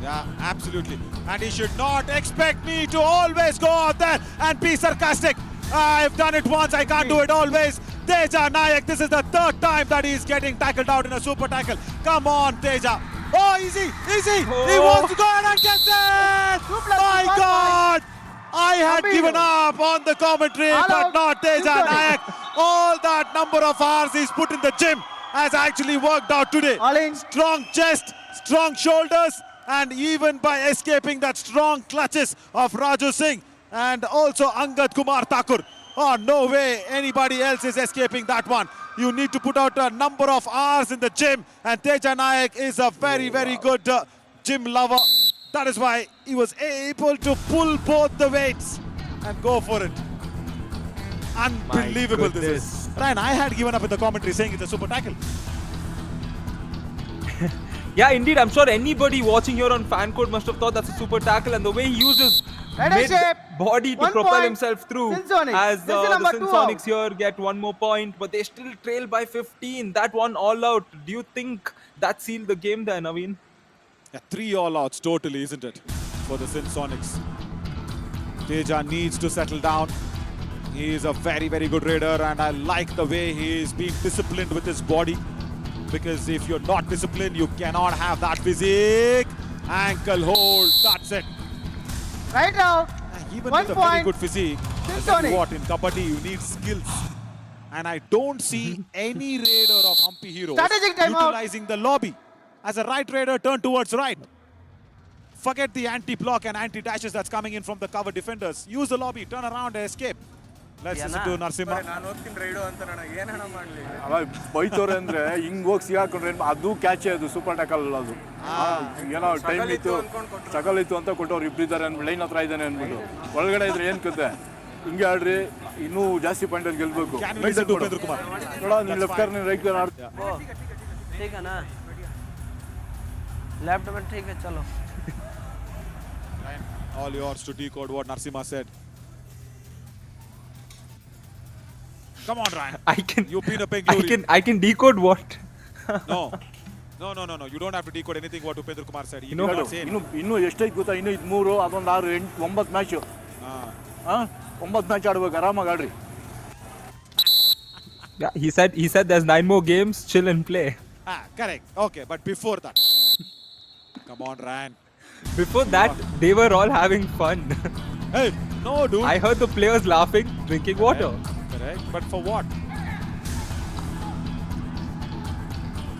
Yeah, absolutely. And he should not expect me to always go out there and be sarcastic. I've done it once, I can't do it always. Teja Nayak, this is the 3rd time that he's getting tackled out in a super tackle. Come on, Teja. Oh, easy. Oh. He wants to go ahead and get it. My God. I had given up on the commentary, but not Teja Nayak. All that number of hours he's put in the gym has actually worked out today. Strong chest, strong shoulders, and even by escaping that strong clutches of Raju Singh and also Angad Kumar Thakur. Oh, no way anybody else is escaping that one. You need to put out a number of hours in the gym, and Teja Nayak is a very, very good gym lover. That is why he was able to pull both the weights and go for it. Unbelievable this is. Ryan, I had given up in the commentary saying it's a super tackle. Yeah, indeed. I'm sure anybody watching here on fan code must have thought that's a super tackle, and the way he uses mid-body to propel himself through as the Sindh Sonics here get one more point, but they still trail by 15. That one all out. Do you think that sealed the game there, Naveen? Yeah, 3 all outs totally, isn't it, for the Sindh Sonics? Teja needs to settle down. He is a very, very good raider, and I like the way he is being disciplined with his body. Because if you're not disciplined, you cannot have that physique. Ankle hold, that's it. Right now, even with a very good physique, I tell you what, in Kabaddi you need skills. And I don't see any raider of Hampi heroes utilizing the lobby. As a right raider, turn towards right. Forget the anti-block and anti-dashes that's coming in from the cover defenders. Use the lobby, turn around and escape. Let's listen to Narasimha. ಬೈತವ್ರೆ ಅಂದ್ರೆ ಹಿಂಗ್ ಹೋಗಿ ಸಿಗಾಕೊಂಡ್ರೆ ಅದು catch ಅದು super tackle ಅದು ಏನೋ time ಇತ್ತು struggle ಇತ್ತು ಅಂತ ಕೊಟ್ಟವ್ರು ಇಬ್ಬರಿದ್ದಾರೆ ಲೈನ್ ಹತ್ರ ಇದ್ದಾನೆ ಅಂದ್ಬಿಟ್ಟು ಒಳಗಡೆ ಇದ್ರೆ ಏನ್ ಕತೆ ಹಿಂಗೆ ಆಡ್ರಿ ಇನ್ನೂ ಜಾಸ್ತಿ ಪಾಯಿಂಟ್ ಅಲ್ಲಿ ಗೆಲ್ಬೇಕು ನೋಡ ನೀನ್ ಲೆಫ್ಟ್ ಕಾರ್ನರ್ ನೀನ್ ರೈಟ್ ಕಾರ್ನರ್ ठीक है ना लेफ्ट में ठीक है चलो All yours to decode what Narasimha said. Come on, Ryan. You've been a Bengaluru. I can decode what? No. You don't have to decode anything what Upendra Kumar said. He did not say anything. ಇನ್ನು ಎಷ್ಟೈತೆ ಗೊತ್ತಾ ಇನ್ನು 3 ಅದೊಂದು 6 8 9 match 9 match ಆಡ್ಬೇಕು ಆರಾಮಾಗಿ ಆಡ್ರಿ. Yeah, he said there's 9 more games, chill and play. Correct. Okay, but before that. Come on, Ryan. Before that, they were all having fun. Hey, no, dude. I heard the players laughing, drinking water. Correct. But for what?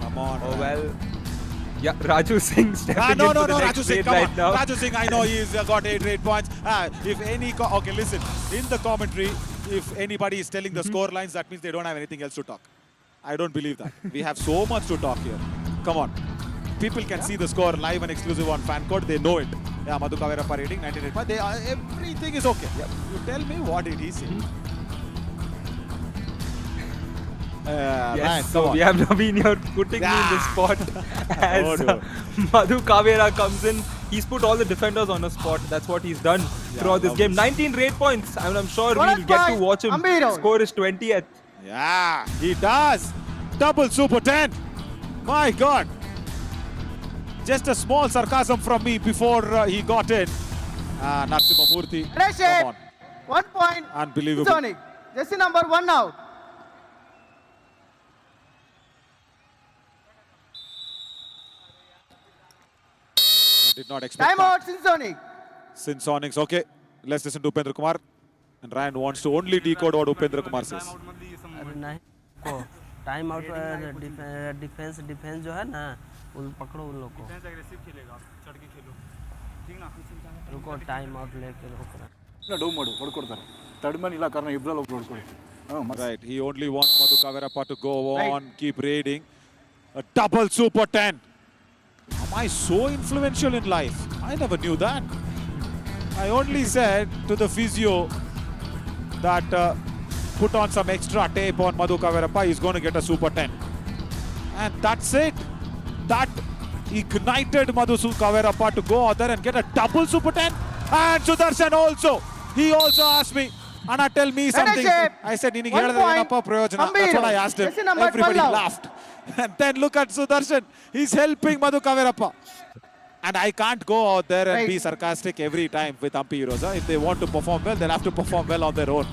Come on. Oh, well. Yeah, Raju Singh stepping into the next Raju Singh, right now. Raju Singh, I know he's got 8 points. Okay, listen. In the commentary, if anybody is telling the score lines, that means they don't have anything else to talk. I don't believe that. We have so much to talk here. Come on. People can see the score live and exclusive on fan code. They know it. Yeah, Madhu Kaverappa rating 98. But everything is okay. Yep. You tell me, what did he say? Yes, man, so we have Naveen here putting me in the spot as Madhu Kavera comes in. He's put all the defenders on a spot. That's what he's done throughout this game. 19 raid points. I mean, I'm sure we'll get to watch him. Score is 20th. Yeah, he does. Double super 10. My God. Just a small sarcasm from me before he got in. Narasimha Murthy, come on. 1 point. Unbelievable. Sonic. Jersey number 1 out. I did not expect Time that. out, Sonic. Sonics, okay. Let's listen to Upendra Kumar. And Ryan wants to only decode what Upendra Kumar says. अरे नहीं को time out defence जो है ना उन पकड़ो उन लोग को रुको टाइम आउट लेके रुको ಡೌ ಮಾಡು ಹೊಡ್ಕೊಡ್ತಾರೆ ತಡ್ಮನ್ ಇಲ್ಲ ಕಾರಣ ಇಬ್ಬರಲ್ಲಿ ಒಬ್ರು ಹೊಡ್ಕೊಳ್ಳಿ Right, he only wants Madhu Kaverappa to go on, keep raiding. A double super 10. Am I so influential in life? I never knew that. I only said to the physio that put on some extra tape on Madhu Kaverappa, he's going to get a super 10. And that's it. That ignited Madhu Kaverappa to go out there and get a double super 10. And Sudarshan also. He also asked me, Anna, tell me something. I said, that's what I asked him. Everybody laughed. And then look at Sudarshan. He's helping Madhu Kaverappa. And I can't go out there and be sarcastic every time with Hampi heroes. If they want to perform well, they'll have to perform well on their own.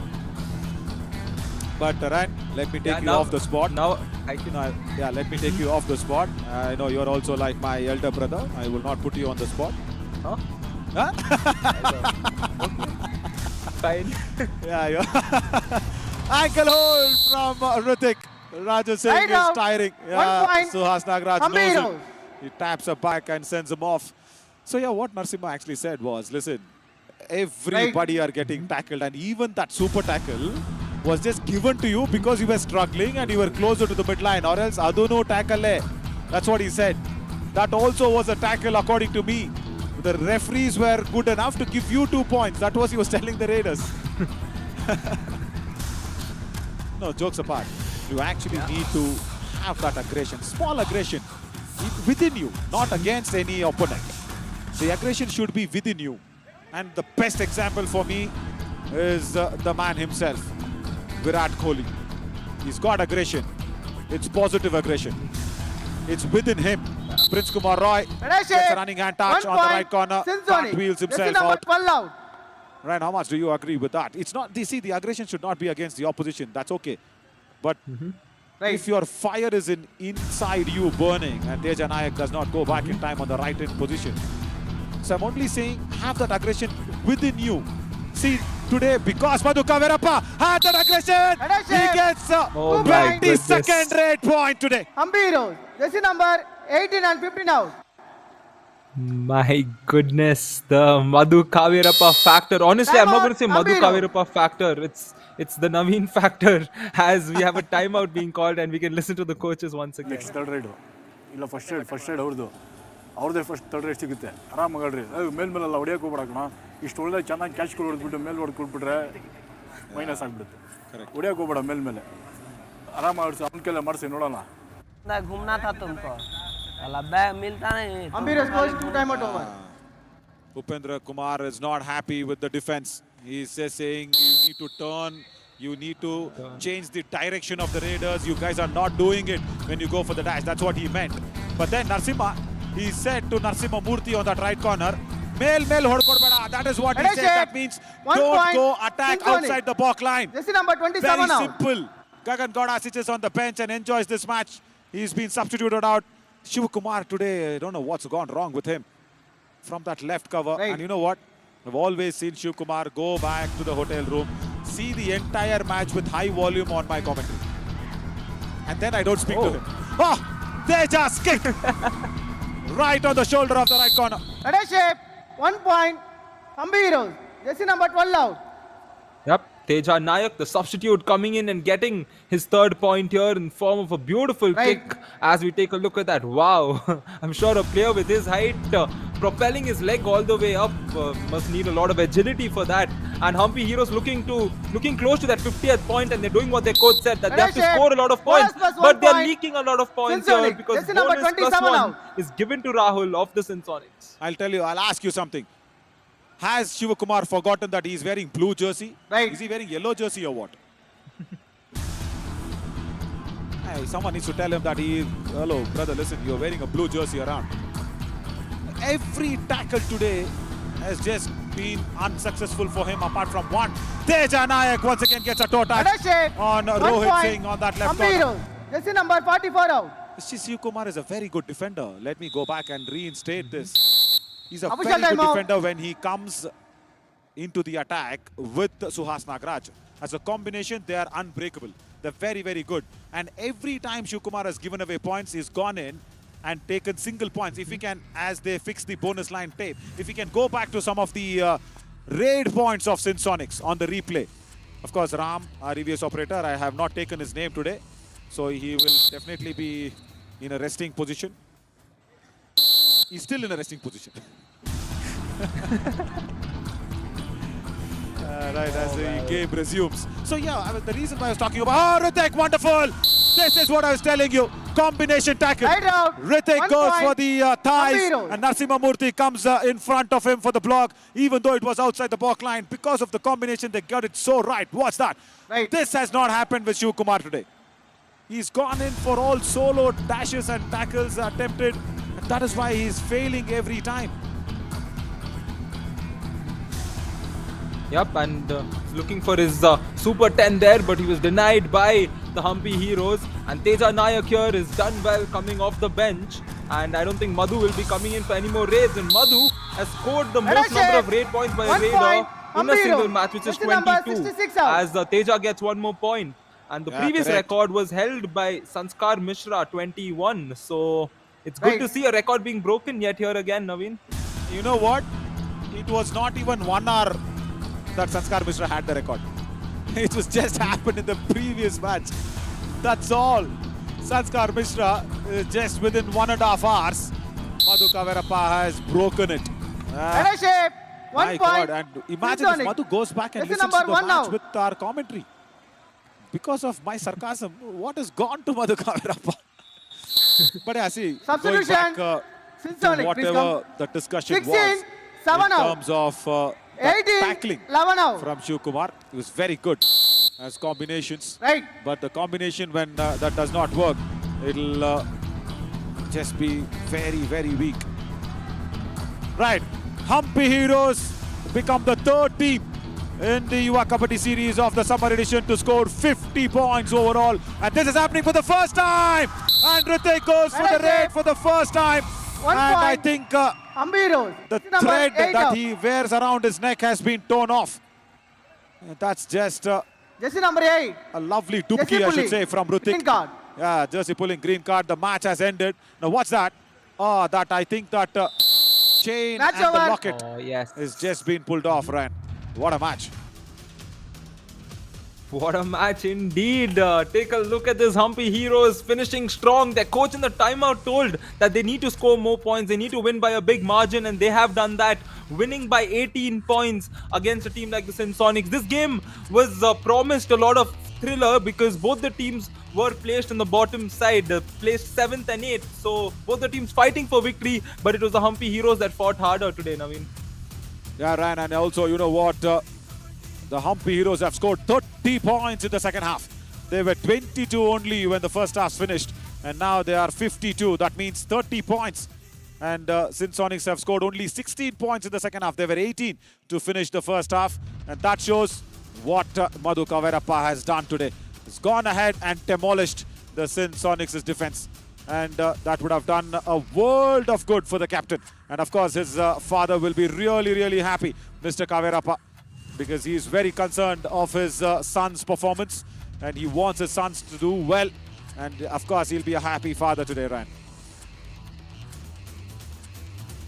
But Ryan, let me take you off the spot. Now, I can... let me take you off the spot. I know you're also like my elder brother. I will not put you on the spot. Huh? Huh? Fine. Ankle hold from Hrithik. Raju Singh is tiring. Suhas Nagaraj knows it. He taps her back and sends him off. So what Narasimha actually said was, listen, everybody are getting tackled, and even that super tackle was just given to you because you were struggling and you were closer to the midline, or else Aduno tackle. That's what he said. That also was a tackle according to me. The referees were good enough to give you 2 points. That was he was telling the Raiders. No, jokes apart. You actually need to have that aggression, small aggression, within you, not against any opponent. The aggression should be within you. And the best example for me is the man himself, Virat Kohli. He's got aggression. It's positive aggression. It's within him. Prince Kumar Roy gets a running hand touch on the right corner. Can't wheels himself out. Ryan, how much do you agree with that? It's not. See, the aggression should not be against the opposition. That's okay. But if your fire is inside you burning and Teja Nayak does not go back in time on the right end position. So I'm only saying have that aggression within you. See, today because Madhu Kaverappa had that aggression, he gets a 22nd rate point today. Hampi heroes. Jersey number 18 and 15 out. My goodness, the Madhu Kaverappa factor. Honestly, I'm not going to say Madhu Kaverappa factor. It's the Naveen factor, as we have a timeout being called and we can listen to the coaches once again. Next third raid ಇಲ್ಲ first ride ಅವ್ರದ್ದೇ first third ride ಸಿಗುತ್ತೆ ಆರಾಮಾಗಿ ಆಡ್ರಿ ಮೇಲ್ಮೇಲೆಲ್ಲ ಹೊಡಿಯೋಕೆ ಹೋಗ್ಬಿಡೋಣ ಇಷ್ಟು ಒಳ್ಳೆ ಚೆನ್ನಾಗಿ catch ಹೊಡೆದ್ಬಿಟ್ಟು ಮೇಲೆ ಹೊಡ್ಕೊಟ್ಬಿಟ್ರೆ ಮೈನಸ್ ಆಗಿಬಿಡುತ್ತೆ ಹೊಡಿಯೋಕೆ ಹೋಗ್ಬೇಡ ಮೇಲ್ಮೇಲೆ ಆರಾಮಾಗಿ ಆಡಿಸಿ ಅವನ ಕೈಲೇ ಮಾಡಿಸಿ ನೋಡೋಣ घूमना था तुमको बैग मिलता नहीं Hampi heroes goes to time out over. Upendra Kumar is not happy with the defense. He's just saying you need to turn, you need to change the direction of the Raiders. You guys are not doing it when you go for the dash. That's what he meant. But then Narasimha, he said to Narasimha Murthy on that right corner, Mail hodkodbeda. That is what he said. That means don't go attack outside the balk line. Jersey number 27 Very out. simple. Gagan Gowda sits on the bench and enjoys this match. He's been substituted out. Shiv Kumar today, I don't know what's gone wrong with him. From that left cover. And you know what? I've always seen Shiv Kumar go back to the hotel room, see the entire match with high volume on my commentary. And then I don't speak to him. Oh, they just kicked right on the shoulder of the right corner. Red shape, 1 point. Hampi heroes. Jersey number 12 out. Yep, Teja Nayak, the substitute, coming in and getting his third point here in form of a beautiful kick. As we take a look at that, wow! I'm sure a player with his height, propelling his leg all the way up, must need a lot of agility for that. And Hampi heroes looking close to that 50th point, and they're doing what their coach said, that they have to score a lot of points, but they're leaking a lot of points here because bonus +1 is given to Rahul of the Sonics. I'll tell you, I'll ask you something. Has Shiva Kumar forgotten that he's wearing blue jersey? Is he wearing yellow jersey or what? Hey, someone needs to tell him that hello, brother, listen, you're wearing a blue jersey around. every tackle today has just been unsuccessful for him apart from one. Teja Nayak once again gets a toe touch on Rohit Singh on that left corner. Jersey number 44 out. Shiv Kumar is a very good defender. Let me go back and reinstate this. He's a Official very good timeout. defender when he comes into the attack with Suhas Nagraj. As a combination, they are unbreakable. They're very, very good. And every time Shiv Kumar has given away points, he's gone in and taken single points. If he can, as they fix the bonus line tape, if he can go back to some of the raid points of Sindh Sonics on the replay. Of course, Ram, our reviewers operator, I have not taken his name today. So he will definitely be in a resting position. He's still in a resting position. Right, as the game resumes. So yeah, I mean, the reason why I was talking about, Ritik, wonderful! This is what I was telling you. Combination tackle. Right out. Ritik goes for the thighs, Hampi and Narasimha Murthy comes in front of him for the block, even though it was outside the block line. Because of the combination, they got it so right. What's that? Right. This has not happened with Shiv Kumar today. He's gone in for all solo dashes and tackles attempted. And that is why he's failing every time. Yep, and looking for his Super 10 there, but he was denied by the Hampi Heroes. And Teja Nayak here is done well coming off the bench. And I don't think Madhu will be coming in for any more raids. And Madhu has scored the most number of raid points by a raider in a single match, which is 22. As Teja gets one more point. And the previous record was held by Sanskar Mishra, 21. So it's good to see a record being broken yet here again, Naveen. You know what? It was not even 1 hour that Sanskar Mishra had the record. It was just happened in the previous match. That's all. Sanskar Mishra, just within 1.5 hours, Madhu Kaverappa has broken it. My God, and imagine if Madhu goes back and listens to the match with our commentary. Because of my sarcasm, what has gone to Madhu Kaverappa? But yeah, see, going back to whatever the discussion 16, was in terms of 18, tackling 11 out. from Shiv Kumar, it was very good as combinations. Right. But the combination, when that does not work, it'll just be very, very weak. Right. Hampi Heroes become the third team in the Yuva Kabaddi series of the summer edition to score 50 points overall. And this is happening for the first time. And Ritik goes for the raid for the first time. And I think the thread that he wears around his neck has been torn off. That's just Jersey number 8. a lovely dupki, I should say, from Ritik. Green card. Yeah, jersey pulling, green card. The match has ended. Now what's that? Oh, that I think that chain Match and the over. locket is just been pulled off, Ryan. What a match. What a match indeed. Take a look at this Hampi Heroes finishing strong. Their coach in the timeout told that they need to score more points. They need to win by a big margin, and they have done that, winning by 18 points against a team like the Sindh Sonics. This game was promised a lot of thriller because both the teams were placed in the bottom side, placed 7th and 8th. So both the teams fighting for victory, but it was the Hampi Heroes that fought harder today, Naveen. Yeah, Ryan, and also, you know what? The Hampi Heroes have scored 30 points in the second half. They were 22 only when the first half finished, and now they are 52. That means 30 points. And Sindh Sonics have scored only 16 points in the second half. They were 18 to finish the first half, and that shows what Madhu Kaverappa has done today. He's gone ahead and demolished the Sindh Sonics' defense. And that would have done a world of good for the captain. And of course, his father will be really, really happy, Mr. Kaverappa, because he is very concerned of his son's performance. And he wants his sons to do well. And of course, he'll be a happy father today, Ryan.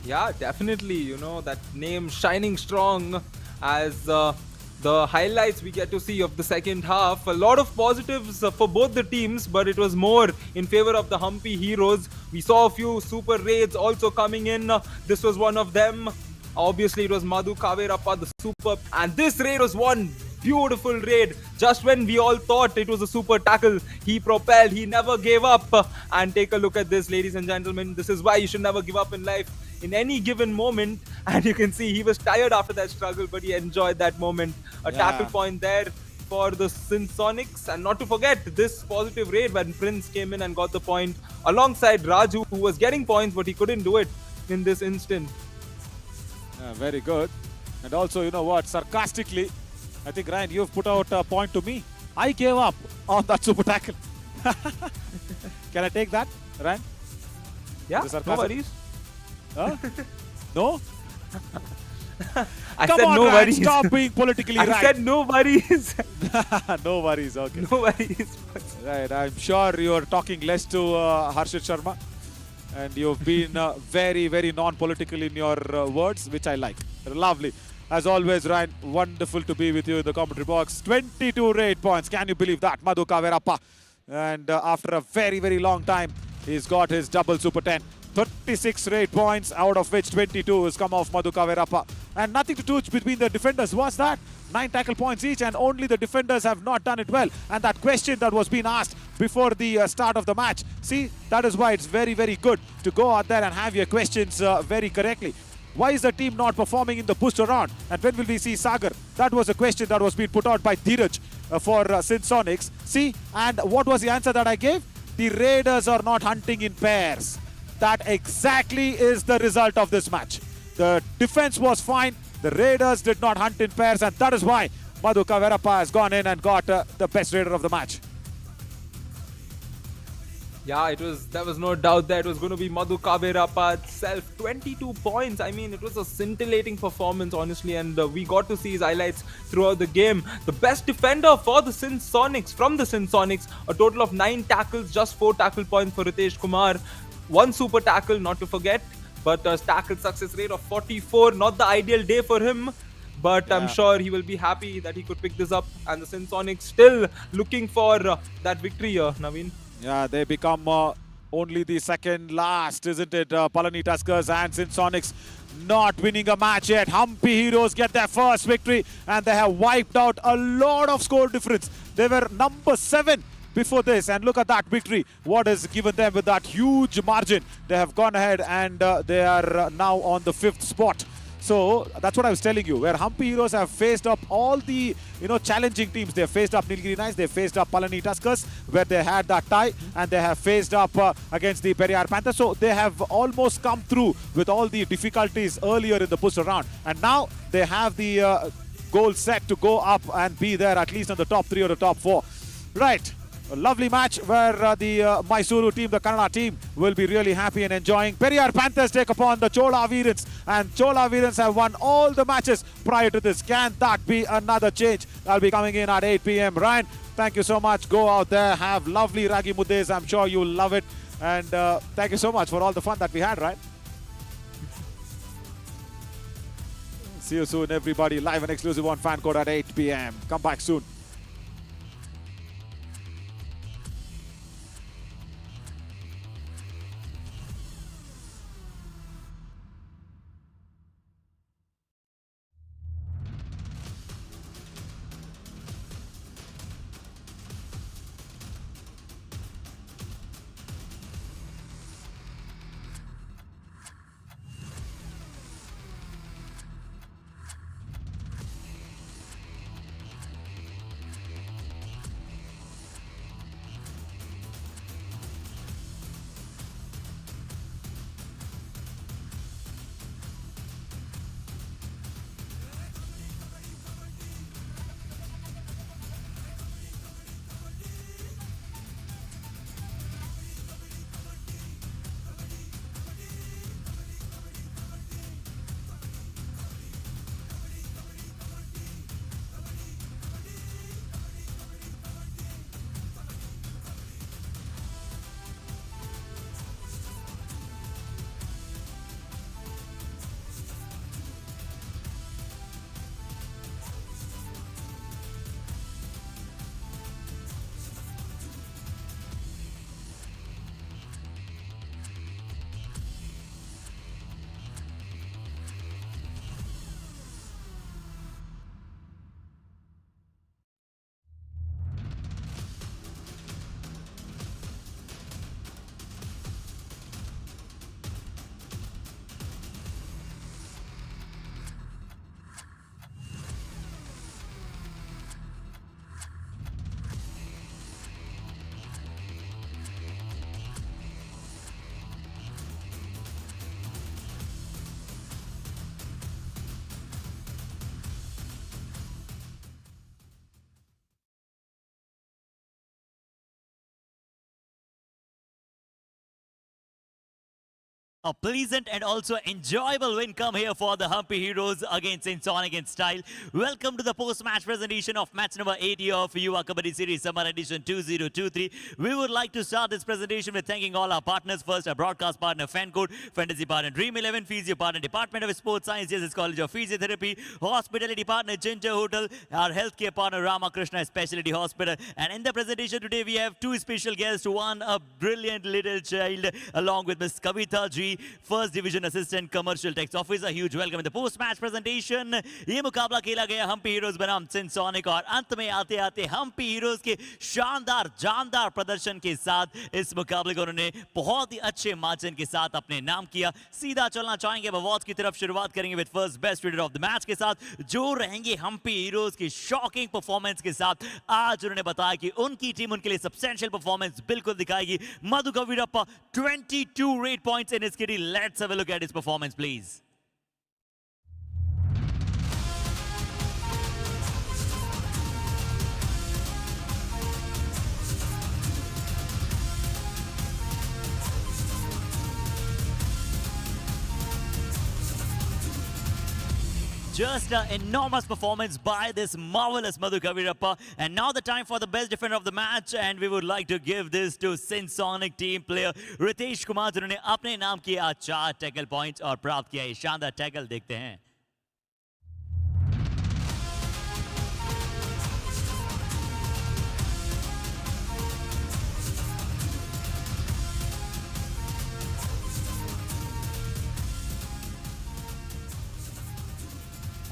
Yeah, definitely. You know, that name shining strong as the highlights we get to see of the second half. A lot of positives for both the teams, but it was more in favor of the Hampi Heroes. We saw a few super raids also coming in. This was one of them. Obviously, it was Madhu Kaverappa, the super. And this raid was one beautiful raid. Just when we all thought it was a super tackle, he propelled, he never gave up. And take a look at this, ladies and gentlemen. This is why you should never give up in life in any given moment. And you can see he was tired after that struggle, but he enjoyed that moment. A tackle point there for the Sindh Sonics. And not to forget this positive raid when Prince came in and got the point alongside Raju, who was getting points, but he couldn't do it in this instant. Very good. And also, you know what, sarcastically, I think, Ryan, you've put out a point to me. I gave up on that super tackle. Can I take that, Ryan? Yeah, The no sarcasm? worries. Huh? No? I Come said on, no Ryan, worries. stop being politically I right. said no worries. No worries, okay. No worries. Right, I'm sure you're talking less to Harshit Sharma. And you've been very, very non-political in your words, which I like. Lovely. As always, Ryan, wonderful to be with you in the commentary box. 22 raid points. Can you believe that? Madhu Kaverappa. And after a very, very long time, he's got his double super 10. 36 raid points, out of which 22 has come off Madhu Kaverappa. And nothing to do between the defenders. What's that? 9 tackle points each, and only the defenders have not done it well. And that question that was being asked before the start of the match. See, that is why it's very, very good to go out there and have your questions very correctly. Why is the team not performing in the booster round? And when will we see Sagar? That was a question that was being put out by Dheeraj for Sindh Sonics. See, and what was the answer that I gave? The Raiders are not hunting in pairs. That exactly is the result of this match. The defense was fine. The Raiders did not hunt in pairs, and that is why Madhu Kaverappa has gone in and got the best Raider of the match. Yeah, there was no doubt that it was going to be Madhu Kaverappa itself. 22 points. I mean, it was a scintillating performance, honestly, and we got to see his highlights throughout the game. The best defender for the Sindh Sonics, from the Sindh Sonics, a total of 9 tackles, just 4 tackle points for Ritesh Kumar. 1 super tackle, not to forget, but a tackle success rate of 44. Not the ideal day for him, but I'm sure he will be happy that he could pick this up. And the Sindh Sonics still looking for that victory here, Naveen. Yeah, they become only the second last, isn't it? Palani Tuskers and Sindh Sonics not winning a match yet. Hampi Heroes get their first victory, and they have wiped out a lot of score difference. They were number 7 before this, and look at that victory. What has given them with that huge margin? They have gone ahead, and they are now on the 5th spot. So that's what I was telling you, where Hampi Heroes have faced up all the challenging teams. They have faced up Nilgiri Knights, they have faced up Palani Tuskers, where they had that tie, and they have faced up against the Periyar Panthers. So they have almost come through with all the difficulties earlier in the booster round, and now they have the goal set to go up and be there at least on the top 3 or the top 4. Right. A lovely match where the Mysore team, the Kannada team, will be really happy and enjoying. Periyar Panthers take upon the Chola Veerans, and Chola Veerans have won all the matches prior to this. Can that be another change? That'll be coming in at 8 p.m. Ryan, thank you so much. Go out there, have lovely ragi muddes. I'm sure you'll love it. And thank you so much for all the fun that we had, right? See you soon, everybody. Live and exclusive on Fan Code at 8 p.m. Come back soon. A pleasant and also enjoyable win come here for the Hampi Heroes against Sonic in style. Welcome to the post-match presentation of match number 80 of Yuva Kabaddi Series Summer Edition 2023. We would like to start this presentation with thanking all our partners. First, our broadcast partner FanCode, Fantasy partner Dream 11, Physio partner Department of Sports Science, Jesus College of Physiotherapy, Hospitality partner Ginger Hotel, our healthcare partner Ramakrishna Specialty Hospital. And in the presentation today, we have two special guests. One, a brilliant little child, along with Miss Kavita G, First Division Assistant Commercial Tax Officer. Huge welcome in the post-match presentation. ये मुकाबला खेला गया Hampi heroes बनाम सिंसोनिक और अंत में आते आते हम्पी हीरोज के शानदार जानदार प्रदर्शन के साथ इस मुकाबले को उन्होंने बहुत ही अच्छे मार्जिन के साथ अपने नाम किया. सीधा चलना चाहेंगे अब अवार्ड्स की तरफ. शुरुआत करेंगे with first best reader of the match के साथ जो रहेंगे हम्पी हीरोज की शॉकिंग परफॉर्मेंस के साथ. आज उन्होंने बताया कि उनकी टीम उनके लिए सब्सटेंशियल परफॉर्मेंस बिल्कुल दिखाएगी. मधु कवीरप्पा 22 rate points in his kitty. Let's have a look at his performance, please. Just an enormous performance by this marvelous Madhu Kavirappa. And now the time for the best defender of the match. And we would like to give this to Sonic team player Ritesh Kumar, जिन्होंने अपने नाम किए आज 4 tackle points और प्राप्त किया ये शानदार टैकल. देखते हैं.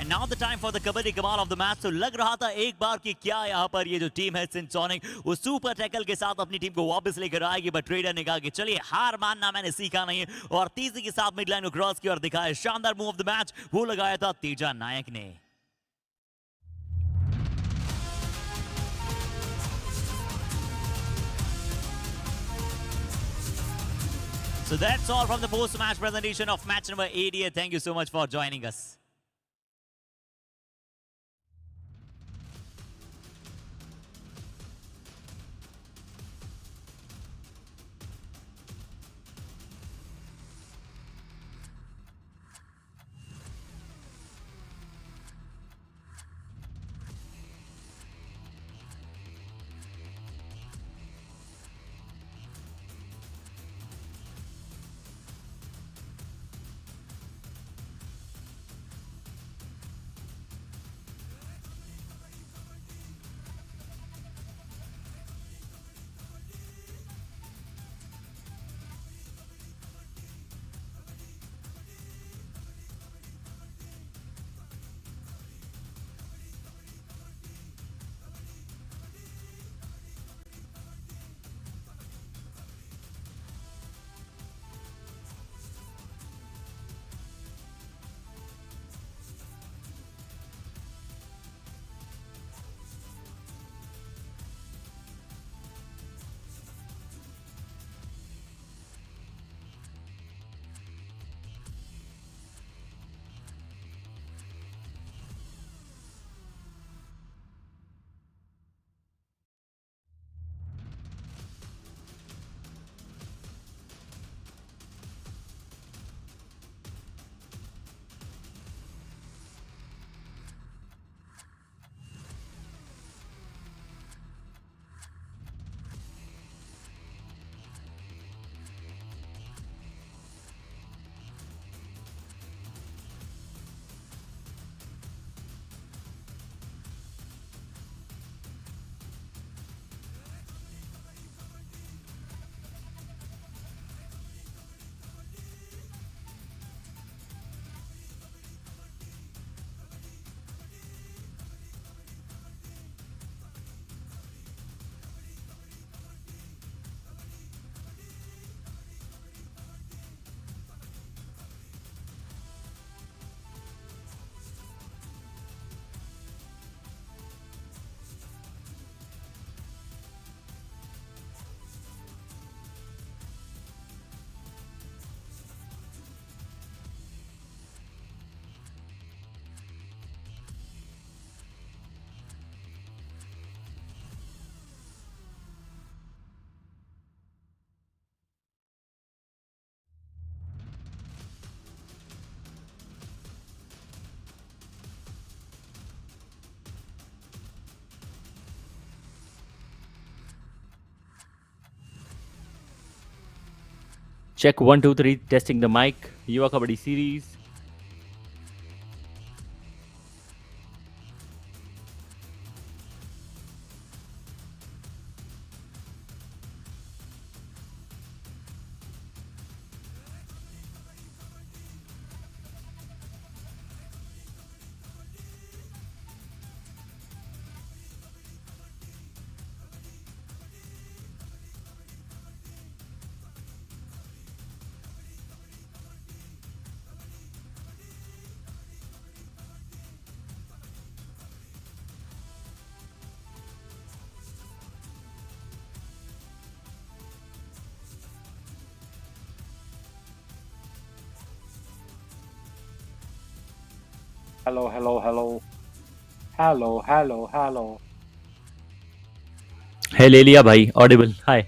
And now the time for the Kabaddi Kamal of the match. तो लग रहा था एक बार कि क्या यहाँ पर ये जो टीम है सिंसोनिक वो सुपर टैकल के साथ अपनी टीम को वापस लेकर आएगी. बट ट्रेडर ने कहा कि चलिए हार मानना मैंने सीखा नहीं है और तेजी के साथ मिडलाइन को क्रॉस किया और दिखाया शानदार मूव ऑफ द मैच. वो लगाया था तेजा नायक ने. So that's all from the post-match presentation of match number 80. Thank you so much for joining us. Check 1 2 3. Testing the mic. Yuva Kabaddi series. Hello, hello, hello. Hello, hello, hello. Hey, Lelia bhai. Audible. Hi.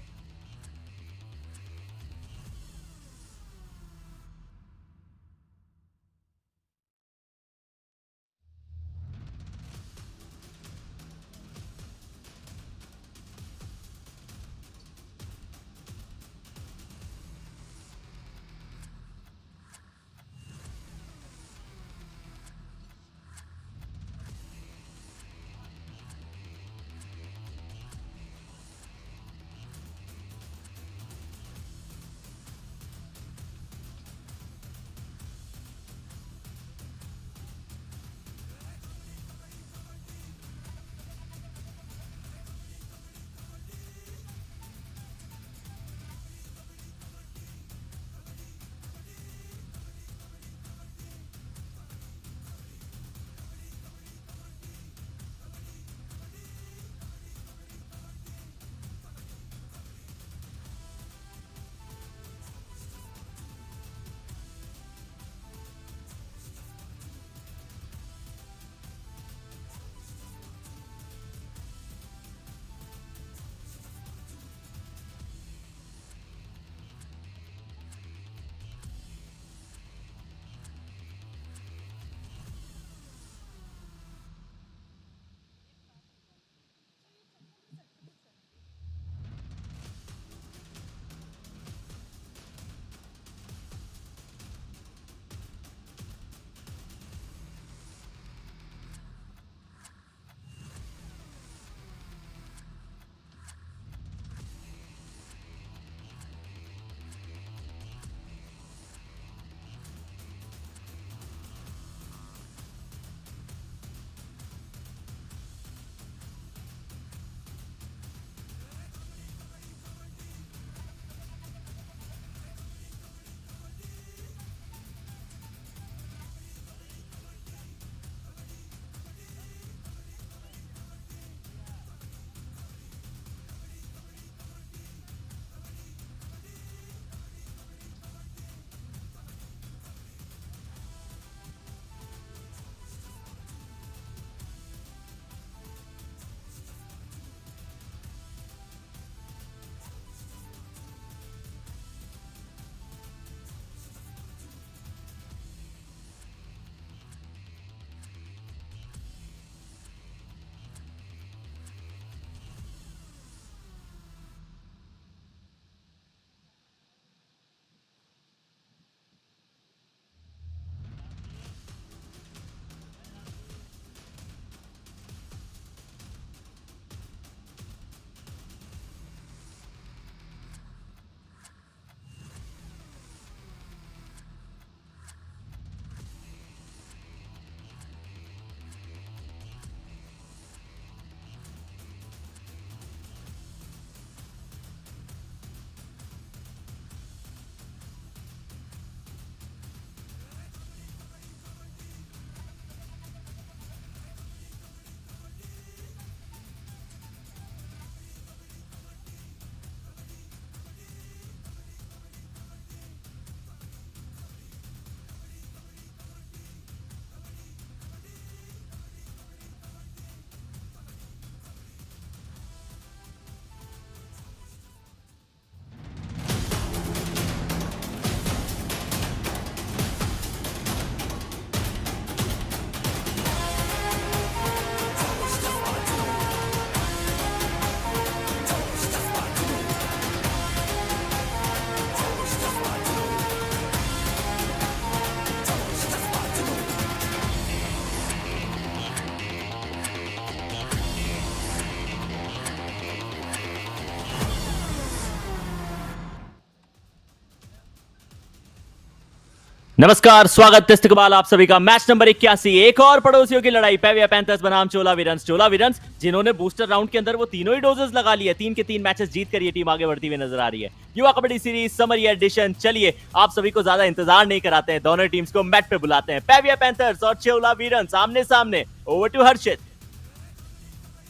नमस्कार, स्वागत इस्तकबाल आप सभी का। Match number 81, एक और पड़ोसियों की लड़ाई। पेरियर पैंथर्स बनाम चोला वीरन्स। चोला वीरन्स जिन्होंने बूस्टर राउंड के अंदर वो तीनों ही डोजेस लगा लिए, 3 के 3 मैचेस जीत कर ये टीम आगे बढ़ती हुई नजर आ रही है। युवा कबड्डी सीरीज समर एडिशन। चलिए आप सभी को ज्यादा इंतजार नहीं कराते हैं, दोनों टीम्स को मैच पे बुलाते हैं। पेरियर पैंथर्स और चोला वीरन्स आमने सामने। ओवर टू हर्षित।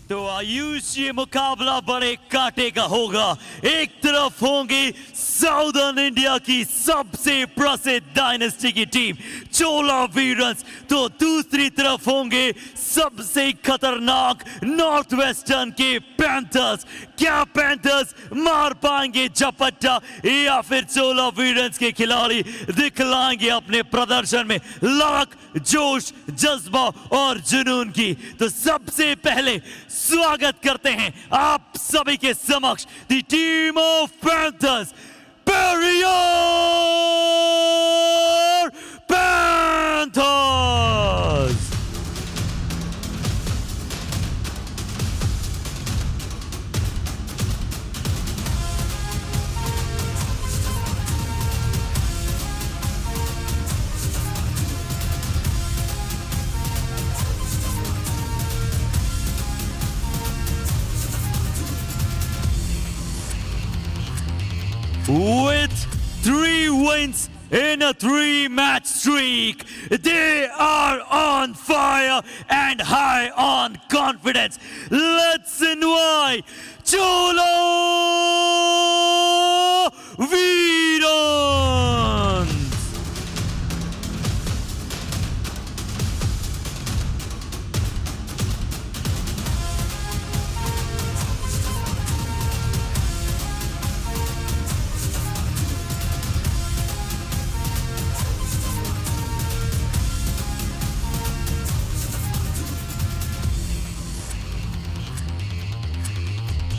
तो आयुष ये मुकाबला बड़े कांटे का होगा। एक तरफ होंगे साउदर्न इंडिया की सबसे प्रसिद्ध डायनेस्टी की टीम चोला वीरन्स, तो दूसरी तरफ होंगे सबसे खतरनाक नॉर्थ वेस्टर्न के पैंथर्स। क्या पैंथर्स मार पाएंगे झपट्टा या फिर चोला वीरन्स के खिलाड़ी दिखलाएंगे अपने प्रदर्शन में लड़क, जोश, जज्बा और जुनून की। तो सबसे पहले स्वागत करते हैं आप सभी के समक्ष the team of panthers, Periyar panthers. With 3 wins in a 3-match streak, they are on fire and high on confidence. Let's invite Chola Veerans.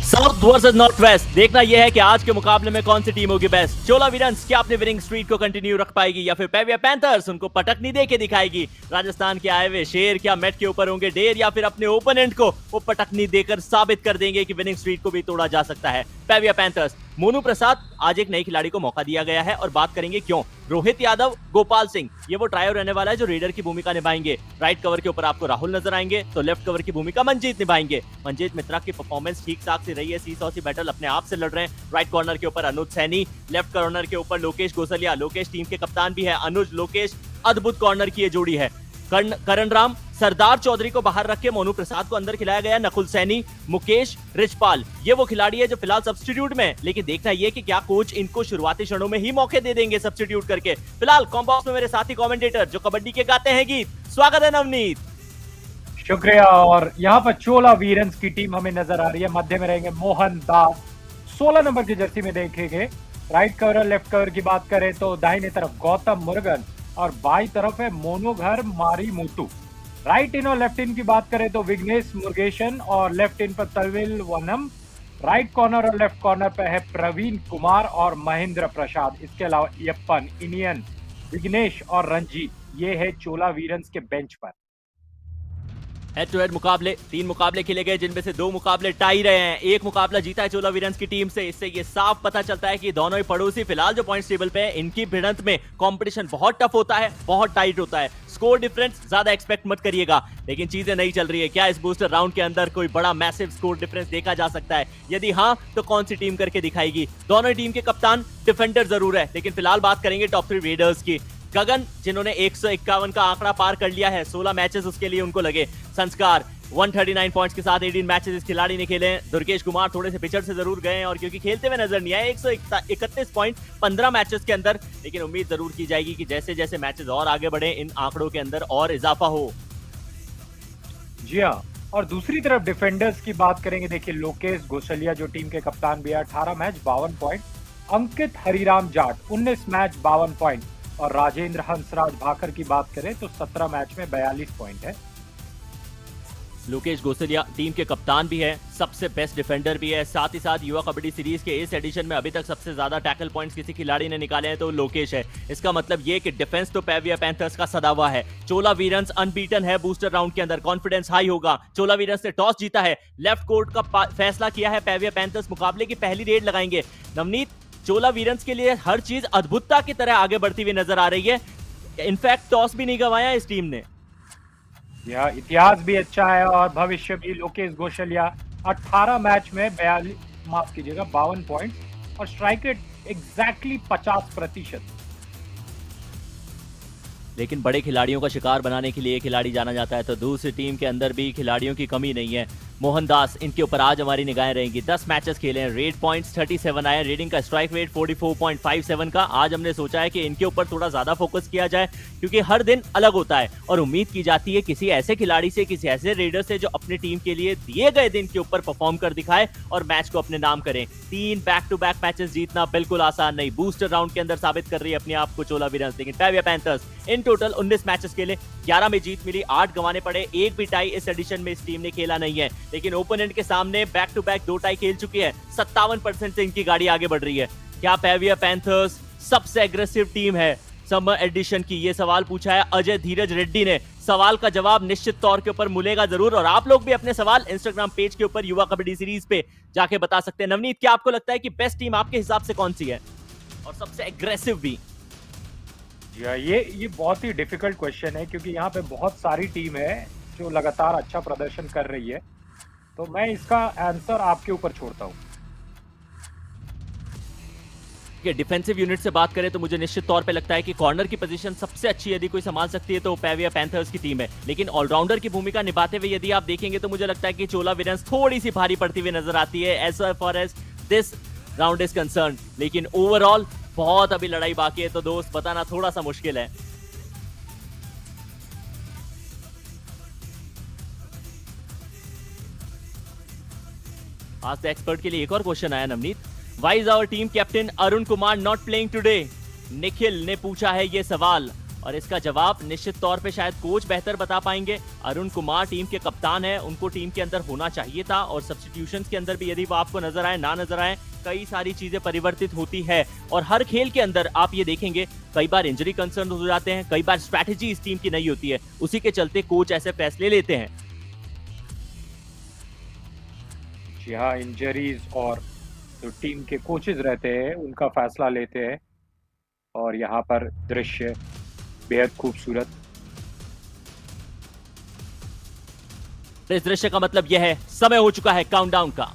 South versus north west. देखना यह है कि आज के मुकाबले में कौन सी टीम होगी बेस्ट। चोला वीरन्स क्या अपने विनिंग स्ट्रीक को कंटिन्यू रख पाएगी या फिर पेरियर पैंथर्स उनको पटकनी दे के दिखाएगी। राजस्थान के आए हुए शेर क्या मैट के ऊपर होंगे डेर या फिर अपने ओपोनेंट को वो पटकनी देकर साबित कर देंगे कि विनिंग स्ट्रीक को भी तोड़ा जा सकता है। पेरियर पैंथर्स मोनू प्रसाद, आज एक नए खिलाड़ी को मौका दिया गया है और बात करेंगे क्यों। रोहित यादव, गोपाल सिंह, ये वो ट्रायो रहने वाला है जो रीडर की भूमिका निभाएंगे। राइट कवर के ऊपर आपको राहुल नजर आएंगे, तो लेफ्ट कवर की भूमिका मंजीत निभाएंगे। मंजीत मित्रा की परफॉर्मेंस ठीक ठाक से रही है, सी सी बैटल अपने आप से लड़ रहे हैं। राइट कॉर्नर के ऊपर अनुज सैनी, लेफ्ट कॉर्नर के ऊपर लोकेश गोसलिया। लोकेश टीम के कप्तान भी है। अनुज लोकेश अद्भुत कॉर्नर की ये जोड़ी है। करण राम, सरदार चौधरी को बाहर रख के मोनू प्रसाद को अंदर खिलाया गया। नकुल सैनी, मुकेश, रिचपाल, ये वो खिलाड़ी है जो फिलहाल सब्स्टिट्यूट में, लेकिन देखना ये कि क्या कोच इनको शुरुआती क्षणों में ही मौके दे देंगे सब्स्टिट्यूट करके। फिलहाल कॉम्बॉक्स में मेरे साथी कमेंटेटर जो कबड्डी के गाते हैं गीत। स्वागत है नवनीत। शुक्रिया। और यहाँ पर चोला वीरन्स की टीम हमें नजर आ रही है। मध्य में रहेंगे मोहन दास, 16 नंबर की जर्सी में देखेंगे। राइट कवर और लेफ्ट कवर की बात करें तो दाहिने तरफ गौतम मुरुगन और बाई तरफ है मोनोघर मारी मुतु। राइट इन और लेफ्ट इन की बात करें तो विघ्नेश मुर्गेशन और लेफ्ट इन पर तलविल वनम। राइट कॉर्नर और लेफ्ट कॉर्नर पे है प्रवीण कुमार और महेंद्र प्रसाद। इसके अलावा यप्पन, इनियन, विघ्नेश और रंजीत, ये है चोला वीरन्स के बेंच पर। हेड टू हेड मुकाबले, 3 मुकाबले खेले गए जिनमें से 2 मुकाबले टाई रहे हैं। एक मुकाबला जीता है चोला वीरन्स की टीम से। इससे ये साफ पता चलता है कि दोनों ही पड़ोसी फिलहाल जो पॉइंट्स टेबल पे है, इनकी भिड़ंत में कंपटीशन बहुत टफ होता है, बहुत टाइट होता है। स्कोर डिफरेंस ज्यादा एक्सपेक्ट मत करिएगा, लेकिन चीजें नहीं चल रही है। क्या इस बूस्टर राउंड के अंदर कोई बड़ा मैसिव स्कोर डिफरेंस देखा जा सकता है? यदि हाँ, तो कौन सी टीम करके दिखाएगी? दोनों टीम के कप्तान डिफेंडर जरूर है, लेकिन फिलहाल बात करेंगे टॉप 3 रेडर्स की। गगन जिन्होंने 151 का आंकड़ा पार कर लिया है, 16 मैचेस उसके लिए उनको लगे। संस्कार 139 पॉइंट्स के साथ 18 मैचेस इस खिलाड़ी ने खेले हैं। दुर्गेश कुमार थोड़े से पिछड़ से जरूर गए हैं और क्योंकि खेलते हुए नजर नहीं आए, 131 पॉइंट 15 मैचेस के अंदर, लेकिन उम्मीद जरूर की जाएगी कि जैसे जैसे मैचेस और आगे बढ़े इन आंकड़ों के अंदर और इजाफा हो। जी हाँ, और दूसरी तरफ डिफेंडर्स की बात करेंगे। देखिए लोकेश गोसलिया जो टीम के कप्तान भी है, 18 मैच 52 पॉइंट। अंकित हरिराम जाट 19 मैच 52 पॉइंट। और राजेंद्र हंसराज भाकर की बात करें तो 17 मैच में 42 पॉइंट है। लोकेश गोसलिया टीम के कप्तान भी है, सबसे बेस्ट डिफेंडर भी है। साथ ही साथ युवा कबड्डी सीरीज के इस एडिशन में अभी तक सबसे ज्यादा टैकल पॉइंट्स किसी खिलाड़ी ने निकाले हैं तो लोकेश है। इसका मतलब ये कि डिफेंस तो पेरियर पैंथर्स का सदा हुआ है। चोला वीरन्स अनबीटन है बूस्टर राउंड के अंदर, कॉन्फिडेंस हाई होगा। चोला वीरन्स ने टॉस जीता है, लेफ्ट कोर्ट का फैसला किया है। पेरियर पैंथर्स मुकाबले की पहली रेड लगाएंगे। नवनीत, चोला वीरन्स के लिए हर चीज अद्भुतता की तरह आगे बढ़ती हुई नजर आ रही है। इनफैक्ट टॉस भी नहीं गंवाया इस टीम ने। यह इतिहास भी अच्छा है और भविष्य भी। लोकेश गोशलिया 18 मैच में 42, माफ कीजिएगा 52 पॉइंट्स और स्ट्राइक रेट एग्जैक्टली 50%। लेकिन बड़े खिलाड़ियों का शिकार बनाने के लिए खिलाड़ी जाना जाता है, तो दूसरी टीम के अंदर भी खिलाड़ियों की कमी नहीं है। मोहनदास, इनके ऊपर आज हमारी निगाहें रहेंगी। 10 मैचेस खेले हैं, रेड पॉइंट्स 37 आए, रेडिंग का स्ट्राइक रेट 44.57 का। आज हमने सोचा है कि इनके ऊपर थोड़ा ज्यादा फोकस किया जाए, क्योंकि हर दिन अलग होता है और उम्मीद की जाती है किसी ऐसे खिलाड़ी से, किसी ऐसे रेडर से जो अपनी टीम के लिए दिए गए दिन के ऊपर परफॉर्म कर दिखाए और मैच को अपने नाम करें। 3 बैक टू बैक मैचेस जीतना बिल्कुल आसान नहीं। बूस्टर राउंड के अंदर साबित कर रही है अपने आप को चोला वीरन्स। लेकिन Periyar panthers in total 19 matches खेले, 11 में जीत मिली, 8 गंवाने पड़े, एक भी टाई इस एडिशन में इस टीम ने खेला नहीं है। लेकिन ओपोनेंट के सामने बैक टू बैक 2 टाई खेल चुकी है, 57% से इनकी गाड़ी आगे बढ़ रही है। क्या पेरियर पैंथर्स सबसे एग्रेसिव टीम है समर एडिशन की? ये सवाल पूछा है अजय धीरज रेड्डी ने। सवाल का जवाब निश्चित तौर के ऊपर मिलेगा जरूर, और आप लोग भी अपने सवाल इंस्टाग्राम पेज के ऊपर युवा कबड्डी सीरीज पे जाके बता सकते हैं। नवनीत, क्या आपको लगता है कि बेस्ट टीम आपके हिसाब से कौन सी है और सबसे एग्रेसिव भी? ये बहुत ही डिफिकल्ट क्वेश्चन है, क्योंकि यहाँ पे बहुत सारी टीम है जो लगातार अच्छा प्रदर्शन कर रही है, तो मैं इसका आंसर आपके ऊपर छोड़ता हूँ। डिफेंसिव यूनिट से बात करें तो मुझे निश्चित तौर पे लगता है कि कॉर्नर की पोजीशन सबसे अच्छी यदि कोई संभाल सकती है तो पेरियर पैंथर्स की टीम है। लेकिन ऑलराउंडर की भूमिका निभाते हुए यदि आप देखेंगे तो मुझे लगता है कि चोला वीरन्स थोड़ी सी भारी पड़ती हुई नजर आती है as far as this round is concern. लेकिन ओवरऑल बहुत अभी लड़ाई बाकी है, तो दोस्त बताना थोड़ा सा मुश्किल है। आज तो एक्सपर्ट के लिए एक और क्वेश्चन आया Navneet. Why is our team captain Arun Kumar not playing today? Nikhil ने पूछा है ये सवाल, और इसका जवाब निश्चित तौर पे शायद कोच बेहतर बता पाएंगे। अरुण कुमार टीम के कप्तान है, उनको टीम के अंदर होना चाहिए था, और सब्स्टिट्यूशंस के अंदर भी यदि वो आपको नजर आए ना नजर आए, कई सारी चीजें परिवर्तित होती है। और हर खेल के अंदर आप ये देखेंगे कई बार इंजरी कंसर्न हो जाते हैं, कई बार स्ट्रैटेजी इस टीम की नहीं होती है, उसी के चलते कोच ऐसे फैसले लेते हैं। यहाँ इंजरीज और जो टीम के कोचेज रहते हैं उनका फैसला लेते हैं, और यहाँ पर दृश्य बेहद खूबसूरत। इस दृश्य का मतलब यह है समय हो चुका है काउंटडाउन का।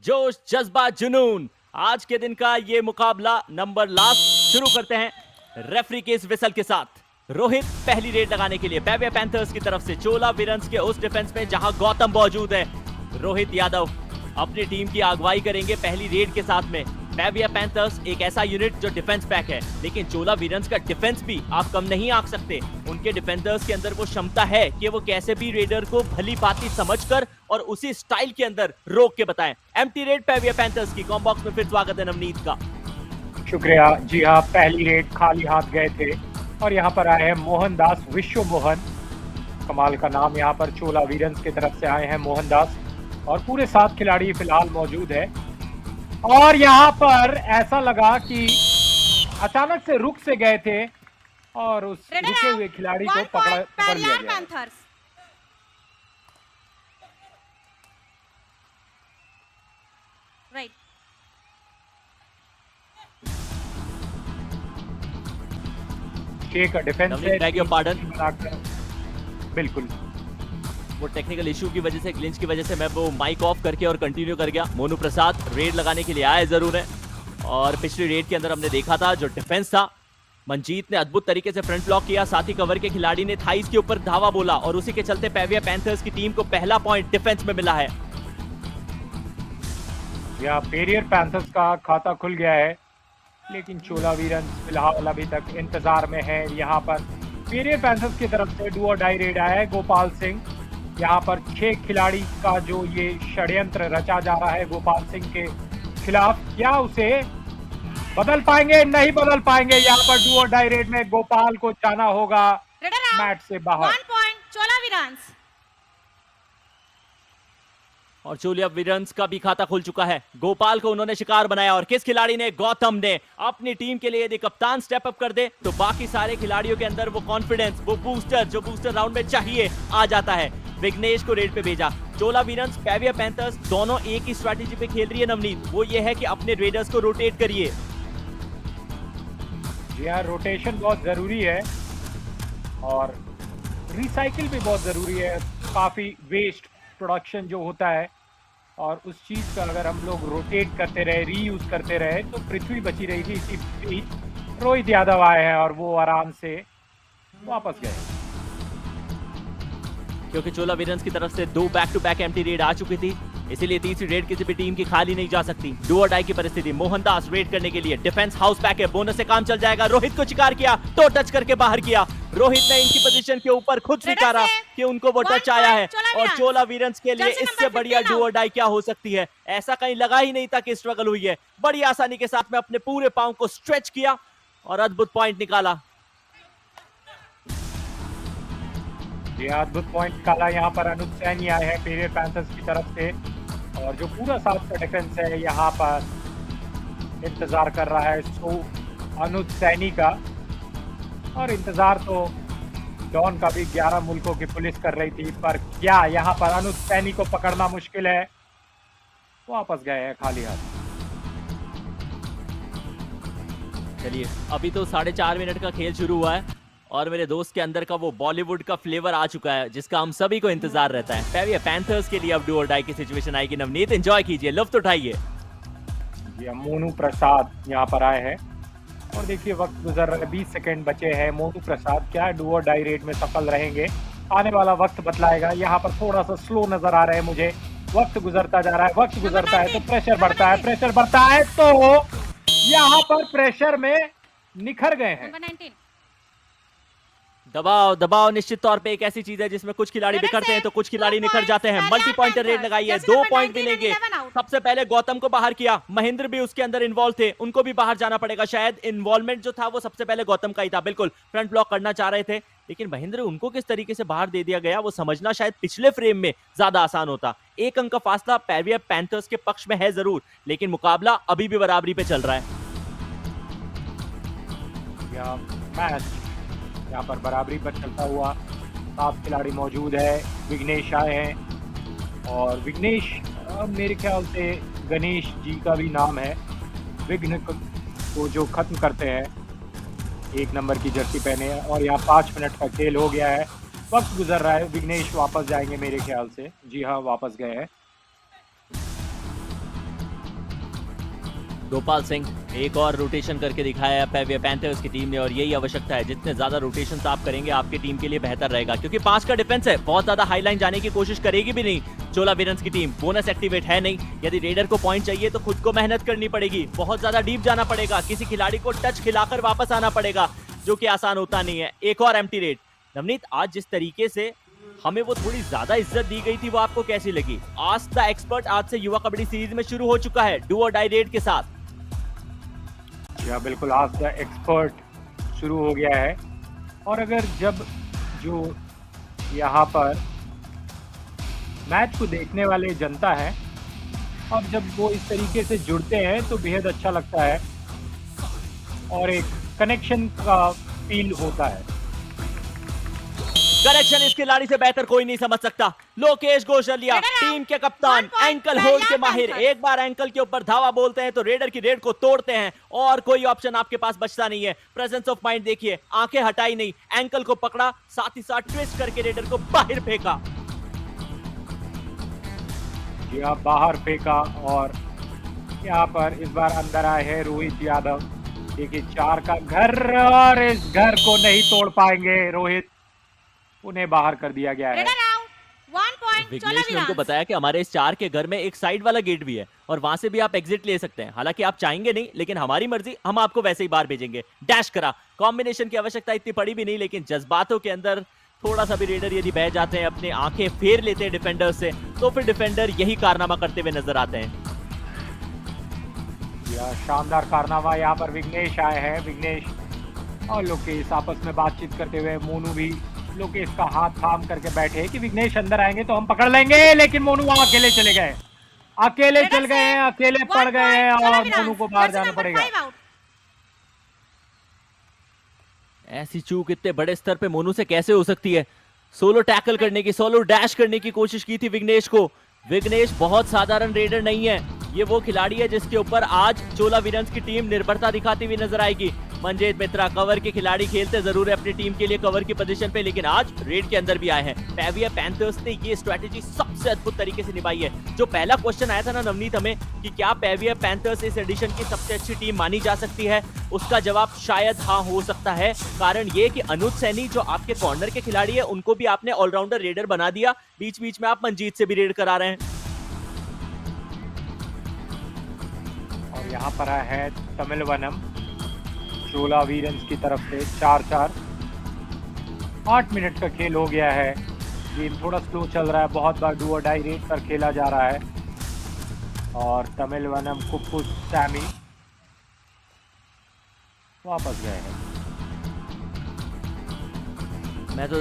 जोश, जज्बा, जुनून, आज के दिन का ये मुकाबला नंबर लास्ट शुरू करते हैं रेफरी के इस विसल के साथ। रोहित पहली रेड लगाने के लिए पेरियर पैंथर्स की तरफ से चोला वीरन्स के उस डिफेंस में जहां गौतम मौजूद है। रोहित यादव अपनी टीम की अगुवाई करेंगे पहली रेड के साथ में। पेरियर पैंथर्स एक ऐसा यूनिट जो डिफेंस पैक है, लेकिन चोला वीरन्स का डिफेंस भी आप कम नहीं आंक सकते। उनके डिफेंडर्स के अंदर वो क्षमता है कि वो कैसे भी रेडर को भली भांति समझकर और उसी स्टाइल के अंदर रोक के बताएं। एम्प्टी रेड पेरियर पैंथर्स की कॉम बॉक्स में फिर स्वागत है नवनीत का। शुक्रिया। जी हाँ, पहली रेड खाली हाथ गए थे और यहाँ पर आए हैं मोहनदास, विश्व मोहन, कमाल का नाम। यहाँ पर चोला वीरन्स की तरफ से आए हैं मोहनदास, और पूरे 7 खिलाड़ी फिलहाल मौजूद है। और यहाँ पर ऐसा लगा कि अचानक से रुक से गए थे और उस रुके हुए खिलाड़ी को पकड़ लिया गया। राइट। एक डिफेंस है, बिल्कुल वो टेक्निकल इशू की वजह से, ग्लिच की वजह से मैं वो माइक ऑफ करके और कंटिन्यू कर गया। मोनू प्रसाद रेड लगाने के लिए आए जरूर है, और पिछली रेड के अंदर हमने देखा था जो डिफेंस था, मंजीत ने अद्भुत तरीके से फ्रंट ब्लॉक किया, साथ ही कवर के खिलाड़ी ने थाइस के ऊपर धावा बोला, और उसी के चलते पेरियर पैंथर्स की टीम को पहला पॉइंट डिफेंस में मिला है। या पेरियर पैंथर्स का खाता खुल गया है, लेकिन चोला वीरन्स फिलहाल अभी तक इंतजार में है। यहाँ पर पेरियर पैंथर्स की तरफ से डू और डाई रेड आया है। गोपाल सिंह यहाँ पर 6 खिलाड़ी का जो ये षड्यंत्र रचा जा रहा है गोपाल सिंह के खिलाफ, क्या उसे बदल पाएंगे? नहीं बदल पाएंगे। यहाँ पर डू और डाई रेड में गोपाल को जाना होगा मैच से बाहर। 1 point, Chola Virans. और चोलिया वीरन्स का भी खाता खुल चुका है। गोपाल को उन्होंने शिकार बनाया और किस खिलाड़ी ने? गौतम ने। अपनी टीम के लिए यदि कप्तान स्टेप अप कर दे तो बाकी सारे खिलाड़ियों के अंदर वो कॉन्फिडेंस, वो बूस्टर जो बूस्टर राउंड में चाहिए आ जाता है। विघ्नेश को रेड पे भेजा। चोला वीरन्स, पेवियर पैंथर्स दोनों एक ही स्ट्रैटेजी पे खेल रही है नवनीत, वो ये है कि अपने रेडर्स को रोटेट करिए। जी हाँ, रोटेशन बहुत जरूरी है और रिसाइकिल भी बहुत जरूरी है। काफी वेस्ट प्रोडक्शन जो होता है और उस चीज का अगर हम लोग रोटेट करते रहे, रीयूज करते रहे तो पृथ्वी बची रहेगी। इसी बीच रोहित यादव आए हैं और वो आराम से वापस गए, क्योंकि चोला वीरन्स की तरफ से 2 back to back empty raid आ चुकी थी, इसीलिए तीसरी रेड किसी भी टीम की खाली नहीं जा सकती। डू और डाई की परिस्थिति। मोहनदास रेड करने के लिए, डिफेंस हाउस पैक है, बोनस से काम चल जाएगा। रोहित को शिकार किया तो टच करके बाहर किया। रोहित ने इनकी पोजीशन के ऊपर खुद स्वीकारा कि उनको वो टच आया है और चोला वीरन्स के लिए इससे बढ़िया डू और डाई क्या हो सकती है। ऐसा कहीं लगा ही नहीं था कि स्ट्रगल हुई है। बड़ी आसानी के साथ में अपने पूरे पांव को स्ट्रेच किया और अद्भुत पॉइंट निकाला। ये अद्भुत पॉइंट निकाला। यहाँ पर अनुज सैनी आए हैं पेरियर पैंथर्स की तरफ से और जो पूरा साउथ का डिफेंस है यहाँ पर इंतजार कर रहा है अनुज सैनी का। और इंतजार तो डॉन का भी 11 मुल्कों की पुलिस कर रही थी, पर क्या यहाँ पर अनुज सैनी को पकड़ना मुश्किल है। वापस गए हैं खाली हाथ। चलिए, अभी तो 4.5 मिनट का खेल शुरू हुआ है और मेरे दोस्त के अंदर का वो बॉलीवुड का फ्लेवर आ चुका है जिसका हम सभी को इंतजार रहता है। पेवियर पैंथर्स के लिए अब डू और डाई की सिचुएशन आएगी। नवनीत, एंजॉय कीजिए, लुत्फ उठाइए। ये मोनू प्रसाद यहाँ पर आए हैं और देखिए वक्त गुजर रहा है, 20 सेकंड बचे हैं। मोनू प्रसाद क्या डू और डाई रेड में सफल रहेंगे? आने वाला वक्त बतलाएगा। यहाँ पर थोड़ा सा स्लो नजर आ रहे हैं मुझे। वक्त गुजरता जा रहा है, वक्त गुजरता है तो प्रेशर बढ़ता है, प्रेशर बढ़ता है तो यहाँ पर प्रेशर में निखर गए हैं। दबाव दबाव निश्चित तौर पे एक ऐसी चीज है जिसमें कुछ खिलाड़ी बिखरते हैं तो कुछ खिलाड़ी निखर जाते हैं। मल्टी पॉइंटर रेड लगाई है, 2 पॉइंट मिलेंगे। सबसे पहले गौतम को बाहर किया, महेंद्र भी उसके अंदर इन्वॉल्व थे, उनको भी बाहर जाना पड़ेगा। शायद इन्वॉल्वमेंट जो था वो सबसे पहले गौतम का ही था। बिल्कुल फ्रंट ब्लॉक करना चाह रहे थे लेकिन महेंद्र उनको किस तरीके से बाहर दे दिया गया वो समझना शायद पिछले फ्रेम में ज्यादा आसान होता। 1 अंक का फासला पेवियर पैंथर्स के पक्ष में है जरूर, लेकिन मुकाबला अभी भी बराबरी पे चल रहा है। यहाँ पर बराबरी पर चलता हुआ 7 खिलाड़ी मौजूद है। विघ्नेश आए हैं और विघ्नेश मेरे ख्याल से गणेश जी का भी नाम है। विघ्न को जो खत्म करते हैं 1 नंबर की जर्सी पहने हैं और यहाँ 5 मिनट का खेल हो गया है। वक्त गुजर रहा है, विघ्नेश वापस जाएंगे मेरे ख्याल से। जी हाँ, वापस गए हैं। गोपाल सिंह एक और रोटेशन करके दिखाया है पेवियर पैंथर्स की टीम ने और यही आवश्यकता है। जितने ज्यादा रोटेशन आप करेंगे आपकी टीम के लिए बेहतर रहेगा, क्योंकि 5 का डिफेंस है। बहुत ज्यादा हाई लाइन जाने की कोशिश करेगी भी नहीं चोला वीरन्स की टीम। बोनस एक्टिवेट है नहीं। यदि रेडर को पॉइंट चाहिए तो खुद को मेहनत करनी पड़ेगी, बहुत ज्यादा डीप जाना पड़ेगा, किसी खिलाड़ी को टच खिलाकर वापस आना पड़ेगा, जो कि आसान होता नहीं है। एक और एम्प्टी रेड। नवनीत, आज जिस तरीके से हमें वो थोड़ी ज्यादा इज्जत दी गई थी वो आपको कैसी लगी? आज द एक्सपर्ट आज से युवा कबड्डी सीरीज में शुरू हो चुका है डू और डाई रेड के साथ। या बिल्कुल, आज द एक्सपर्ट शुरू हो गया है और अगर जब जो यहाँ पर मैच को देखने वाले जनता है और जब वो इस तरीके से जुड़ते हैं तो बेहद अच्छा लगता है और एक कनेक्शन का फील होता है। कनेक्शन इस खिलाड़ी से बेहतर कोई नहीं समझ सकता। लोकेश गोशलिया, टीम के कप्तान, एंकल होल्ड के माहिर। एक बार एंकल के ऊपर धावा बोलते हैं तो रेडर की रेड को तोड़ते हैं और कोई ऑप्शन आपके पास बचता नहीं है। प्रेजेंस ऑफ माइंड देखिए, आंखें हटाई नहीं, एंकल को पकड़ा, साथ ही साथ ट्विस्ट करके रेडर को बाहर फेंका। यहाँ बाहर फेंका और यहाँ पर इस बार अंदर आए हैं रोहित यादव। देखिए 4 का घर और इस घर को नहीं तोड़ पाएंगे रोहित, उन्हें बाहर कर दिया गया है। विघ्नेश ने उनको बताया कि हमारे इस 4 के घर में एक साइड वाला गेट भी है और वहां से भी आप एग्जिट ले सकते हैं। हालांकि आप चाहेंगे नहीं, लेकिन हमारी मर्जी, हम आपको वैसे ही बाहर भेजेंगे। डैश करा, कॉम्बिनेशन की आवश्यकता इतनी पड़ी भी नहीं, लेकिन जज्बातों के अंदर थोड़ा सा भी रेडर यदि बह जाते हैं, अपने आंखें फेर लेते हैं डिफेंडर से, तो फिर डिफेंडर यही कारनामा करते हुए नजर आते हैं। यह शानदार कारनामा यहाँ पर विघ्नेश आए हैं। विघ्नेश और लोकेश आपस में बातचीत करते हुए, मोनू भी लोकेश का हाथ थाम करके बैठे हैं कि विघ्नेश अंदर आएंगे तो हम पकड़ लेंगे, लेकिन मोनू वहां अकेले चले गए, अकेले चल गए हैं, अकेले पड़ गए हैं और मोनू को बाहर जाना पड़ेगा। ऐसी चूक इतने बड़े स्तर पे मोनू से कैसे हो सकती है? सोलो टैकल करने की, सोलो डैश करने की कोशिश की थी विघ्नेश को। विघ्नेश बहुत साधारण रेडर नहीं है, ये वो खिलाड़ी है जिसके ऊपर आज चोला वीरन्स की टीम निर्भरता दिखाती हुई नजर आएगी। मंजीत मित्रा कवर के खिलाड़ी खेलते जरूर है अपनी टीम के लिए कवर की पोजीशन पे, लेकिन आज रेड के अंदर भी आए हैं। पेवियर पैंथर्स ने ये स्ट्रेटेजी सबसे अद्भुत तरीके से निभाई है। जो पहला क्वेश्चन आया था ना नवनीत हमें कि क्या पेवियर पैंथर्स इस एडिशन की सबसे अच्छी टीम मानी जा सकती है, उसका जवाब शायद हाँ हो सकता है। कारण ये कि अनुज सैनी जो आपके कॉर्नर के खिलाड़ी है, उनको भी आपने ऑलराउंडर रेडर बना दिया, बीच बीच में आप मंजीत से भी रेड करा रहे हैं। और यहाँ पर है तमिल वनम चोला वीरन्स की तरफ से 4-4। 8 मिनट का खेल हो गया है, गेम थोड़ा स्लो चल रहा है, बहुत बार डू और डाई रेट पर खेला जा रहा है। और तमिल वनम कुप्पुस सैमी वापस गए हैं। मैं तो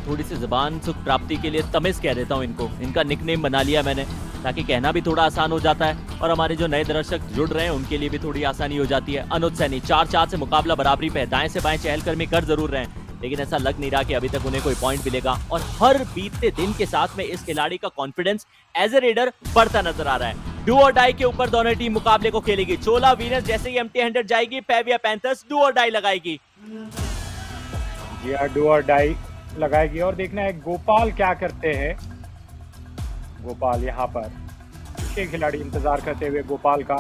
थोड़ी सी जुबान सुख प्राप्ति के लिए तमिज कह देता हूँ इनको, इनका निकनेम बना लिया मैंने, ताकि कहना भी थोड़ा आसान हो जाता है और हमारे जो नए दर्शक जुड़ रहे हैं उनके लिए भी थोड़ी आसानी हो जाती है। अनुज सैनी 4-4 से मुकाबला बराबरी पे है, दाएं से बाएं चहलकदमी कर जरूर रहे हैं, लेकिन ऐसा लग नहीं रहा कि अभी तक उन्हें कोई पॉइंट मिलेगा। और हर बीतते दिन के साथ में इस खिलाड़ी का कॉन्फिडेंस एज ए रेडर बढ़ता नजर आ रहा है। डू और डाई के ऊपर दोनों टीम मुकाबले को खेलेगी। चोला वीरन्स जैसे ही एम्प्टी हैंडेड जाएगी, पेवियर पैंथर्स डू और डाई लगाएगी। डू और डाई लगाएगी और देखना है गोपाल क्या करते हैं। गोपाल यहाँ पर छह खिलाड़ी इंतजार करते हुए गोपाल का,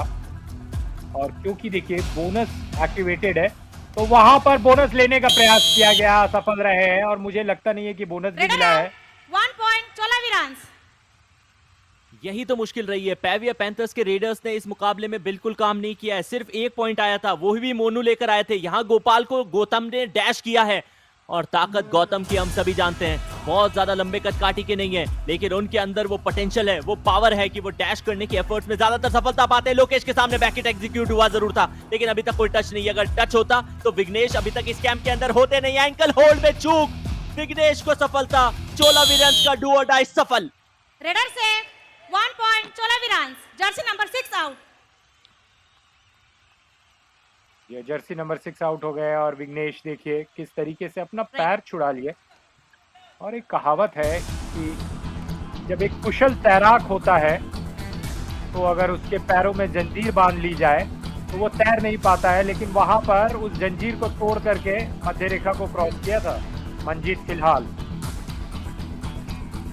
और क्योंकि देखिए बोनस एक्टिवेटेड है तो वहां पर बोनस लेने का प्रयास किया गया, सफल रहे हैं और मुझे लगता नहीं है कि बोनस भी मिला है। 1 पॉइंट चोला वीरन्स। यही तो मुश्किल रही है। पेवियर पैंथर्स के रेडर्स ने इस मुकाबले में बिल्कुल काम नहीं किया है, सिर्फ 1 पॉइंट आया था, वो भी मोनू लेकर आए थे। यहाँ गोपाल को गौतम ने डैश किया है और ताकत गौतम की हम सभी जानते हैं, बहुत ज्यादा लंबे कद काटी के नहीं है, लेकिन उनके अंदर वो पोटेंशियल है, वो पावर है कि वो डैश करने के एफर्ट्स में ज्यादातर सफलता पाते हैं। लोकेश के सामने बैकहिट एग्जीक्यूट हुआ जरूर था, लेकिन अभी तक कोई टच नहीं। अगर टच होता तो विघ्नेश अभी तक इस कैंप के अंदर होते नहीं। एंकल होल्ड में चूक, विघ्नेश को सफलता, चोला वीरन्स का डू और डाई सफल। रेडर से 1 point Chola Veerans. Jersey number 6 out. ये जर्सी नंबर 6 आउट हो गए और विघ्नेश देखिए किस तरीके से अपना पैर छुड़ा लिए। और एक कहावत है कि जब एक कुशल तैराक होता है तो अगर उसके पैरों में जंजीर बांध ली जाए तो वो तैर नहीं पाता है, लेकिन वहां पर उस जंजीर को तोड़ करके मध्य रेखा को क्रॉस किया था मंजीत। फिलहाल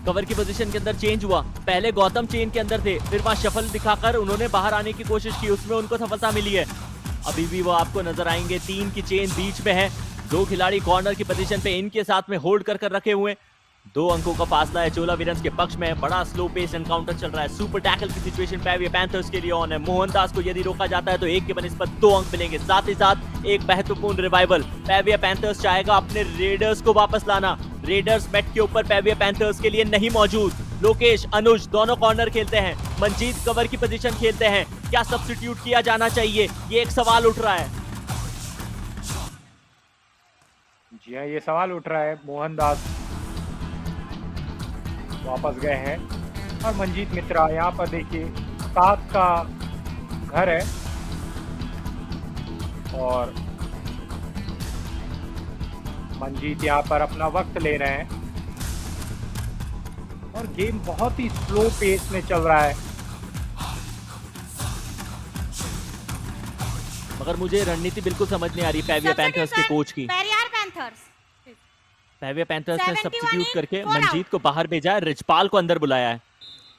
कवर की पोजीशन के अंदर चेंज हुआ, पहले गौतम चेन के अंदर थे, फिर वहां शफल दिखाकर उन्होंने बाहर आने की कोशिश की, उसमें उनको सफलता मिली है। अभी भी वो आपको नजर आएंगे, 3 की चेन बीच में है, 2 खिलाड़ी कॉर्नर की पोजीशन पे इनके साथ में होल्ड कर रखे हुए, 2 अंकों का फासला है चोला वीरन्स के पक्ष में। बड़ा स्लो पेस एनकाउंटर चल रहा है, सुपर टैकल की सिचुएशन पेवियर पैंथर्स के लिए ऑन है। मोहनदास को यदि रोका जाता है तो 1 के बनिस्बत 2 अंक मिलेंगे। साथ ही साथ एक महत्वपूर्ण रिवाइवल, पेवियर पैंथर्स चाहेगा अपने रेडर्स को वापस लाना। रेडर्स मैट के ऊपर पेवियर पैंथर्स के लिए नहीं मौजूद। लोकेश अनुज दोनों कॉर्नर खेलते हैं, मंजीत कवर की पोजीशन खेलते हैं। क्या सब्स्टिट्यूट किया जाना चाहिए, ये एक सवाल उठ रहा है। जी हाँ, ये सवाल उठ रहा है। मोहनदास वापस गए हैं और मंजीत मित्रा यहाँ पर देखिए 7 का घर है और मंजीत यहाँ पर अपना वक्त ले रहे हैं और गेम बहुत ही स्लो पेस में चल रहा है। मगर मुझे रणनीति बिल्कुल समझ नहीं आ रही पेवियर पैंथर्स के कोच की। पेरियार पैंथर्स। पेवियर पैंथर्स ने सब्स्टिट्यूट करके मंजीत को बाहर भेजा है, रिचपाल को अंदर बुलाया है।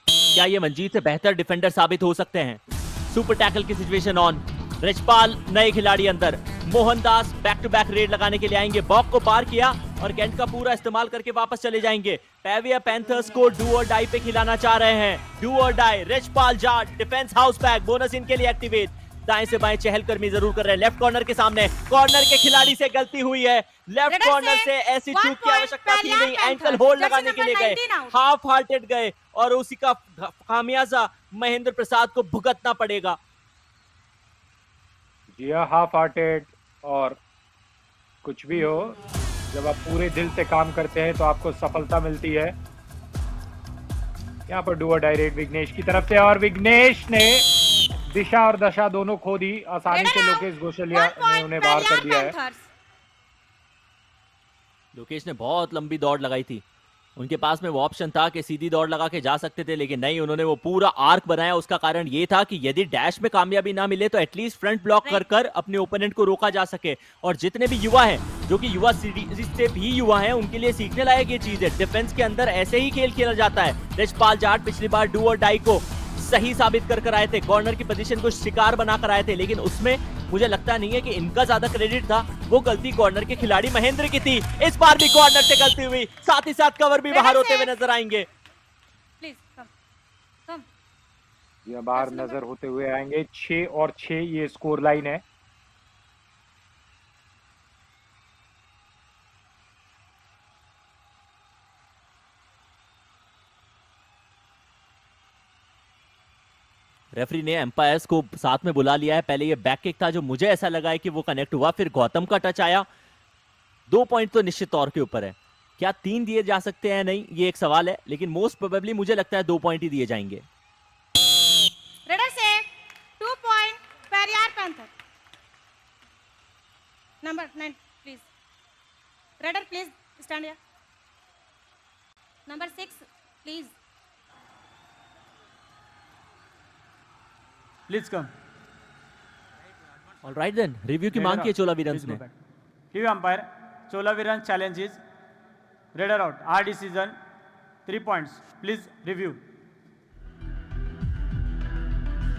क्या ये मंजीत से बेहतर डिफेंडर साबित हो सकते हैं? सुपर टैकल की सिचुएशन ऑन, रिचपाल नए खिलाड़ी अंदर, Mohandas back to back raid लगाने के लिए आएंगे। बॉक को पार किया और कैंट का पूरा इस्तेमाल करके वापस चले जाएंगे। पेवियर पैंथर्स को डू और डाई पे खिलाना चाह रहे हैं। डू और die, Richpal Jat, defense house back, bonus इनके लिए एक्टिवेट। दाएं से बाएं चहलकदमी जरूर कर रहे हैं। लेफ्ट कॉर्नर के सामने कॉर्नर के खिलाड़ी से गलती हुई है। लेफ्ट कॉर्नर से ऐसी चूक की आवश्यकता थी नहीं, एंकल होल्ड लगाने के लिए गए, हाफ हार्टेड गए और उसी का खामियाजा महेंद्र प्रसाद को भुगतना पड़ेगा। जी हाँ, हाफ हार्टेड और कुछ भी हो, जब आप पूरे दिल से काम करते हैं तो आपको सफलता मिलती है। यहाँ पर डू और डाई रेड विघ्नेश की तरफ से, और विघ्नेश ने दिशा और दशा दोनों खो दी। आसानी से लोकेश गोशलिया ने उन्हें बाहर कर दिया है। लोकेश ने बहुत लंबी दौड़ लगाई थी, उनके पास में वो ऑप्शन था कि सीधी दौड़ लगा के जा सकते थे, लेकिन नहीं, उन्होंने वो पूरा आर्क बनाया। उसका कारण ये था कि यदि डैश में कामयाबी ना मिले तो एटलीस्ट फ्रंट ब्लॉक कर कर अपने ओपोनेंट को रोका जा सके। और जितने भी युवा हैं, जो कि युवा सीरीज से भी युवा हैं, उनके लिए सीखने लायक ये चीज है। डिफेंस के अंदर ऐसे ही खेल खेला जाता है। रिचपाल जाट पिछली बार डू और डाई को सही साबित कर आए थे, कॉर्नर की पोजीशन को शिकार बनाकर आए थे, लेकिन उसमें मुझे लगता नहीं है कि इनका ज्यादा क्रेडिट था। वो गलती कॉर्नर के खिलाड़ी महेंद्र की थी। इस बार भी कॉर्नर से गलती हुई, साथ ही साथ कवर भी बाहर होते हुए नजर आएंगे। प्लीज कम ये बाहर नजर होते हुए आएंगे। 6 और 6 ये स्कोर लाइन है। रेफरी ने एम्पायर्स को साथ में बुला लिया है। पहले ये बैक किक था जो मुझे ऐसा लगा है कि वो कनेक्ट हुआ, फिर गौतम का टच आया। 2 पॉइंट तो निश्चित तौर के ऊपर है। क्या 3 दिए जा सकते हैं? नहीं, ये एक सवाल है, लेकिन मोस्ट प्रोबेबली मुझे लगता है 2 पॉइंट ही दिए जाएंगे। रेडर से 2 point Periyar panther. Number 9 please. Raider please stand here. Number 6 please. Please come. Alright then, review की मांग की है चोला वीरन्स ने। Review umpire, Chola Veerans challenges raider out, our decision 3 points, please review.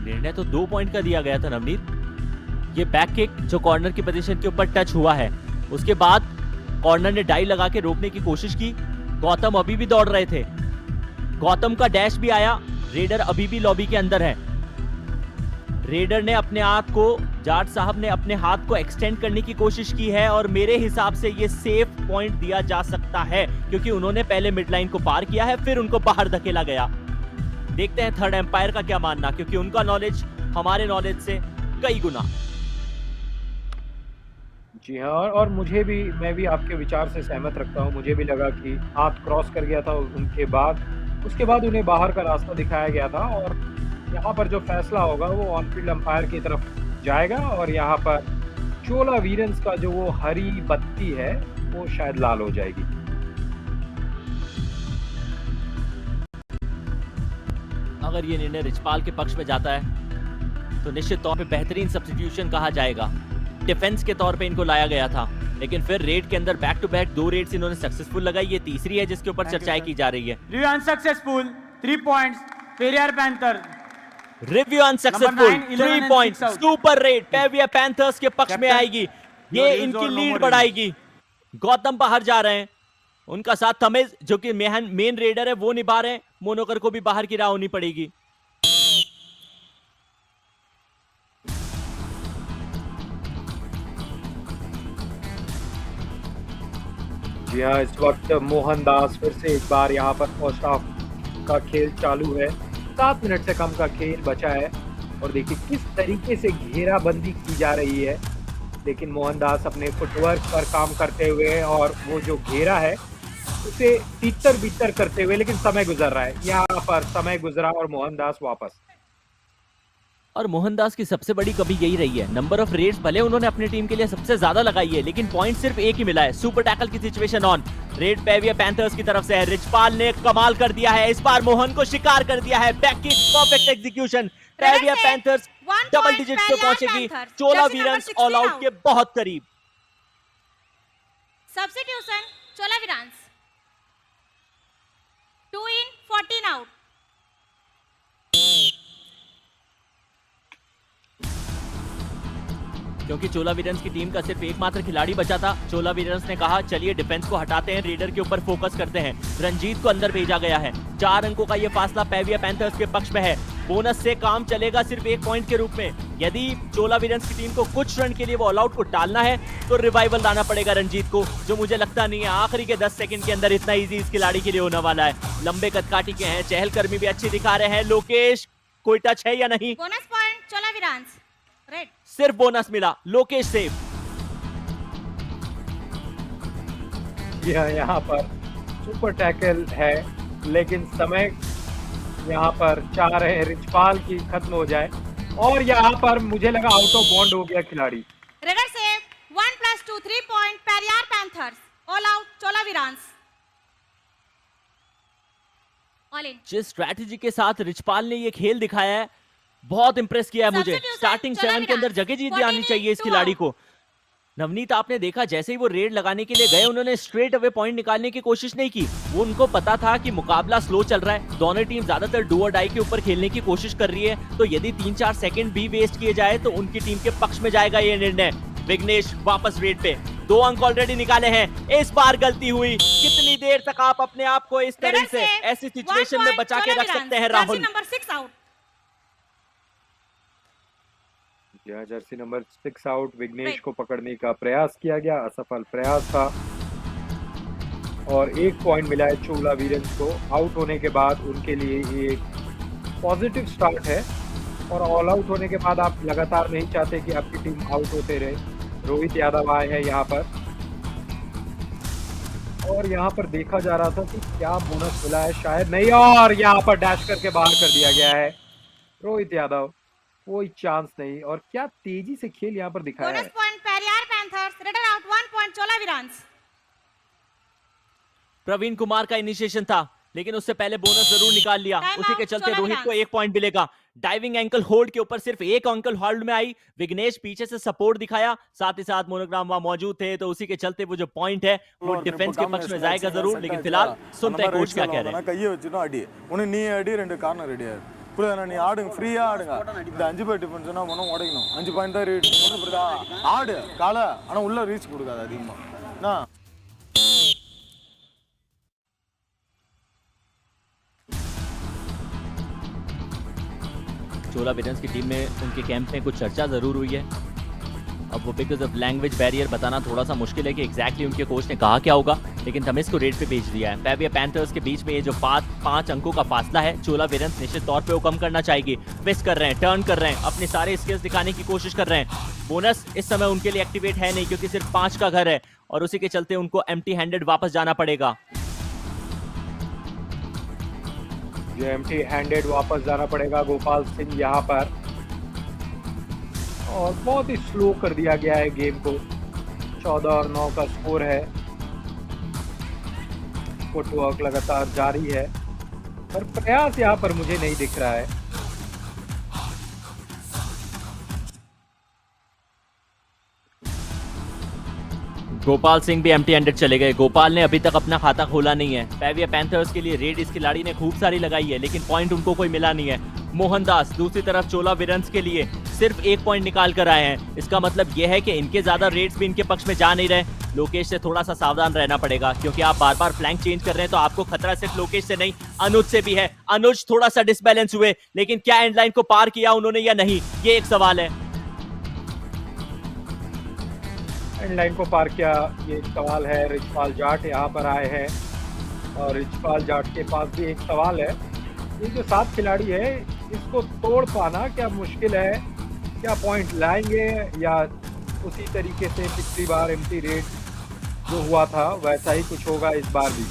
निर्णय तो 2 पॉइंट का दिया गया था नवनीत। ये बैक किक जो कॉर्नर की पोजीशन के ऊपर टच हुआ है, उसके बाद कॉर्नर ने डाई लगा के रोकने की कोशिश की। गौतम अभी भी दौड़ रहे थे, गौतम का डैश भी आया। रेडर अभी भी लॉबी के अंदर है। रेडर ने अपने हाथ को, जाट साहब ने अपने हाथ को एक्सटेंड करने की कोशिश की है और मेरे हिसाब से ये सेफ पॉइंट दिया जा सकता है, क्योंकि उन्होंने पहले मिड लाइन को पार किया है, फिर उनको बाहर धकेला गया। देखते हैं थर्ड एम्पायर का क्या मानना, क्योंकि उनका नॉलेज हमारे नॉलेज से कई गुना। जी हाँ, और मुझे भी, मैं भी आपके विचार से सहमत रखता हूँ। मुझे भी लगा कि हाथ क्रॉस कर गया था उनके बाद, उसके बाद उन्हें बाहर का रास्ता दिखाया गया था, और यहाँ पर जो फैसला होगा वो ऑन फील्ड अंपायर की तरफ जाएगा। और यहाँ पर चोला वीरन्स का जो वो हरी बत्ती है वो शायद लाल हो जाएगी। अगर ये निर्णय रिचपाल के पक्ष में जाता है तो निश्चित तौर पे बेहतरीन सब्स्टिट्यूशन कहा जाएगा। डिफेंस के तौर पे इनको लाया गया था, लेकिन फिर रेड के अंदर बैक टू बैक 2 रेड्स इन्होंने सक्सेसफुल लगाई। ये तीसरी है जिसके ऊपर चर्चाएं की जा रही है। Review unsuccessful 3 points Periyar panther. Review unsuccessful 3 points, super red Periyar panthers के पक्ष में आएगी। ये इनकी लीड बढ़ाएगी। गौतम बाहर जा रहे हैं, उनका साथ तमेज जो कि मेन रेडर है वो निभा रहे हैं। मोनोकर को भी बाहर की राह होनी पड़ेगी। जी हाँ, इस वक्त मोहनदास फिर से एक बार यहाँ पर फर्स्ट हाफ का खेल चालू है। 7 मिनट से कम का खेल बचा है और देखिए किस तरीके से घेराबंदी की जा रही है। लेकिन मोहनदास अपने फुटवर्क पर काम करते हुए और वो जो घेरा है उसे तीतर बीतर करते हुए, लेकिन समय गुजर रहा है। यहाँ पर समय गुजरा और मोहनदास वापस। और मोहनदास की सबसे बड़ी कमी यही रही है, नंबर ऑफ रेड्स भले उन्होंने अपनी टीम के लिए सबसे ज्यादा लगाई है, लेकिन पॉइंट सिर्फ एक ही मिला है। सुपर टैकल की situation on, red Periyar panthers की तरफ से है। रिचपाल ने कमाल कर दिया है, इस बार मोहन को शिकार कर दिया है। Back kick, perfect execution. Periyar panthers double digit पे पहुंचेगी। चोला वीरन्स ऑल आउट के बहुत करीब। Substitution Chola Veerans 2 in 14 out। क्योंकि चोला वीरन्स की टीम का सिर्फ एकमात्र खिलाड़ी बचा था, चोला वीरन्स ने कहा चलिए डिफेंस को हटाते हैं, रेडर के ऊपर फोकस करते हैं। रंजीत को अंदर भेजा गया है। 4 अंकों का ये फासला पेरियर पैंथर्स के पक्ष में है। बोनस से काम चलेगा सिर्फ 1 पॉइंट के रूप में। यदि चोला वीरन्स की टीम को कुछ रन के लिए वो ऑल आउट को टालना है तो रिवाइवल लाना पड़ेगा रंजीत को, जो मुझे लगता नहीं है आखिरी के 10 सेकंड के अंदर इतना इजी इस खिलाड़ी के लिए होने वाला है। लंबे कदकाठी के हैं, चहलकर्मी भी अच्छी दिखा रहे हैं। लोकेश कोई टच है या नहीं? Bonus point Chola Veerans red. सिर्फ बोनस मिला, लोकेश सेव। यहाँ पर सुपर टैकल है, लेकिन समय यहाँ पर चाह रहे हैं रिचपाल की खत्म हो जाए, और यहाँ पर मुझे लगा आउट ऑफ बाउंड हो गया खिलाड़ी। रेडर सेव 1+2 3 point Periyar panthers all out Chola Veerans all in. जिस स्ट्रैटेजी के साथ रिचपाल ने ये खेल दिखाया है बहुत इंप्रेस किया है मुझे। स्टार्टिंग 7 के अंदर जगह जीत आनी चाहिए इस खिलाड़ी को। नवनीत आपने देखा जैसे ही वो रेड लगाने के लिए गए उन्होंने स्ट्रेट अवे पॉइंट निकालने की कोशिश नहीं की। वो उनको पता था कि मुकाबला स्लो चल रहा है, दोनों टीम ज्यादातर डू और डाई के ऊपर खेलने की कोशिश कर रही है, तो यदि 3-4 सेकंड भी वेस्ट किए जाए तो उनकी टीम के पक्ष में जाएगा ये निर्णय। विघ्नेश वापस रेड पे 2 अंक ऑलरेडी निकाले हैं, इस बार गलती हुई। कितनी देर तक आप अपने आप को इस तरह से ऐसी सिचुएशन में बचा के रख सकते हैं राहुल? Number 6 out. यह जर्सी नंबर 6 आउट। विघ्नेश को पकड़ने का प्रयास किया गया, असफल प्रयास था, और 1 पॉइंट मिला है चोला वीरन्स को। आउट होने के बाद उनके लिए ये एक पॉजिटिव स्टार्ट है, और ऑल आउट होने के बाद आप लगातार नहीं चाहते कि आपकी टीम आउट होते रहे। रोहित यादव आए हैं यहाँ पर, और यहाँ पर देखा जा रहा था कि क्या बोनस मिला है, शायद नहीं, और यहाँ पर डैश करके बाहर कर दिया गया है रोहित यादव। कोई चांस नहीं, और क्या तेजी से खेल यहाँ पर दिखाया है। Bonus point Periyar panthers raider out 1 point Chola Veerans. Praveen Kumar का इनिशिएशन था, लेकिन उससे पहले बोनस जरूर निकाल लिया, उसी के चलते रोहित को 1 पॉइंट मिलेगा। डाइविंग एंकल होल्ड के ऊपर सिर्फ 1 एंकल होल्ड में आई। विघ्नेश पीछे से सपोर्ट दिखाया, साथ ही साथ मोनोग्राम वहां मौजूद थे, तो उसी के चलते वो जो पॉइंट है वो डिफेंस के पक्ष में जाएगा जरूर। लेकिन फिलहाल सुनते हैं कोच क्या कह रहे हैं। கையை வச்சுனா அடி உனக்கு நீ அடி 2 கார்னர் ரெடியா புரியுதா? நீ ஆடுங்க, ஃப்ரீயா ஆடுங்க. இந்த 5 பேர் டிஃபென்ஸ்னா மனம் உடைக்கணும். 5 பாயிண்ட் தான் ரீட் புரியுதா? ஆடு கால, ஆனா உள்ள ரீச் கொடுக்காத அதிகமா என்ன. चोला वीरन्स की टीम में उनके कैंप में कुछ चर्चा जरूर हुई है। अब वो बिकॉज ऑफ लैंग्वेज बैरियर बताना थोड़ा सा मुश्किल है कि एग्जैक्टली उनके कोच ने कहा क्या होगा, लेकिन तमिस को रेड पे भेज दिया है। पेरियर पैंथर्स के बीच में ये जो 5 अंकों का फासला है, चोला वीरन्स निश्चित तौर पे वो कम करना चाहेगी। ट्विस्ट कर रहे हैं, टर्न कर रहे हैं, अपने सारे स्किल्स दिखाने की कोशिश कर रहे हैं। बोनस इस समय उनके लिए एक्टिवेट है नहीं, क्योंकि सिर्फ 5 का घर है, और उसी के चलते उनको एम्प्टी हैंडेड वापस जाना पड़ेगा। जो एम्प्टी हैंडेड वापस जाना पड़ेगा गोपाल सिंह यहाँ पर, और बहुत ही स्लो कर दिया गया है गेम को। 14 और 9 का स्कोर है। फुटवर्क लगातार जारी है, पर प्रयास यहाँ पर मुझे नहीं दिख रहा है। गोपाल सिंह भी एम्प्टी हैंडेड चले गए। गोपाल ने अभी तक अपना खाता खोला नहीं है। पेरियर पैंथर्स के लिए रेड इस खिलाड़ी ने खूब सारी लगाई है, लेकिन पॉइंट उनको कोई मिला नहीं है। मोहनदास दूसरी तरफ चोला वीरन्स के लिए सिर्फ 1 पॉइंट निकाल कर आए हैं। इसका मतलब यह है कि इनके ज्यादा रेड्स भी इनके पक्ष में जा नहीं रहे। लोकेश से थोड़ा सा सावधान रहना पड़ेगा, क्योंकि आप बार बार फ्लैंक चेंज कर रहे हैं, तो आपको खतरा सिर्फ लोकेश से नहीं अनुज से भी है। अनुज थोड़ा सा डिसबैलेंस हुए, लेकिन क्या एंड लाइन को पार किया उन्होंने या नहीं, ये एक सवाल है। एंड लाइन को पार किया, ये एक सवाल है। रिचपाल जाट यहाँ पर आए हैं, और रिचपाल जाट के पास भी एक सवाल है। ये जो 7 खिलाड़ी है, इसको तोड़ पाना क्या मुश्किल है? क्या पॉइंट लाएंगे, या उसी तरीके से पिछली बार एम्प्टी रेड जो हुआ था वैसा ही कुछ होगा इस बार भी?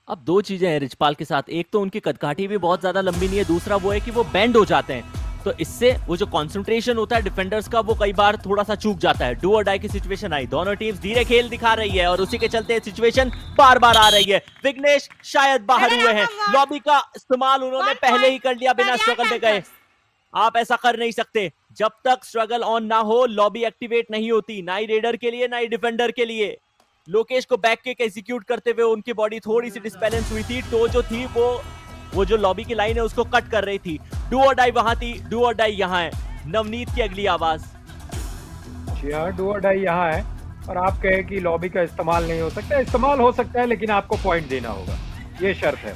अब 2 चीजें हैं रिचपाल के साथ। एक तो उनकी कदकाठी भी बहुत ज्यादा लंबी नहीं है, दूसरा वो है कि वो बैंड हो जाते हैं, तो इससे वो जो कंसंट्रेशन होता है डिफेंडर्स का, वो कई बार थोड़ा सा चूक जाता है। डू और डाई की सिचुएशन आई, दोनों टीम्स धीरे खेल दिखा रही है, और उसी के चलते सिचुएशन बार बार आ रही है। विघ्नेश शायद बाहर हुए हैं, लॉबी का इस्तेमाल उन्होंने पहले ही कर लिया बिना स्ट्रगल में गए। आप ऐसा कर नहीं सकते, जब तक स्ट्रगल ऑन ना हो लॉबी एक्टिवेट नहीं होती, ना ही रेडर के लिए ना ही डिफेंडर के लिए। लोकेश को बैक किक एग्जीक्यूट करते हुए उनकी बॉडी थोड़ी सी डिसबैलेंस हुई थी, टो जो थी वो जो लॉबी की लाइन है उसको कट कर रही थी। डू और डाई वहां थी, डू और डाई यहाँ है। नवनीत की अगली आवाज। जी हाँ, डू और डाई यहाँ है, और आप कहें कि लॉबी का इस्तेमाल नहीं हो सकता। इस्तेमाल हो सकता है, लेकिन आपको पॉइंट देना होगा, ये शर्त है।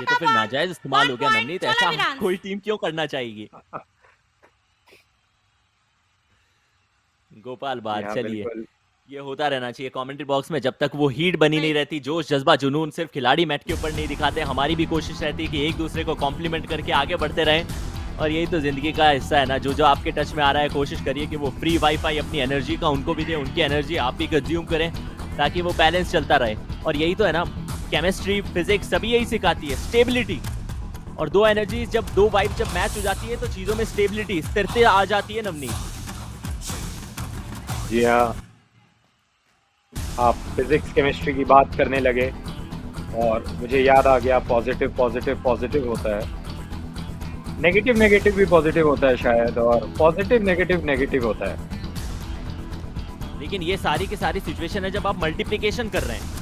ये तो फिर नाजायज इस्तेमाल हो गया नवनीत, ऐसा Viran. कोई टीम क्यों करना चाहेगी? गोपाल बात, हाँ, चलिए बिल्कुल। ये होता रहना चाहिए कमेंट्री बॉक्स में, जब तक वो हीट बनी नहीं रहती, जोश जज्बा जुनून सिर्फ खिलाड़ी मैट के ऊपर नहीं दिखाते, हमारी भी कोशिश रहती है कि एक दूसरे को कॉम्प्लीमेंट करके आगे बढ़ते रहें। और यही तो जिंदगी का हिस्सा है ना, जो जो आपके टच में आ रहा है कोशिश करिए कि वो फ्री वाईफाई अपनी एनर्जी का उनको भी दे, उनकी एनर्जी आप भी कंज्यूम करें, ताकि वो बैलेंस चलता रहे। और यही तो है ना, केमिस्ट्री फिजिक्स सभी यही सिखाती है, स्टेबिलिटी। और दो एनर्जीज जब दो वाइब जब मैच हो जाती है तो चीजों में स्टेबिलिटी स्थिरता आ जाती है नवनीत। जी हाँ, आप फिजिक्स केमिस्ट्री की बात करने लगे और मुझे याद आ गया पॉजिटिव पॉजिटिव पॉजिटिव होता है, नेगेटिव नेगेटिव भी पॉजिटिव होता है शायद, और पॉजिटिव नेगेटिव नेगेटिव होता है। लेकिन ये सारी की सारी सिचुएशन है जब आप मल्टीप्लिकेशन कर रहे हैं,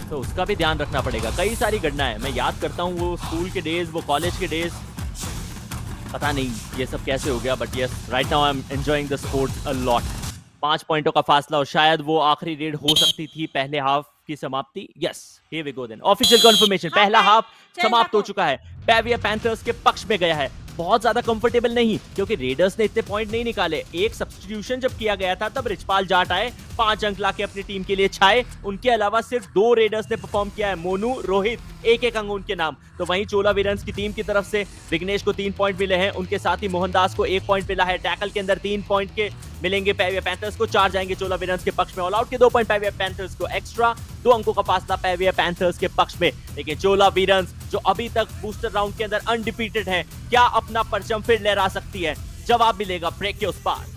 तो उसका भी ध्यान रखना पड़ेगा। कई सारी घटनाएं मैं याद करता हूँ, वो स्कूल के डेज, वो कॉलेज के डेज, पता नहीं ये सब कैसे हो गया, but yes right now I am enjoying the sport a lot. 5 पॉइंटों का फासला और शायद वो आखिरी रेड हो सकती थी पहले हाफ की समाप्ति। Yes here we go then, official confirmation, पहला हाफ समाप्त हो चुका है, पेवियर पैंथर्स के पक्ष में गया है। बहुत ज्यादा कंफर्टेबल नहीं, क्योंकि रेडर्स ने इतने पॉइंट नहीं निकाले। एक सब्स्टिट्यूशन जब किया गया था तब रिचपाल जाट आए, 5 अंक लाके अपनी टीम के लिए छाए। उनके अलावा सिर्फ 2 रेडर्स ने परफॉर्म किया है, मोनू, रोहित, एक अंक उनके नाम। तो वहीं चोला वीरन्स की टीम की तरफ से विघ्नेश को 3 पॉइंट मिले हैं, उनके साथ ही मोहनदास को 1 पॉइंट मिला है। टैकल के अंदर 3 पॉइंट के मिलेंगे पेवियर पैंथर्स को, 4 जाएंगे चोला वीरन्स के पक्ष में। ऑल आउट के 2 पॉइंट पेवियर पैंथर्स को, एक्स्ट्रा 2 अंकों का फासला पेवियर पैंथर्स के पक्ष में। लेकिन चोला वीरन्स जो अभी तक बूस्टर राउंड के अंदर अनडिफीटेड है, क्या अपना परचम फिर लहरा सकती है? जवाब मिलेगा ब्रेक के उस पार।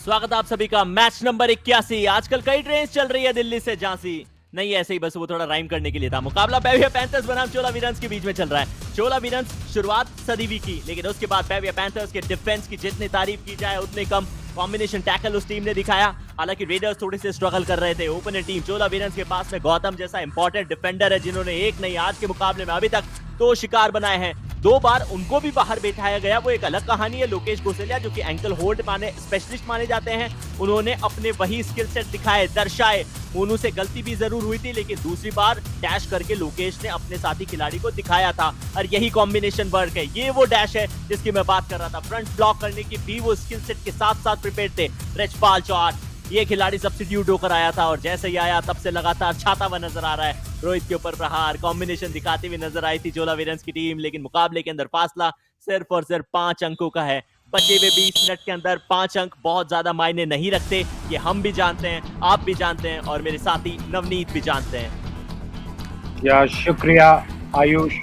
स्वागत आप सभी का मैच नंबर 81। आजकल कई ट्रेन चल रही है दिल्ली से झांसी, नहीं ऐसे ही बस वो थोड़ा राइम करने के लिए था। मुकाबला पेवियर पैंथर्स बनाम चोला वीरन्स के बीच में चल रहा है। चोला वीरन्स शुरुआत सदीवी की, लेकिन उसके बाद पेवियर पैंथर्स के डिफेंस की जितनी तारीफ की जाए उतनी कम। कॉम्बिनेशन टैकल उस टीम ने दिखाया, हालांकि रेडर्स थोड़े से स्ट्रगल कर रहे थे। ओपनर टीम चोला वीरन्स के पास में गौतम जैसा इंपॉर्टेंट डिफेंडर है, जिन्होंने एक नहीं आज के मुकाबले में अभी तक 2 शिकार बनाए हैं। 2 बार उनको भी बाहर बैठाया गया, वो एक अलग कहानी है। लोकेश गोसेलिया जो कि एंकल होल्ड माने स्पेशलिस्ट माने जाते हैं, उन्होंने अपने वही स्किल सेट दिखाए, दर्शाए। मोनू से गलती भी जरूर हुई थी, लेकिन दूसरी बार डैश करके लोकेश ने अपने साथी खिलाड़ी को दिखाया था, और यही कॉम्बिनेशन वर्क है। ये वो डैश है जिसकी मैं बात कर रहा था। फ्रंट ब्लॉक करने की भी वो स्किल सेट के साथ साथ प्रिपेयर थे। रिचपाल चौहान ये खिलाड़ी सब्स्टिट्यूट होकर आया था, और जैसे ही आया तब से लगातार छाता हुआ नजर आ रहा है। रोहित के ऊपर प्रहार, कॉम्बिनेशन दिखाती हुई नजर आई थी चोला वीरन्स की टीम, लेकिन मुकाबले के अंदर फासला सिर्फ और सिर्फ 5 अंकों का है। बचे हुए 20 मिनट के अंदर 5 अंक बहुत ज्यादा मायने नहीं रखते, ये हम भी जानते हैं, आप भी जानते हैं, और मेरे साथी नवनीत भी जानते हैं। या शुक्रिया आयुष।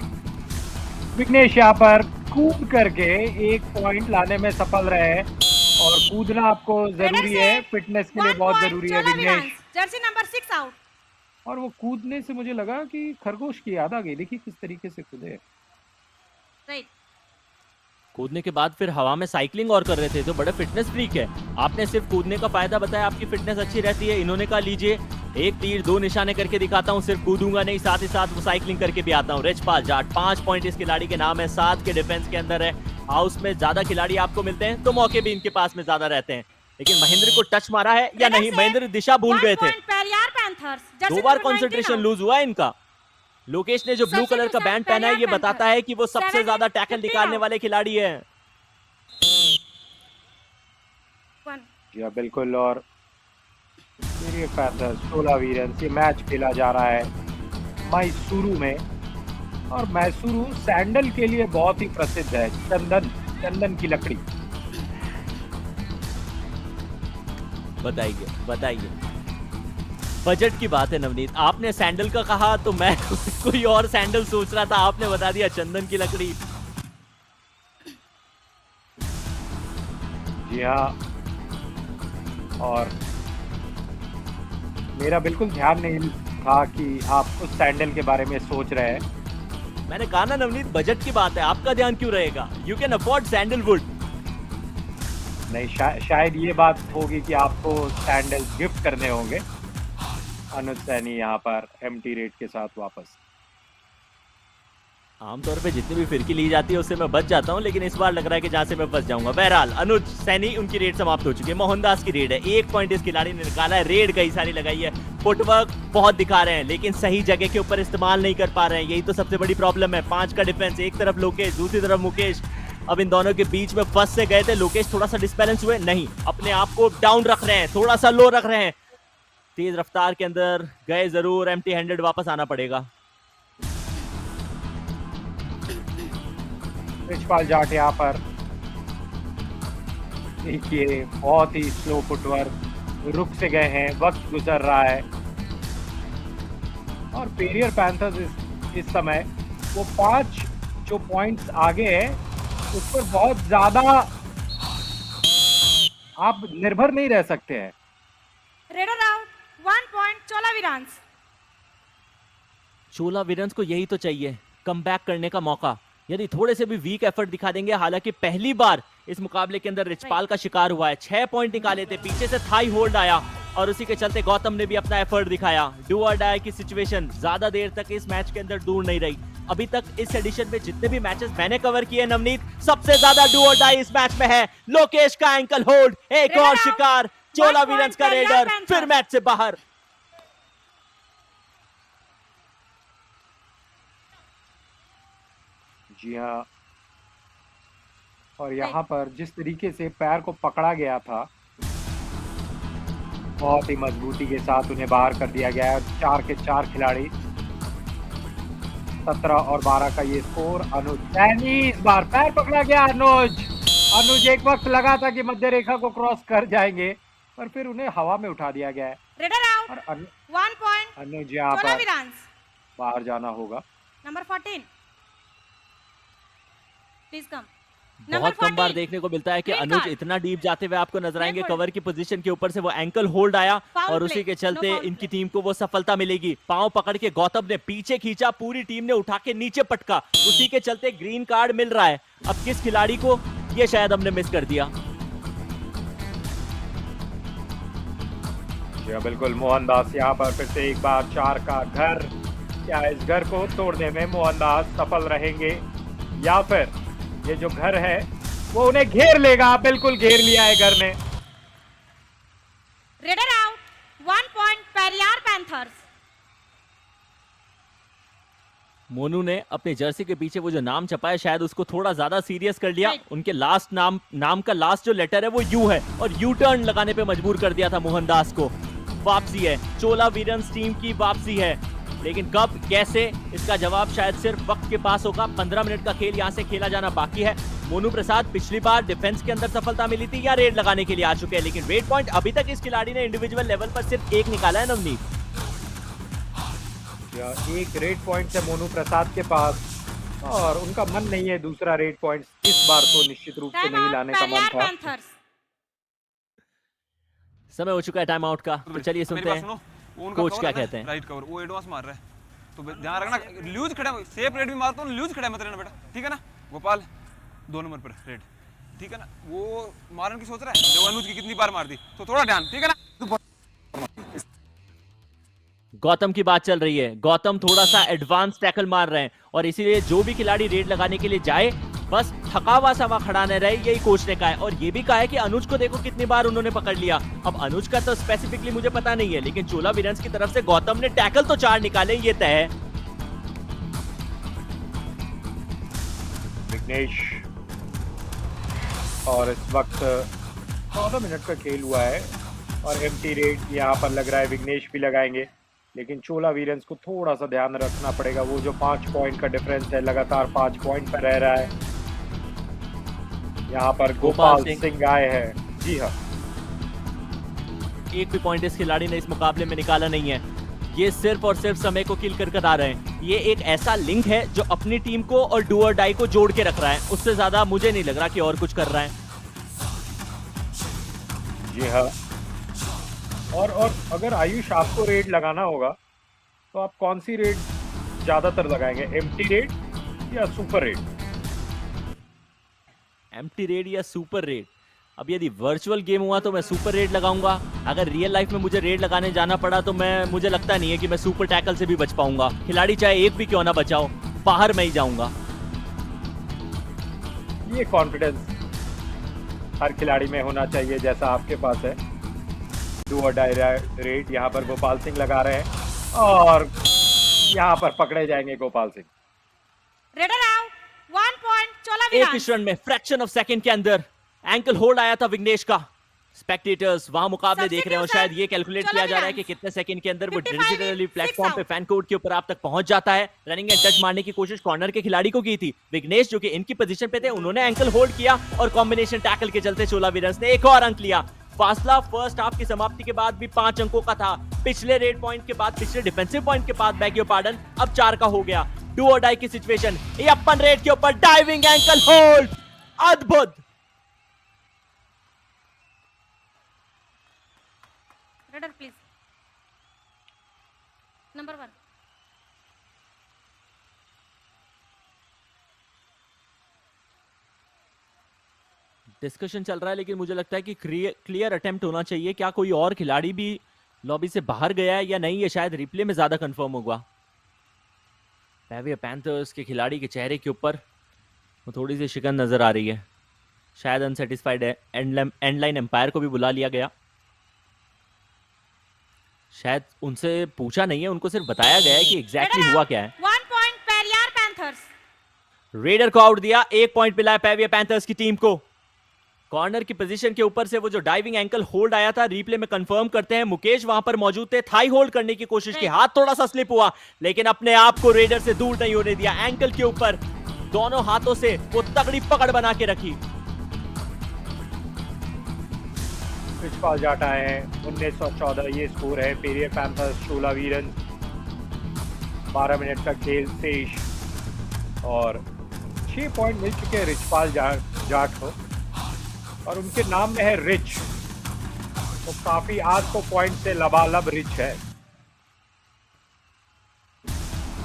विघ्नेश यहाँ पर कूद करके 1 पॉइंट लाने में सफल रहे, और कूदना आपको जरूरी है, फिटनेस के लिए बहुत जरूरी है विघ्नेश। Jersey number 6 out. और वो कूदने से मुझे लगा कि खरगोश की याद आ गई, देखिए किस तरीके से कूदे। राइट, कूदने के बाद फिर हवा में साइकिलिंग और कर रहे थे, तो बड़ा फिटनेस फ्रीक है। आपने सिर्फ कूदने का फायदा बताया, आपकी फिटनेस अच्छी रहती है। इन्होंने कहा लीजिए 1 तीर 2 निशाने करके दिखाता हूँ, सिर्फ कूदूंगा नहीं, साथ ही साथ वो साइकिलिंग करके भी आता हूँ। रिचपाल जाट 5 पॉइंट इस खिलाड़ी के नाम है, 7 के डिफेंस के अंदर है। हाउस में ज्यादा खिलाड़ी आपको मिलते हैं तो मौके भी इनके पास में ज्यादा रहते हैं। लेकिन महेंद्र को टच मारा है या नहीं? महेंद्र दिशा भूल गए थे, 2 बार कंसंट्रेशन लूज हुआ है इनका। लोकेश ने जो ब्लू कलर का बैंड पहना है, ये बताता है कि वो सबसे ज्यादा टैकल निकालने वाले खिलाड़ी है। या बिल्कुल, और पेरियर पैंथर्स चोला वीरन्स, ये मैच खेला जा रहा है मैसूरू में, और मैसूरू सैंडल के लिए बहुत ही प्रसिद्ध है। चंदन की लकड़ी। बताइए बताइए। बजट की बात है नवनीत, आपने सैंडल का कहा तो मैं कोई और सैंडल सोच रहा था, आपने बता दिया चंदन की लकड़ी। जी हाँ, और मेरा बिल्कुल ध्यान नहीं था कि आप उस सैंडल के बारे में सोच रहे हैं। मैंने कहा ना नवनीत, बजट की बात है, आपका ध्यान क्यों रहेगा? You can afford sandalwood. नहीं, शायद ये बात होगी कि आपको सैंडल गिफ्ट करने होंगे। अनुज सैनी यहाँ पर एम्प्टी रेट के साथ वापस। आमतौर पे जितनी भी फिरकी ली जाती है उससे मैं बच जाता हूँ, लेकिन इस बार लग रहा है कि जहां से मैं फंस जाऊंगा। बहरहाल अनुज सैनी, उनकी रेड समाप्त हो चुकी है। मोहनदास की रेड है, 1 पॉइंट इस खिलाड़ी ने निकाला है। रेड कई सारी लगाई है, फुटवर्क बहुत दिखा रहे हैं, लेकिन सही जगह के ऊपर इस्तेमाल नहीं कर पा रहे हैं। यही तो सबसे बड़ी प्रॉब्लम है। 5 का डिफेंस, एक तरफ लोकेश, दूसरी तरफ मुकेश। अब इन दोनों के बीच में फंस से गए थे। लोकेश थोड़ा सा डिसबैलेंस हुए, नहीं, अपने आप को डाउन रख रहे हैं, थोड़ा सा लो रख रहे हैं। तेज रफ्तार के अंदर गए जरूर, एम्प्टी हैंडेड वापस आना पड़ेगा। रिचपाल जाट यहाँ पर देखिए बहुत ही स्लो फुटवर्क, रुक से गए हैं, वक्त गुजर रहा है। और पेरियर पैंथर्स इस समय वो 5 जो पॉइंट्स आगे है उस पर बहुत ज्यादा आप निर्भर नहीं रह सकते हैं। रेडर आउट, 1 पॉइंट चोला वीरांस। चोला वीरन्स को यही तो चाहिए, कमबैक करने का मौका। यदि थोड़े से भी वीक एफर्ट दिखा देंगे, हालांकि पहली बार इस मुकाबले के अंदर रिचपाल का शिकार हुआ है। 6 पॉइंट निकाले थे, पीछे से थाई होल्ड आया और उसी के चलते गौतम ने भी अपना एफर्ट दिखाया। डू और डाई की सिचुएशन ज्यादा देर तक इस मैच के अंदर दूर नहीं रही। अभी तक इस एडिशन में जितने भी मैचेस मैंने कवर किए नवनीत, सबसे ज्यादा डू और डाई इस मैच में है। लोकेश का एंकल होल्ड, एक और शिकार, चोला वीरन्स का रेडर फिर मैच से बाहर। जी हाँ, और यहाँ पर जिस तरीके से पैर को पकड़ा गया था, बहुत ही मजबूती के साथ उन्हें बाहर कर दिया गया है। 4 के 4 खिलाड़ी, 17 और 12 का ये स्कोर। अनुज सैनी इस बार पैर पकड़ा गया। अनुज एक वक्त लगा था कि मध्य रेखा को क्रॉस कर जाएंगे, पर फिर उन्हें हवा में उठा दिया गया है। रेडर आउट, और 1 पॉइंट अनुज यहाँ चोला पर वीरांस। बाहर जाना होगा। Number 14 please come. बहुत कम बार देखने को मिलता है कि अनुज इतना डीप जाते हुए आपको नजर आएंगे। कवर की पोजीशन के ऊपर से वो एंकल होल्ड आया और उसी के चलते इनकी टीम को वो सफलता मिलेगी। पांव पकड़ के गौतम ने पीछे खींचा, पूरी टीम ने उठा के नीचे पटका, उसी के चलते ग्रीन कार्ड मिल रहा है। अब किस खिलाड़ी को, ये शायद हमने मिस कर दिया। जी बिल्कुल, मोहनदास यहाँ पर फिर से एक बार 4 का घर। क्या इस घर को तोड़ने में मोहनदास सफल रहेंगे या फिर ये जो घर है वो उन्हें घेर लेगा? बिल्कुल घेर लिया है घर ने। Raider out, 1 point Periyar panthers. Monu ने अपने जर्सी के पीछे वो जो नाम छपा है, शायद उसको थोड़ा ज्यादा सीरियस कर लिया। उनके लास्ट नाम का लास्ट जो लेटर है वो यू है और यू टर्न लगाने पे मजबूर कर दिया था मोहनदास को। वापसी है, चोला वीरन्स टीम की वापसी है, लेकिन कब, कैसे, इसका जवाब शायद सिर्फ वक्त के पास होगा। 15 मिनट का खेल यहाँ से खेला जाना बाकी है। मोनू प्रसाद पिछली बार डिफेंस के अंदर सफलता मिली थी या रेड लगाने के लिए आ चुके हैं, लेकिन रेड पॉइंट अभी तक इस खिलाड़ी ने इंडिविजुअल लेवल पर सिर्फ 1 निकाला है नवनीत। एक रेड पॉइंट है मोनू प्रसाद के पास और उनका मन नहीं है दूसरा रेड पॉइंट इस बार तो निश्चित रूप से नहीं लाने का मन था। समय हो चुका है टाइम आउट का, तो चलिए सुनते हैं कोच क्या कहते हैं। राइट कवर वो एडवांस मार रहा है, तो ध्यान रखना, लूज खड़ा है, सेफ रेड भी मारता हूं, लूज खड़ा मत रहना बेटा, ठीक है ना। गोपाल 2 नंबर पर रेड, ठीक है ना। वो मारने की सोच रहा है, देवानुज की कितनी बार मार दी, तो थोड़ा ध्यान, ठीक है ना। गौतम की बात चल रही है, गौतम थोड़ा सा एडवांस टैकल मार रहे हैं और इसीलिए जो भी खिलाड़ी रेड लगाने के लिए जाए बस थका हुआ सा वहां खड़ा न रहे, यही कोच ने कहा है। और ये भी कहा है कि अनुज को देखो कितनी बार उन्होंने पकड़ लिया। अब अनुज का तो स्पेसिफिकली मुझे पता नहीं है, लेकिन चोला वीरन्स की तरफ से गौतम ने टैकल तो 4 निकाले, ये तय है। विघ्नेश, और इस वक्त 14 मिनट का खेल हुआ है और एम्प्टी रेड यहाँ पर लग रहा है विघ्नेश भी लगाएंगे, लेकिन चोला वीरन्स को थोड़ा सा ध्यान रखना पड़ेगा। वो जो 5 पॉइंट का डिफरेंस है, लगातार 5 पॉइंट पर रह रहा है। यहाँ पर गोपाल सिंह आए हैं। जी हाँ, एक भी पॉइंट इस खिलाड़ी ने इस मुकाबले में निकाला नहीं है। ये सिर्फ और सिर्फ समय को किल कर आ रहे हैं। ये एक ऐसा लिंक है जो अपनी टीम को और डू और डाई को जोड़ के रख रहा है। उससे ज्यादा मुझे नहीं लग रहा कि और कुछ कर रहा है। जी हाँ। और अगर आयुष आपको रेड लगाना होगा तो आप कौन सी रेड ज्यादातर लगाएंगे, एम्प्टी रेड या सुपर रेड? एम्प्टी रेड या सुपर रेड? अब यदि वर्चुअल गेम हुआ तो मैं सुपर रेड लगाऊंगा। अगर रियल लाइफ में मुझे रेड लगाने जाना पड़ा तो मुझे लगता नहीं है कि मैं सुपर टैकल से भी बच पाऊंगा। खिलाड़ी चाहे एक भी क्यों ना बचाओ, बाहर मैं ही जाऊंगा। ये कॉन्फिडेंस हर खिलाड़ी में होना चाहिए जैसा आपके पास है। डू और डाई रेड यहाँ पर गोपाल सिंह लगा रहे हैं और यहाँ पर पकड़े जाएंगे Gopal Singh. Raider out, 1 point Chola एक विरांस। इस रन में फ्रैक्शन ऑफ सेकंड के अंदर एंकल होल्ड आया था विघ्नेश का। स्पेक्टेटर्स वहां मुकाबले देख रहे हैं और शायद ये कैलकुलेट किया जा रहा है कि कितने सेकंड के अंदर वो डिजिटली प्लेटफॉर्म पे फैन कोर्ट के ऊपर आप तक पहुंच जाता है। रनिंग एंड टच मारने की कोशिश कॉर्नर के खिलाड़ी को की थी। विघ्नेश जो कि इनकी पोजीशन पे थे, उन्होंने एंकल होल्ड किया और कॉम्बिनेशन टैकल के चलते चोला विरांस ने एक और अंक लिया। फासला फर्स्ट हाफ की समाप्ति के बाद भी 5 अंकों का था। पिछले रेड पॉइंट के बाद, पिछले डिफेंसिव पॉइंट के बाद बैग योर पार्डन अब 4 का हो गया। डू और डाई की सिचुएशन, अपन रेड के ऊपर डाइविंग एंकल होल्ड, अद्भुत। Raider please, number 1। डिस्कशन चल रहा है लेकिन मुझे लगता है कि क्लियर अटेम्प्ट होना चाहिए। क्या कोई और खिलाड़ी भी लॉबी से बाहर गया है या नहीं, ये शायद रिप्ले में ज्यादा कंफर्म होगा। पैंथर्स के खिलाड़ी के चेहरे के ऊपर वो थोड़ी सी शिकन नजर आ रही है। शायद अनसेटिस्फाइड है। एंड लाइन एम्पायर को भी बुला लिया गया। शायद उनसे पूछा नहीं है, उनको सिर्फ बताया गया है कि एग्जैक्टली हुआ क्या है। 1 पॉइंट पेरियार पैंथर्स। रेडर को आउट दिया, 1 पॉइंट मिला है पेरियार पैंथर्स की टीम को। कॉर्नर की पोजीशन के ऊपर से वो जो डाइविंग एंकल होल्ड आया था, रिप्ले में कंफर्म करते हैं। मुकेश वहां पर मौजूद थे, थाई होल्ड करने की कोशिश की, हाथ थोड़ा सा स्लिप हुआ लेकिन अपने आप को रेडर से दूर नहीं होने दिया। एंकल के ऊपर दोनों हाथों से वो तगड़ी पकड़ बना के रखी। रिचपाल जाट आए हैं, 1914 ये स्कोर है। पेरियर पैंथर्स चोला वीरंस, 12 मिनट का खेल शेष और 6 पॉइंट मिल चुके हैं रिचपाल जाट को और उनके नाम में है रिच, तो काफी आज को पॉइंट से लबालब रिच है।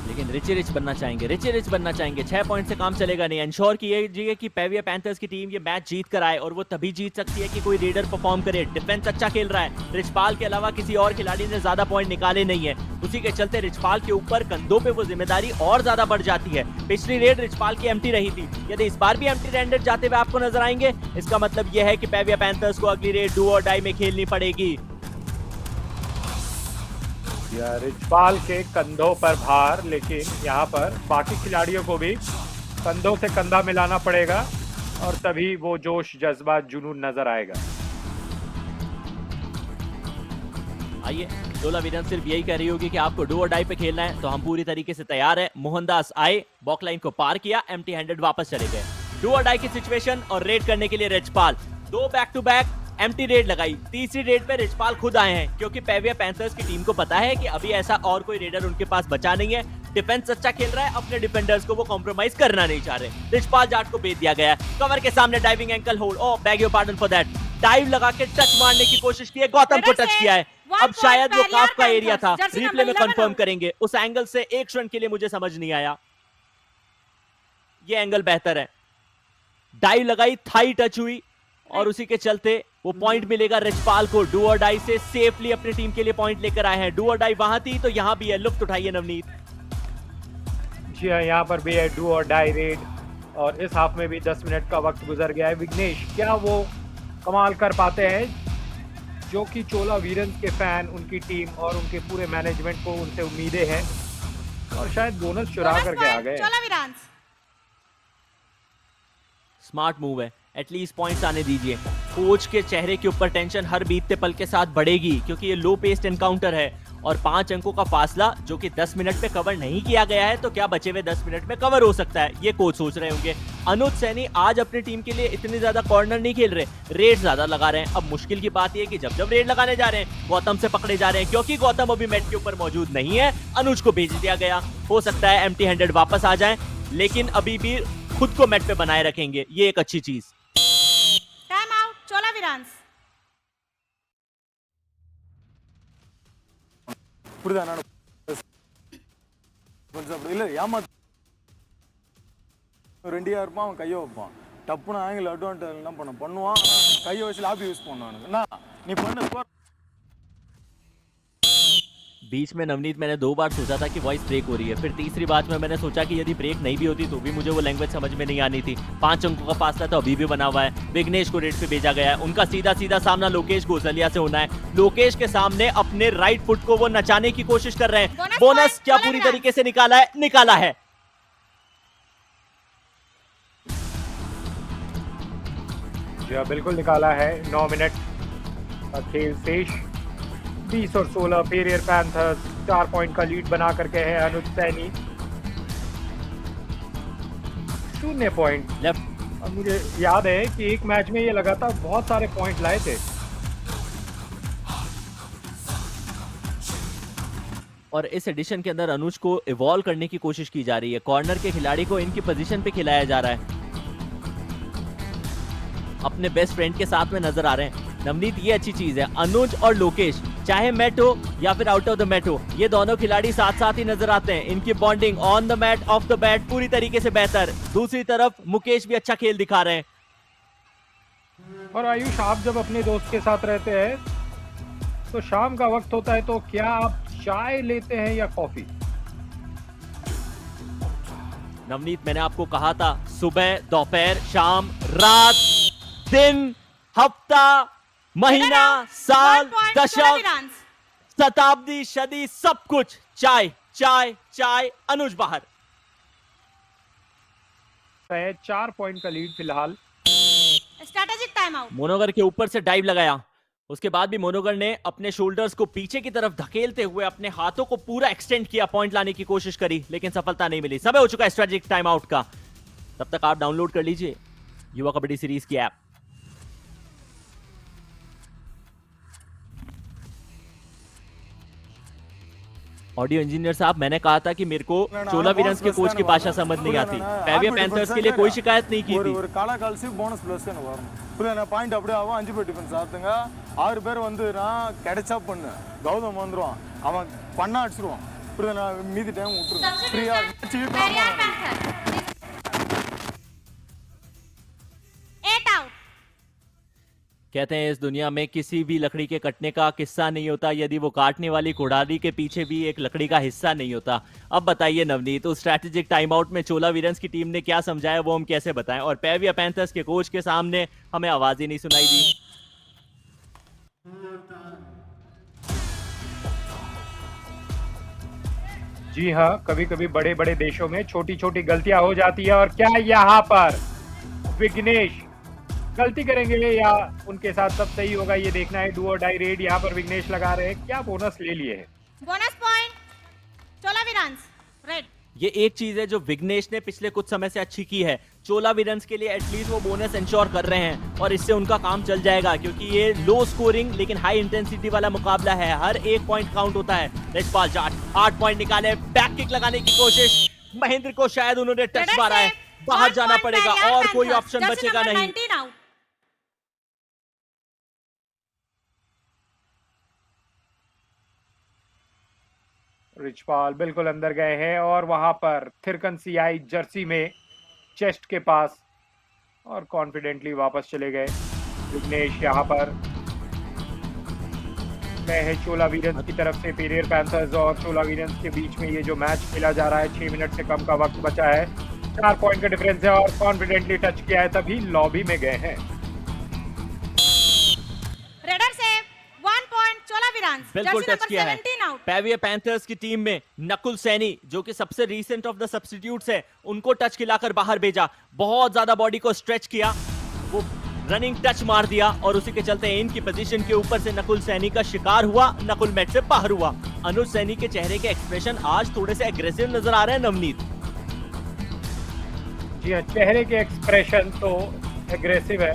लेकिन रिच बनना चाहेंगे। 6 पॉइंट से काम चलेगा नहीं। इंश्योर कीजिए कि पेरियर पैंथर्स की टीम ये मैच जीत कर आए और वो तभी जीत सकती है कि कोई रेडर परफॉर्म करे। डिफेंस अच्छा खेल रहा है। रिचपाल के अलावा किसी और खिलाड़ी ने ज्यादा पॉइंट निकाले नहीं है। उसी के चलते रिचपाल के ऊपर कंधों पे वो जिम्मेदारी और ज्यादा बढ़ जाती है। पिछली रेड रिचपाल की एम्प्टी रही थी, यदि इस बार भी एम्प्टी रेंडर जाते हुए आपको नजर आएंगे, इसका मतलब यह है कि पेरियर पैंथर्स को अगली रेड डू और डाई में खेलनी पड़ेगी। रिचपाल के कंधों पर भार, लेकिन यहाँ पर बाकी खिलाड़ियों को भी कंधों से कंधा मिलाना पड़ेगा और तभी वो जोश, जज्बा, जुनून नजर आएगा। आइए, चोला वीरन सिर्फ यही कह रही होगी कि आपको डू और डाई पे खेलना है तो हम पूरी तरीके से तैयार हैं। मोहनदास आए, बॉकलाइन को पार किया, एम्प्टी हैंडेड वापस चले गए। डू और डाई की सिचुएशन और रेड करने के लिए Richpal 2 back to back empty raid लगाई। तीसरी रेड पे रिचपाल खुद आए हैं क्योंकि पेरियर पैंथर्स की टीम को पता है कि अभी ऐसा और कोई रेडर उनके पास बचा नहीं है। डिफेंस अच्छा खेल रहा है, अपने डिफेंडर्स को वो कॉम्प्रोमाइज करना नहीं चाह रहे। रिचपाल जाट को भेज दिया गया, कवर के सामने diving ankle hold, oh bag your pardon for that. Dive लगा के टच मारने की कोशिश की है, गौतम को टच किया है। अब शायद वो काफ का एरिया था, रिप्ले में कंफर्म करेंगे। उस एंगल से एक रन के लिए मुझे समझ नहीं आया। ये एंगल बेहतर है। डाइव लगाई, थाई टच हुई और उसी के चलते वो पॉइंट मिलेगा रिचपाल को। डू और डाई से सेफली अपनी टीम के लिए पॉइंट लेकर आए हैं। डू और डाई वहां थी तो यहां भी है, लुफ्त उठाइए नवनीत। जी हाँ, यहाँ पर भी है डू और डाई रेड और इस हाफ में भी 10 मिनट का वक्त गुजर गया है। विघ्नेश, क्या वो कमाल कर पाते हैं जो कि चोला वीरंस के फैन, उनकी टीम और उनके पूरे मैनेजमेंट को उनसे उम्मीदें हैं और शायद बोनस चुरा करके आ गए। स्मार्ट मूव है, एटलीस्ट पॉइंट्स आने दीजिए। कोच के चेहरे के ऊपर टेंशन हर बीतते पल के साथ बढ़ेगी क्योंकि ये लो पेस्ड एनकाउंटर है और 5 अंकों का फासला जो कि 10 मिनट पे कवर नहीं किया गया है, तो क्या बचे हुए 10 मिनट में कवर हो सकता है, ये कोच सोच रहे होंगे। अनुज सैनी आज अपनी टीम के लिए इतनी ज्यादा कॉर्नर नहीं खेल रहे, रेड ज्यादा लगा रहे हैं। अब मुश्किल की बात यह है कि जब जब रेड लगाने जा रहे हैं गौतम से पकड़े जा रहे हैं, क्योंकि गौतम अभी मैट के ऊपर मौजूद नहीं है। अनुज को भेज दिया गया, हो सकता है एम्प्टी हैंडेड वापस आ जाएं, लेकिन अभी भी खुद को मैट पे बनाए रखेंगे, ये एक अच्छी चीज। टाइम आउट चोला वीरांस। புரியுதா நான் கொஞ்சம் இல்லை ஏமாத்து 2000 இருப்பான் அவன் கையை வைப்பான் டப்புன்னு ஆங்கிள் அட்வான்டேஜ் என்ன பண்ணுவான் கையை வச்சு லாபி யூஸ் பண்ணுவானுங்க என்ன நீ பண்ண ஸ்கோர் बीच में नवनीत मैंने 2 बार सोचा था कि वॉइस ब्रेक हो रही है, फिर तीसरी बात में मैंने सोचा कि यदि ब्रेक नहीं भी होती तो भी मुझे वो लैंग्वेज समझ में नहीं आनी थी। 5 अंकों का फासला तो अभी भी बना हुआ है। विघ्नेश को रेड पे भेजा गया है, उनका सीधा सीधा सामना लोकेश गोसलिया से होना है। लोकेश के सामने अपने राइट फुट को वो नचाने की कोशिश कर रहे हैं। बोनस क्या पूरी तरीके से निकाला है? निकाला है। जी हाँ, बिल्कुल निकाला है। 9 मिनट का खेल शेष। 20 और 16 पेरियर पैंथर्स 4 पॉइंट का लीड बना करके है। अनुज सैनी 0 पॉइंट लेफ्ट। अब मुझे याद है कि एक मैच में ये लगातार बहुत सारे पॉइंट लाए थे। और इस एडिशन के अंदर अनुज को इवॉल्व करने की कोशिश की जा रही है। कॉर्नर के खिलाड़ी को इनकी पोजीशन पे खिलाया जा रहा है, अपने बेस्ट फ्रेंड के साथ में नजर आ रहे हैं। नवनीत, ये अच्छी चीज है। अनुज और लोकेश चाहे मैट हो या फिर आउट ऑफ द मैट हो, ये दोनों खिलाड़ी साथ साथ ही नजर आते हैं। इनकी bonding on the mat off the bat पूरी तरीके से बेहतर। दूसरी तरफ मुकेश भी अच्छा खेल दिखा रहे हैं। और आयुष, आप जब अपने दोस्त के साथ रहते हैं तो शाम का वक्त होता है, तो क्या आप चाय लेते हैं या कॉफी? नवनीत, मैंने आपको कहा था सुबह, दोपहर, शाम, रात, दिन, हफ्ता, महीना, साल, दशक, शताब्दी, सदी, सब कुछ चाय चाय चाय। अनुज बाहर। 4 पॉइंट का लीड फिलहाल। Strategic time out. मोनोगर के ऊपर से डाइव लगाया, उसके बाद भी मोनोगर ने अपने शोल्डर्स को पीछे की तरफ धकेलते हुए अपने हाथों को पूरा एक्सटेंड किया, पॉइंट लाने की कोशिश करी, लेकिन सफलता नहीं मिली। समय हो चुका है स्ट्रैटेजिक टाइम आउट का। तब तक आप डाउनलोड कर लीजिए युवा कबड्डी सीरीज की ऐप। ऑडियो इंजीनियर साहब, मैंने कहा था कि मेरे को चोला वीरंस के कोच की भाषा समझ नहीं आती। पेवियर पैंथर्स के लिए कोई शिकायत नहीं की थी। ஒரு காலா கால்சி போனஸ் பிளஸ் என்ன வரும் புரியல பாயிண்ட் அப்படியே ஆகும் 5 பேர் டிஃபென்ஸ் ஆத்துங்க 6 பேர் வந்து நான் கிடைச்சா பண்ணு கௌதம் வந்துருவான் அவன் பண்ணா அடிச்சிடுவான் புரியல மீதி டைம் விட்டுருங்க ஃப்ரீயா कहते हैं इस दुनिया में किसी भी लकड़ी के कटने का किस्सा नहीं होता यदि वो काटने वाली कुड़ाली के पीछे भी एक लकड़ी का हिस्सा नहीं होता। अब बताइए नवनीत, उस स्ट्रैटेजिक टाइम आउट में चोला वीरंस की टीम ने क्या समझाया वो हम कैसे बताएं, और पेवियर पैंथर्स के कोच के सामने हमें आवाज ही नहीं सुनाई दी। जी हाँ, कभी कभी बड़े बड़े देशों में छोटी छोटी गलतियां हो जाती है। और क्या यहाँ पर विघ्नेश गलती करेंगे या उनके साथ सब सही होगा, ये देखना है। डू और डाई रेड यहाँ पर विघ्नेश लगा रहे हैं। क्या बोनस ले लिए हैं? बोनस पॉइंट चोला वीरंस रेड। ये एक चीज है जो विघ्नेश ने पिछले कुछ समय से अच्छी की है। चोला वीरंस के लिए एटलीस्ट वो बोनस इंश्योर कर रहे हैं और इससे उनका काम चल जाएगा, क्योंकि ये लो स्कोरिंग लेकिन हाई इंटेंसिटी वाला मुकाबला है। हर एक पॉइंट काउंट होता है। लेशपाल जाट 8 पॉइंट निकाले, बैक किक लगाने की कोशिश। महेंद्र को शायद उन्होंने टच मारा है, बाहर जाना पड़ेगा और कोई ऑप्शन बचेगा नहीं। रिचपाल बिल्कुल अंदर गए हैं और वहां पर थिरकन सीआई जर्सी में चेस्ट के पास और कॉन्फिडेंटली वापस चले गए। विघ्नेश यहाँ पर गए हैं चोला वीरंस की तरफ से। पेरियर पैंथर्स और चोला वीरंस के बीच में ये जो मैच खेला जा रहा है, 6 मिनट से कम का वक्त बचा है। 4 पॉइंट का डिफरेंस है और कॉन्फिडेंटली टच किया है, तभी लॉबी में गए हैं। रेडर से 1 पॉइंट चोला वीरंस। बिल्कुल टच किया है। पेवियर पैंथर्स की टीम में नकुल सैनी, जो कि सबसे रीसेंट ऑफ द सब्स्टिट्यूट्स है, उनको टच खिलाकर बाहर भेजा। बहुत ज्यादा बॉडी को स्ट्रेच किया, वो रनिंग टच मार दिया और उसी के चलते इनकी पोजीशन के ऊपर से नकुल सैनी का शिकार हुआ। नकुल मैच से बाहर हुआ। अनुज सैनी के चेहरे के एक्सप्रेशन आज थोड़े से एग्रेसिव नजर आ रहे हैं नवनीत। जी हाँ, चेहरे के एक्सप्रेशन तो एग्रेसिव है,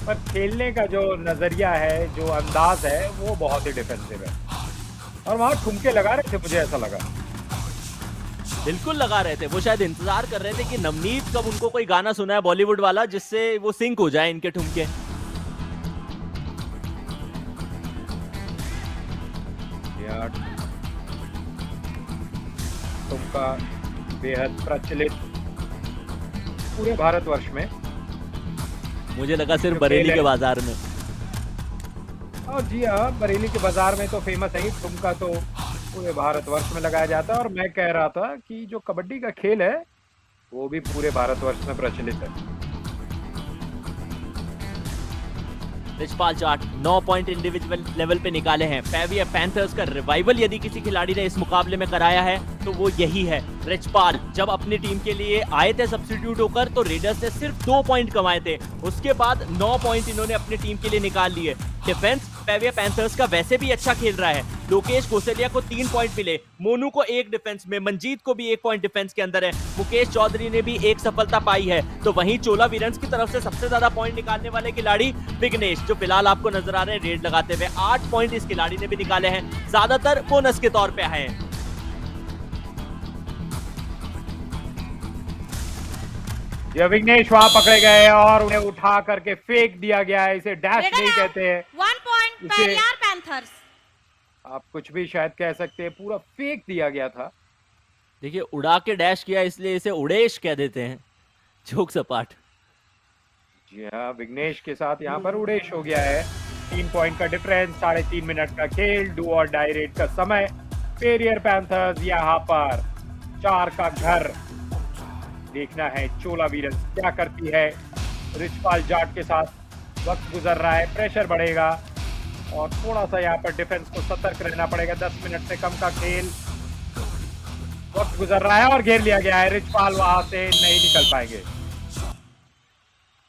पर खेलने का जो नजरिया है, जो अंदाज है, वो बहुत ही डिफेंसिव है। और वहाँ ठुमके लगा रहे थे, मुझे ऐसा लगा। बिल्कुल लगा रहे थे, वो शायद इंतजार कर रहे थे कि नवनीत कब उनको कोई गाना सुनाए बॉलीवुड वाला जिससे वो सिंक हो जाए इनके ठुमके। यार ठुमका बेहद प्रचलित पूरे भारतवर्ष में। मुझे लगा सिर्फ बरेली के बाजार में। और जी हाँ, बरेली के बाजार में तो फेमस है ही, ठुमका तो पूरे भारतवर्ष में लगाया जाता है। और मैं कह रहा था कि जो कबड्डी का खेल है वो भी पूरे भारतवर्ष में प्रचलित है। Richpal Jat 9 point individual level पे निकाले हैं। पेवियर पैंथर्स का रिवाइवल यदि किसी खिलाड़ी ने इस मुकाबले में कराया है तो वो यही है रिचपाल। जब अपनी टीम के लिए आए थे सब्स्टिट्यूट होकर तो रेडर्स ने सिर्फ 2 पॉइंट कमाए थे, उसके बाद 9 पॉइंट इन्होंने अपनी टीम के लिए निकाल लिए। डिफेंस पेवियर पैंथर्स का वैसे भी अच्छा खेल रहा है। लोकेश गोसेलिया को 3 पॉइंट मिले, मोनू को 1 डिफेंस में, मंजीत को भी 1 पॉइंट डिफेंस के अंदर है, मुकेश चौधरी ने भी 1 सफलता पाई है। तो वहीं चोला वीरन्स की तरफ से सबसे ज्यादा पॉइंट निकालने वाले खिलाड़ी विघ्नेश, जो फिलहाल आपको नजर आ रहे हैं रेड लगाते हुए। 8 पॉइंट इस खिलाड़ी ने भी निकाले हैं, ज्यादातर बोनस के तौर पे आए हैं। ये विघ्नेश वहां पकड़े गए और उन्हें उठा करके फेंक दिया गया है। इसे डैश नहीं कहते हैं, 1 पॉइंट पेरियार पैंथर्स। आप कुछ भी शायद कह सकते हैं, पूरा फेंक दिया गया था। देखिए उड़ा के डैश किया इसलिए इसे उड़ेश कह देते हैं, जोक सपाट। जी हाँ, विघ्नेश के साथ यहाँ पर उड़ेश हो गया है। 3 पॉइंट का डिफरेंस, 3.5 मिनट का खेल, डू और डाई रेट का समय। पेरियर पैंथर्स यहाँ पर 4 का घर। देखना है चोला वीरन्स क्या करती है। रिचपाल जाट के साथ वक्त गुजर रहा है, प्रेशर बढ़ेगा और थोड़ा सा यहाँ पर डिफेंस को सतर्क रहना पड़ेगा। 10 मिनट से कम का खेल, वक्त गुजर रहा है और घेर लिया गया है। रिचपाल वहां से नहीं निकल पाएंगे।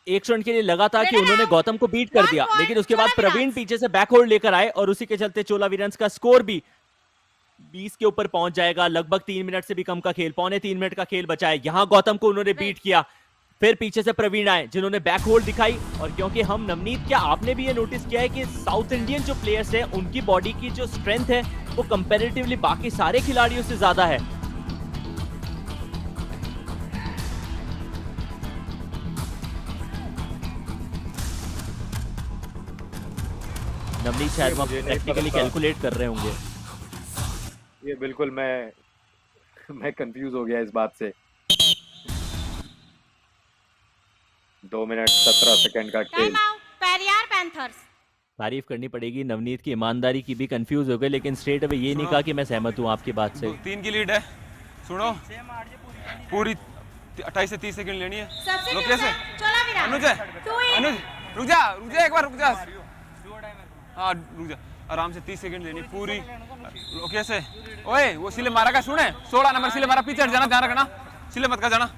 एक क्षण के लिए लगा था कि उन्होंने गौतम को बीट कर दिया, लेकिन उसके बाद प्रवीण पीछे से बैक होल्ड लेकर आए और उसी के चलते चोला वीरन्स का स्कोर भी 20 के ऊपर पहुंच जाएगा। लगभग 3 मिनट से भी कम का खेल, 3.25 मिनट का खेल बचा है। यहां गौतम को उन्होंने बीट किया, फिर पीछे से प्रवीण आए जिन्होंने बैक होल्ड दिखाई। और क्योंकि हम नवनीत, क्या आपने भी ये नोटिस किया है कि साउथ इंडियन जो प्लेयर्स हैं उनकी बॉडी की जो स्ट्रेंथ है वो कंपैरेटिवली बाकी सारे खिलाड़ियों से ज्यादा है। नवनीत शायद प्रैक्टिकली कैलकुलेट कर रहे होंगे। ये बिल्कुल मैं कंफ्यूज हो गया इस बात से। 2 मिनट 17 सेकंड का खेल। पेरियार पैंथर्स। तारीफ करनी पड़ेगी नवनीत की ईमानदारी की भी, कंफ्यूज हो गए लेकिन स्ट्रेट अवे ये नहीं कहा कि मैं सहमत हूँ आपकी बात से। 3 की लीड है, सुनो पूरी 28 से 30 सेकंड लेनी है। लोकेश अनुज रुक जा एक बार रुक जा। हाँ रुक जा, आराम से 30 सेकंड लेनी पूरी। ओके से ओए वो सिले मारा का सुने, 16 नंबर सिले मारा, पीछे हट जाना, ध्यान रखना, सिले मत का जाना।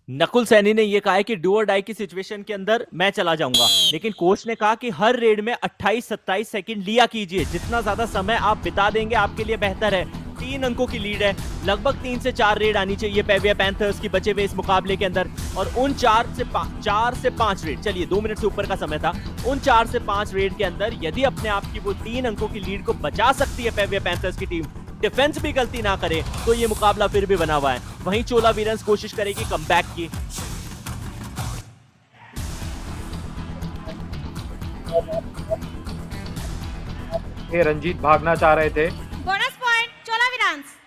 नकुल सैनी ने यह कहा है कि डू और डाई की सिचुएशन के अंदर मैं चला जाऊंगा, लेकिन कोच ने कहा कि हर रेड में 28-27 सेकंड लिया कीजिए, जितना ज्यादा समय आप बिता देंगे आपके लिए बेहतर है। 3 अंकों की लीड है, लगभग 3 से 4 रेड आनी चाहिए पेवियर पैंथर्स की बचे हुए इस मुकाबले के अंदर। और उन 4 से 5 रेड, चलिए 2 मिनट से ऊपर का समय था, उन 4 से 5 रेड के अंदर यदि अपने आप की वो 3 अंकों की लीड को बचा सकती है पेवियर पैंथर्स की टीम, डिफेंस भी गलती ना करे, तो ये मुकाबला फिर भी बना हुआ है। वहीं चोला वीरन्स कोशिश करेगी कमबैक की। ये रंजीत भागना चाह रहे थे। Bonus point Chola Veerans.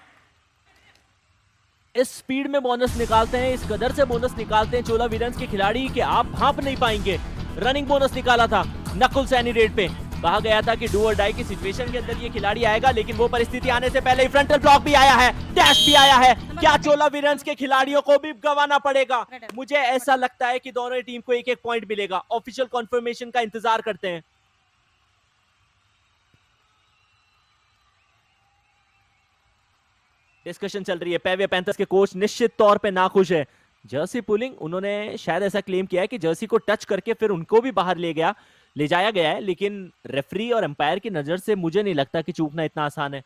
इस स्पीड में बोनस निकालते हैं, इस कदर से बोनस निकालते हैं चोला वीरन्स के खिलाड़ी कि आप भाप नहीं पाएंगे। रनिंग बोनस निकाला था नकुल सैनी रेड पे, कहा गया था कि डू और डाई की सिचुएशन के अंदर ये खिलाड़ी आएगा, लेकिन वो परिस्थिति आने से पहले ही फ्रंटल ब्लॉक भी आया है, डैश भी आया है। क्या चोला वीरन्स के खिलाड़ियों को भी गंवाना पड़ेगा? मुझे ऐसा लगता है कि दोनों टीम को 1-1 पॉइंट मिलेगा। ऑफिशियल कंफर्मेशन का इंतजार करते हैं। डिस्कशन चल रही है, पेवियर पैंथर्स के कोच निश्चित तौर पे नाखुश है। जर्सी पुलिंग, उन्होंने शायद ऐसा क्लेम किया है कि जर्सी को टच करके फिर उनको भी बाहर ले जाया गया है, लेकिन रेफरी और अंपायर की नजर से मुझे नहीं लगता कि चूकना इतना आसान है।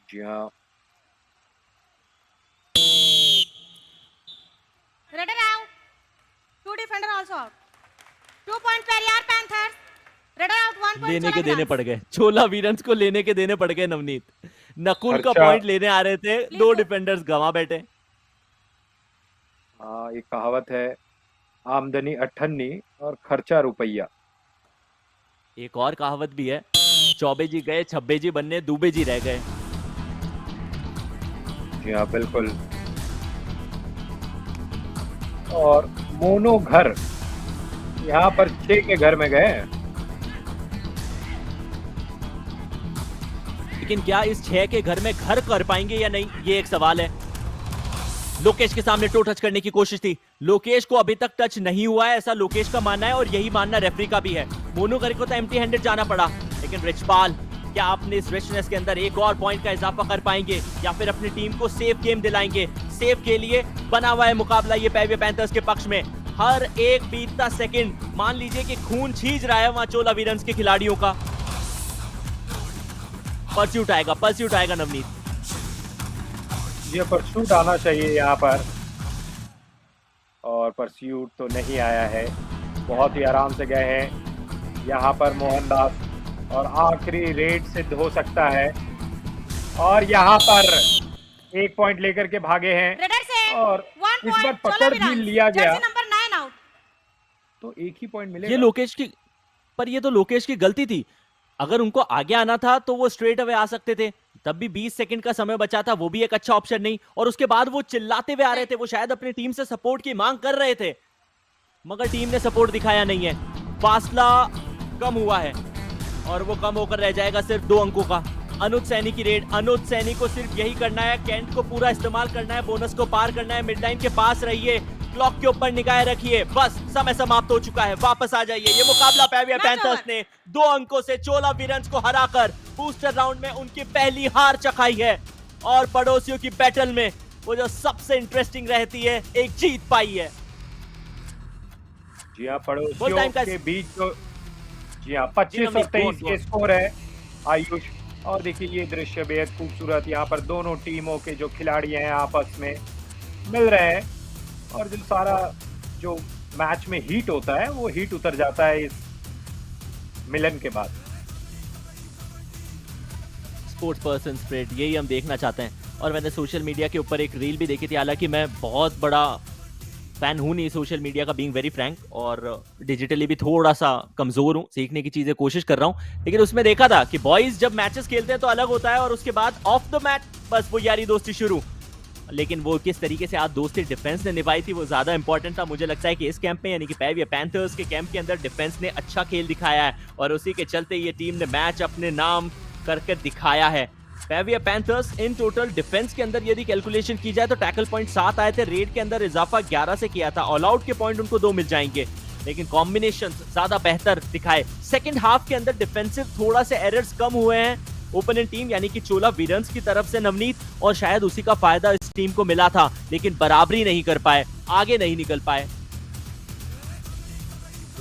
जी हाँ, defender also out. 2 point Periyar Panthers. Raider out 1 point. लेने Chola के देने Virans. पड़ गए, चोला वीरंस को लेने के देने पड़ गए नवनीत। नकुल का खर्चा- पॉइंट लेने आ रहे थे, दो डिफेंडर्स गंवा बैठे। हाँ, एक कहावत है, आमदनी अठन्नी और खर्चा रुपया। एक और कहावत भी है, चौबे जी गए छब्बे जी बनने, दूबे जी रह गए। जी हाँ, बिल्कुल। और मोनो घर, यहाँ पर 6 के घर में गए। लेकिन क्या इस 6 के घर में घर कर पाएंगे या नहीं, ये एक सवाल है। लोकेश के सामने टो टच करने की कोशिश थी, लोकेश को अभी तक टच नहीं हुआ है, ऐसा लोकेश का मानना है और यही मानना रेफरी का भी है। मोनू घर को तो एम्प्टी हैंडेड जाना पड़ा, लेकिन रिचपाल क्या अपने इस रिचनेस के अंदर एक और पॉइंट का इजाफा कर पाएंगे या फिर अपनी टीम को सेफ गेम दिलाएंगे। सेफ के लिए बना हुआ है मुकाबला ये पेविया पैंथर्स के पक्ष में। हर एक बीतता सेकंड मान लीजिए कि खून छींच रहा है वहां चोला वीरंस के खिलाड़ियों का। परस्यूट आएगा नवनीत। ये परस्यूट आना चाहिए यहाँ पर, और परस्यूट तो नहीं आया है। बहुत ही आराम से गए हैं यहाँ पर मोहनदास, और आखिरी रेड सिद्ध हो सकता है। और यहाँ पर 1 पॉइंट लेकर के भागे हैं, Raider से और 1 इस बार point. Chola पकड़ भी Virans. लिया गया, Jersey number 9 out. तो 1 ही पॉइंट मिलेगा। ये लोकेश की, पर ये तो लोकेश की गलती थी। अगर उनको आगे आना था तो वो स्ट्रेट अवे आ सकते थे, तब भी 20 सेकंड का समय बचा था, वो भी एक अच्छा ऑप्शन नहीं। और उसके बाद वो चिल्लाते हुए आ रहे थे, वो शायद अपनी टीम से सपोर्ट की मांग कर रहे थे, मगर टीम ने सपोर्ट दिखाया नहीं है। फासला कम हुआ है और वो कम होकर रह जाएगा सिर्फ 2 अंकों का। अनुज सैनी की रेड, अनुज सैनी को सिर्फ यही करना है, कैंट को पूरा इस्तेमाल करना है, बोनस को पार करना है, मिडलाइन के पास रहिए, क्लॉक के ऊपर निगाह रखिए, बस समय समाप्त हो चुका है, वापस आ जाइए। ये मुकाबला पेविया पैंथर्स ने 2 अंकों से चोला वीरंस को हराकर बूस्टर राउंड में उनकी पहली हार चखाई है, और पड़ोसियों की बैटल में वो जो सबसे इंटरेस्टिंग रहती है, एक जीत पाई है। जी हाँ, पड़ोसियों के बीच जो, जी हाँ, 25 और 23 के स्कोर है आयुष। और देखिए ये दृश्य बेहद खूबसूरत, यहाँ पर दोनों टीमों के जो खिलाड़ी हैं आपस में मिल रहे हैं, और जो सारा जो मैच में हीट होता है वो हीट उतर जाता है इस मिलन के बाद। स्पोर्ट्स पर्सन स्प्रेड, यही हम देखना चाहते हैं। और मैंने सोशल मीडिया के ऊपर एक रील भी देखी थी, हालांकि मैं बहुत बड़ा फैन हूं नहीं सोशल मीडिया का, बीइंग वेरी फ्रैंक, और डिजिटली भी थोड़ा सा कमजोर हूं, सीखने की चीजें कोशिश कर रहा हूं। लेकिन उसमें देखा था कि बॉयज जब मैचेस खेलते हैं तो अलग होता है, और उसके बाद ऑफ द मैच बस वो यारी दोस्ती शुरू। लेकिन वो किस तरीके से आज दोस्ती डिफेंस ने निभाई थी वो ज्यादा इंपॉर्टेंट था। मुझे लगता है कि इस कैंप में, यानी कि पेविया पैंथर्स के कैंप के अंदर डिफेंस ने अच्छा खेल दिखाया है, और उसी के चलते ये टीम ने मैच अपने नाम करके दिखाया है। पेविया पैंथर्स इन टोटल डिफेंस के अंदर यदि कैलकुलेशन की जाए तो टैकल पॉइंट 7 आए थे, रेड के अंदर इजाफा 11 से किया था, ऑल आउट के पॉइंट उनको 2 मिल जाएंगे, लेकिन कॉम्बिनेशन ज्यादा बेहतर दिखाए। सेकंड हाफ के अंदर डिफेंसिव थोड़ा से एरर्स कम हुए हैं ओपोनेंट टीम यानी कि चोला वीरंस की तरफ से नवनीत, और शायद उसी का फायदा इस टीम को मिला था, लेकिन बराबरी नहीं कर पाए, आगे नहीं निकल पाए।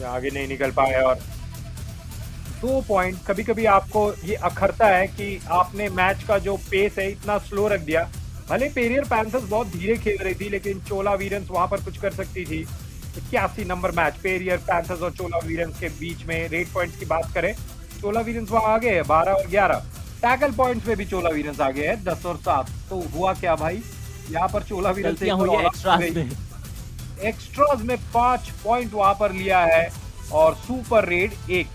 आगे नहीं निकल पाए, और 2 पॉइंट कभी कभी आपको ये अखरता है कि आपने मैच का जो पेस है इतना स्लो रख दिया। भले पेरियर पैंथर्स बहुत धीरे खेल रही थी, लेकिन चोला वीरंस वहां पर कुछ कर सकती थी। 81 नंबर मैच पेरियर पैंथर्स और चोला वीरंस के बीच में। रेड पॉइंट्स की बात करें, चोला वीरंस वहां आगे है 12 और 11। टैकल पॉइंट्स में भी चोला वीरंस आगे है 10 और 7। तो हुआ क्या भाई, यहाँ पर चोला वीरंस एक्स्ट्राज में 5 पॉइंट वहां पर लिया है, और सुपर रेड 1।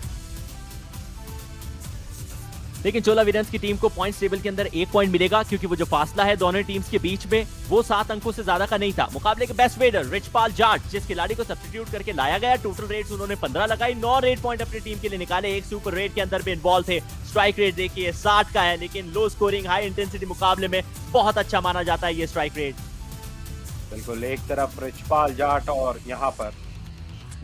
लेकिन चोला वीरंस की टीम को पॉइंट्स टेबल के अंदर 1 पॉइंट मिलेगा, क्योंकि वो जो फासला है दोनों टीम्स के बीच में वो 7 अंकों से ज्यादा का नहीं था। मुकाबले के बेस्ट रेडर रिचपाल जाट, जिस खिलाड़ी को सब्स्टिट्यूट करके लाया गया, टोटल रेड्स उन्होंने 15 लगाई, 9 रेड पॉइंट अपनी टीम के लिए निकाले, एक सुपर रेड के अंदर भी इन्वॉल्व थे। स्ट्राइक रेट देखिए 60 का है, लेकिन लो स्कोरिंग हाई इंटेंसिटी मुकाबले में बहुत अच्छा माना जाता है ये स्ट्राइक रेट। बिल्कुल, एक तरफ रिचपाल जाट और यहाँ पर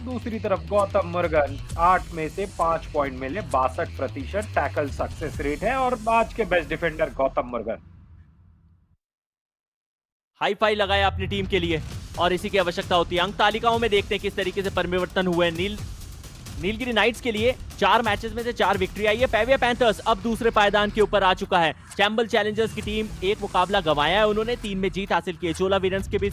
दूसरी तरफ गौतम मुर्गन। 8 में से 5 पॉइंट मिले, 62% टैकल सक्सेस रेट है, और आज के best defender Gautam Murugan. High five लगाया अपनी टीम के लिए, और इसी की आवश्यकता होती है। अंक तालिकाओं में देखते हैं किस तरीके से परिवर्तन हुए। नीलगिरी नाइट्स के लिए 4 मैचेस में से 4 विक्ट्री आई है। पेविया पैंथर्स अब दूसरे पायदान के ऊपर आ चुका है। चैम्बल चैलेंजर्स की टीम 1 मुकाबला गंवाया है उन्होंने, 3 में जीत हासिल की है। चोला वीरंस के भी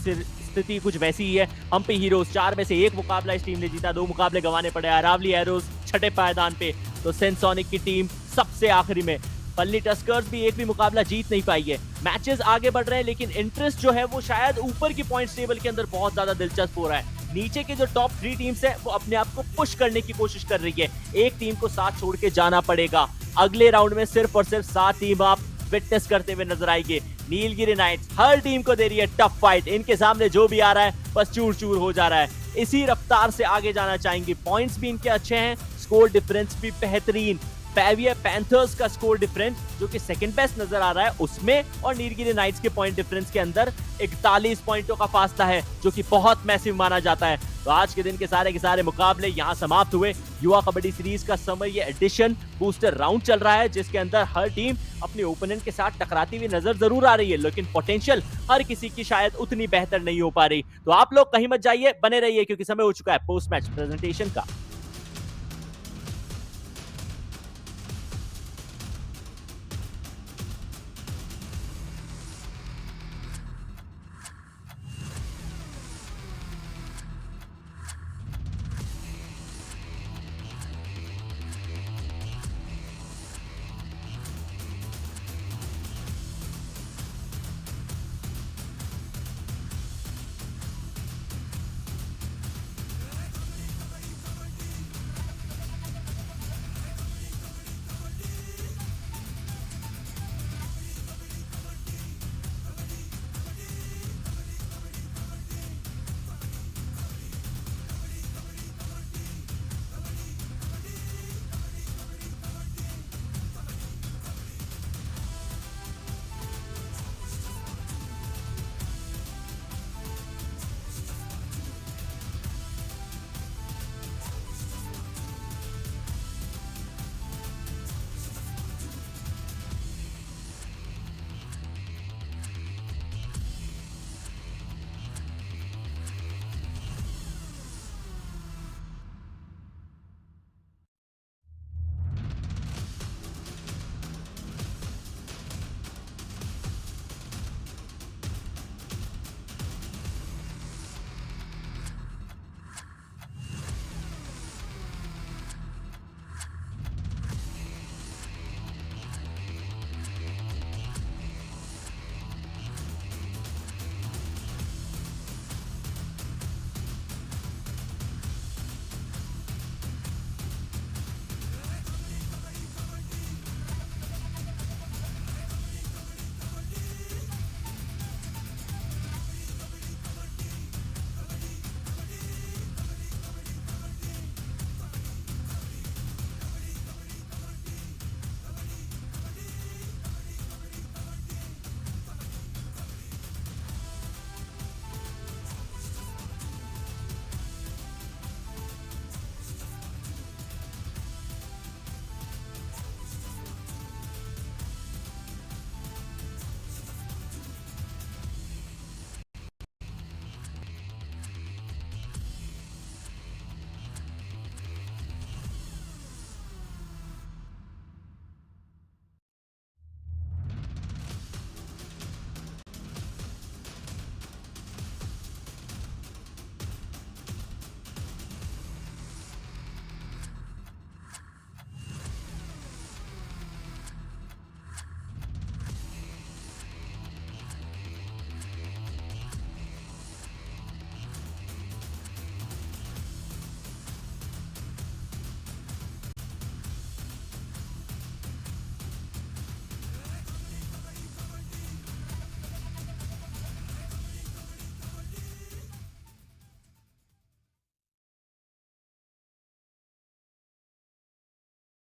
स्थिति कुछ वैसी ही है। हम्पी हीरोज 4 में से 1 मुकाबला इस टीम ने जीता, 2 मुकाबले गंवाने पड़े अरावली एरोज छठे पायदान पे, तो सेंट सोनिक की टीम सबसे आखिरी में। पल्ली टस्कर्स भी एक भी मुकाबला जीत नहीं पाई है। मैचेस आगे बढ़ रहे हैं लेकिन इंटरेस्ट जो है वो शायद ऊपर की पॉइंट्स टेबल के अंदर बहुत ज्यादा दिलचस्प हो रहा है। नीचे के जो टॉप 3 टीम्स है वो अपने आप को पुश करने की कोशिश कर रही है। एक टीम को साथ छोड़ के जाना पड़ेगा। अगले राउंड में सिर्फ और सिर्फ 7 टीम आप विटनेस करते हुए नजर आएंगे। नीलगिरी नाइट्स हर टीम को दे रही है टफ फाइट। इनके सामने जो भी आ रहा है बस चूर चूर हो जा रहा है। इसी रफ्तार से आगे जाना चाहेंगे। पॉइंट्स भी इनके अच्छे हैं, स्कोर डिफरेंस भी बेहतरीन। पेरियर पैंथर्स का स्कोर डिफरेंस जो कि सेकंड बेस्ट नजर आ रहा है उसमें, और नीलगिरी नाइट्स के पॉइंट डिफरेंस के अंदर 41 पॉइंटों का फासला है जो कि बहुत मैसिव माना जाता है। तो आज के दिन के सारे मुकाबले यहां समाप्त हुए। युवा कबड्डी सीरीज का समर ये एडिशन बूस्टर राउंड चल रहा है जिसके अंदर हर टीम अपने ओपोनेंट के साथ टकराती हुई नजर जरूर आ रही है, लेकिन पोटेंशियल हर किसी की शायद उतनी बेहतर नहीं हो पा रही। तो आप लोग कहीं मत जाइए, बने रहिए क्योंकि समय हो चुका है पोस्ट मैच प्रेजेंटेशन का।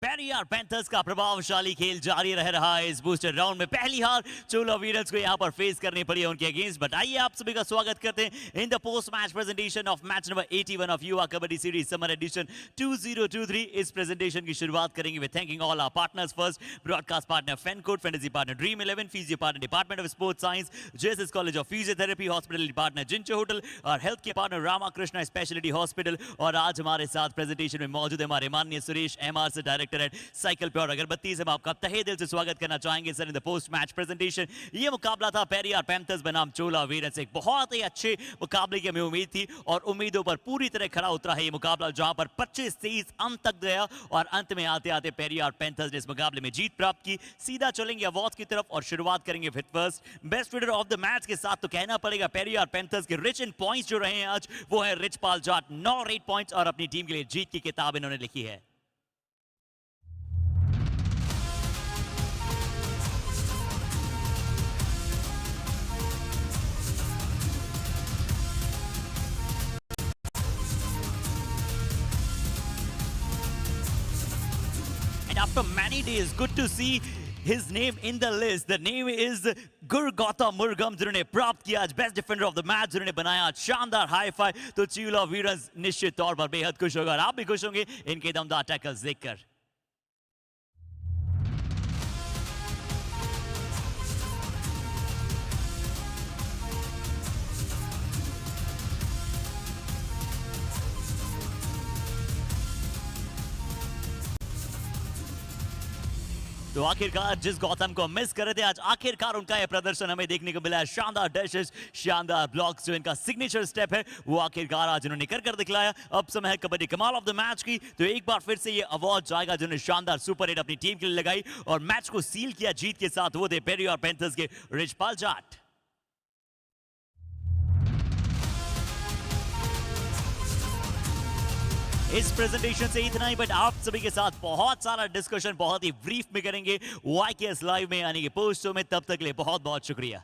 पेरियार पैंथर्स का प्रभावशाली खेल जारी रह रहा है इस बूस्टर राउंड में। पहली हार चोला वीरन्स को यहां पर फेस करनी पड़ी है उनके अगेंस्ट। बट आइए आप सभी का स्वागत करते हैं in the post match presentation of match number 81 of युवा कबड्डी सीरीज समर एडिशन 2023। इस प्रेजेंटेशन की शुरुआत करेंगे with thanking all our partners. First broadcast partner FanCode, fantasy partner Dream 11, physio partner department of sports science, JSS college of physiotherapy, hospitality partner Ginger hotel और health care partner Ramakrishna speciality hospital. और आज हमारे साथ presentation में मौजूद है हमारे माननीय सुरेश एमआर से डायरेक्टर डायरेक्टर एट साइकिल पे और अगरबत्ती से हम आपका तहे दिल से स्वागत करना चाहेंगे sir in the post match presentation. ये मुकाबला था पेरियार पैंथर्स बनाम चोला वीरंस। एक बहुत ही अच्छे मुकाबले की हमें उम्मीद थी और उम्मीदों पर पूरी तरह खरा उतरा है ये मुकाबला, जहां पर 25-23 अंत तक गया और अंत में आते आते पेरियार पैंथर्स ने इस मुकाबले में जीत प्राप्त की। सीधा चलेंगे अवार्ड्स की तरफ और शुरुआत करेंगे fit first best reader of the match के साथ। तो कहना पड़ेगा पेरियार पैंथर्स के रिच इन पॉइंट्स जो रहे हैं आज वो है रिचपाल जाट, 9 और 8 पॉइंट्स और अपनी टीम के लिए जीत की किताब इन्होंने लिखी है। After many days, good to see his name in the list. The name is Gurgata Murgam, जिन्होंने प्राप्त किया आज best defender of the match, जिन्होंने बनाया आज शानदार हाई फाई। तो चोला वीरंस निश्चित तौर पर बेहद खुश होगा और आप भी खुश होंगे इनके दमदार टैकल्स देखकर। तो आखिरकार जिस गौतम को मिस कर रहे थे आज आखिरकार उनका यह प्रदर्शन हमें देखने को मिला है। शानदार डैशेस, शानदार ब्लॉक्स, जो इनका सिग्नेचर स्टेप है वो आखिरकार आज इन्होंने कर दिखलाया। अब समय है कबड्डी कमाल ऑफ द मैच की। तो एक बार फिर से ये अवार्ड जाएगा जिन्होंने शानदार सुपर हिट अपनी टीम के लिए लगाई और मैच को सील किया जीत के साथ। वो थे पेरियार पैंथर्स के रिचपाल जाट। इस प्रेजेंटेशन से इतना ही, बट आप सभी के साथ बहुत सारा डिस्कशन बहुत ही ब्रीफ में करेंगे YKS लाइव में यानी कि पोस्टों में। तब तक के लिए बहुत बहुत शुक्रिया।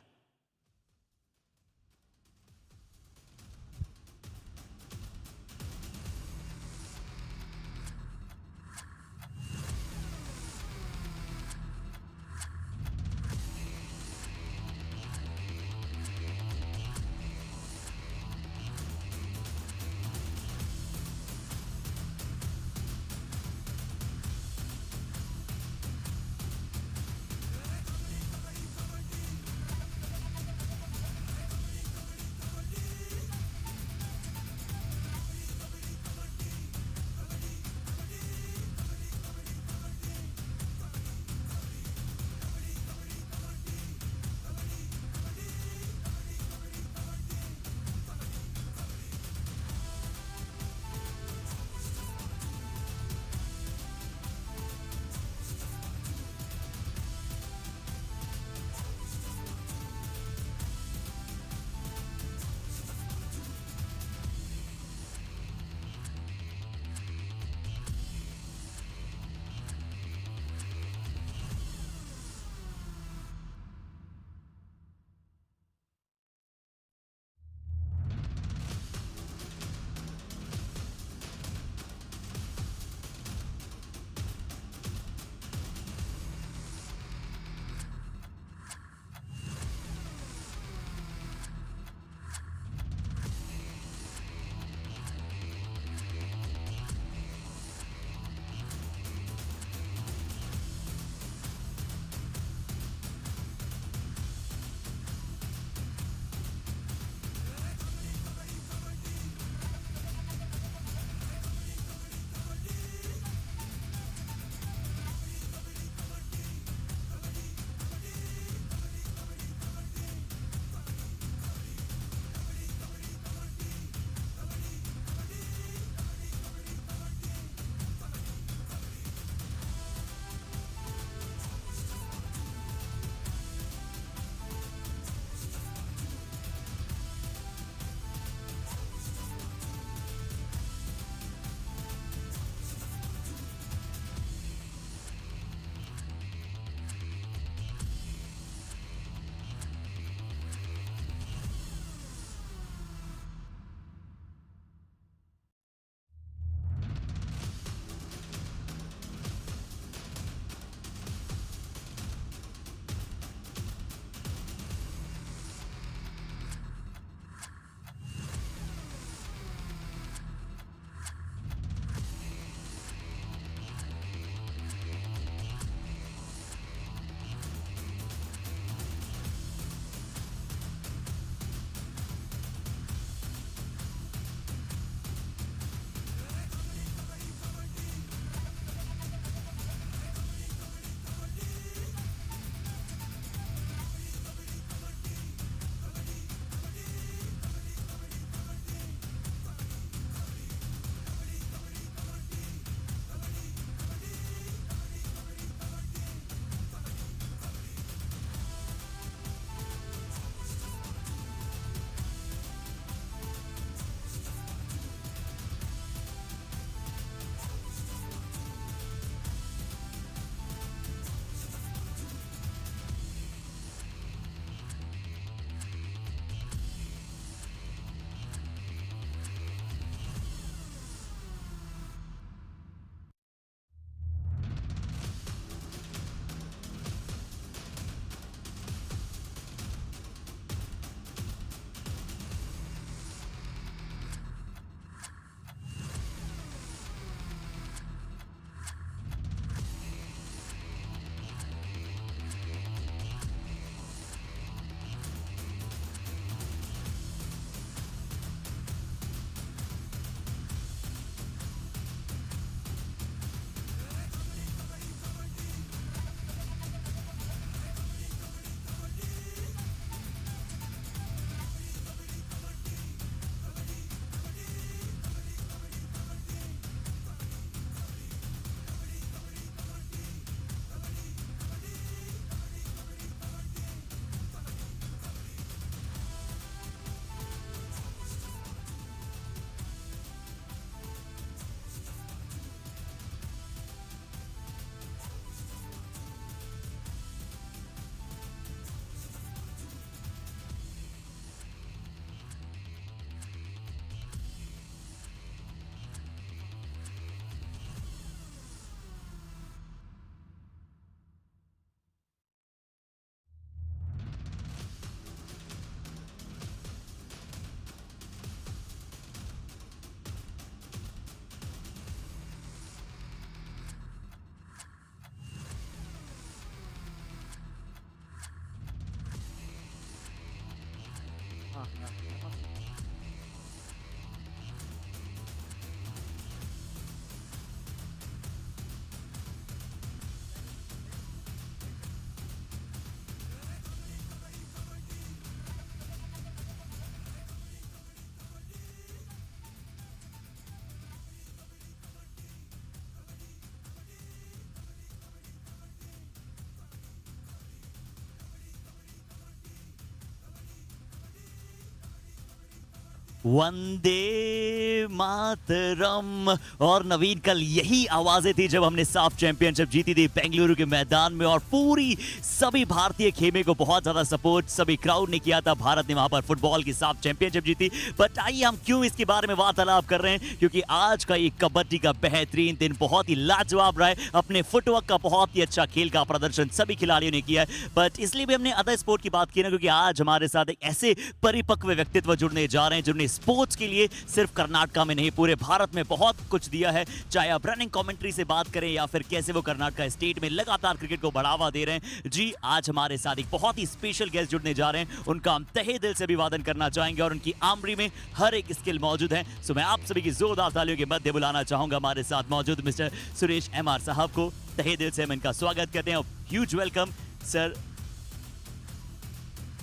वंदे मातरम। और नवीन, कल यही आवाजें थी जब हमने साफ चैंपियनशिप जीती थी बेंगलुरु के मैदान में, और पूरी सभी भारतीय खेमे को बहुत ज्यादा सपोर्ट सभी क्राउड ने किया था। भारत ने वहां पर फुटबॉल की साफ चैंपियनशिप जीती। बट आइए हम क्यों इसके बारे में वार्तालाप कर रहे हैं, क्योंकि आज का ये कबड्डी का बेहतरीन दिन बहुत ही लाजवाब रहा है। अपने फुटवर्क का बहुत ही अच्छा खेल का प्रदर्शन सभी खिलाड़ियों ने किया है। बट इसलिए भी हमने अदर स्पोर्ट की बात की ना, क्योंकि आज हमारे साथ एक ऐसे परिपक्व व्यक्तित्व जुड़ने जा रहे हैं जिन्होंने स्पोर्ट्स के लिए सिर्फ कर्नाटका में नहीं पूरे भारत में बहुत कुछ दिया है। चाहे आप रनिंग कमेंट्री से बात करें या फिर कैसे वो कर्नाटका स्टेट में लगातार क्रिकेट को बढ़ावा दे रहे हैं। जी, आज हमारे साथ एक बहुत ही स्पेशल गेस्ट जुड़ने जा रहे हैं। उनका हम तहे दिल से अभिवादन करना चाहेंगे और उनकी आमरी में हर एक स्किल मौजूद है। सो मैं आप सभी की जोरदार तालियों के मध्य बुलाना चाहूंगा हमारे साथ मौजूद मिस्टर सुरेश एमआर साहब को। तहे दिल से हम इनका स्वागत करते हैं। Huge welcome sir.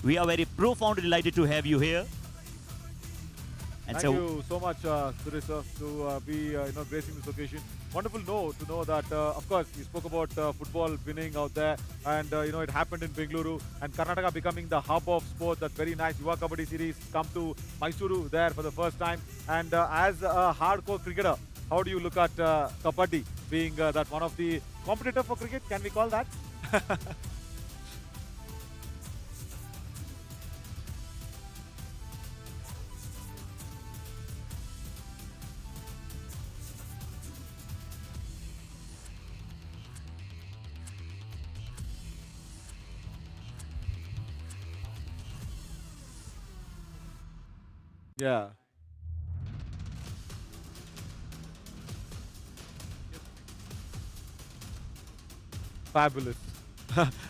We are very profoundly delighted to have you here. And Thank you so much, Suresh, sir, to be gracing this occasion. Wonderful to know that, of course, we spoke about football winning out there, and it happened in Bengaluru, and Karnataka becoming the hub of sport. That very nice Yuva Kabaddi series come to Mysore there for the first time. And as a hardcore cricketer, how do you look at Kabaddi being that one of the competitor for cricket? Can we call that? Yeah. Fabulous.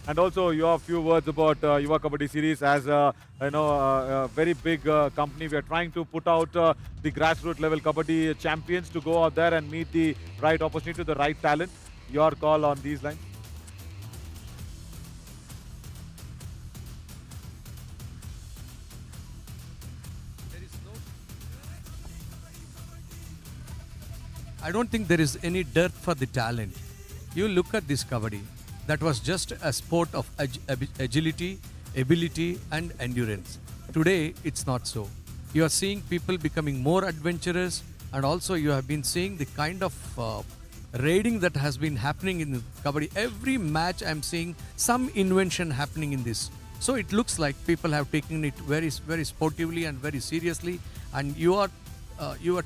And also, you have a few words about Yuva Kabaddi series as a very big company. We are trying to put out the grassroots level Kabaddi champions to go out there and meet the right opportunity, the right talent. Your call on these lines. I don't think there is any dearth for the talent. You look at this Kabaddi, that was just a sport of agility, ability and endurance. Today, it's not so. You are seeing people becoming more adventurous, and also you have been seeing the kind of raiding that has been happening in Kabaddi. Every match I'm seeing some invention happening in this. So it looks like people have taken it very, very sportively and very seriously, and you are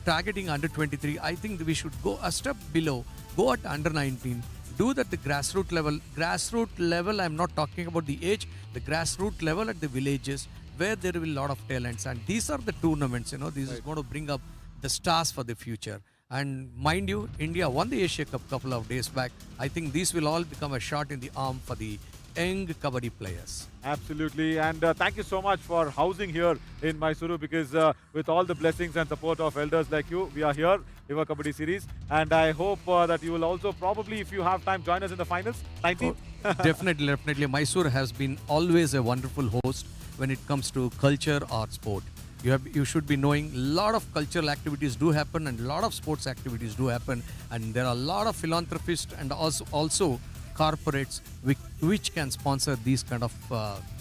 targeting under 23. I think we should go a step below, go at under 19, do that the grassroots level. Grassroots level, I'm not talking about the age, the grassroots level at the villages where there will be a lot of talents. And these are the tournaments, this is going to bring up the stars for the future. And mind you, India won the Asia Cup couple of days back. I think these will all become a shot in the arm for the young Kabaddi players. Absolutely, and thank you so much for housing here in Mysore, because with all the blessings and support of elders like you, we are here, Yuva Kabaddi series, and I hope that you will also probably, if you have time, join us in the finals, 19th. Definitely. Mysore has been always a wonderful host when it comes to culture or sport. You should be knowing a lot of cultural activities do happen and a lot of sports activities do happen, and there are a lot of philanthropists and also corporates which can sponsor these kind of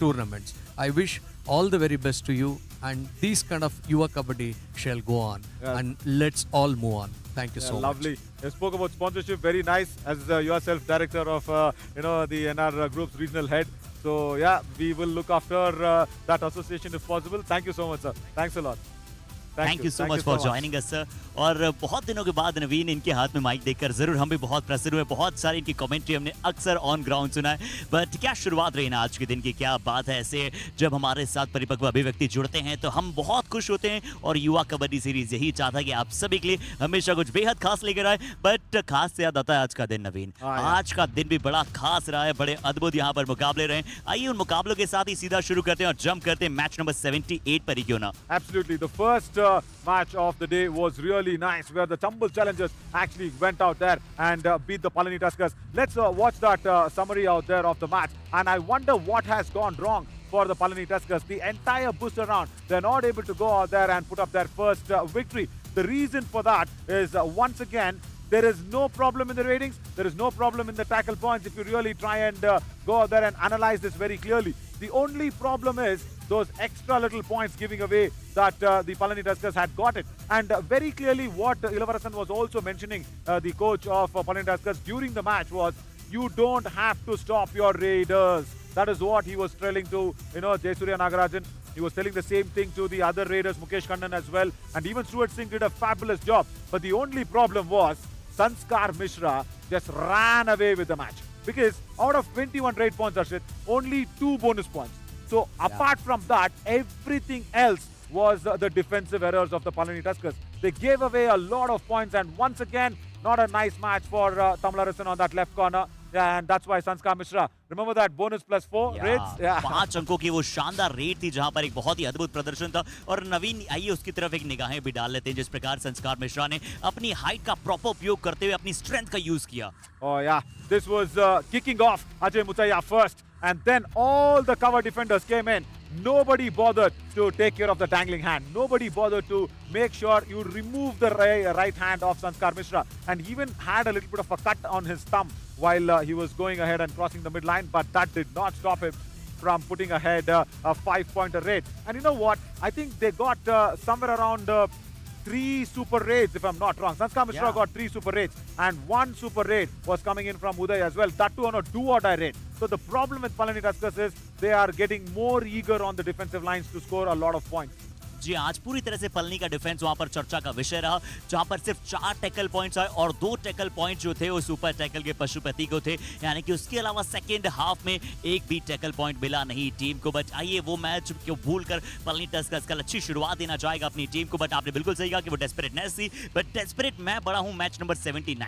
tournaments. I wish all the very best to you, and these kind of Yuva Kabaddi shall go on, and let's all move on. Thank you so much. Lovely. You spoke about sponsorship, very nice, as yourself director of the NR Group's regional head. So yeah, we will look after that association if possible. Thank you so much, sir. Thanks a lot. Thank you so much for joining us sir. और बहुत दिनों के बाद नवीन इनके हाथ में mic देखकर जरूर हम भी बहुत प्रसन्न हुए। बहुत सारी इनकी कमेंट्री हमने अक्सर ऑन ग्राउंड सुना है, बट क्या शुरुआत रही ना आज के दिन की, क्या बात है। ऐसे जब हमारे साथ परिपक्व अभिव्यक्ति जुड़ते हैं तो हम बहुत खुश होते हैं और युवा कबड्डी सीरीज यही चाहता है कि आप सभी के लिए हमेशा कुछ बेहद खास लेकर आए। बट खास से याद आता है आज का दिन नवीन, आज का दिन भी बड़ा खास रहा है, बड़े अद्भुत यहाँ पर मुकाबले रहे। आइए उन मुकाबलों के साथ ही सीधा शुरू करते हैं और जंप करते हैं मैच नंबर 78 पर ही क्यों ना। Absolutely, the first match of the day was really nice, where the Chambal challengers actually went out there and beat the Palani Tuskers. Let's watch that summary out there of the match, and I wonder what has gone wrong for the Palani Tuskers. The entire booster round, they're not able to go out there and put up their first victory. The reason for that is once again, there is no problem in the ratings, there is no problem in the tackle points if you really try and go out there and analyze this very clearly. The only problem is those extra little points giving away that the Palani Tuskers had got it. And very clearly what Ilavarasan was also mentioning, the coach of Palani Tuskers during the match, was you don't have to stop your Raiders. That is what he was telling to, Jayasurya Nagarajan. He was telling the same thing to the other Raiders, Mukesh Kannan as well. And even Stuart Singh did a fabulous job. But the only problem was Sanskar Mishra just ran away with the match. Because out of 21 raid points, Arshit, only 2 bonus points. So apart from that, everything else was the defensive errors of the Palani Tuskers. They gave away a lot of points, and once again, not a nice match for Tamil Arasan on that left corner. And that's why Sanskar Mishra, remember that bonus +4 raids? 5 अंकों की वो शानदार red थी जहां पर एक बहुत ही अद्भुत प्रदर्शन था। और नवीन आइए उसकी तरफ एक निगाहें भी डाल लेते हैं, जिस प्रकार संस्कार मिश्रा ने अपनी हाइट का प्रॉपर उपयोग करते हुए अपनी स्ट्रेंथ का यूज किया। Oh yeah, this was kicking off Ajay Mutaya first, and then all the cover defenders came in. Nobody bothered to take care of the dangling hand. Nobody bothered to make sure you remove the right hand of Sanskar Mishra, and he even had a little bit of a cut on his thumb while he was going ahead and crossing the midline, but that did not stop him from putting ahead a 5-pointer raid. And you know what? I think they got somewhere around 3 super raids, if I'm not wrong. Sanskar Mishra got 3 super raids, and 1 super raid was coming in from Uday as well. That too on a do-or-die raid. So the problem with Palani Tuskers is they are getting more eager on the defensive lines to score a lot of points. जी आज पूरी तरह से पलनी का defence वहां पर चर्चा का विषय रहा, जहां पर सिर्फ 4 टैकल पॉइंट्स आए और 2 टैकल पॉइंट जो थे वो सुपर टैकल के पशुपति को थे, यानी कि उसके अलावा सेकेंड हाफ में एक भी टैकल पॉइंट मिला नहीं टीम को। बट आइए वो मैच क्यों भूलकर पलनी टस्कर्स कल अच्छी शुरुआत देना चाहेगा अपनी टीम को। बट आपने बिल्कुल सही कहा कि वो डेस्परेटनेस थी, बट डेस्परेट मैं बड़ा हूं मैच नंबर 79